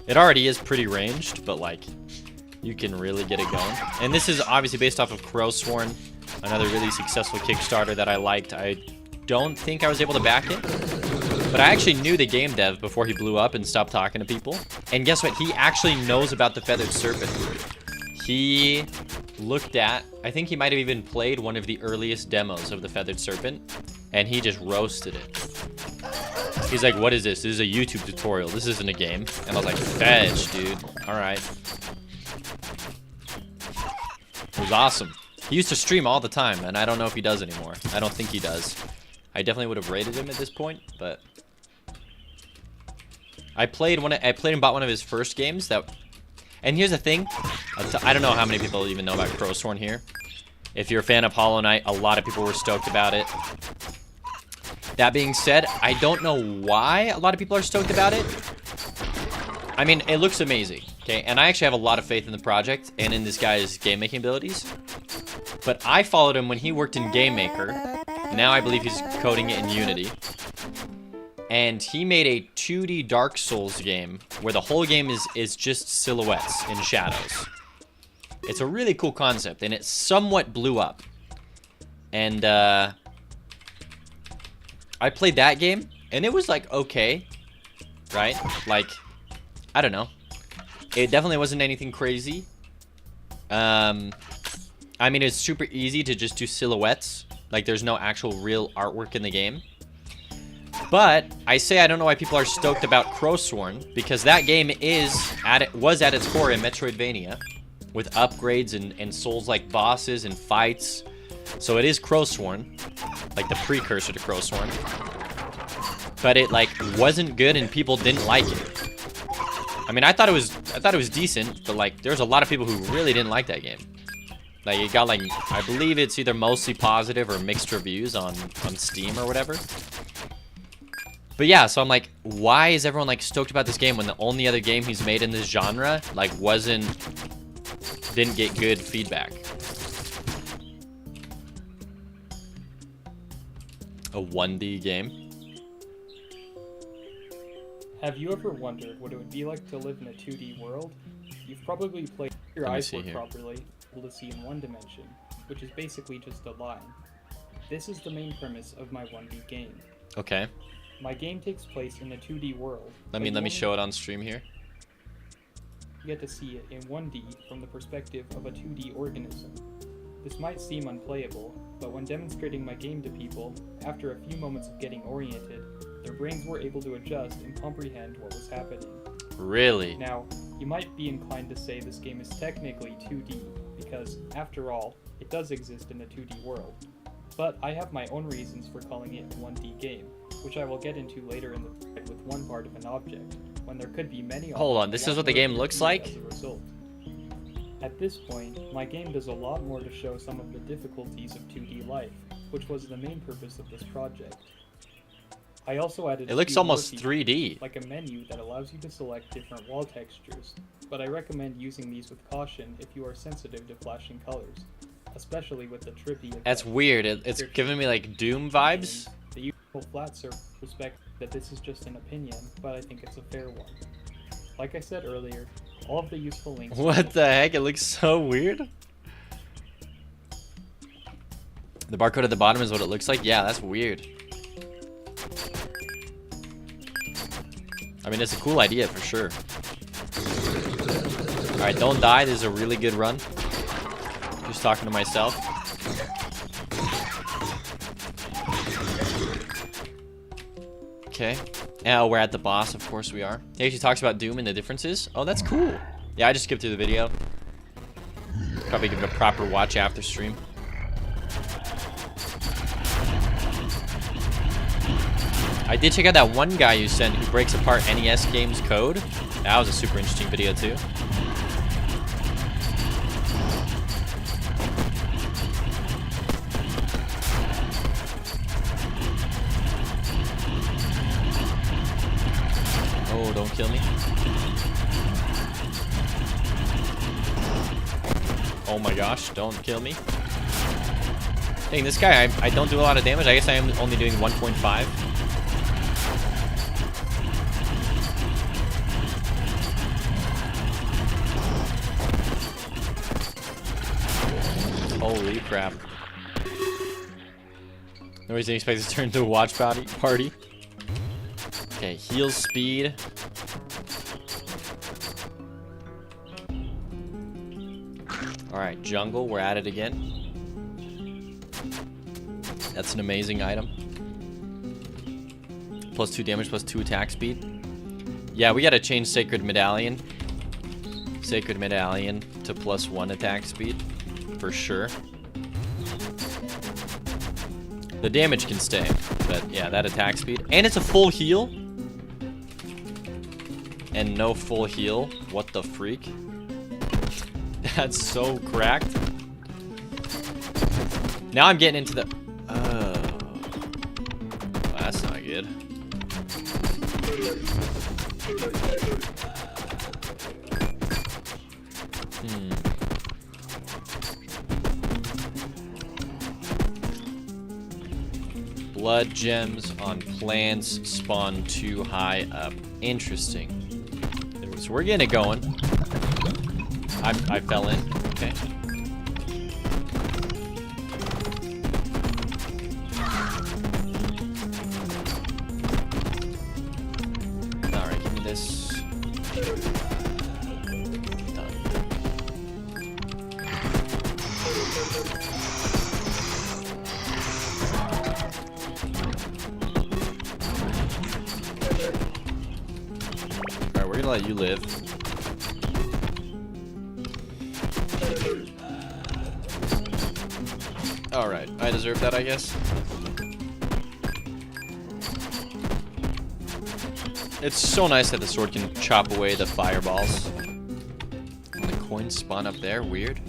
It already is pretty ranged, but like, you can really get it going. And this is obviously based off of Crowsworn, another really successful Kickstarter that I liked. I don't think I was able to back it, but I actually knew the game dev before he blew up and stopped talking to people. And guess what? He actually knows about the Feathered Serpent. He looked at, I think he might have even played one of the earliest demos of the Feathered Serpent, and he just roasted it. He's like, what is this? This is a YouTube tutorial. This isn't a game. And I was like, fetch, dude. All right. It was awesome. He used to stream all the time, and I don't know if he does anymore. I don't think he does. I definitely would have rated him at this point, but I played and bought one of his first games that. And here's the thing, I don't know how many people even know about Crowsworn here. If you're a fan of Hollow Knight, a lot of people were stoked about it. That being said, I don't know why a lot of people are stoked about it. I mean, it looks amazing, okay? And I actually have a lot of faith in the project and in this guy's game-making abilities. But I followed him when he worked in Game Maker. Now I believe he's coding it in Unity. And he made a 2D Dark Souls game where the whole game is just silhouettes and shadows. It's a really cool concept, and it somewhat blew up. And I played that game, and it was like okay, right? Like, I don't know. It definitely wasn't anything crazy. I mean, it's super easy to just do silhouettes. Like, there's no actual real artwork in the game. But I say I don't know why people are stoked about Crowsworn, because that game was at its core a Metroidvania with upgrades and Souls-like bosses and fights. So it is Crowsworn, like the precursor to Crowsworn. But it like wasn't good and people didn't like it. I mean, I thought it was decent, but like there's a lot of people who really didn't like that game. Like it got like, I believe it's either mostly positive or mixed reviews on Steam or whatever. But yeah, so I'm like, why is everyone like stoked about this game when the only other game he's made in this genre like didn't get good feedback? A 1D game. Have you ever wondered what it would be like to live in a 2D world? You've probably played your eyes work properly, able to see in one dimension, which is basically just a line. This is the main premise of my 1D game. Okay. My game takes place in a 2D world. Let me show it on stream here. You get to see it in 1D from the perspective of a 2D organism. This might seem unplayable, but when demonstrating my game to people, after a few moments of getting oriented, their brains were able to adjust and comprehend what was happening. Really? Now, you might be inclined to say this game is technically 2D, because, after all, it does exist in a 2D world. but I have my own reasons for calling it a 1D game, which I will get into later in the thread with one part of an object, when there could be many. Hold on, this is what the game looks like? As a result. At this point, my game does a lot more to show some of the difficulties of 2D life, which was the main purpose of this project. I also added It looks almost 3D. like a menu that allows you to select different wall textures, but I recommend using these with caution if you are sensitive to flashing colors, especially with the trippy effects. That's weird. It's giving me like Doom vibes. The usual flat surface respect that this is just an opinion, but I think it's a fair one. Like I said earlier, all of the useful links. What the heck? It looks so weird. The barcode at the bottom is what it looks like? Yeah, that's weird. I mean, it's a cool idea for sure. Alright, don't die. This is a really good run. Just talking to myself. Okay. Now we're at the boss, of course we are. He actually talks about Doom and the differences. Oh, that's cool. Yeah, I just skipped through the video. Probably give it a proper watch after stream. I did check out that one guy you sent who breaks apart NES games code. That was a super interesting video too. Oh, don't kill me. Oh my gosh, don't kill me. Dang, this guy, I don't do a lot of damage. I guess I am only doing 1.5. Holy crap. Nobody's didn't expect this to turn into a watch party. Okay, heal speed. Alright, jungle, we're at it again. That's an amazing item. Plus 2 damage, plus 2 attack speed. Yeah, we gotta change Sacred Medallion. Sacred Medallion to plus 1 attack speed. For sure. The damage can stay, but yeah, that attack speed. And it's a full heal. And no full heal. What the freak? That's so cracked. Now I'm getting into the... Oh. Well, that's not good. Blood gems on plants spawn too high up. Interesting. So we're getting it going. I fell in. Okay. Alright, give me this. Done. Alright, we're gonna let you live. Alright, I deserve that, I guess. It's so nice that the sword can chop away the fireballs. And the coins spawn up there, weird.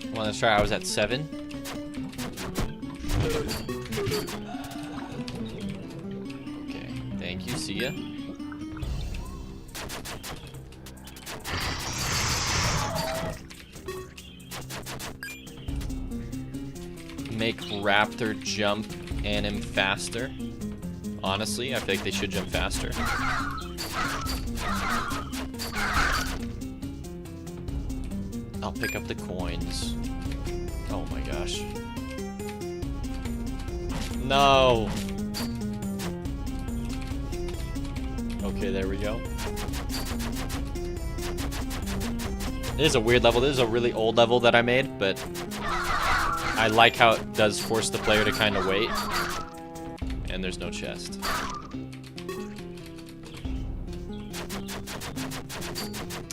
Come on, let's try. I was at 7. Okay, thank you, see ya. Make Raptor jump anim faster. Honestly, I feel like they should jump faster. I'll pick up the coins. Oh my gosh. No! Okay, there we go. This is a weird level. This is a really old level that I made, but I like how it does force the player to kind of wait. And there's no chest.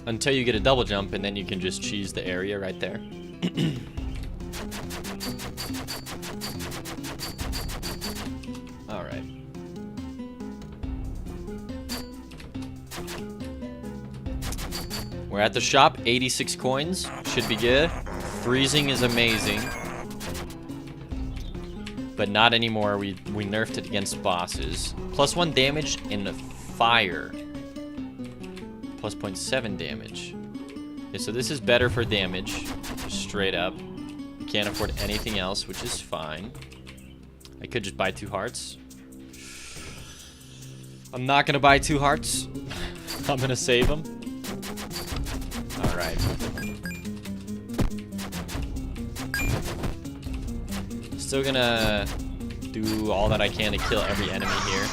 until you get a double jump, and then you can just cheese the area right there. All right. We're at the shop. 86 coins. Should be good. Freezing is amazing. But not anymore. We nerfed it against bosses. +1 damage in fire. Plus 0.7 damage. Okay, so this is better for damage. Straight up. Can't afford anything else, which is fine. I could just buy 2 hearts. I'm not gonna buy 2 hearts. I'm gonna save them. Alright. Still gonna do all that I can to kill every enemy here.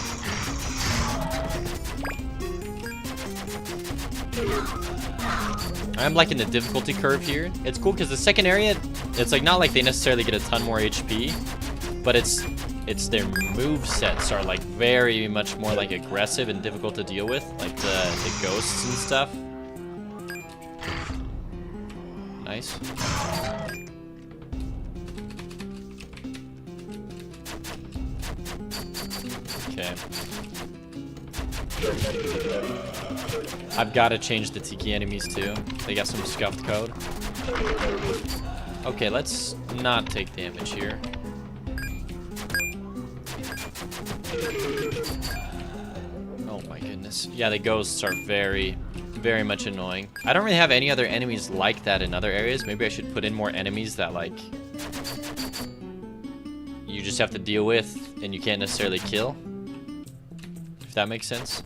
I'm liking the difficulty curve here. It's cool because the second area, it's like not like they necessarily get a ton more HP, but it's their move sets are like very much more like aggressive and difficult to deal with, like the ghosts and stuff. Nice. Okay. I've got to change the Tiki enemies too. They got some scuffed code. Okay, let's not take damage here. Oh my goodness. Yeah, the ghosts are very, very much annoying. I don't really have any other enemies like that in other areas. Maybe I should put in more enemies that like you just have to deal with and you can't necessarily kill. If that makes sense.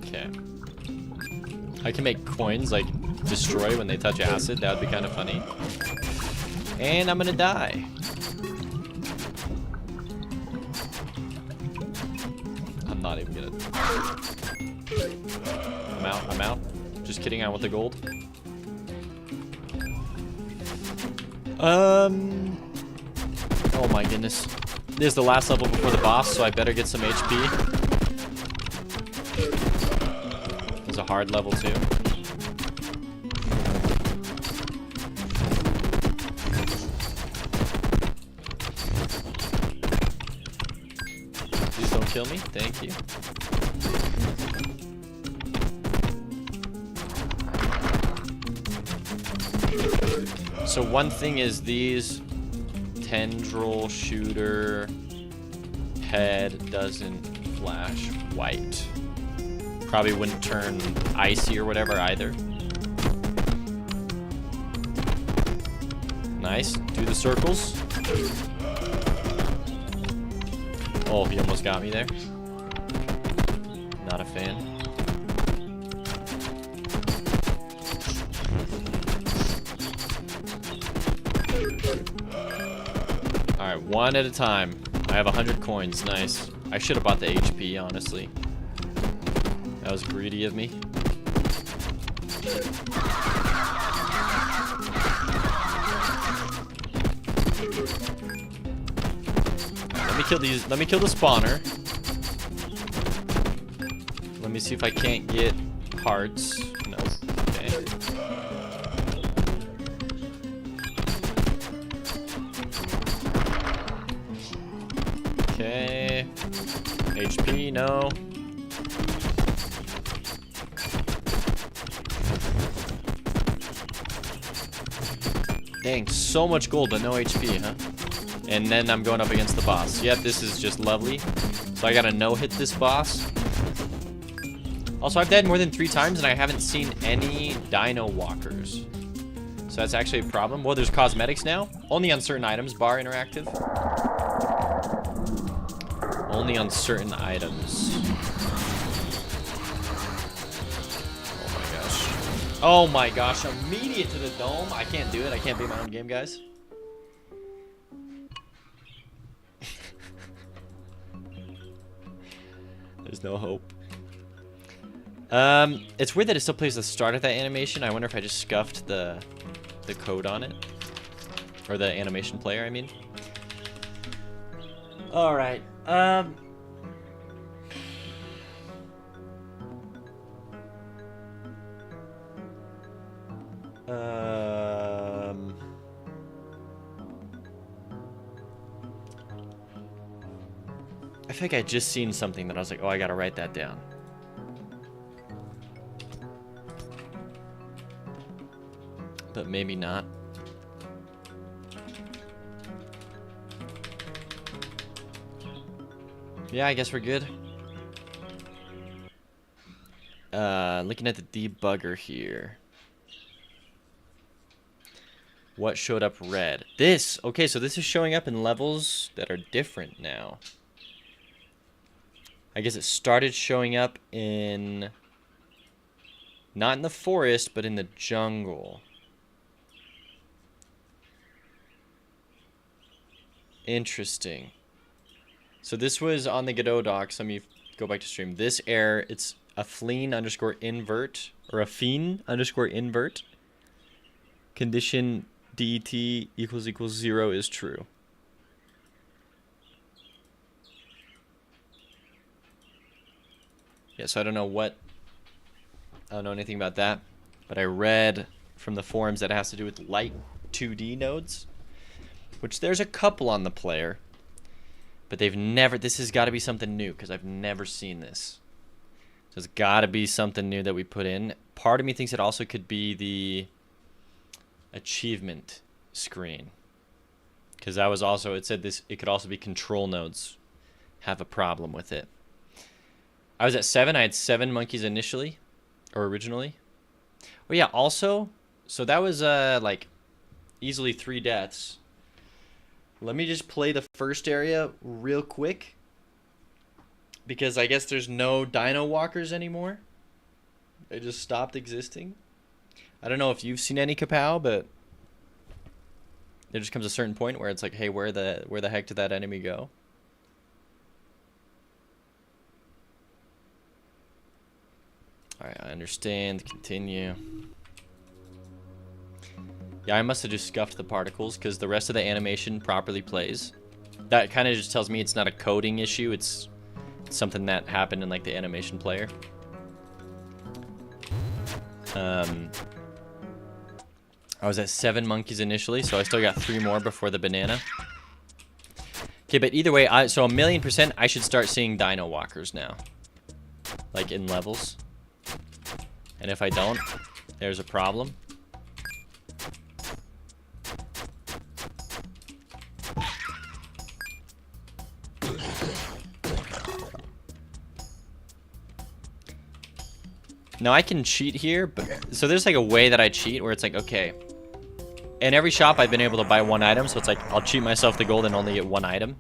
Okay. I can make coins like destroy when they touch acid. That would be kind of funny. And I'm gonna die. I'm not even gonna. I'm out. Just kidding, I want the gold. Oh my goodness. This is the last level before the boss, so I better get some HP. It's a hard level too. Please don't kill me. Thank you. So one thing is these tendril shooter head doesn't flash white. Probably wouldn't turn icy or whatever either. Nice. Do the circles. Oh, he almost got me there. Not a fan. Alright, one at a time. I have 100 coins. Nice. I should have bought the HP, honestly. That was greedy of me. Let me kill these. Let me kill the spawner. Let me see if I can't get hearts. No. Okay. Okay. HP, no. Dang, so much gold, but no HP, huh? And then I'm going up against the boss. Yep, this is just lovely. So I gotta no-hit this boss. Also, I've died more than 3 times, and I haven't seen any dino walkers. So that's actually a problem. Well, there's cosmetics now. Only on certain items, bar interactive. Only on certain items. Oh my gosh, immediate to the dome. I can't do it. I can't beat my own game, guys. There's no hope. It's weird that it still plays the start of that animation. I wonder if I just scuffed the code on it. Or the animation player, I mean. All right. I think I just seen something that I was like, oh, I gotta write that down. But maybe not. Yeah, I guess we're good. Looking at the debugger here. What showed up red? This! Okay, so this is showing up in levels that are different now. I guess it started showing up in... not in the forest, but in the jungle. Interesting. So this was on the Godot docs. Let me go back to stream. This error, it's a fleen_invert, or a fiend_invert. Condition det == 0 is true. Yeah, so I don't know anything about that, but I read from the forums that it has to do with light 2D nodes, which there's a couple on the player, but this has got to be something new, because I've never seen this. So it's got to be something new that we put in. Part of me thinks it also could be the achievement screen, because that was also, it said this, it could also be control nodes have a problem with it. I was at 7. I had 7 monkeys initially, or originally. Oh yeah, also, so that was like easily 3 deaths. Let me just play the first area real quick, because I guess there's no dino walkers anymore. They just stopped existing. I don't know if you've seen any Kapow, but there just comes a certain point where it's like, hey, where the heck did that enemy go? Alright, I understand. Continue. Yeah, I must have just scuffed the particles, because the rest of the animation properly plays. That kind of just tells me it's not a coding issue. It's something that happened in like the animation player. I was at 7 monkeys initially, so I still got 3 more before the banana. Okay, but either way, so 1,000,000% I should start seeing dino walkers now, like in levels. And if I don't, there's a problem. Now I can cheat here, but so there's like a way that I cheat where it's like, okay, in every shop I've been able to buy 1 item, so it's like I'll cheat myself the gold and only get 1 item.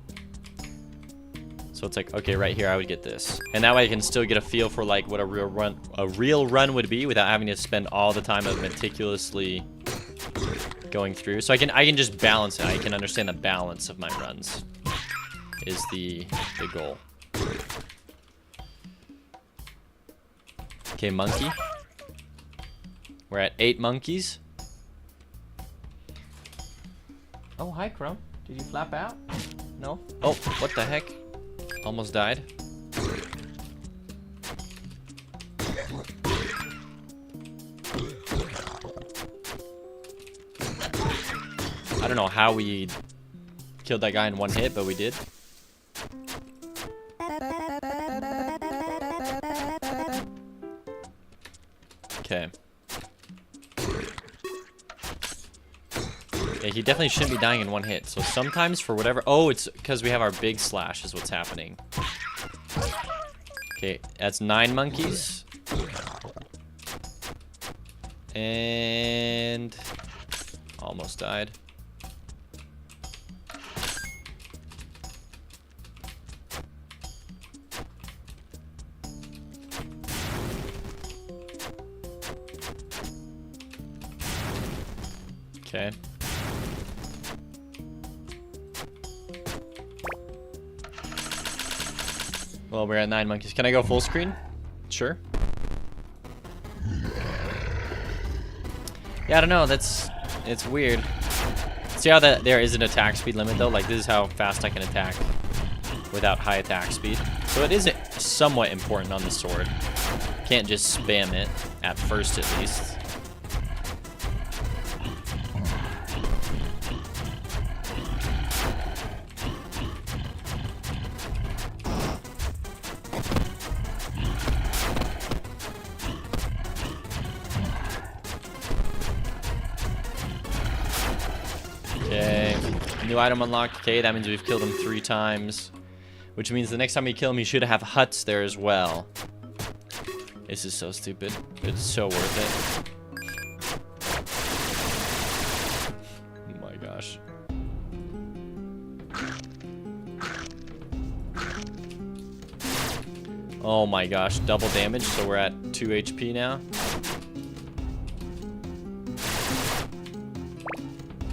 So it's like, okay, right here I would get this, and that way I can still get a feel for like what a real run would be without having to spend all the time of meticulously going through. So I can just balance it. I can understand the balance of my runs is the goal. Okay, monkey. We're at 8 monkeys. Oh, hi, Chrome. Did you flap out? No? Oh, what the heck? Almost died. I don't know how we killed that guy in 1 hit, but we did. Okay. Yeah, he definitely shouldn't be dying in 1 hit. So sometimes for whatever... Oh, it's because we have our big slash is what's happening. Okay, that's 9 monkeys. And... almost died. Okay. Well, we're at 9 monkeys. Can I go full screen? Sure. Yeah, I don't know. It's weird. See how there is an attack speed limit though? Like this is how fast I can attack. without high attack speed. So it is somewhat important on the sword. Can't just spam it, at first at least. Okay, new item unlocked. Okay, that means we've killed him 3 times. Which means the next time we kill him, he should have huts there as well. This is so stupid, but it's so worth it. Oh my gosh. Oh my gosh, double damage, so we're at 2 HP now.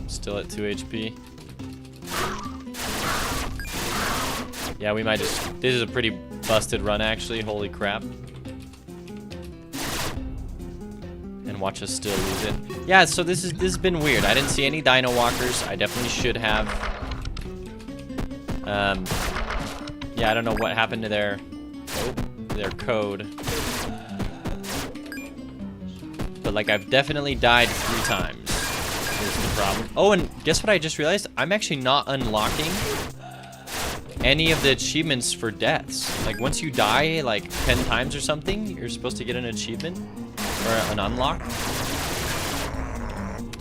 Still at 2 HP. Yeah, we might just... This is a pretty busted run, actually. Holy crap. And watch us still lose it. Yeah, so this has been weird. I didn't see any Dino Walkers. I definitely should have. Yeah, I don't know what happened to their code. But, like, I've definitely died 3 times. Is the problem. Oh, and guess what I just realized? I'm actually not unlocking any of the achievements for deaths. Like, once you die, like, 10 times or something, you're supposed to get an achievement or an unlock.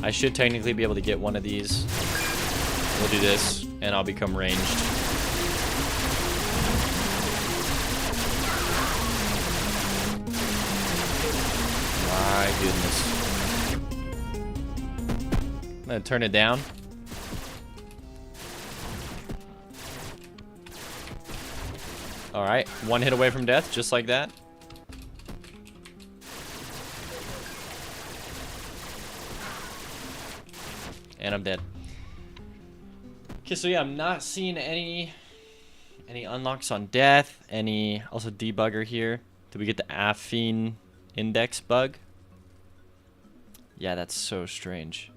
I should technically be able to get one of these. We'll do this, and I'll become ranged. My goodness. I'm gonna turn it down. Alright, 1 hit away from death, just like that. And I'm dead. Okay, so yeah, I'm not seeing any unlocks on death. Any also debugger here. Did we get the Affine index bug? Yeah, that's so strange.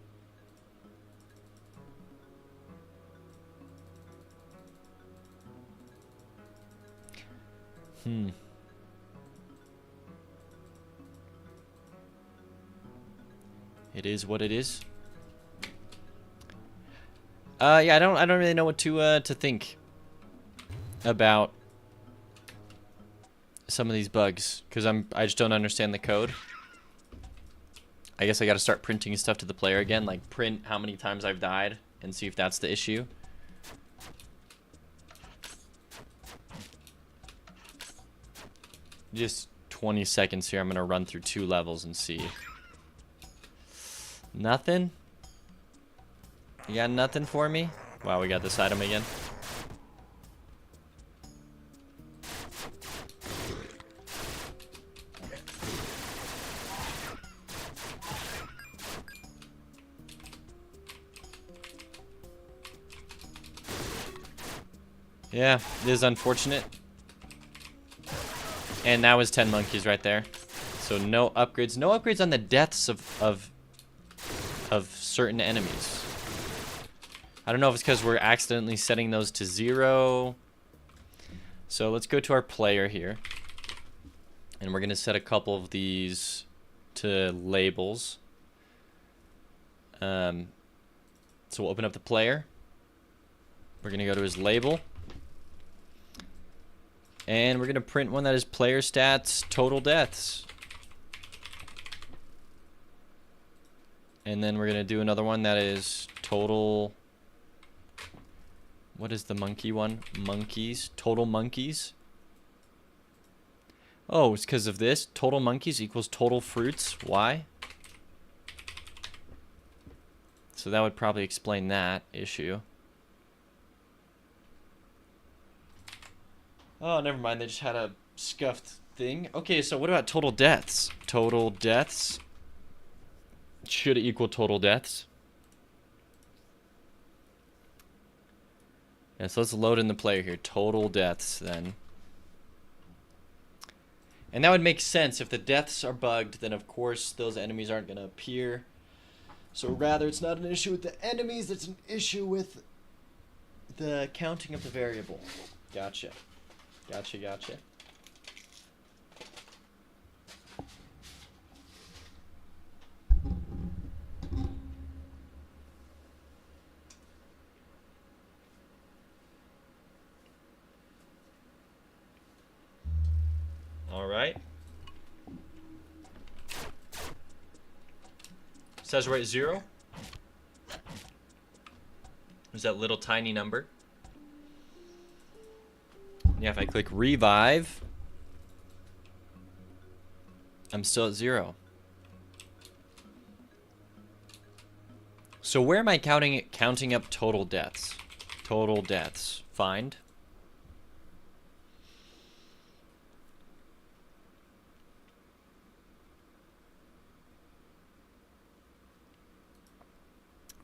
It is what it is. Yeah, I don't really know what to think about some of these bugs, because I just don't understand the code. I guess I got to start printing stuff to the player again, like print how many times I've died and see if that's the issue. Just 20 seconds here. I'm gonna run through 2 levels and see. Nothing? You got nothing for me? Wow, we got this item again. Yeah, it is unfortunate. And that was 10 monkeys right there. So no upgrades. No upgrades on the deaths of certain enemies. I don't know if it's because we're accidentally setting those to 0. So let's go to our player here. And we're going to set a couple of these to labels. So we'll open up the player. We're going to go to his label. And we're going to print one that is player stats, total deaths. And then we're going to do another one that is total... What is the monkey one? Monkeys. Total monkeys. Oh, it's because of this. Total monkeys equals total fruits. Why? So that would probably explain that issue. Oh, never mind. They just had a scuffed thing. Okay, so what about total deaths? Total deaths should equal total deaths. Yeah, so let's load in the player here. Total deaths, then. And that would make sense. If the deaths are bugged, then of course those enemies aren't going to appear. So rather, it's not an issue with the enemies. It's an issue with the counting of the variable. Gotcha. Gotcha. All right. Says we're at 0. There's that little tiny number. Yeah, if I click revive, I'm still at 0. So where am I counting up total deaths? Total deaths. Find.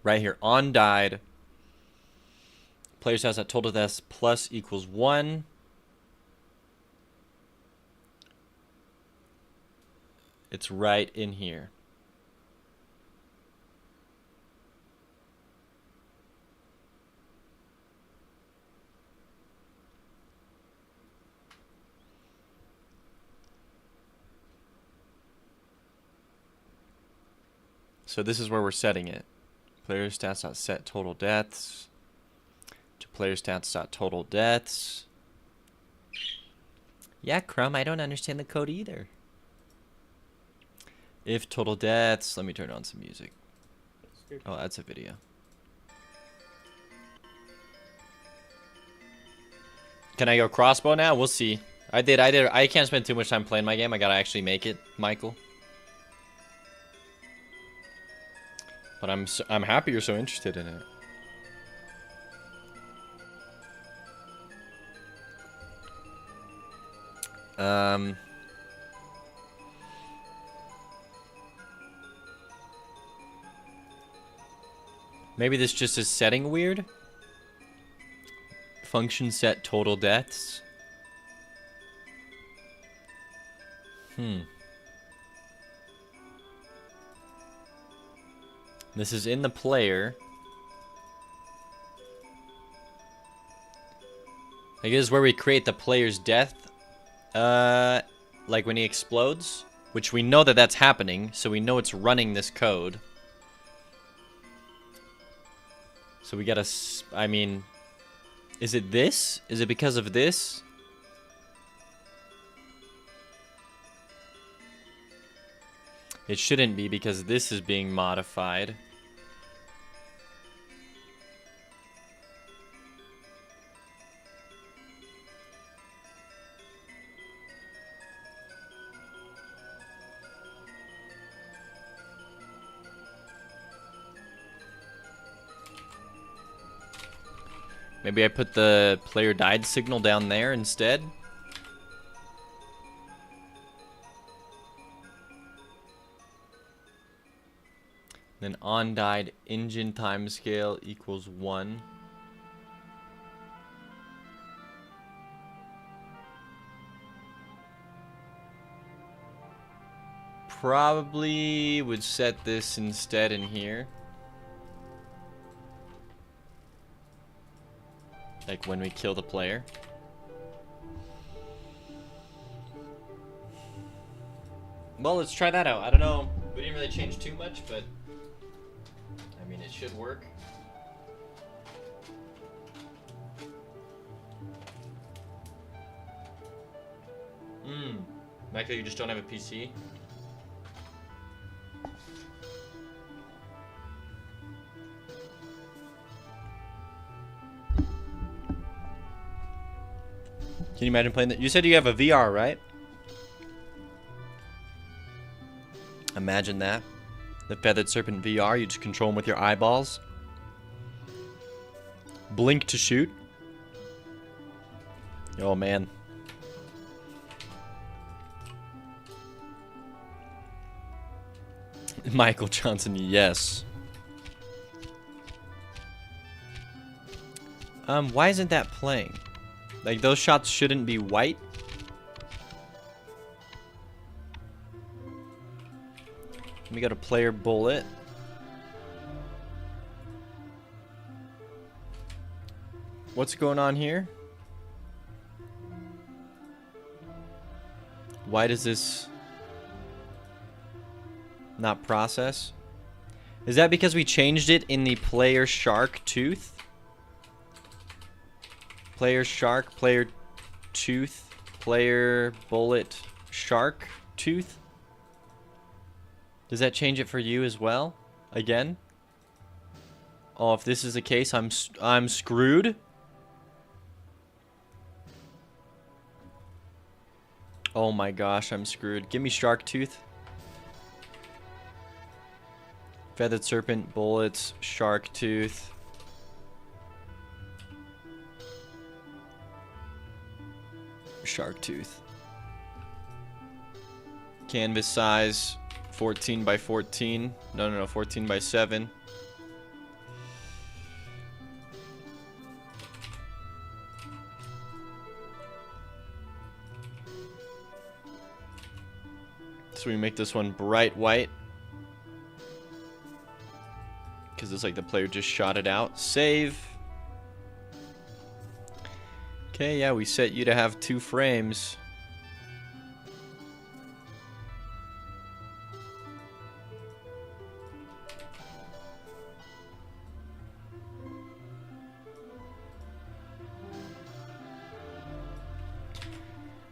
Right here, on died. Player stats at total deaths plus equals 1. It's right in here. So this is where we're setting it. Player stats set total deaths to player stats total deaths. Yeah, Crumb, I don't understand the code either. If total deaths, let me turn on some music. Oh, that's a video. Can I go crossbow now? We'll see. I did. I can't spend too much time playing my game. I gotta actually make it, Michael. But I'm happy you're so interested in it. Maybe this just is setting weird. Function set total deaths. This is in the player. I guess where we create the player's death. Like when he explodes. Which we know that that's happening. So we know it's running this code. So we gotta... I mean... Is it this? Is it because of this? It shouldn't be because this is being modified. Maybe I put the player died signal down there instead. Then on died engine timescale equals 1. Probably would set this instead in here. Like when we kill the player. Well, let's try that out. I don't know. We didn't really change too much, but I mean, it should work. Michael, you just don't have a PC? Can you imagine playing that? You said you have a VR, right? Imagine that. The Feathered Serpent VR, you just control them with your eyeballs. Blink to shoot. Oh, man. Michael Johnson, yes. Why isn't that playing? Like, those shots shouldn't be white. Let me go to player bullet. What's going on here? Why does this not process? Is that because we changed it in the player shark tooth? Player shark, player tooth, player bullet shark tooth? Does that change it for you as well? Again? Oh, if this is the case, I'm screwed. Oh my gosh, I'm screwed. Give me shark tooth. Feathered serpent, bullets, shark tooth. Shark tooth. Canvas size 14 by 14. No, 14 by 7. So we make this one bright white. Because it's like the player just shot it out. Save. Okay, yeah, we set you to have 2 frames.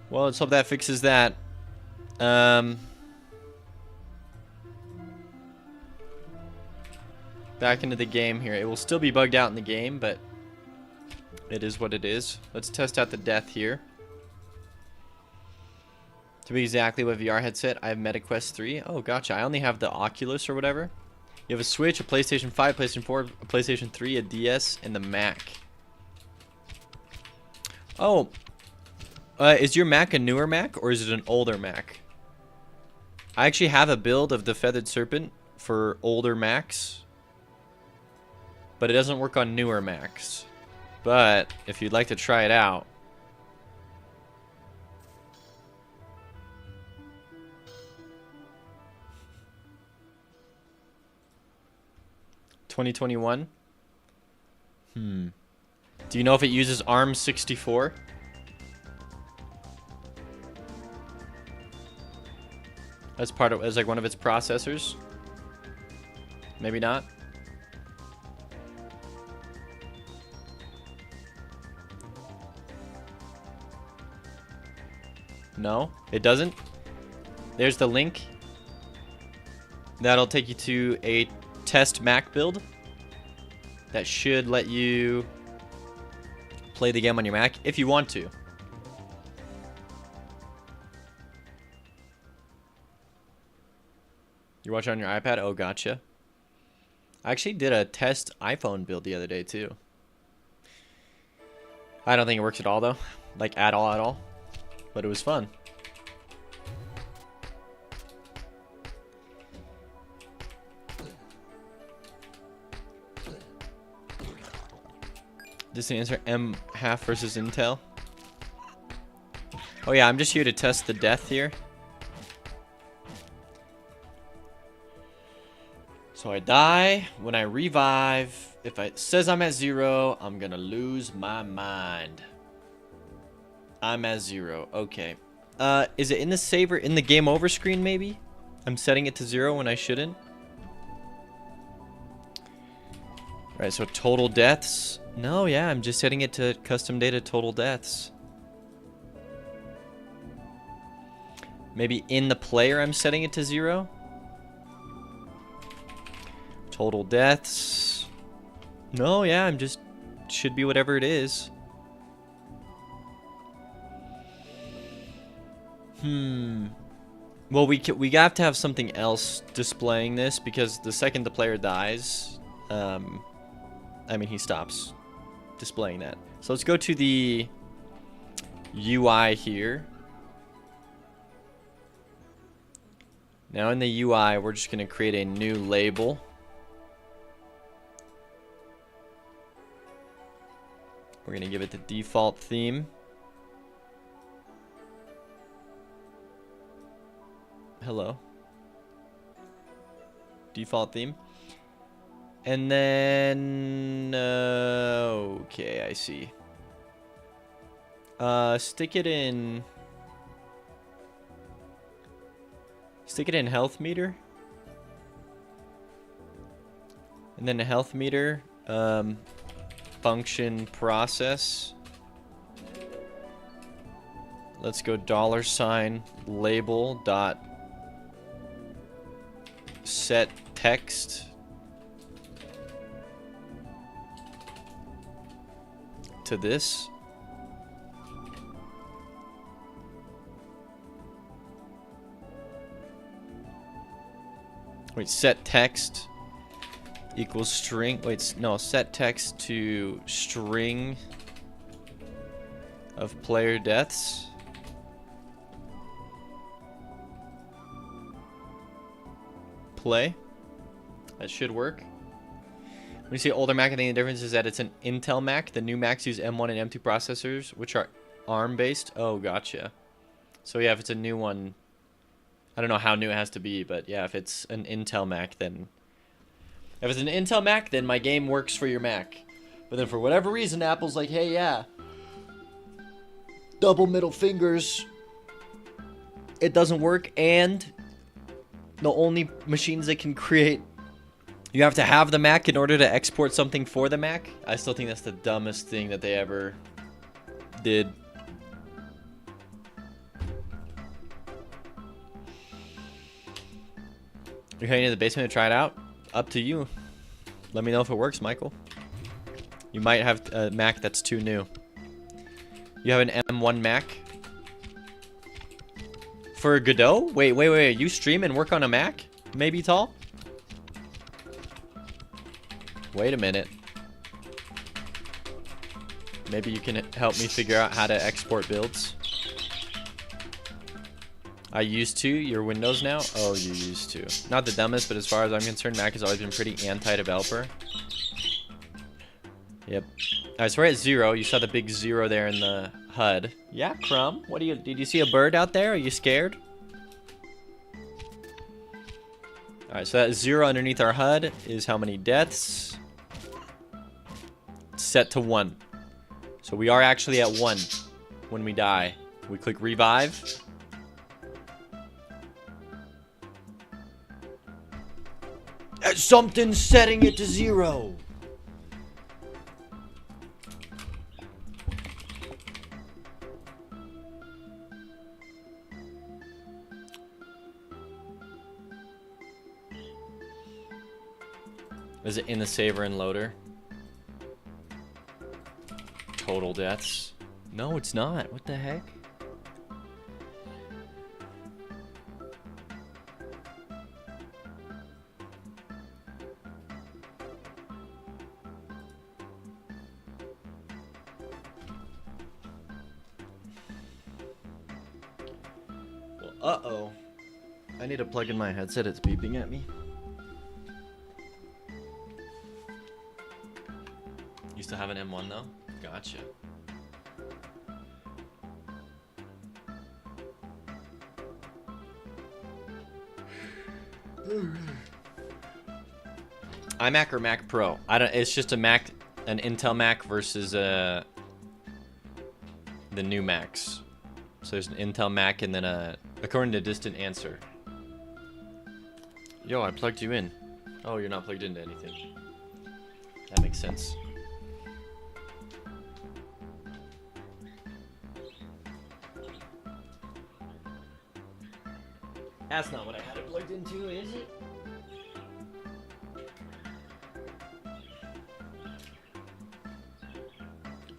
Well, let's hope that fixes that. Back into the game here. It will still be bugged out in the game, but it is what it is. Let's test out the death here. To be exactly what VR headset, I have MetaQuest 3. Oh, gotcha. I only have the Oculus or whatever. You have a Switch, a PlayStation 5, PlayStation 4, a PlayStation 3, a DS, and the Mac. Oh. Is your Mac a newer Mac, or is it an older Mac? I actually have a build of the Feathered Serpent for older Macs. But it doesn't work on newer Macs. But if you'd like to try it out, 2021. Do you know if it uses ARM64? As part of, as like one of its processors? Maybe not. No, it doesn't. There's the link. That'll take you to a test Mac build. That should let you play the game on your Mac if you want to. You're watching on your iPad? Oh, gotcha. I actually did a test iPhone build the other day, too. I don't think it works at all, though. Like, at all. But it was fun. Just the answer, M half versus Intel. Oh yeah, I'm just here to test the death here. So I die. When I revive, if it says I'm at 0, I'm gonna lose my mind. I'm at 0. Okay. Is it in the saver, in the game over screen maybe? I'm setting it to 0 when I shouldn't. Alright, so total deaths. No, yeah, I'm just setting it to custom data total deaths. Maybe in the player I'm setting it to 0. Total deaths. No, yeah, I'm just, should be whatever it is. Well, we have to have something else displaying this, because the second the player dies, I mean, he stops displaying that. So let's go to the UI here. Now in the UI, we're just going to create a new label. We're going to give it the default theme. Hello. Default theme. And then, okay, I see. Stick it in Stick it in health meter. And then a health meter. Function process. Let's go $ label dot set text to this. Wait, set text equals string. Wait, no, set text to string of player deaths. Play. That should work. When you say older Mac, I think the difference is that it's an Intel Mac. The new Macs use M1 and M2 processors, which are ARM based. Oh, gotcha. So yeah, if it's a new one, I don't know how new it has to be, but yeah, if it's an Intel Mac, then if it's an Intel Mac, then my game works for your Mac. But then for whatever reason, Apple's like, hey, yeah, double middle fingers, it doesn't work, and the only machines that can create, you have to have the Mac in order to export something for the Mac. I still think that's the dumbest thing that they ever did. You're heading to the basement to try it out? Up to you. Let me know if it works, Michael. You might have a Mac that's too new. You have an M1 Mac? For Godot? Wait. You stream and work on a Mac? Maybe tall? Wait a minute. Maybe you can help me figure out how to export builds. I used to. You're Windows now? Oh, you used to. Not the dumbest, but as far as I'm concerned, Mac has always been pretty anti-developer. Yep. Alright, so we're at 0. You saw the big 0 there in the HUD. Yeah, Crumb. What do you? Did you see a bird out there? Are you scared? Alright, so that 0 underneath our HUD is how many deaths? It's set to 1. So we are actually at 1 when we die. We click revive. Something's setting it to 0. Is it in the saver and loader? Total deaths. No, it's not. What the heck? Well, uh-oh. I need to plug in my headset. It's beeping at me. You still have an M1 though? Gotcha. iMac or Mac Pro? I don't. It's just a Mac, an Intel Mac versus the new Macs. So there's an Intel Mac and then according to distant answer. Yo, I plugged you in. Oh, you're not plugged into anything. That makes sense. That's not what I had it plugged into, is it?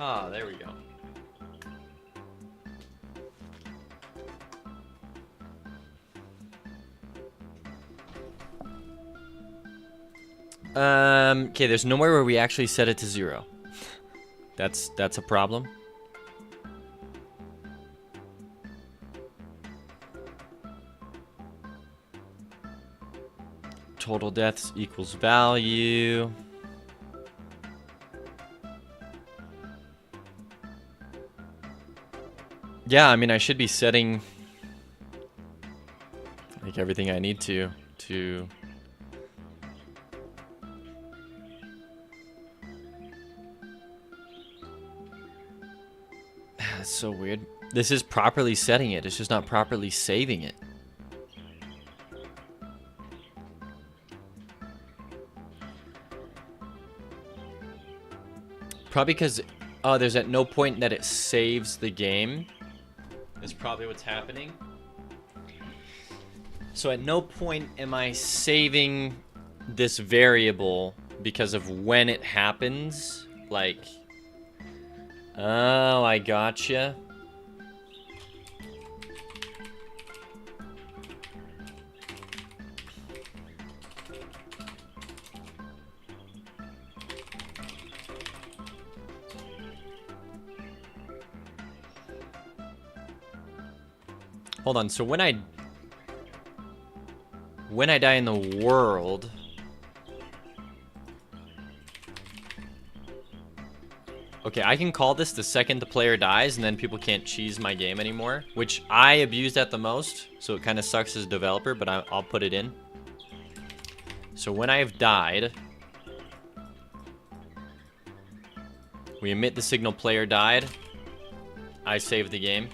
Ah, there we go. Okay, there's nowhere where we actually set it to 0. That's a problem. Total deaths equals value. Yeah, I mean, I should be setting like everything I need to. That's so weird. This is properly setting it. It's just not properly saving it. Probably because, oh, there's at no point that it saves the game. That's probably what's happening. So at no point am I saving this variable because of when it happens. Like, oh, I gotcha. Hold on, so when I die in the world, okay, I can call this the second the player dies, and then people can't cheese my game anymore, which I abused at the most, so it kind of sucks as a developer, but I'll put it in. So when I have died, we emit the signal player died, I save the game.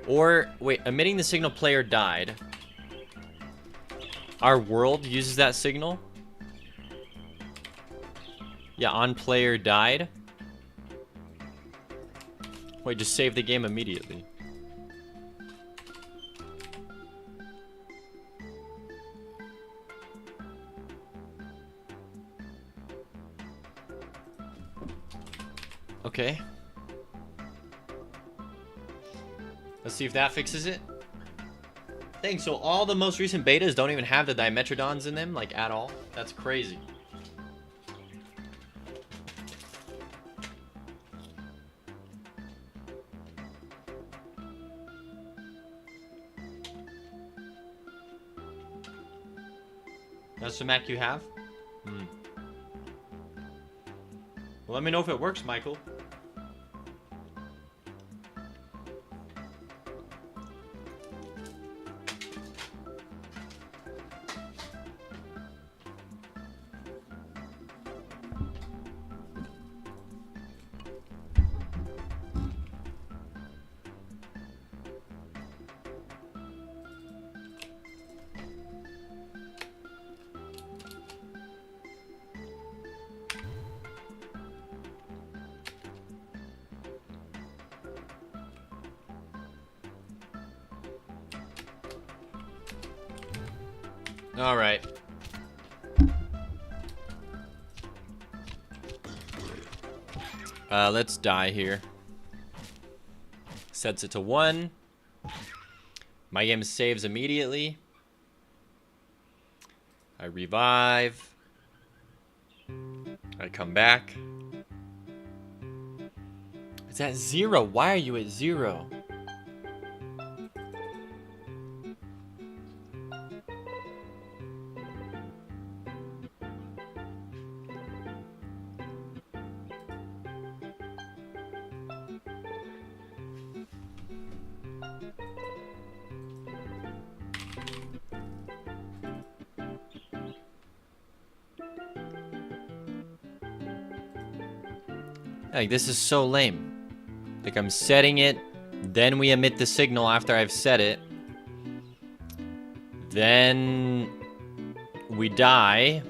Or, wait, emitting the signal player died. Our world uses that signal. Yeah, on player died. Wait, just save the game immediately. Okay. Let's see if that fixes it. Dang, so all the most recent betas don't even have the Dimetrodons in them, like, at all? That's crazy. That's the Mac you have? Hmm. Well, let me know if it works, Michael. All right. Let's die here. Sets it to 1. My game saves immediately. I revive. I come back. It's at 0. Why are you at 0? Like, this is so lame. Like, I'm setting it, then we emit the signal after I've set it. Then we die.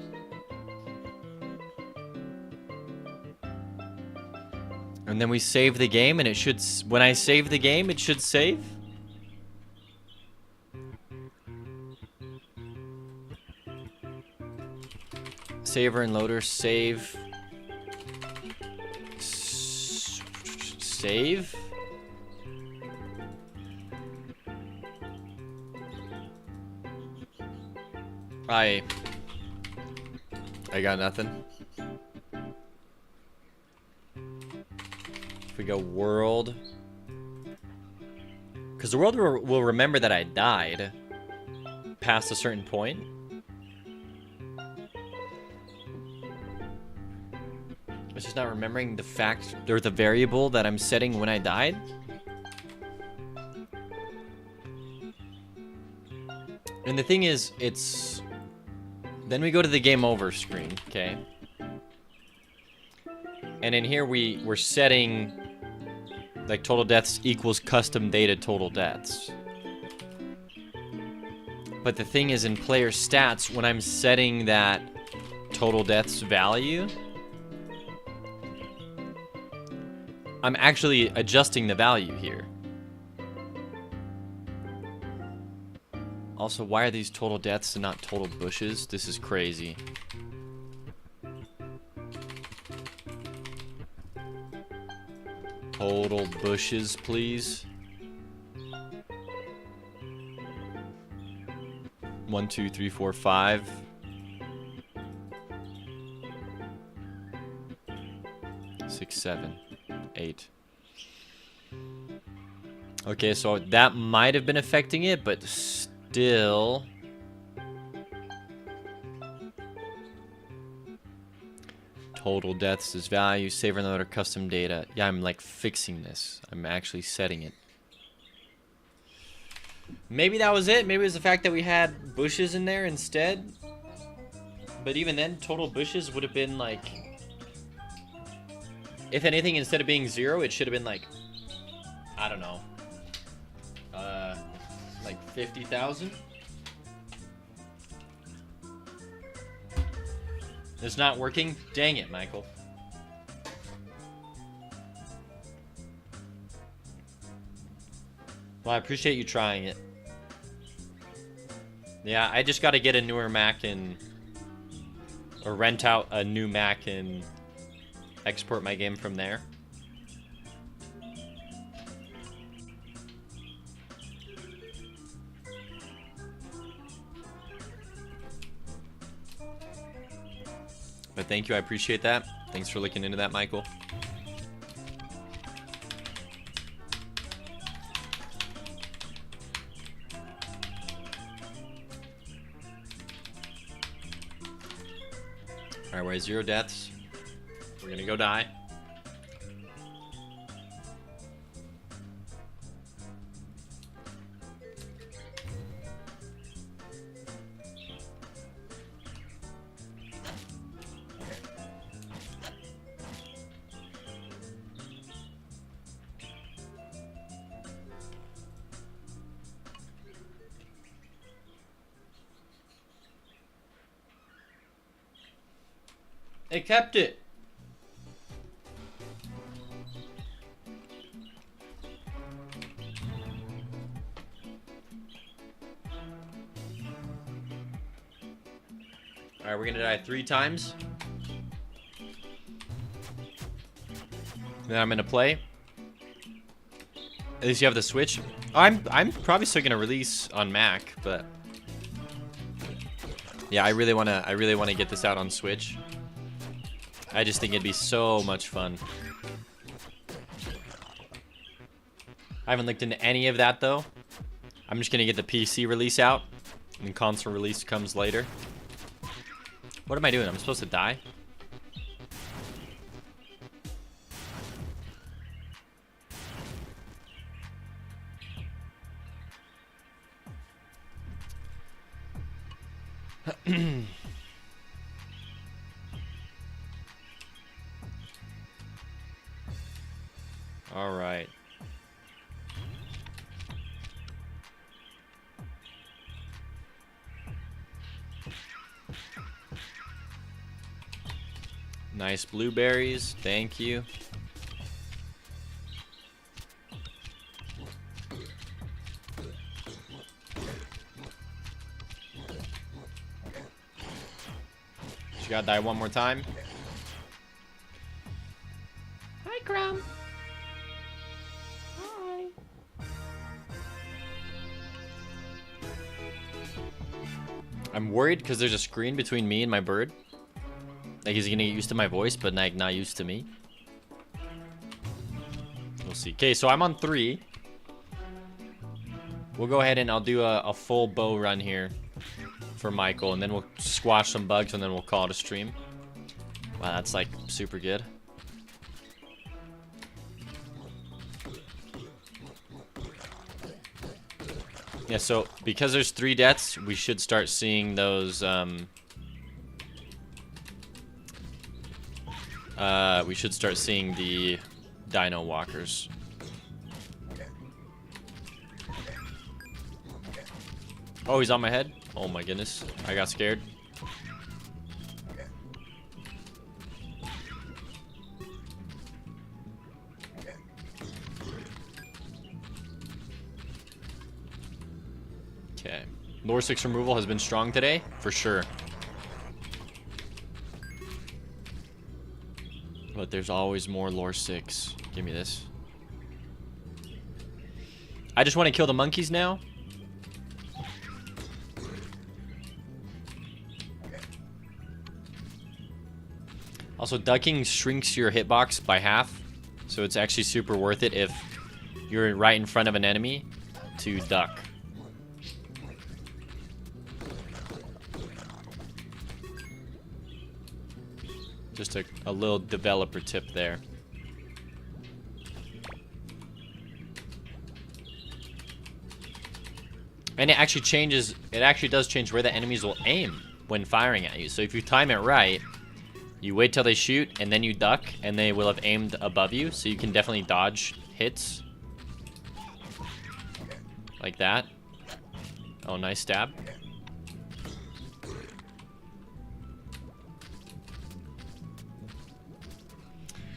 And then we save the game, and it should, when I save the game, it should save. Saver and loader, save. Save? I got nothing. If we go world. Because the world will remember that I died past a certain point. It's just not remembering the fact, or the variable that I'm setting when I died. And the thing is, it's... Then we go to the game over screen, okay? And in here we're setting, like, total deaths equals custom data total deaths. But the thing is, in player stats, when I'm setting that total deaths value, I'm actually adjusting the value here. Also, why are these total deaths and not total bushes? This is crazy. Total bushes, please. 1, 2, 3, 4, 5. 6, 7, 8. Okay, so that might have been affecting it, but still. Total deaths is value. Save another custom data. Yeah, I'm like fixing this. I'm actually setting it. Maybe that was it. Maybe it was the fact that we had bushes in there instead. But even then, total bushes would have been like... If anything, instead of being 0, it should have been like... I don't know. Like 50,000? It's not working? Dang it, Michael. Well, I appreciate you trying it. Yeah, I just gotta get a newer Mac and... Or rent out a new Mac and export my game from there. But thank you, I appreciate that. Thanks for looking into that, Michael. Alright, we're at 0 deaths. We're gonna go die. It kept it. Alright, we're gonna die 3 times. Then I'm gonna play. At least you have the Switch. I'm probably still gonna release on Mac, but yeah, I really wanna get this out on Switch. I just think it'd be so much fun. I haven't looked into any of that though. I'm just gonna get the PC release out, and console release comes later. What am I doing? I'm supposed to die? All right. Nice blueberries, thank you. Just gotta die one more time. Hi, Crumb. Hi. I'm worried because there's a screen between me and my bird. Like, he's gonna get used to my voice, but like not used to me. We'll see. Okay, so I'm on 3. We'll go ahead and I'll do a full bow run here for Michael, and then we'll squash some bugs, and then we'll call it a stream. Wow, that's like super good. Yeah, so because there's 3 deaths, we should start seeing those we should start seeing the dino walkers. Oh, he's on my head? Oh my goodness. I got scared. Lore 6 removal has been strong today, for sure. But there's always more Lore 6. Give me this. I just want to kill the monkeys now. Also, ducking shrinks your hitbox by half. So it's actually super worth it if you're right in front of an enemy to duck. Just a little developer tip there. And it actually changes, it actually does change where the enemies will aim when firing at you. So if you time it right, you wait till they shoot and then you duck and they will have aimed above you. So you can definitely dodge hits. Like that. Oh, nice stab.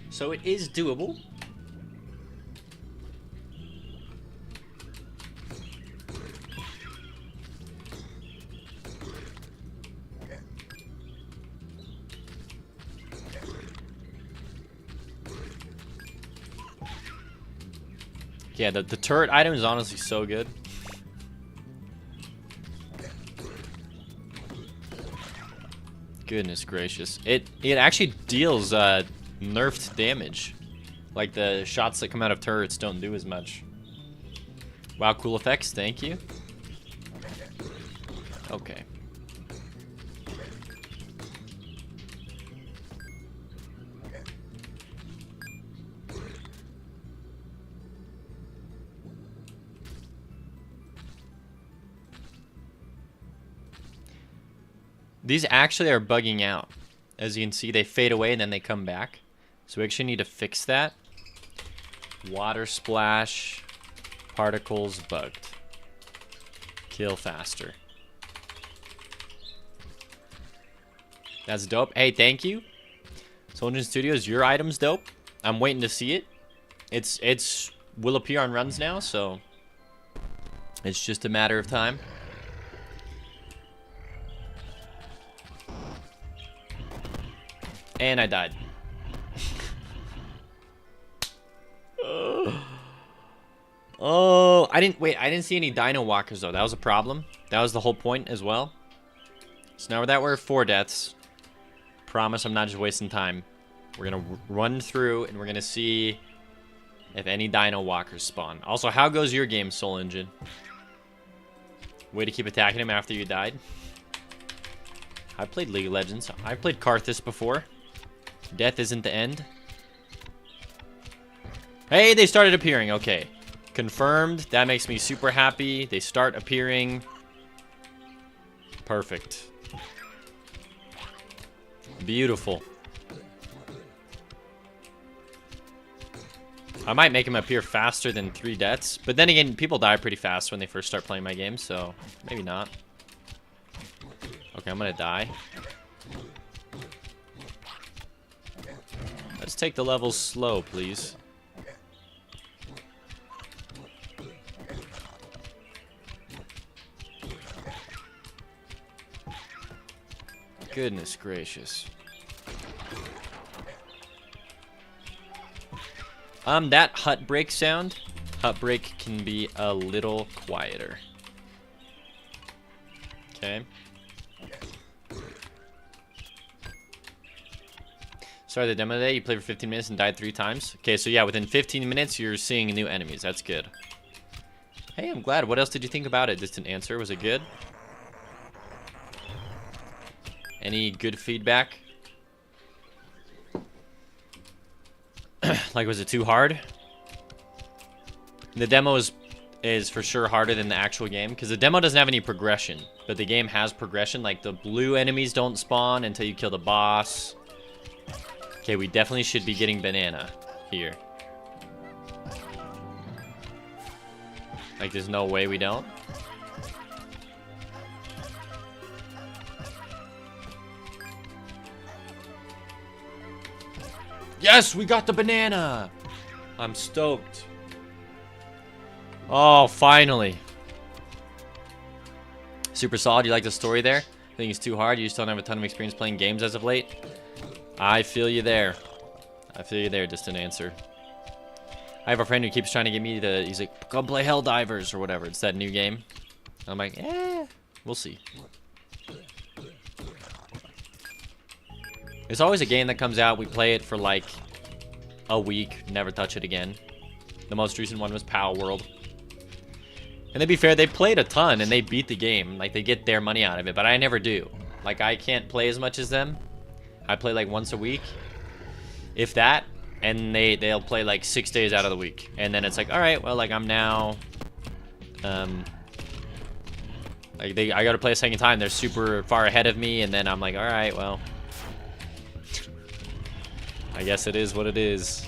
So it is doable. Yeah, the turret item is honestly so good. Goodness gracious. It actually deals nerfed damage. Like the shots that come out of turrets don't do as much. Wow, cool effects, thank you. Okay. These actually are bugging out. As you can see, they fade away and then they come back. So we actually need to fix that. Water splash. Particles bugged. Kill faster. That's dope. Hey, thank you. Soldier Studios, your item's dope. I'm waiting to see it. It's will appear on runs now, so it's just a matter of time. And I died. Oh, I didn't see any Dino Walkers though. That was a problem. That was the whole point as well. So now that we're 4 deaths, promise I'm not just wasting time. We're gonna run through and we're gonna see if any Dino Walkers spawn. Also, how goes your game, Soul Engine? Way to keep attacking him after you died. I played League of Legends. I played Karthus before. Death isn't the end. Hey, they started appearing. Okay. Confirmed. That makes me super happy. They start appearing. Perfect. Beautiful. I might make him appear faster than 3 deaths. But then again, people die pretty fast when they first start playing my game, so maybe not. Okay, I'm gonna die. Let's take the levels slow, please. Goodness gracious. That hut break sound. Hut break can be a little quieter. Okay. Sorry, the demo today, you played for 15 minutes and died 3 times. Okay, so yeah, within 15 minutes, you're seeing new enemies. That's good. Hey, I'm glad. What else did you think about it? Distant answer. Was it good? Any good feedback? Like, was it too hard? The demo is for sure harder than the actual game, because the demo doesn't have any progression, but the game has progression. Like, the blue enemies don't spawn until you kill the boss. Okay, we definitely should be getting banana here. Like, there's no way we don't. Yes, we got the banana! I'm stoked. Oh, finally. Super solid. You like the story there? I think it's too hard. You just don't have a ton of experience playing games as of late. I feel you there. I feel you there. Distant answer. I have a friend who keeps trying to get me to. He's like, "Come play Helldivers or whatever." It's that new game. I'm like, we'll see. It's always a game that comes out. We play it for like a week, never touch it again. The most recent one was Pow World. And to be fair, they played a ton and they beat the game. Like, they get their money out of it, but I never do. Like, I can't play as much as them. I play like once a week, if that, and they'll play like 6 days out of the week. And then it's like, all right, well, like I'm now, like I got to play a second time. They're super far ahead of me, and then I'm like, all right, well, I guess it is what it is.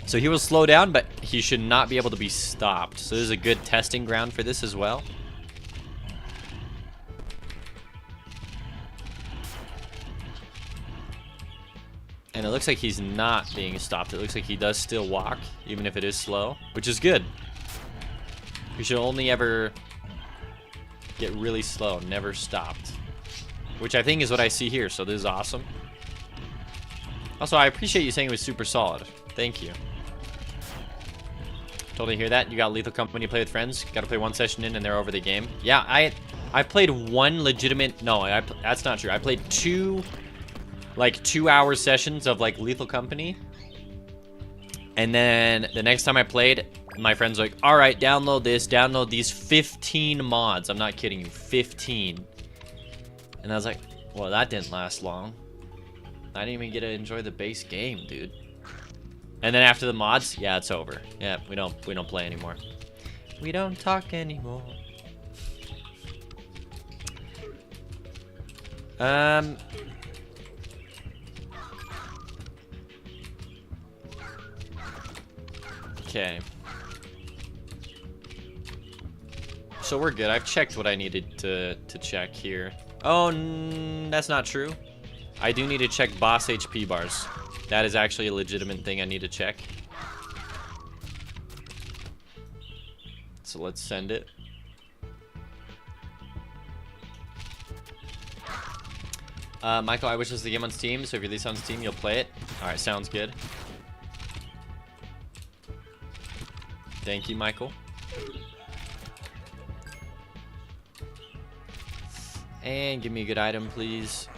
So he will slow down, but he should not be able to be stopped. So this is a good testing ground for this as well. And it looks like he's not being stopped. It looks like he does still walk, even if it is slow, which is good. You should only ever get really slow, never stopped. Which I think is what I see here, so this is awesome. Also, I appreciate you saying it was super solid. Thank you. Totally hear that. You got Lethal Company to play with friends. Got to play one session in and they're over the game. Yeah, I played one legitimate... No, that's not true. I played two... like 2-hour sessions of like Lethal Company. And then the next time I played, my friend's like, all right, download this, download these 15 mods. I'm not kidding you, 15. And I was like, well, that didn't last long. I didn't even get to enjoy the base game, dude. And then after the mods, yeah, it's over. Yeah, we don't play anymore. We don't talk anymore. Okay. So we're good. I've checked what I needed to check here. Oh, that's not true. I do need to check boss HP bars. That is actually a legitimate thing I need to check. So let's send it. Michael, I wish this was the game on Steam, so if you release on Steam, you'll play it. Alright, sounds good. Thank you, Michael. And give me a good item, please.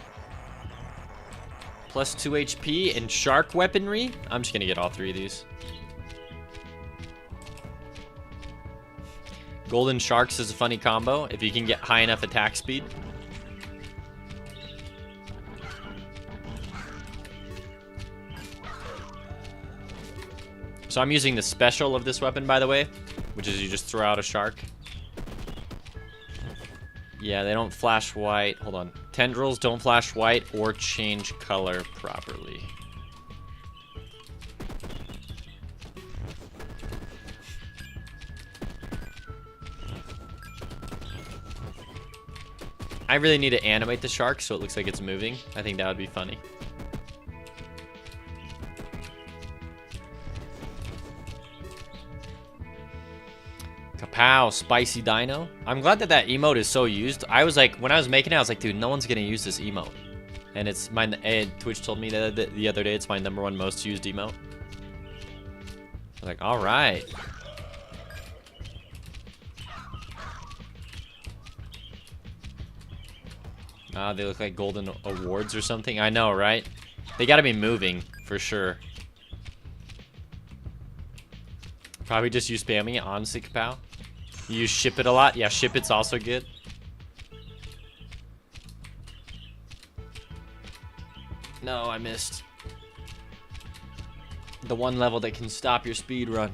Plus 2 HP and shark weaponry. I'm just gonna get all 3 of these. Golden sharks is a funny combo if you can get high enough attack speed. So I'm using the special of this weapon, by the way, which is you just throw out a shark. Yeah, they don't flash white. Hold on. Tendrils don't flash white or change color properly. I really need to animate the shark so it looks like it's moving. I think that would be funny. Kapow, spicy dino. I'm glad that that emote is so used. I was like, when I was making it, I was like, dude, no one's gonna use this emote. And it's my, and Twitch told me the other day it's my #1 most used emote. I was like, all right. They look like golden awards or something. I know, right? They gotta be moving for sure. Probably just use spamming it, honestly, Kapow. You use ship it a lot? Yeah, ship it's also good. No, I missed. The one level that can stop your speed run.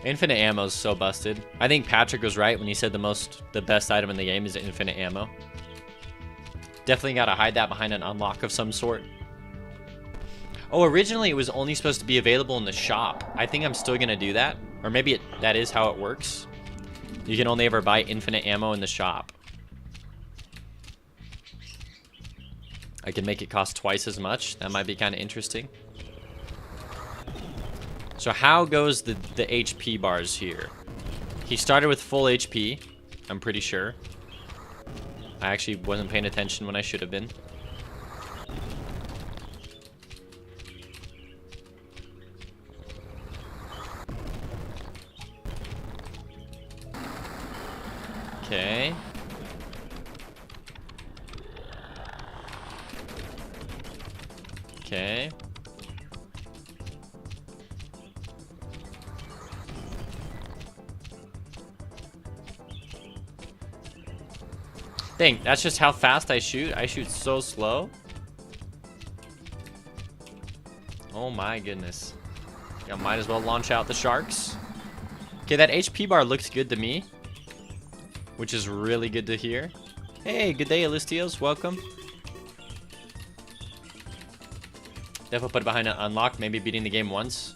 Infinite ammo is so busted. I think Patrick was right when he said the best item in the game is infinite ammo. Definitely gotta hide that behind an unlock of some sort. Oh, originally it was only supposed to be available in the shop. I think I'm still gonna do that. Or maybe that is how it works. You can only ever buy infinite ammo in the shop. I can make it cost twice as much. That might be kind of interesting. So how goes the HP bars here? He started with full HP, I'm pretty sure. I actually wasn't paying attention when I should have been. Okay. Okay. Dang, that's just how fast I shoot. I shoot so slow. Oh my goodness. Yeah, might as well launch out the sharks. Okay, that HP bar looks good to me, which is really good to hear. Hey, good day, Alistios. Welcome. Definitely put it behind an unlock, maybe beating the game once.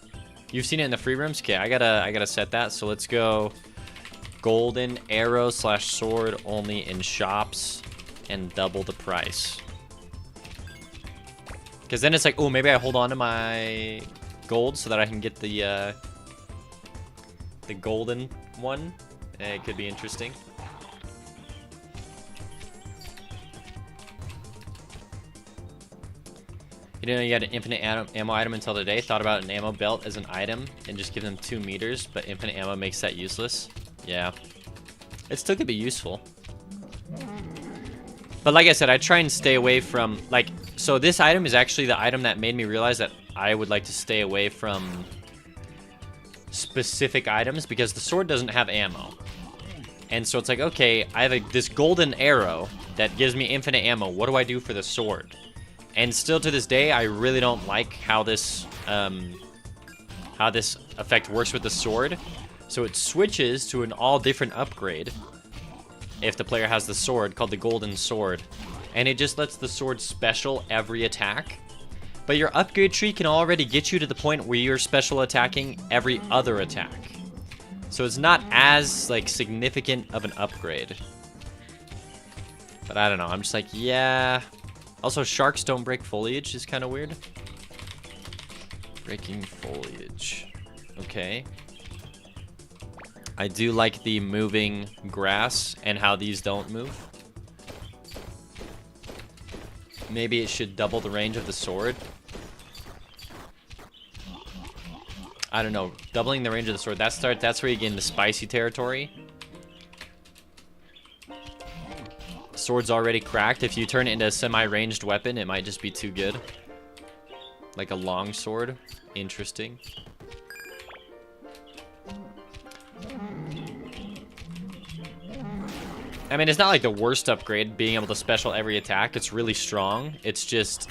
You've seen it in the free rooms? Okay, I gotta set that. So let's go golden arrow / sword only in shops and double the price. Because then it's like, oh, maybe I hold on to my gold so that I can get the golden one. It could be interesting. You didn't know you had an infinite ammo item until today. Thought about an ammo belt as an item and just give them 2 meters, but infinite ammo makes that useless. Yeah. It still could be useful. But like I said, I try and stay away from, like, so this item is actually the item that made me realize that I would like to stay away from specific items because the sword doesn't have ammo. And so it's like, okay, I have this golden arrow that gives me infinite ammo. What do I do for the sword? And still to this day, I really don't like how this effect works with the sword. So it switches to an all different upgrade if the player has the sword called the golden sword. And it just lets the sword special every attack. But your upgrade tree can already get you to the point where you're special attacking every other attack. So it's not as like significant of an upgrade. But I don't know, I'm just like, yeah. Also, sharks don't break foliage is kind of weird. Breaking foliage. Okay. I do like the moving grass and how these don't move. Maybe it should double the range of the sword. I don't know. Doubling the range of the sword. That's where you get into spicy territory. Sword's already cracked. If you turn it into a semi-ranged weapon, it might just be too good. Like a long sword. Interesting. I mean, it's not like the worst upgrade, being able to special every attack. It's really strong. It's just...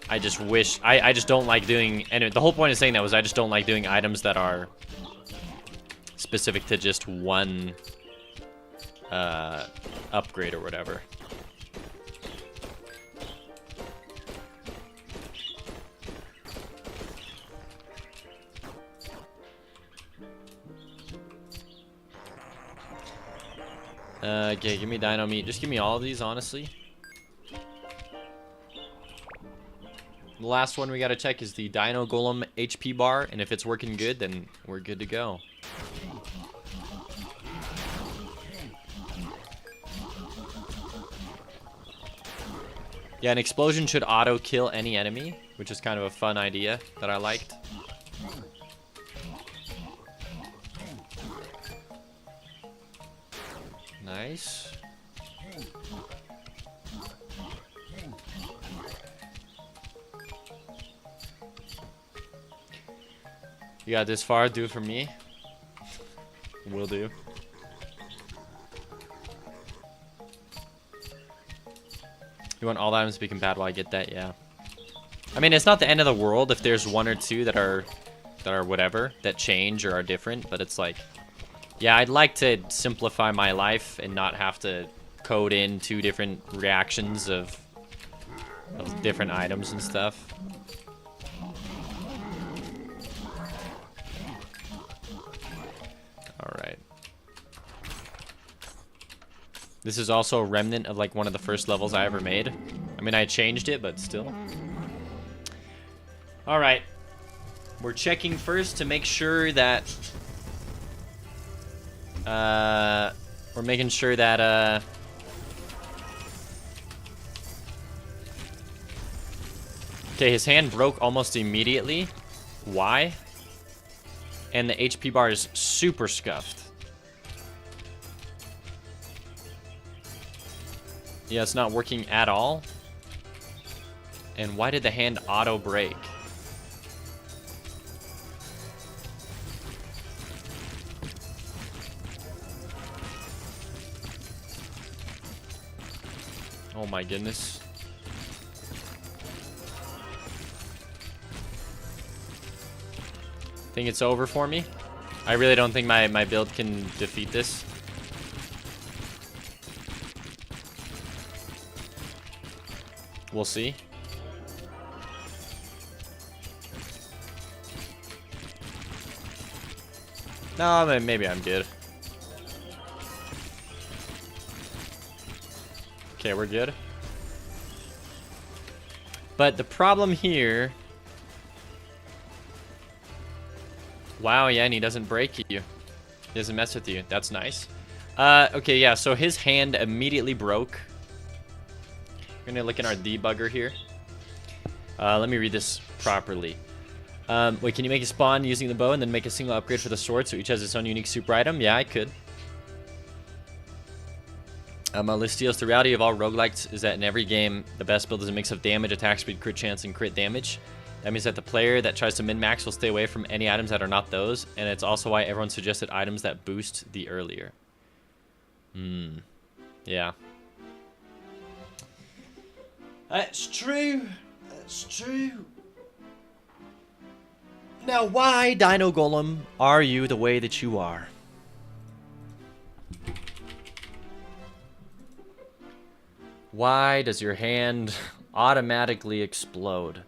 I just wish... I just don't like doing... And the whole point of saying that was I just don't like doing items that are specific to just one upgrade or whatever. Okay, give me dino meat. Just give me all of these, honestly. The last one we gotta check is the Dino Golem HP bar, and if it's working good, then we're good to go. Yeah, an explosion should auto-kill any enemy, which is kind of a fun idea that I liked. Nice. You got this far, do it for me. Will do. You want all the items to be compatible, I get that, yeah. I mean, it's not the end of the world if there's one or two that are whatever, that change or are different, but it's like, yeah, I'd like to simplify my life and not have to code in 2 different reactions of different items and stuff. Alright. This is also a remnant of like one of the first levels I ever made. I mean, I changed it, but still. All right. We're checking first to make sure that... we're making sure that, okay, his hand broke almost immediately. Why? And the HP bar is super scuffed. Yeah, it's not working at all. And why did the hand auto break? Oh my goodness. Think it's over for me? I really don't think my build can defeat this. We'll see. No, maybe I'm good. Okay, we're good. But the problem here... Wow, yeah, and he doesn't break you. He doesn't mess with you. That's nice. Okay, yeah, so his hand immediately broke. We're gonna look in our debugger here. Let me read this properly. Wait, can you make a spawn using the bow and then make a single upgrade for the sword so each has its own unique super item? Yeah, I could. Listios, the reality of all roguelikes is that in every game, the best build is a mix of damage, attack speed, crit chance, and crit damage. That means that the player that tries to min-max will stay away from any items that are not those, and it's also why everyone suggested items that boost the earlier. Yeah. That's true. That's true. Now, why, Dino Golem, are you the way that you are? Why does your hand automatically explode?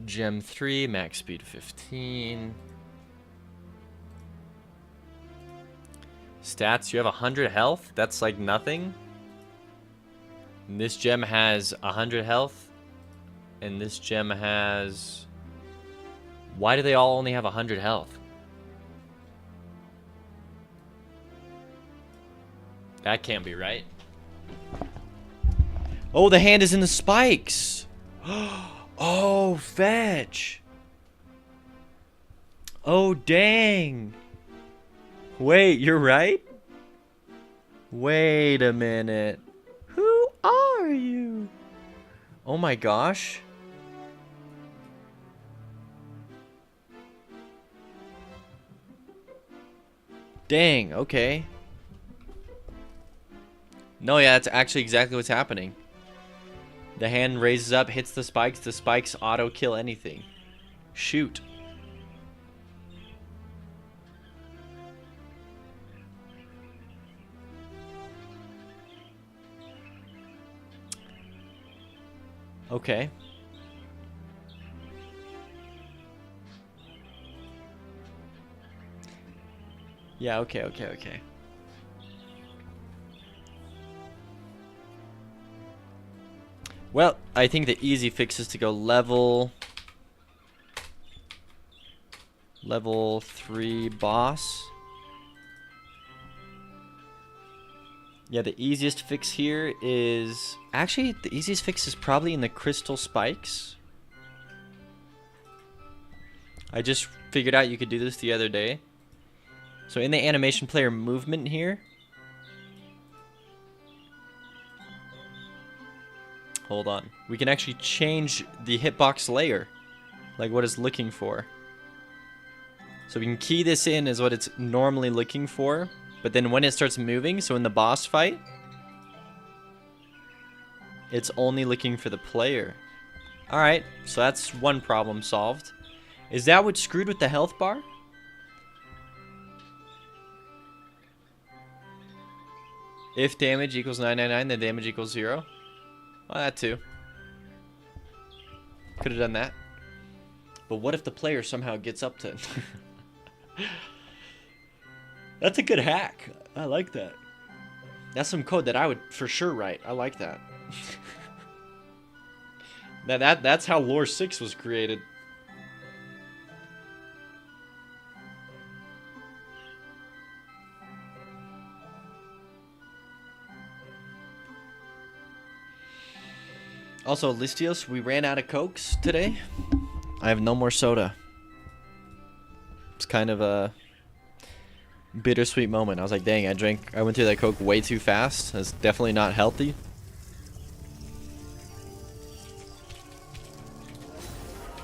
Gem 3, max speed 15. Stats, you have 100 health? That's like nothing. And this gem has 100 health. And this gem has... Why do they all only have 100 health? That can't be right. Oh, the hand is in the spikes. Oh, fetch. Oh, dang. Wait, you're right? Wait a minute. Who are you? Oh my gosh. Dang, okay. No, yeah, that's actually exactly what's happening. The hand raises up, hits the spikes auto kill anything. Shoot. Okay. Yeah, okay. Well, I think the easy fix is to go level 3 boss. Yeah, the easiest fix here is... Actually, the easiest fix is probably in the crystal spikes. I just figured out you could do this the other day. So in the animation player movement here... Hold on. We can actually change the hitbox layer. Like what it's looking for. So we can key this in as what it's normally looking for. But then when it starts moving, so in the boss fight, it's only looking for the player. Alright, so that's one problem solved. Is that what screwed with the health bar? If damage equals 999, then damage equals 0. Well, that too. Could have done that. But what if the player somehow gets up to... That's a good hack. I like that. That's some code that I would for sure write. I like that. That's how Lore 6 was created. Also, Listios, we ran out of Cokes today. I have no more soda. It's kind of a bittersweet moment. I was like, dang, I went through that Coke way too fast. That's definitely not healthy.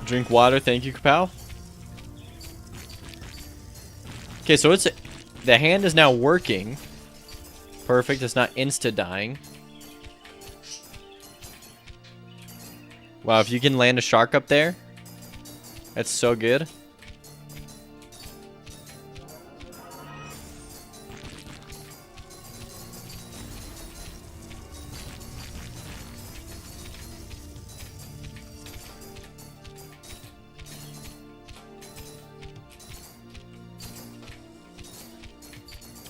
Drink water, thank you, Kapow. Okay, so the hand is now working. Perfect, it's not insta-dying. Wow, if you can land a shark up there, that's so good.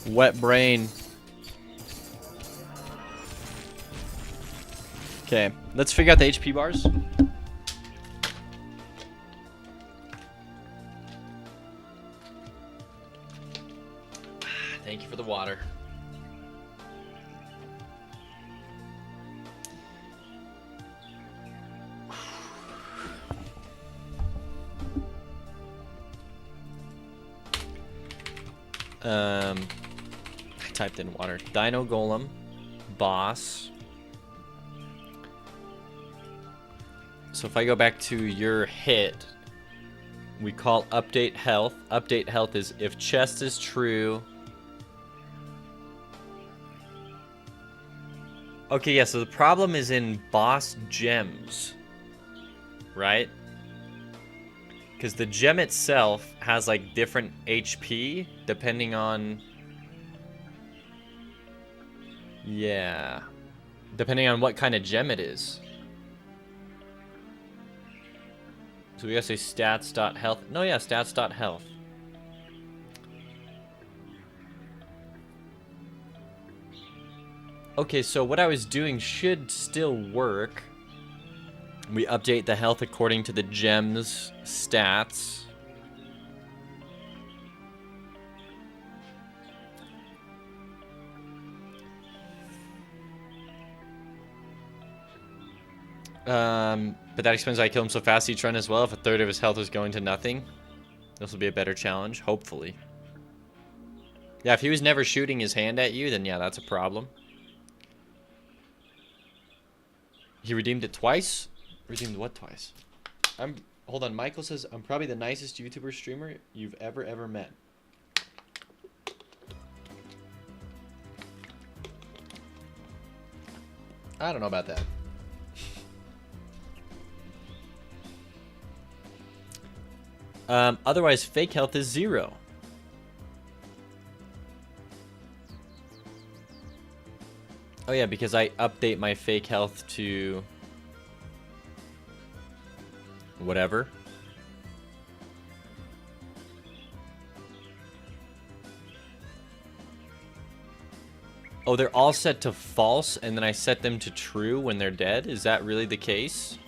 Wet brain. Okay, let's figure out the HP bars. Thank you for the water. I typed in water. Dino Golem, boss. So if I go back to your hit, we call update health. Update health is if chest is true. Okay, yeah, so the problem is in boss gems, right? Because the gem itself has like different HP depending on... Yeah. Depending on what kind of gem it is. So we gotta say stats.health. No, yeah, stats.health. Okay, so what I was doing should still work. We update the health according to the gem's stats. But that explains why I kill him so fast each run as well. If a third of his health is going to nothing, this will be a better challenge, hopefully. Yeah, if he was never shooting his hand at you, then yeah, that's a problem. He redeemed it twice? Redeemed what twice? Hold on, Michael says, I'm probably the nicest YouTuber streamer you've ever met. I don't know about that. Otherwise, fake health is 0. Oh yeah, because I update my fake health to... whatever. Oh, they're all set to false, and then I set them to true when they're dead? Is that really the case?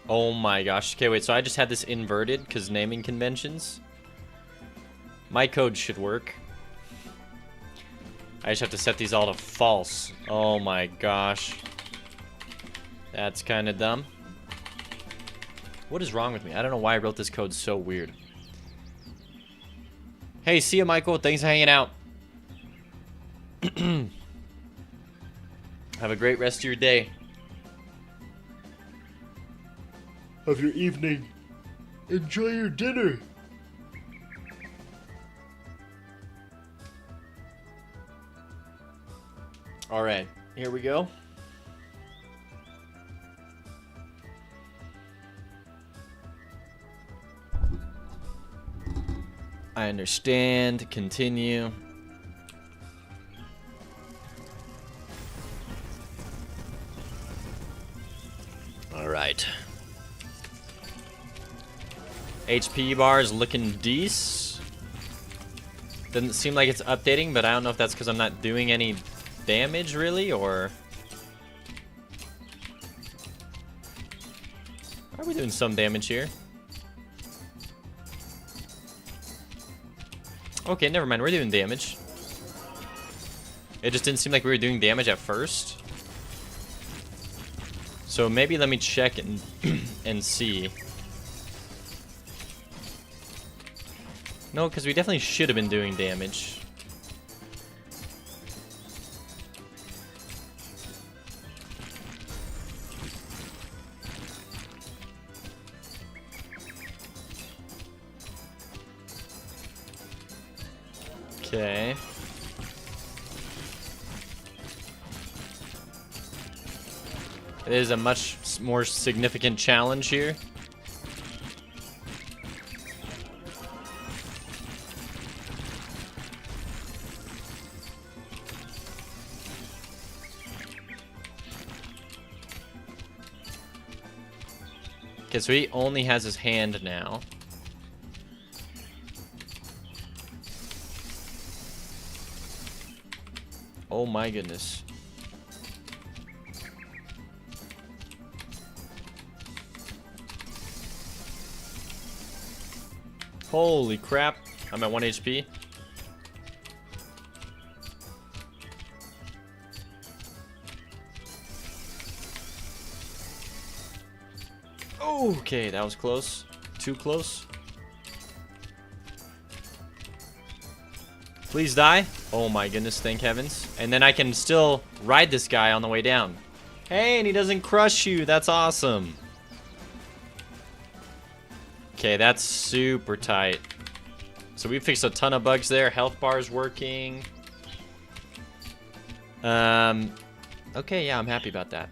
Oh my gosh. Okay, wait, so I just had this inverted because naming conventions. My code should work. I just have to set these all to false. Oh my gosh. That's kind of dumb. What is wrong with me? I don't know why I wrote this code so weird. Hey, see ya, Michael. Thanks for hanging out. Have a great rest of your day. Of your evening. Enjoy your dinner. All right, here we go. I understand. Continue. All right. HP bars looking decent. Doesn't seem like it's updating, but I don't know if that's because I'm not doing any damage, really, or... Are we doing some damage here? Okay, never mind. We're doing damage. It just didn't seem like we were doing damage at first. So maybe let me check and and see. No, because we definitely should have been doing damage. Okay. It is a much more significant challenge here. Okay, so he only has his hand now. Oh my goodness. Holy crap. I'm at 1 HP. Okay, that was close. Too close. Please die. Oh my goodness, thank heavens. And then I can still ride this guy on the way down. Hey, and he doesn't crush you. That's awesome. Okay, that's super tight. So we fixed a ton of bugs there. Health bar's working. Okay, yeah, I'm happy about that.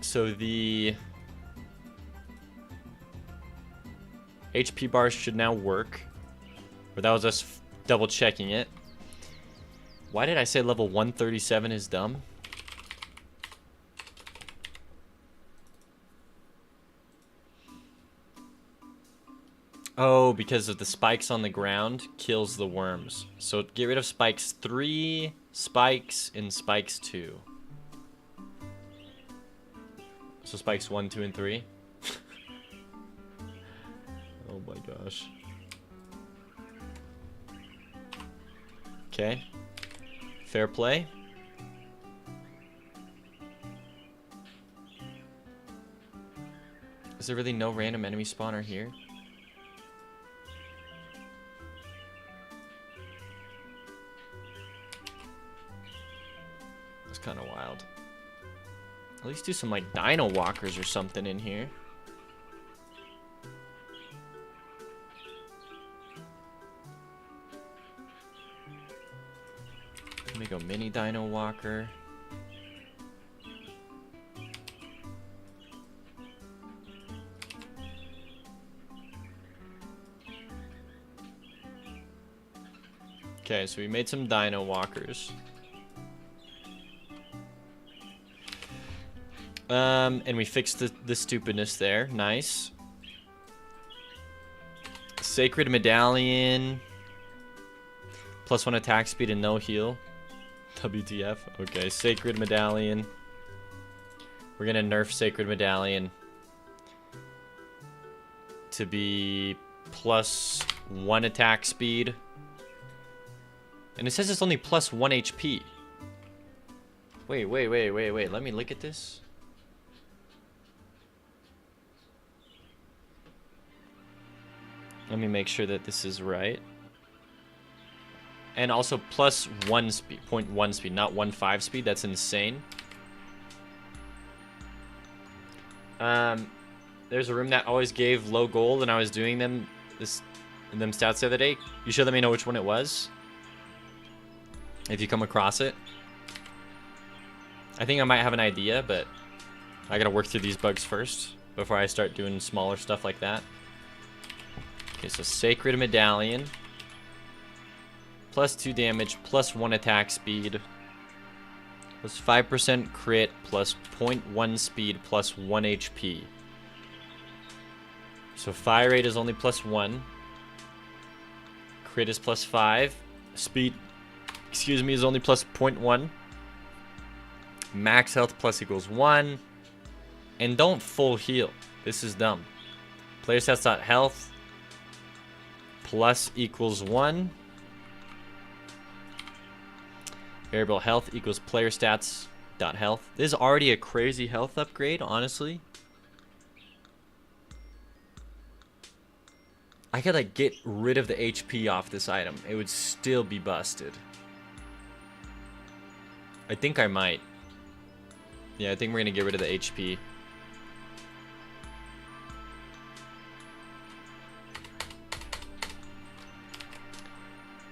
So the HP bar should now work. Or that was us double checking it. Why did I say level 137 is dumb? Oh, because of the spikes on the ground kills the worms. So get rid of spikes 3, spikes, and spikes 2. So spikes 1, 2, and 3. Oh my gosh. Okay. Fair play. Is there really no random enemy spawner here? That's kind of wild. At least do some like dino walkers or something in here. Let me go mini dino walker. Okay, so we made some dino walkers. And we fixed the stupidness there. Nice. Sacred medallion. +1 attack speed and no heal. WTF. Okay, sacred medallion. We're gonna nerf sacred medallion to be +1 attack speed. And it says it's only +1 HP. Wait. Let me look at this. Let me make sure that this is right. And also +1 speed, 0.1 speed, not 1.5 speed. That's insane. There's a room that always gave low gold, and I was doing them stats the other day. You should let me know which one it was, if you come across it. I think I might have an idea, but I gotta work through these bugs first before I start doing smaller stuff like that. Okay, so Sacred Medallion. +2 damage, +1 attack speed. +5% crit, +0.1 speed, +1 HP. So fire rate is only +1. Crit is +5. Speed, excuse me, is only +0.1. Max health plus equals 1. And don't full heal. This is dumb. Player stats.health plus equals 1. Variable health equals player stats dot health. This is already a crazy health upgrade, honestly. I could like get rid of the HP off this item. It would still be busted. I think I might. Yeah, I think we're gonna get rid of the HP.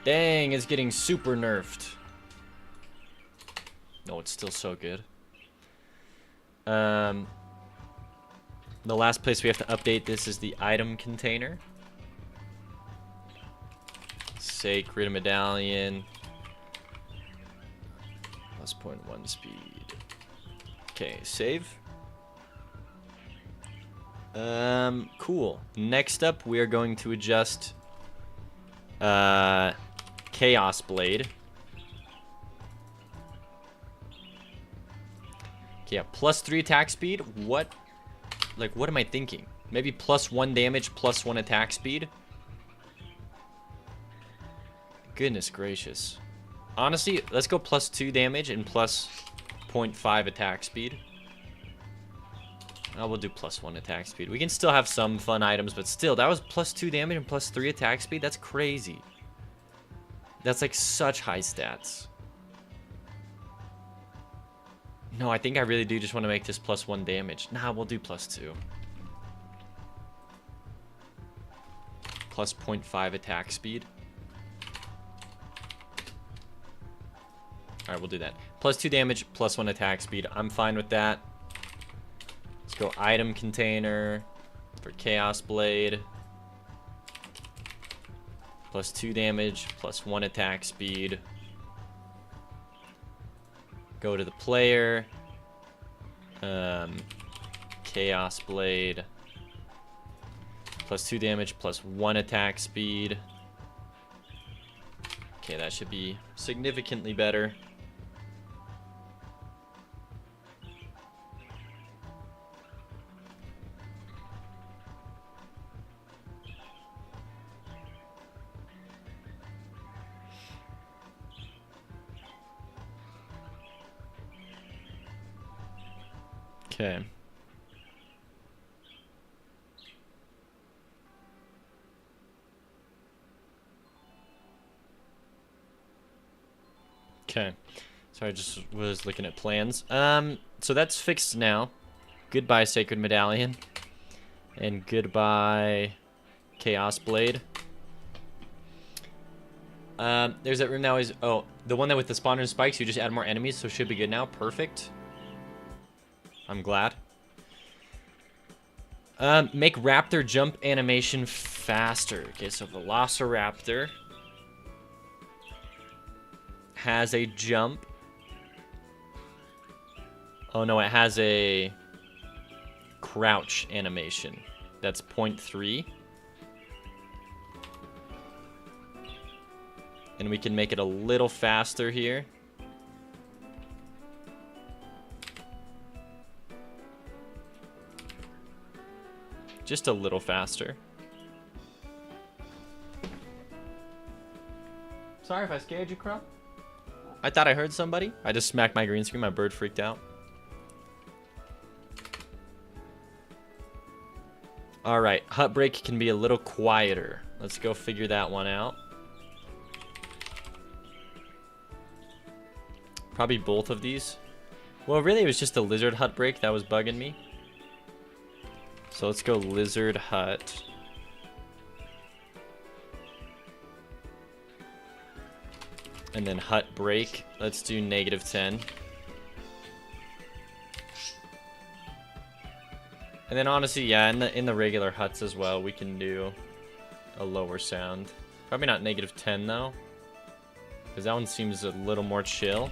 Dang, it's getting super nerfed. No, it's still so good. The last place we have to update this is the item container. Sacred medallion. +0.1 speed. Okay, save. Cool. Next up, we are going to adjust Chaos Blade. Okay, yeah, +3 attack speed. What? Like, what am I thinking? Maybe +1 damage, +1 attack speed? Goodness gracious. Honestly, let's go +2 damage and +0.5 attack speed. Oh, we'll do +1 attack speed. We can still have some fun items, but still, that was +2 damage and +3 attack speed. That's crazy. That's like such high stats. No, I think I really do just want to make this +1 damage. Nah, we'll do +2. +0.5 attack speed. Alright, we'll do that. +2 damage, +1 attack speed. I'm fine with that. Let's go item container for Chaos Blade. +2 damage, +1 attack speed. Go to the player. Chaos Blade. +2 damage, +1 attack speed. Okay, that should be significantly better. Okay. Okay. So I just was looking at plans. So that's fixed now. Goodbye, Sacred Medallion. And goodbye, Chaos Blade. There's that room now is... Oh, the one that with the spawner and spikes, you just add more enemies, so should be good now. Perfect. I'm glad. Make raptor jump animation faster. Okay, so Velociraptor has a jump. Oh no, it has a crouch animation. That's 0.3. And we can make it a little faster here. Just a little faster. Sorry if I scared you, Crump. I thought I heard somebody. I just smacked my green screen. My bird freaked out. Alright, hut break can be a little quieter. Let's go figure that one out. Probably both of these. Well, really, it was just a lizard hut break that was bugging me. So let's go lizard hut. And then hut break. Let's do -10. And then honestly, yeah, in the regular huts as well, we can do a lower sound. Probably not -10 though, because that one seems a little more chill.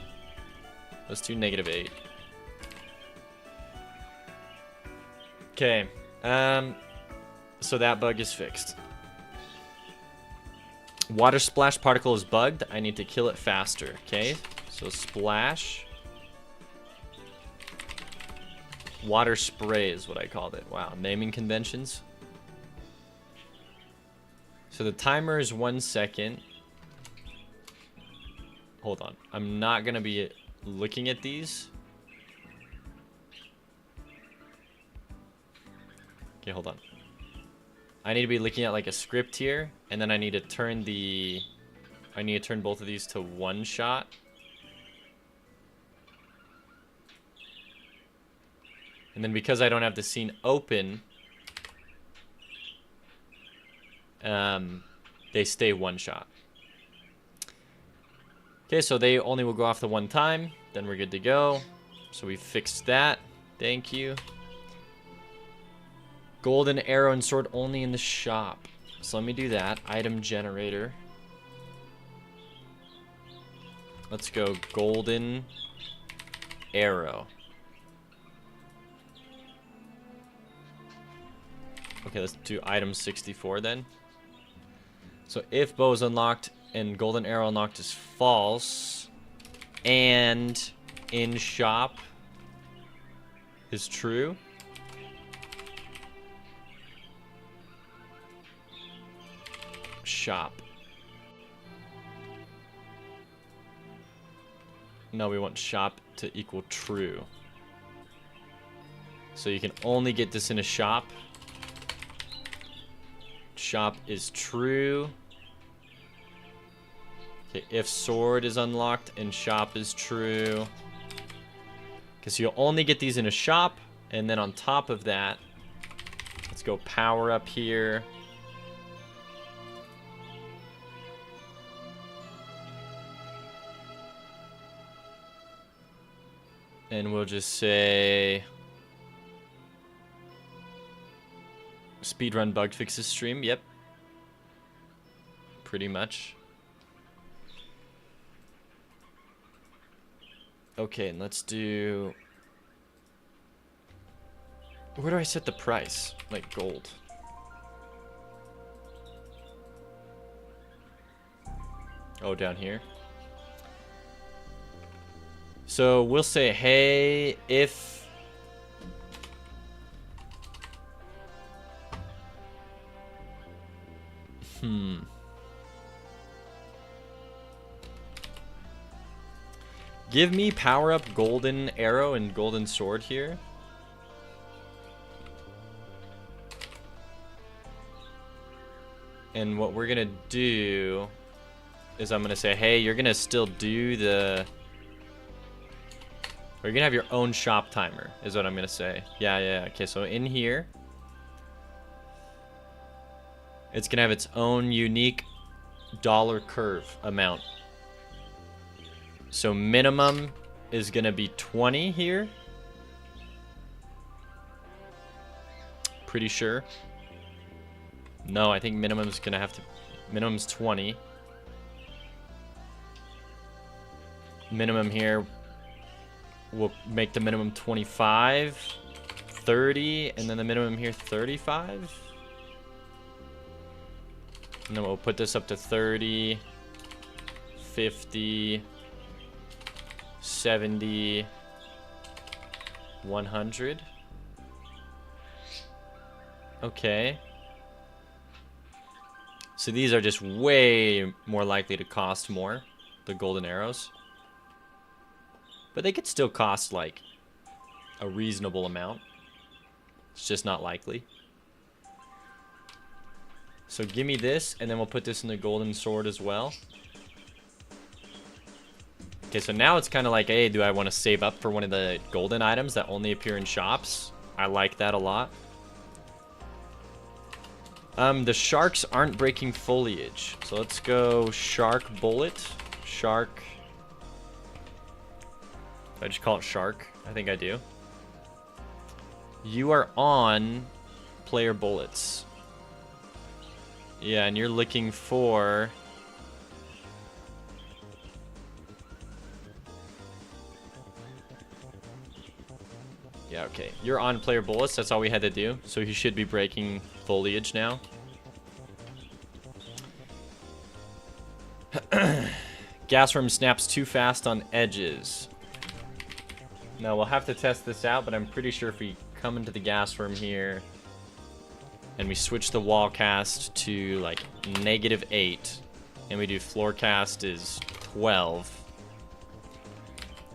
Let's do -8. Okay. So that bug is fixed. Water splash particle is bugged. I need to kill it faster. Okay, so splash. Water spray is what I called it. Wow, naming conventions. So the timer is 1 second. Hold on. I'm not going to be looking at these. Okay, hold on. I need to be looking at like a script here, and then I need to turn both of these to one shot. And then because I don't have the scene open, they stay one shot. Okay, so they only will go off the one time. Then we're good to go. So we fixed that. Thank you. Golden arrow and sword only in the shop. So let me do that. Item generator. Let's go golden arrow. Okay, let's do item 64 then. So if bow is unlocked and golden arrow unlocked is false, and in shop is true. Shop. No, we want shop to equal true. So you can only get this in a shop. Shop is true. Okay, if sword is unlocked and shop is true. Because you'll only get these in a shop. And then on top of that, let's go power up here. And we'll just say speedrun bug fixes stream. Yep. Pretty much. Okay, and let's do... Where do I set the price? Like gold. Oh, down here. So we'll say, hey, if give me power up golden arrow and golden sword here. And what we're gonna do is I'm gonna say, hey, you're gonna still do the... Or you're gonna have your own shop timer, is what I'm gonna say. Yeah. Okay, so in here, it's gonna have its own unique dollar curve amount. So minimum is gonna be 20 here. Pretty sure. No, I think minimum's gonna have to... Minimum's 20. Minimum here... We'll make the minimum 25, 30, and then the minimum here 35. And then we'll put this up to 30, 50, 70, 100. Okay. So these are just way more likely to cost more, the golden arrows. But they could still cost, like, a reasonable amount. It's just not likely. So give me this, and then we'll put this in the golden sword as well. Okay, so now it's kind of like, hey, do I want to save up for one of the golden items that only appear in shops? I like that a lot. The sharks aren't breaking foliage. So let's go shark bullet. Shark... I just call it shark. I think I do. You are on player bullets. Yeah, and you're looking for... Yeah, okay. You're on player bullets. That's all we had to do. So he should be breaking foliage now. Gas worm snaps too fast on edges. Now we'll have to test this out, but I'm pretty sure if we come into the gas worm here and we switch the wall cast to like -8 and we do floor cast is 12,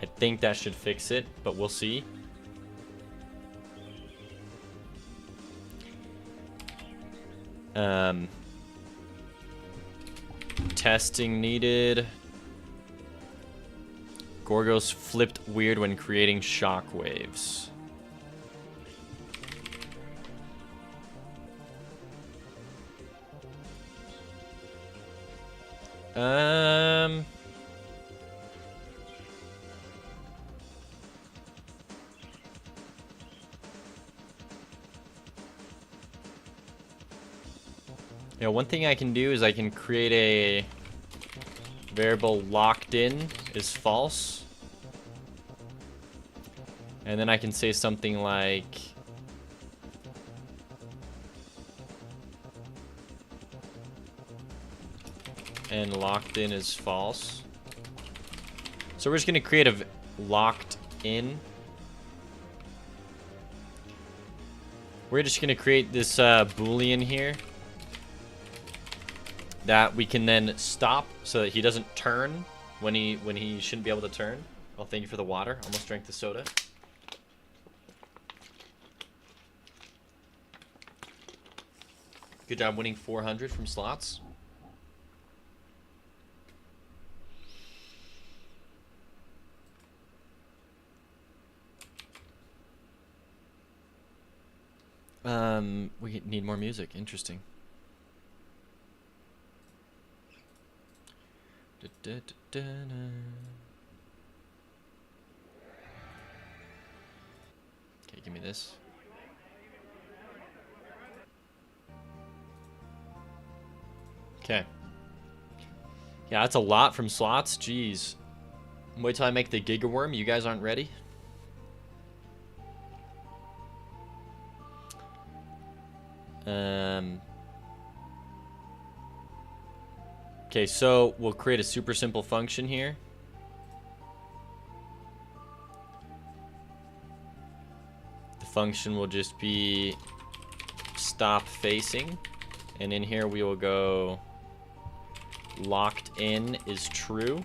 I think that should fix it, but we'll see. Testing needed. Gorgos flipped weird when creating shockwaves. Yeah, one thing I can do is I can create a variable locked in is false. And then I can say something like and locked in is false. So we're just going to create a locked in. We're just going to create this boolean here that we can then stop so that he doesn't turn when he shouldn't be able to turn. Oh, thank you for the water. Almost drank the soda. Good job winning 400 from slots. We need more music. Interesting. Okay, give me this. Okay. Yeah, that's a lot from slots. Jeez. Wait till I make the Giga Worm. You guys aren't ready? Okay, so we'll create a super simple function here. The function will just be stop facing, and in here we will go locked in is true,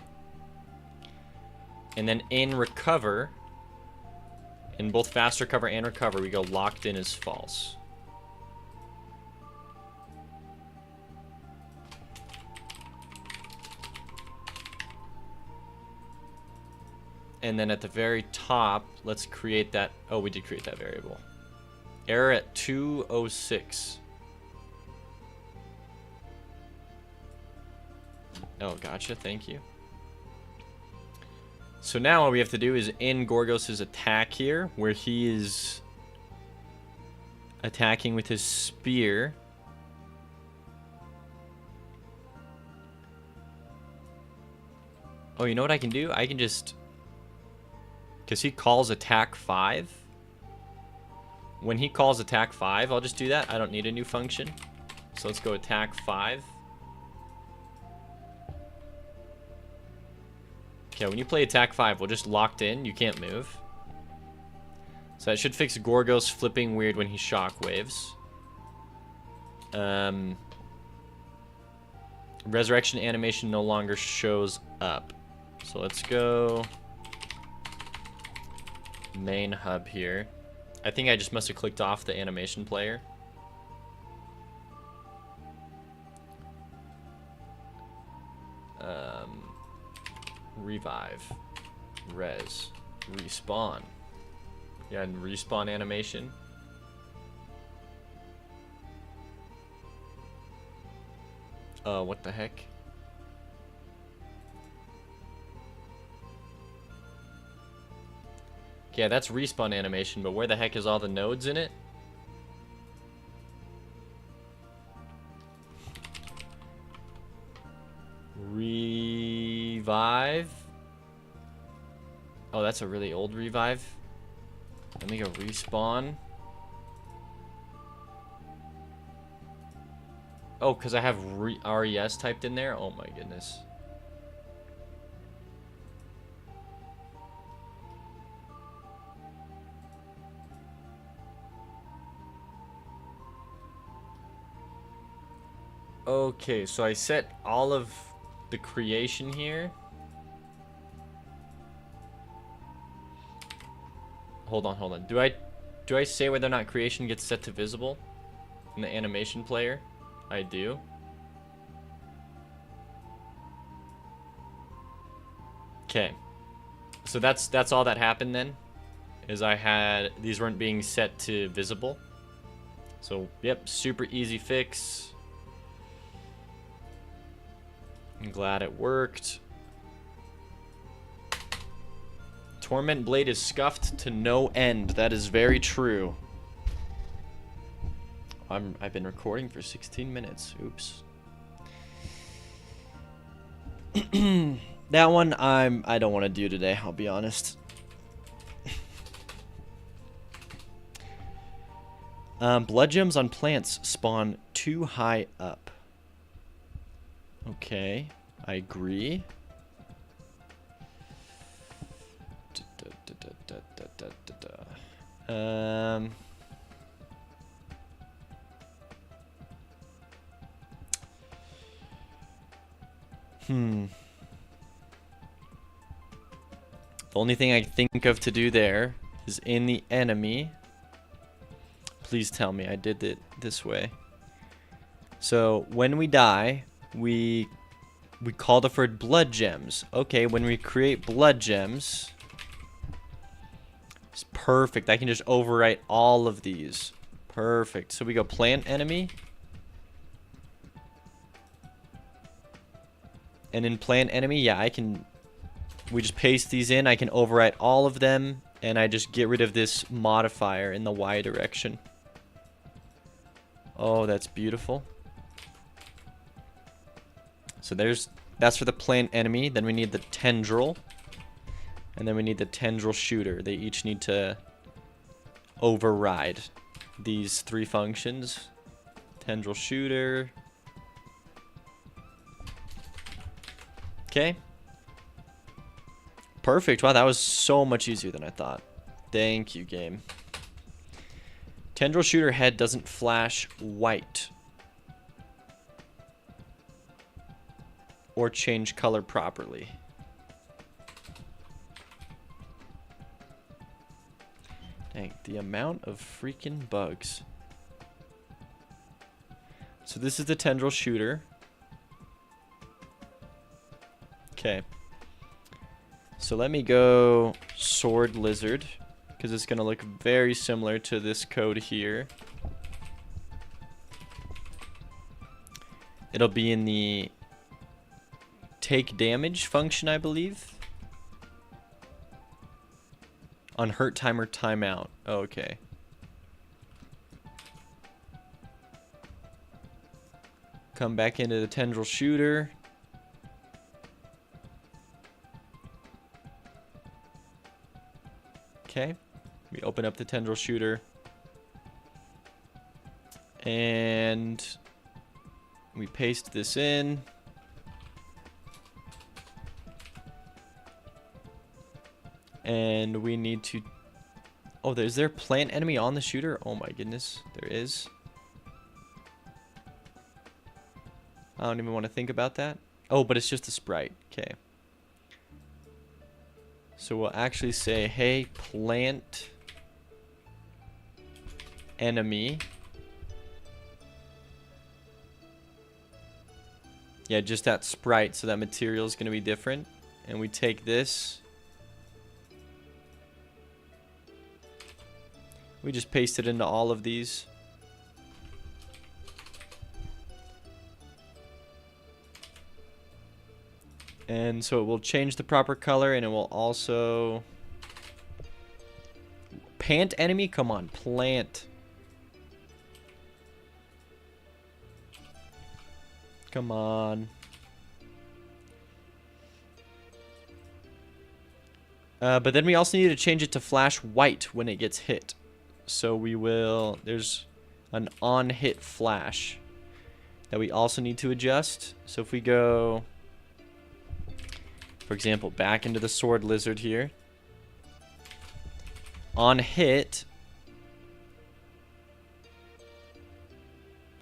and then in recover, in both fast recover and recover, we go locked in is false. And then at the very top, let's create that. Oh, we did create that variable. Error at 206. Oh, gotcha. Thank you. So now what we have to do is in Gorgos' attack here, where he is attacking with his spear. Oh, you know what I can do? I can just... Because he calls attack 5. When he calls attack 5, I'll just do that. I don't need a new function. So let's go attack 5. Okay, when you play attack 5, we're just locked in. You can't move. So that should fix Gorgos flipping weird when he shockwaves. Resurrection animation no longer shows up. So let's go... main hub here. I think I just must have clicked off the animation player. Revive, res, respawn. Yeah, and respawn animation. What the heck? Yeah, that's respawn animation, but where the heck is all the nodes in it? Revive. Oh, that's a really old revive. Let me go respawn. Oh, because I have res typed in there? Oh my goodness. Okay, so I set all of the creation here. Hold on. Do I say whether or not creation gets set to visible in the animation player? I do. Okay. So that's all that happened then. Is I had these weren't being set to visible. So, yep, super easy fix. I'm glad it worked. Torment Blade is scuffed to no end. That is very true. I've been recording for 16 minutes. Oops. That one I don't want to do today, I'll be honest. Blood gems on plants spawn too high up. Okay, I agree. The only thing I think of to do there is in the enemy. Please tell me I did it this way. So when we die, we call for blood gems. Okay, when we create blood gems, it's perfect. I can just overwrite all of these. Perfect. So we go plant enemy. And in plant enemy, yeah, we just paste these in. I can overwrite all of them, and I just get rid of this modifier in the Y direction. Oh, that's beautiful. So that's for the plant enemy. Then we need the tendril. And then we need the tendril shooter. They each need to override these three functions. Tendril shooter. Okay. Perfect. Wow, that was so much easier than I thought. Thank you, game. Tendril shooter head doesn't flash white. Or change color properly. Dang, the amount of freaking bugs. So this is the tendril shooter. Okay. So let me go sword lizard, because it's going to look very similar to this code here. It'll be in the take damage function, I believe. On hurt timer timeout. Oh, okay. Come back into the tendril shooter. Okay. We open up the tendril shooter. And we paste this in. And we need to... Oh, is there a plant enemy on the shooter? Oh my goodness, there is. I don't even want to think about that. Oh, but it's just a sprite. Okay. So we'll actually say, hey, plant enemy. Yeah, just that sprite, so that material is going to be different. And we take this. We just paste it into all of these. And so it will change the proper color, and it will also... Pant enemy? Come on, plant. Come on. But then we also need to change it to flash white when it gets hit. So we will... There's an on-hit flash that we also need to adjust. So if we go... For example, back into the sword lizard here. On hit.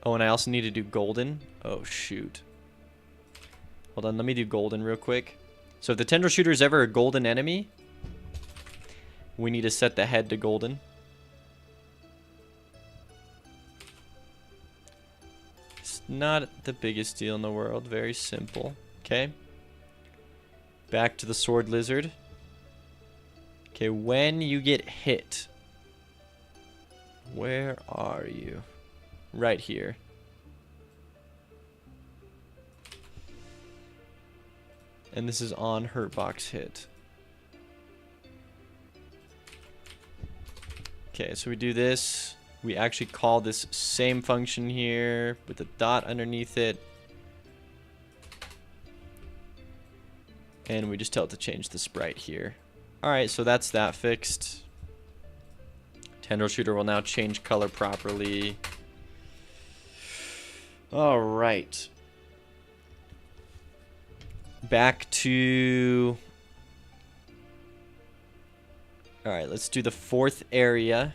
Oh, and I also need to do golden. Oh, shoot. Hold on, let me do golden real quick. So if the tendril shooter is ever a golden enemy, we need to set the head to golden. It's not the biggest deal in the world. Very simple. Okay. Back to the sword lizard. Okay, when you get hit, where are you? Right here. And this is on hurt box hit. Okay, so we do this. We actually call this same function here with a dot underneath it. And we just tell it to change the sprite here. Alright, so that's that fixed. Tendril shooter will now change color properly. Alright. Back to... Alright, let's do the fourth area.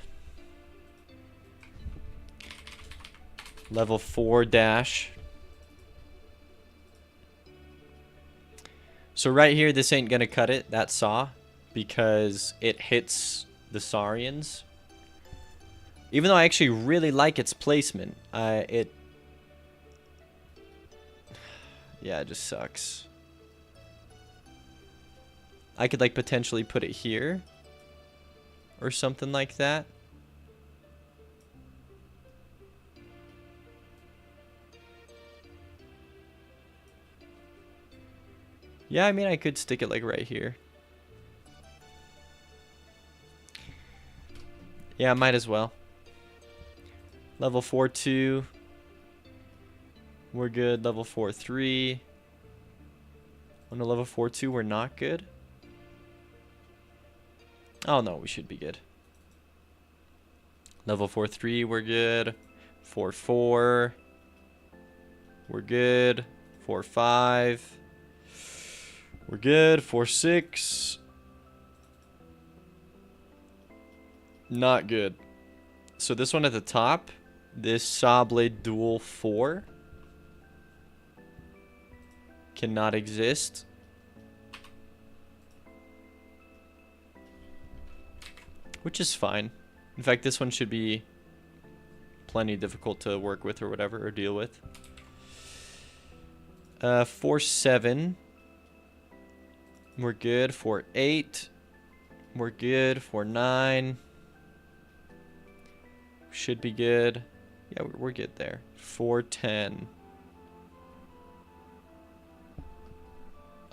Level 4 dash. So right here, this ain't gonna cut it, that saw, because it hits the Saurians. Even though I actually really like its placement, yeah, it just sucks. I could like potentially put it here or something like that. Yeah, I mean, I could stick it like right here. Yeah, might as well. Level 4-2. We're good. Level 4-3. On the level 4-2, we're not good. Oh no, we should be good. Level 4-3, we're good. 4-4. We're good. 4-5. We're good. 4-6. Not good. So this one at the top, this Saw Blade Duel 4 cannot exist. Which is fine. In fact, this one should be plenty difficult to work with or whatever, or deal with. 4-7. We're good. 4-8. We're good. 4-9. Should be good. Yeah, we're good there. 4-10.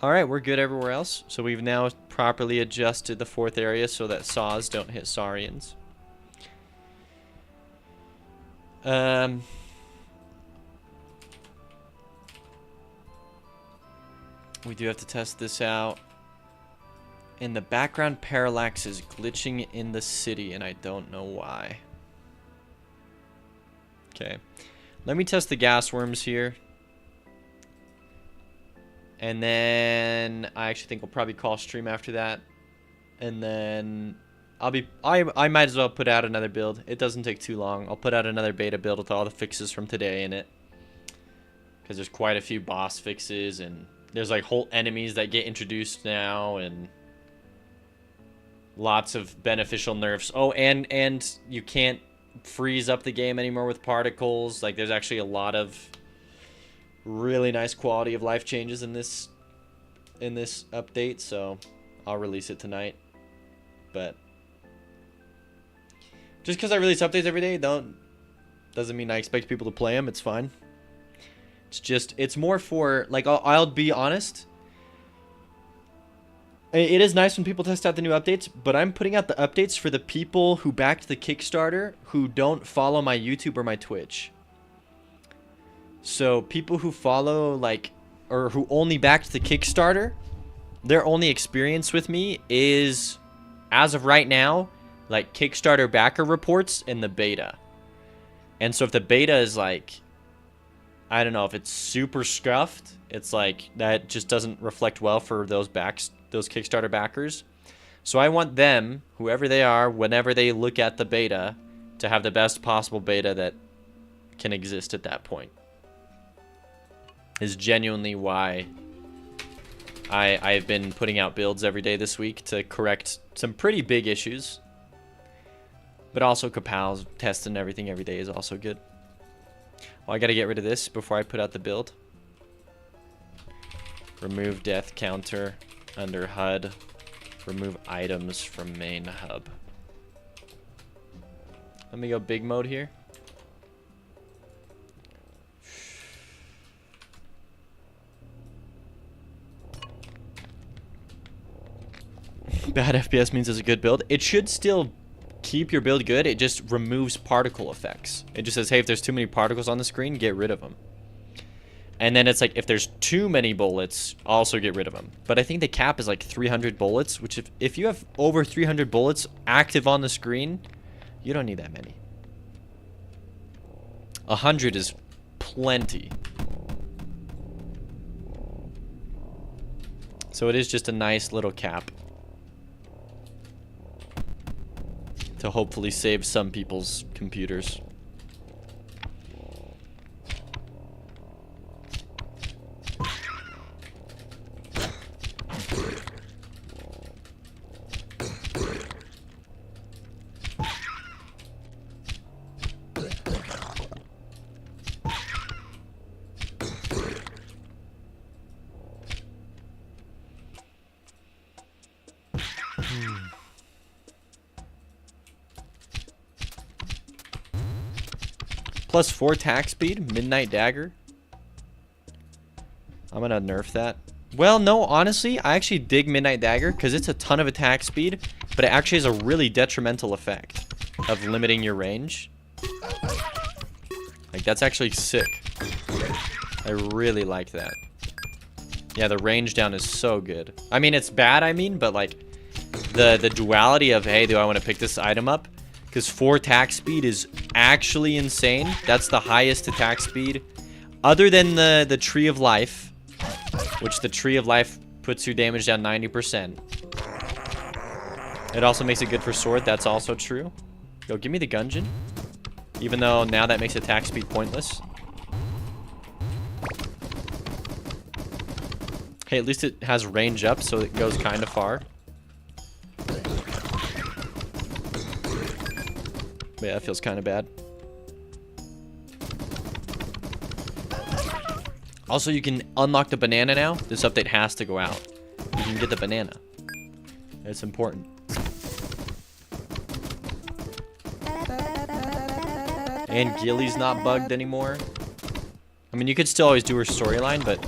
Alright, we're good everywhere else. So we've now properly adjusted the fourth area so that saws don't hit Saurians. We do have to test this out. And the background parallax is glitching in the city, and I don't know why. Okay. Let me test the gas worms here. And then I actually think we'll probably call stream after that. And then I might as well put out another build. It doesn't take too long. I'll put out another beta build with all the fixes from today in it. Because there's quite a few boss fixes, and there's like whole enemies that get introduced now, and lots of beneficial nerfs. Oh, and you can't freeze up the game anymore with particles. Like, there's actually a lot of really nice quality of life changes in this update, so I'll release it tonight. But just because I release updates every day doesn't mean I expect people to play them. It's fine. It's more for, like, I'll be honest, it is nice when people test out the new updates, but I'm putting out the updates for the people who backed the Kickstarter who don't follow my YouTube or my Twitch. So people who follow, like, or who only backed the Kickstarter, their only experience with me is, as of right now, like, Kickstarter backer reports in the beta. And so if the beta is, like, I don't know, if it's super scuffed, it's like, that just doesn't reflect well for those Kickstarter backers. So I want them, whoever they are, whenever they look at the beta, to have the best possible beta that can exist at that point. Is genuinely why I've been putting out builds every day this week to correct some pretty big issues. But also Kapow's testing everything every day is also good. Well, I gotta get rid of this before I put out the build. Remove death counter under HUD. Remove items from main hub. Let me go big mode here. Bad FPS means it's a good build. It should still keep your build good. It just removes particle effects. It just says, hey, if there's too many particles on the screen, get rid of them. And then it's like, if there's too many bullets, also get rid of them. But I think the cap is like 300 bullets, which if you have over 300 bullets active on the screen, you don't need that many. 100 is plenty. So it is just a nice little cap to hopefully save some people's computers. Plus 4 attack speed, Midnight Dagger. I'm gonna nerf that. Well, no, honestly, I actually dig Midnight Dagger because it's a ton of attack speed, but it actually has a really detrimental effect of limiting your range. Like, that's actually sick. I really like that. Yeah, the range down is so good. I mean, it's bad, but like, the duality of, hey, do I want to pick this item up? Because 4 attack speed is actually insane. That's the highest attack speed. Other than the Tree of Life, which the Tree of Life puts your damage down 90%. It also makes it good for sword. That's also true. Yo, give me the Gungeon. Even though now that makes attack speed pointless. Hey, at least it has range up, so it goes kind of far. Yeah, that feels kind of bad. Also, you can unlock the banana now. This update has to go out. You can get the banana. It's important. And Gilly's not bugged anymore. I mean, you could still always do her storyline, but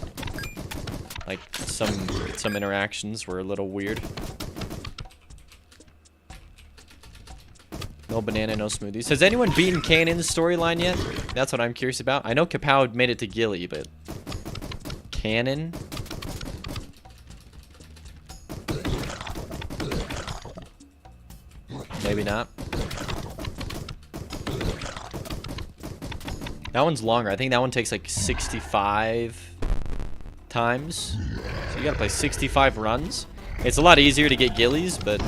like some interactions were a little weird. No banana, no smoothies. Has anyone beaten Kanon's storyline yet? That's what I'm curious about. I know Kapow made it to Gilly, but Kanon? Maybe not. That one's longer. I think that one takes like 65 times. So you gotta play 65 runs. It's a lot easier to get Gillies, but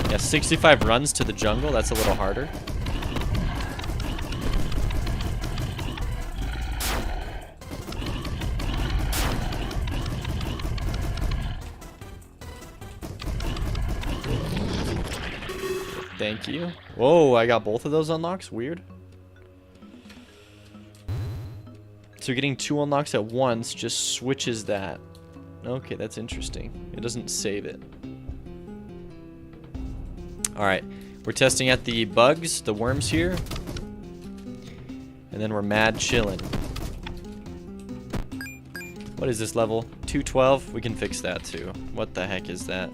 yeah, 65 runs to the jungle, that's a little harder. Thank you. Whoa, I got both of those unlocks? Weird. So getting 2 unlocks at once just switches that. Okay, that's interesting. It doesn't save it. Alright, we're testing out the bugs, the worms here. And then we're mad chillin'. What is this level? 212? We can fix that too. What the heck is that?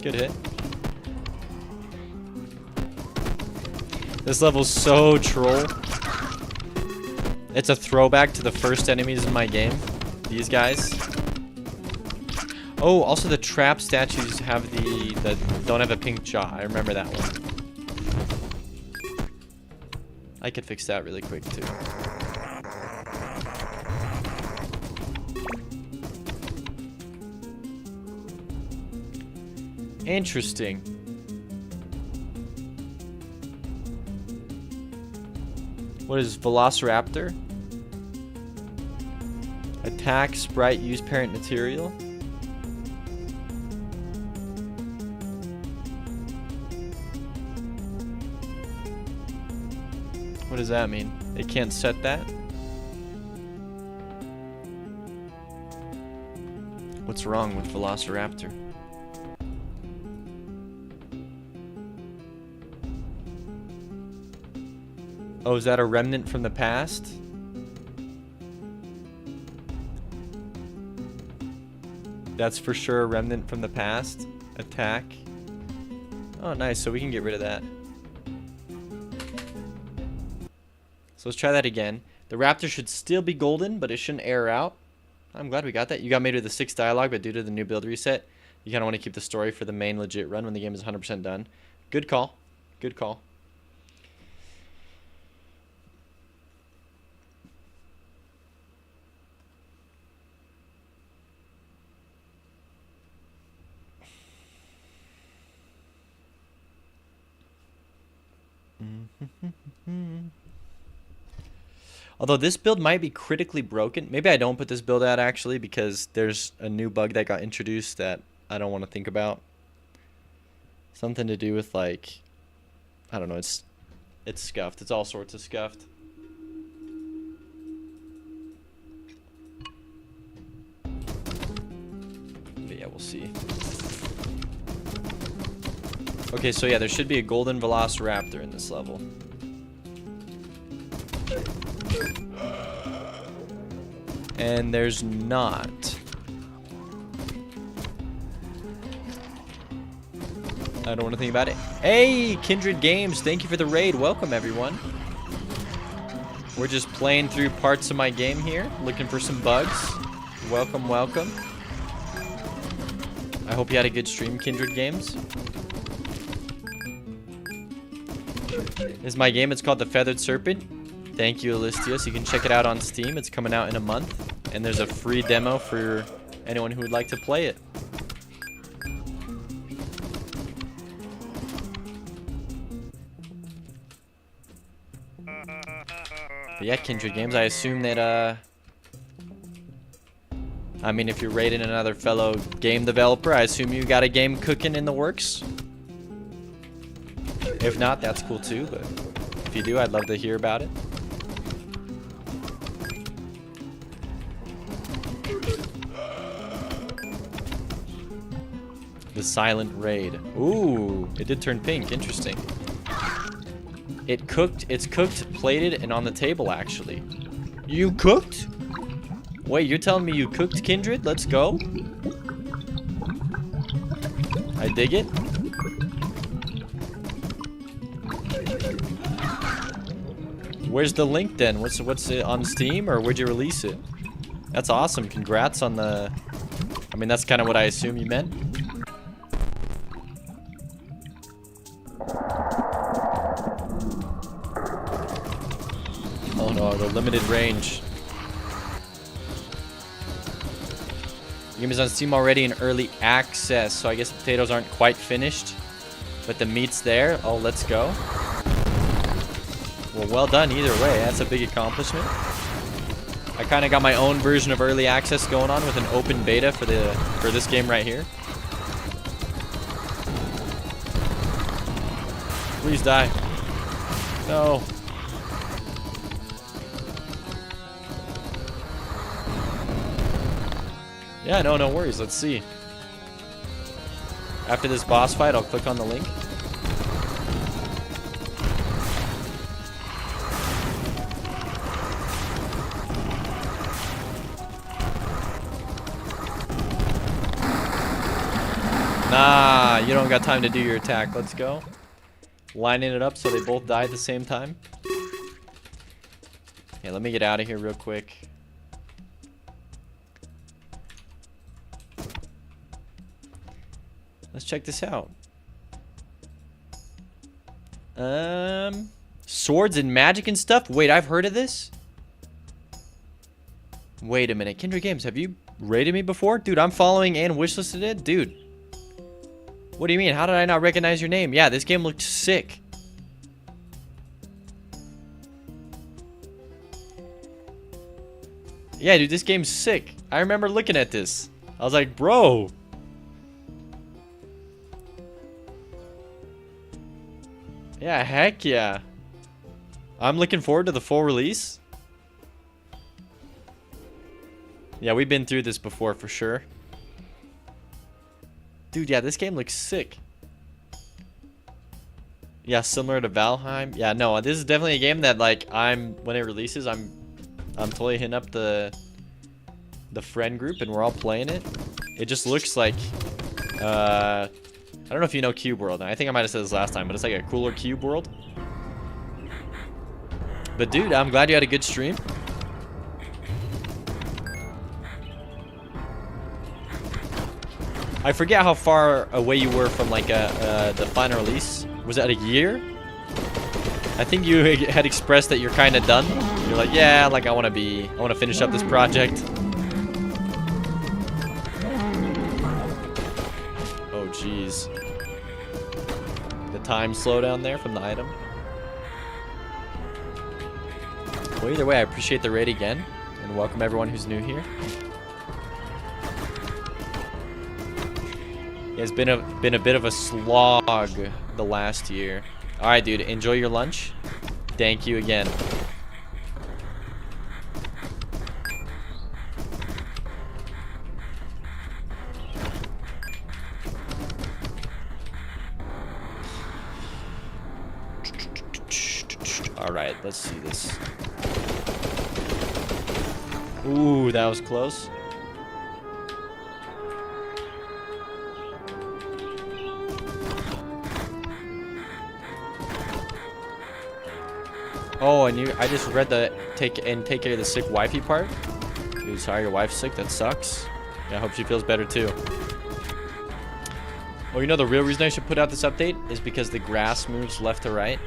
Good hit. This level's so troll. It's a throwback to the first enemies in my game. These guys. Oh, also the trap statues have don't have a pink jaw. I remember that one. I could fix that really quick too. Interesting. What is Velociraptor? Attack, sprite, use parent material. What does that mean? They can't set that? What's wrong with Velociraptor? Oh, is that a remnant from the past? That's for sure a remnant from the past. Attack. Oh, nice. So we can get rid of that. So let's try that again. The raptor should still be golden, but it shouldn't air out. I'm glad we got that. You got made with the 6 dialogue, but due to the new build reset, you kind of want to keep the story for the main legit run when the game is 100% done. Good call. Good call. Although this build might be critically broken. Maybe I don't put this build out actually because there's a new bug that got introduced that I don't want to think about. Something to do with like, I don't know, it's scuffed. It's all sorts of scuffed. But yeah, we'll see. Okay, so yeah, there should be a golden Velociraptor in this level. And there's not. I don't want to think about it. Hey, Kindred Games, thank you for the raid. Welcome, everyone. We're just playing through parts of my game here, looking for some bugs. Welcome, welcome. I hope you had a good stream, Kindred Games. This is my game. It's called The Feathered Serpent. Thank you, Alistius. You can check it out on Steam. It's coming out in a month. And there's a free demo for anyone who would like to play it. But yeah, Kindred Games, I assume that, I mean, if you're raiding another fellow game developer, I assume you got a game cooking in the works. If not, that's cool too, but if you do, I'd love to hear about it. The silent raid. Ooh, it did turn pink. Interesting. It's cooked, plated, and on the table, actually. You cooked? Wait, you're telling me you cooked, Kindred? Let's go. I dig it. Where's the link then? What's it on Steam, or where'd you release it? That's awesome. Congrats on the... I mean, that's kind of what I assume you meant. Oh no, the limited range. The game is on Steam already in early access, so I guess the potatoes aren't quite finished, but the meat's there. Oh, let's go. Well done either way. That's a big accomplishment. I kind of got my own version of early access going on with an open beta for this game right here. Please die. No. Yeah, no worries. Let's see. After this boss fight, I'll click on the link. Nah, you don't got time to do your attack. Let's go. Lining it up so they both die at the same time. Yeah, let me get out of here real quick. Let's check this out. Swords and magic and stuff? Wait, I've heard of this? Wait a minute. Kindred Games, have you raided me before? Dude, I'm following and wishlisted it? Dude. What do you mean? How did I not recognize your name? Yeah, this game looked sick. Yeah, dude, this game's sick. I remember looking at this. I was like, bro. Yeah, heck yeah. I'm looking forward to the full release. Yeah, we've been through this before for sure. Dude, yeah, this game looks sick. Yeah, similar to Valheim. Yeah, no, this is definitely a game that like when it releases, I'm totally hitting up the friend group and we're all playing it. It just looks like I don't know if you know Cube World. I think I might have said this last time, but it's like a cooler Cube World. But dude, I'm glad you had a good stream. I forget how far away you were from like the final release. Was that a year? I think you had expressed that you're kind of done. You're like, yeah, like I want to finish up this project. Oh, jeez. The time slowdown there from the item. Well, either way, I appreciate the raid again, and welcome everyone who's new here. It's been a bit of a slog the last year. All right, dude, enjoy your lunch. Thank you again. All right, let's see this. Ooh, that was close. Oh, and I just read the take care of the sick wifey part. Dude, sorry your wife's sick. That sucks. Yeah, I hope she feels better too. Oh, you know the real reason I should put out this update is because the grass moves left to right.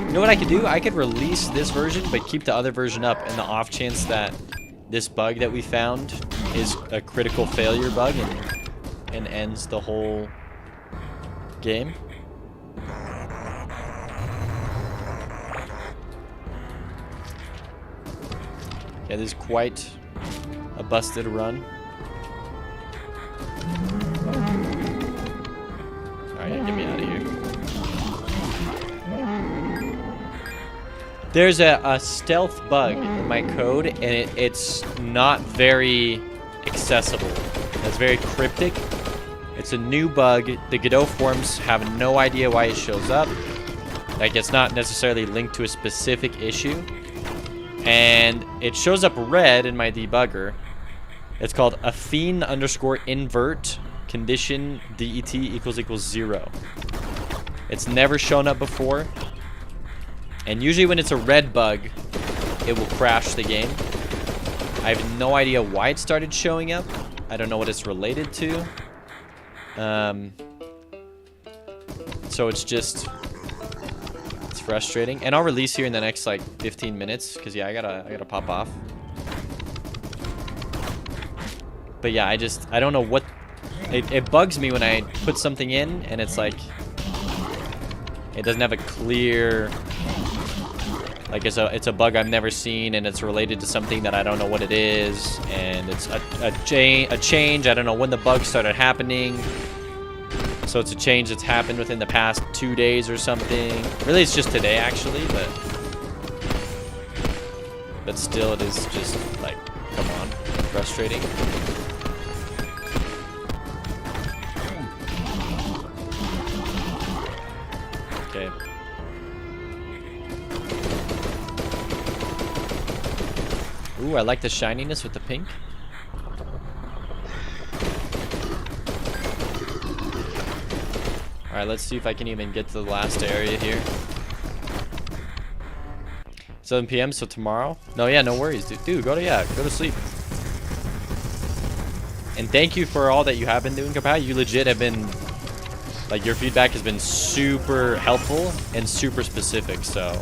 You know what I could do? I could release this version, but keep the other version up in the off chance that this bug that we found is a critical failure bug and ends the whole game. Yeah, this is quite a busted run. Alright, get me out of here. There's a stealth bug in my code, and it's not very accessible. It's very cryptic. It's a new bug. The Godot forums have no idea why it shows up. Like, it's not necessarily linked to a specific issue. And it shows up red in my debugger. It's called affine_invert condition det == 0. It's never shown up before. And usually when it's a red bug, it will crash the game. I have no idea why it started showing up. I don't know what it's related to. So it's frustrating. And I'll release here in the next like 15 minutes because yeah, I gotta pop off. But yeah, I don't know what it bugs me when I put something in and it's like it doesn't have a clear, like it's a bug I've never seen and it's related to something that I don't know what it is, and it's a change. I don't know when the bug started happening. So it's a change that's happened within the past 2 days or something. Really, it's just today actually, but still it is just like, come on, frustrating. Okay. Ooh, I like the shininess with the pink. Alright, let's see if I can even get to the last area here. 7 p.m. so tomorrow? No, yeah, no worries, dude. Dude, go to sleep. And thank you for all that you have been doing, Kapai. You legit have been, like, your feedback has been super helpful and super specific, so,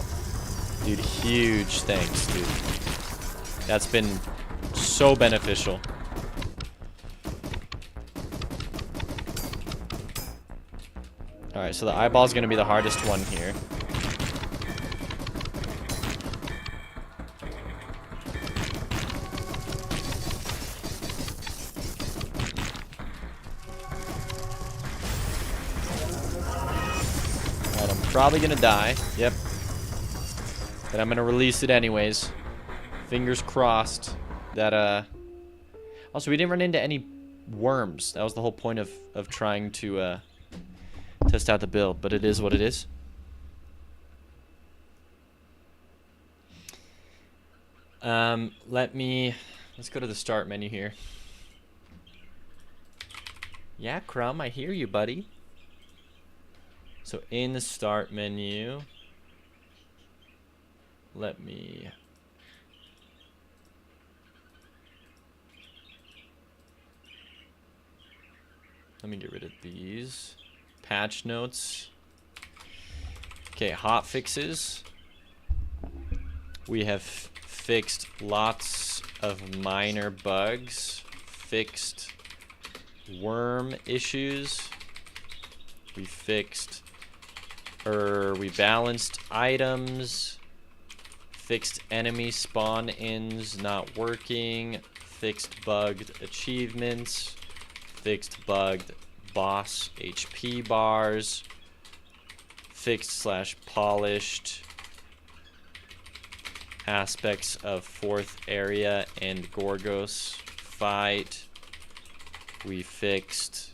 dude, huge thanks, dude. That's been So beneficial. Alright, so the eyeball is going to be the hardest one here. Alright, I'm probably going to die. Yep. But I'm going to release it anyways. Fingers crossed that, Also, we didn't run into any worms. That was the whole point of trying to, test out the build, but it is what it is. Let's go to the start menu here. Yeah, Crumb, I hear you, buddy. So in the start menu, let me get rid of these. Patch notes. Okay, hot fixes. We have fixed lots of minor bugs. Fixed worm issues. We balanced items. Fixed enemy spawn-ins not working. Fixed bugged achievements. Fixed bugged boss HP bars. Fixed/polished aspects of fourth area and Gorgos fight. We fixed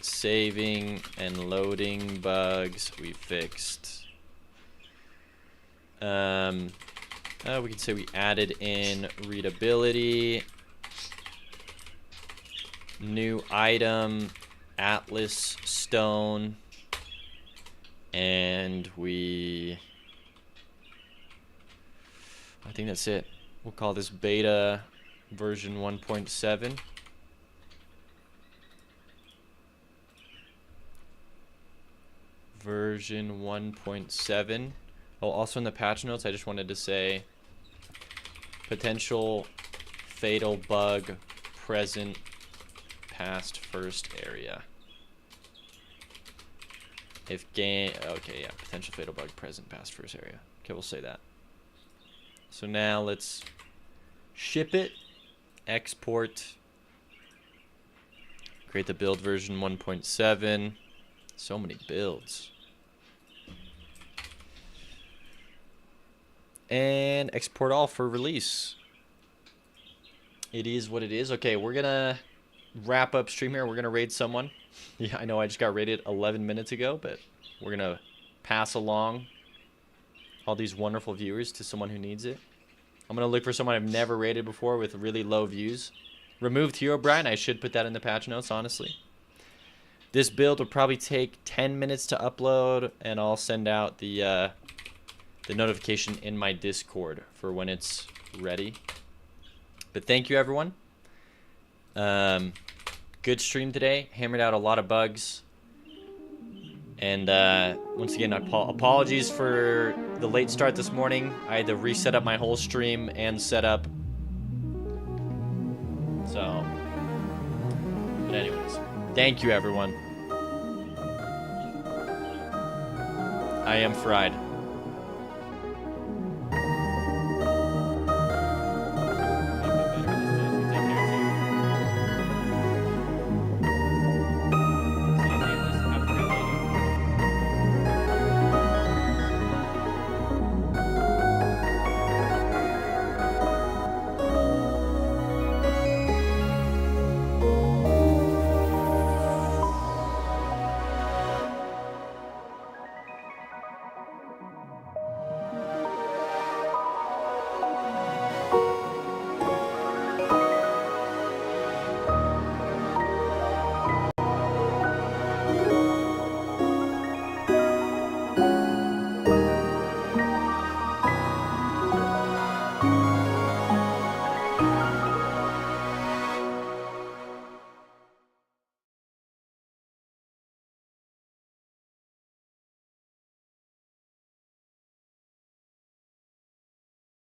saving and loading bugs. We fixed we can say we added in readability. New item, Atlas Stone, and I think that's it. We'll call this beta version 1.7. Version 1.7. Oh, also in the patch notes, I just wanted to say potential fatal bug present past first area. Okay, yeah, potential fatal bug present past first area. Okay, we'll say that. So now let's ship it, export, create the build version 1.7. So many builds. And export all for release. It is what it is. Okay, we're gonna wrap up stream here. We're gonna raid someone. Yeah, I know I just got raided 11 minutes ago, but we're gonna pass along all these wonderful viewers to someone who needs it. I'm gonna look for someone I've never raided before with really low views. Removed Herobrine. I should put that in the patch notes, honestly. This build will probably take 10 minutes to upload, and I'll send out the notification in my Discord for when it's ready. But thank you, everyone. Good stream today. Hammered out a lot of bugs. And once again, apologies for the late start this morning. I had to reset up my whole stream and setup. So, but anyways, thank you, everyone. I am fried.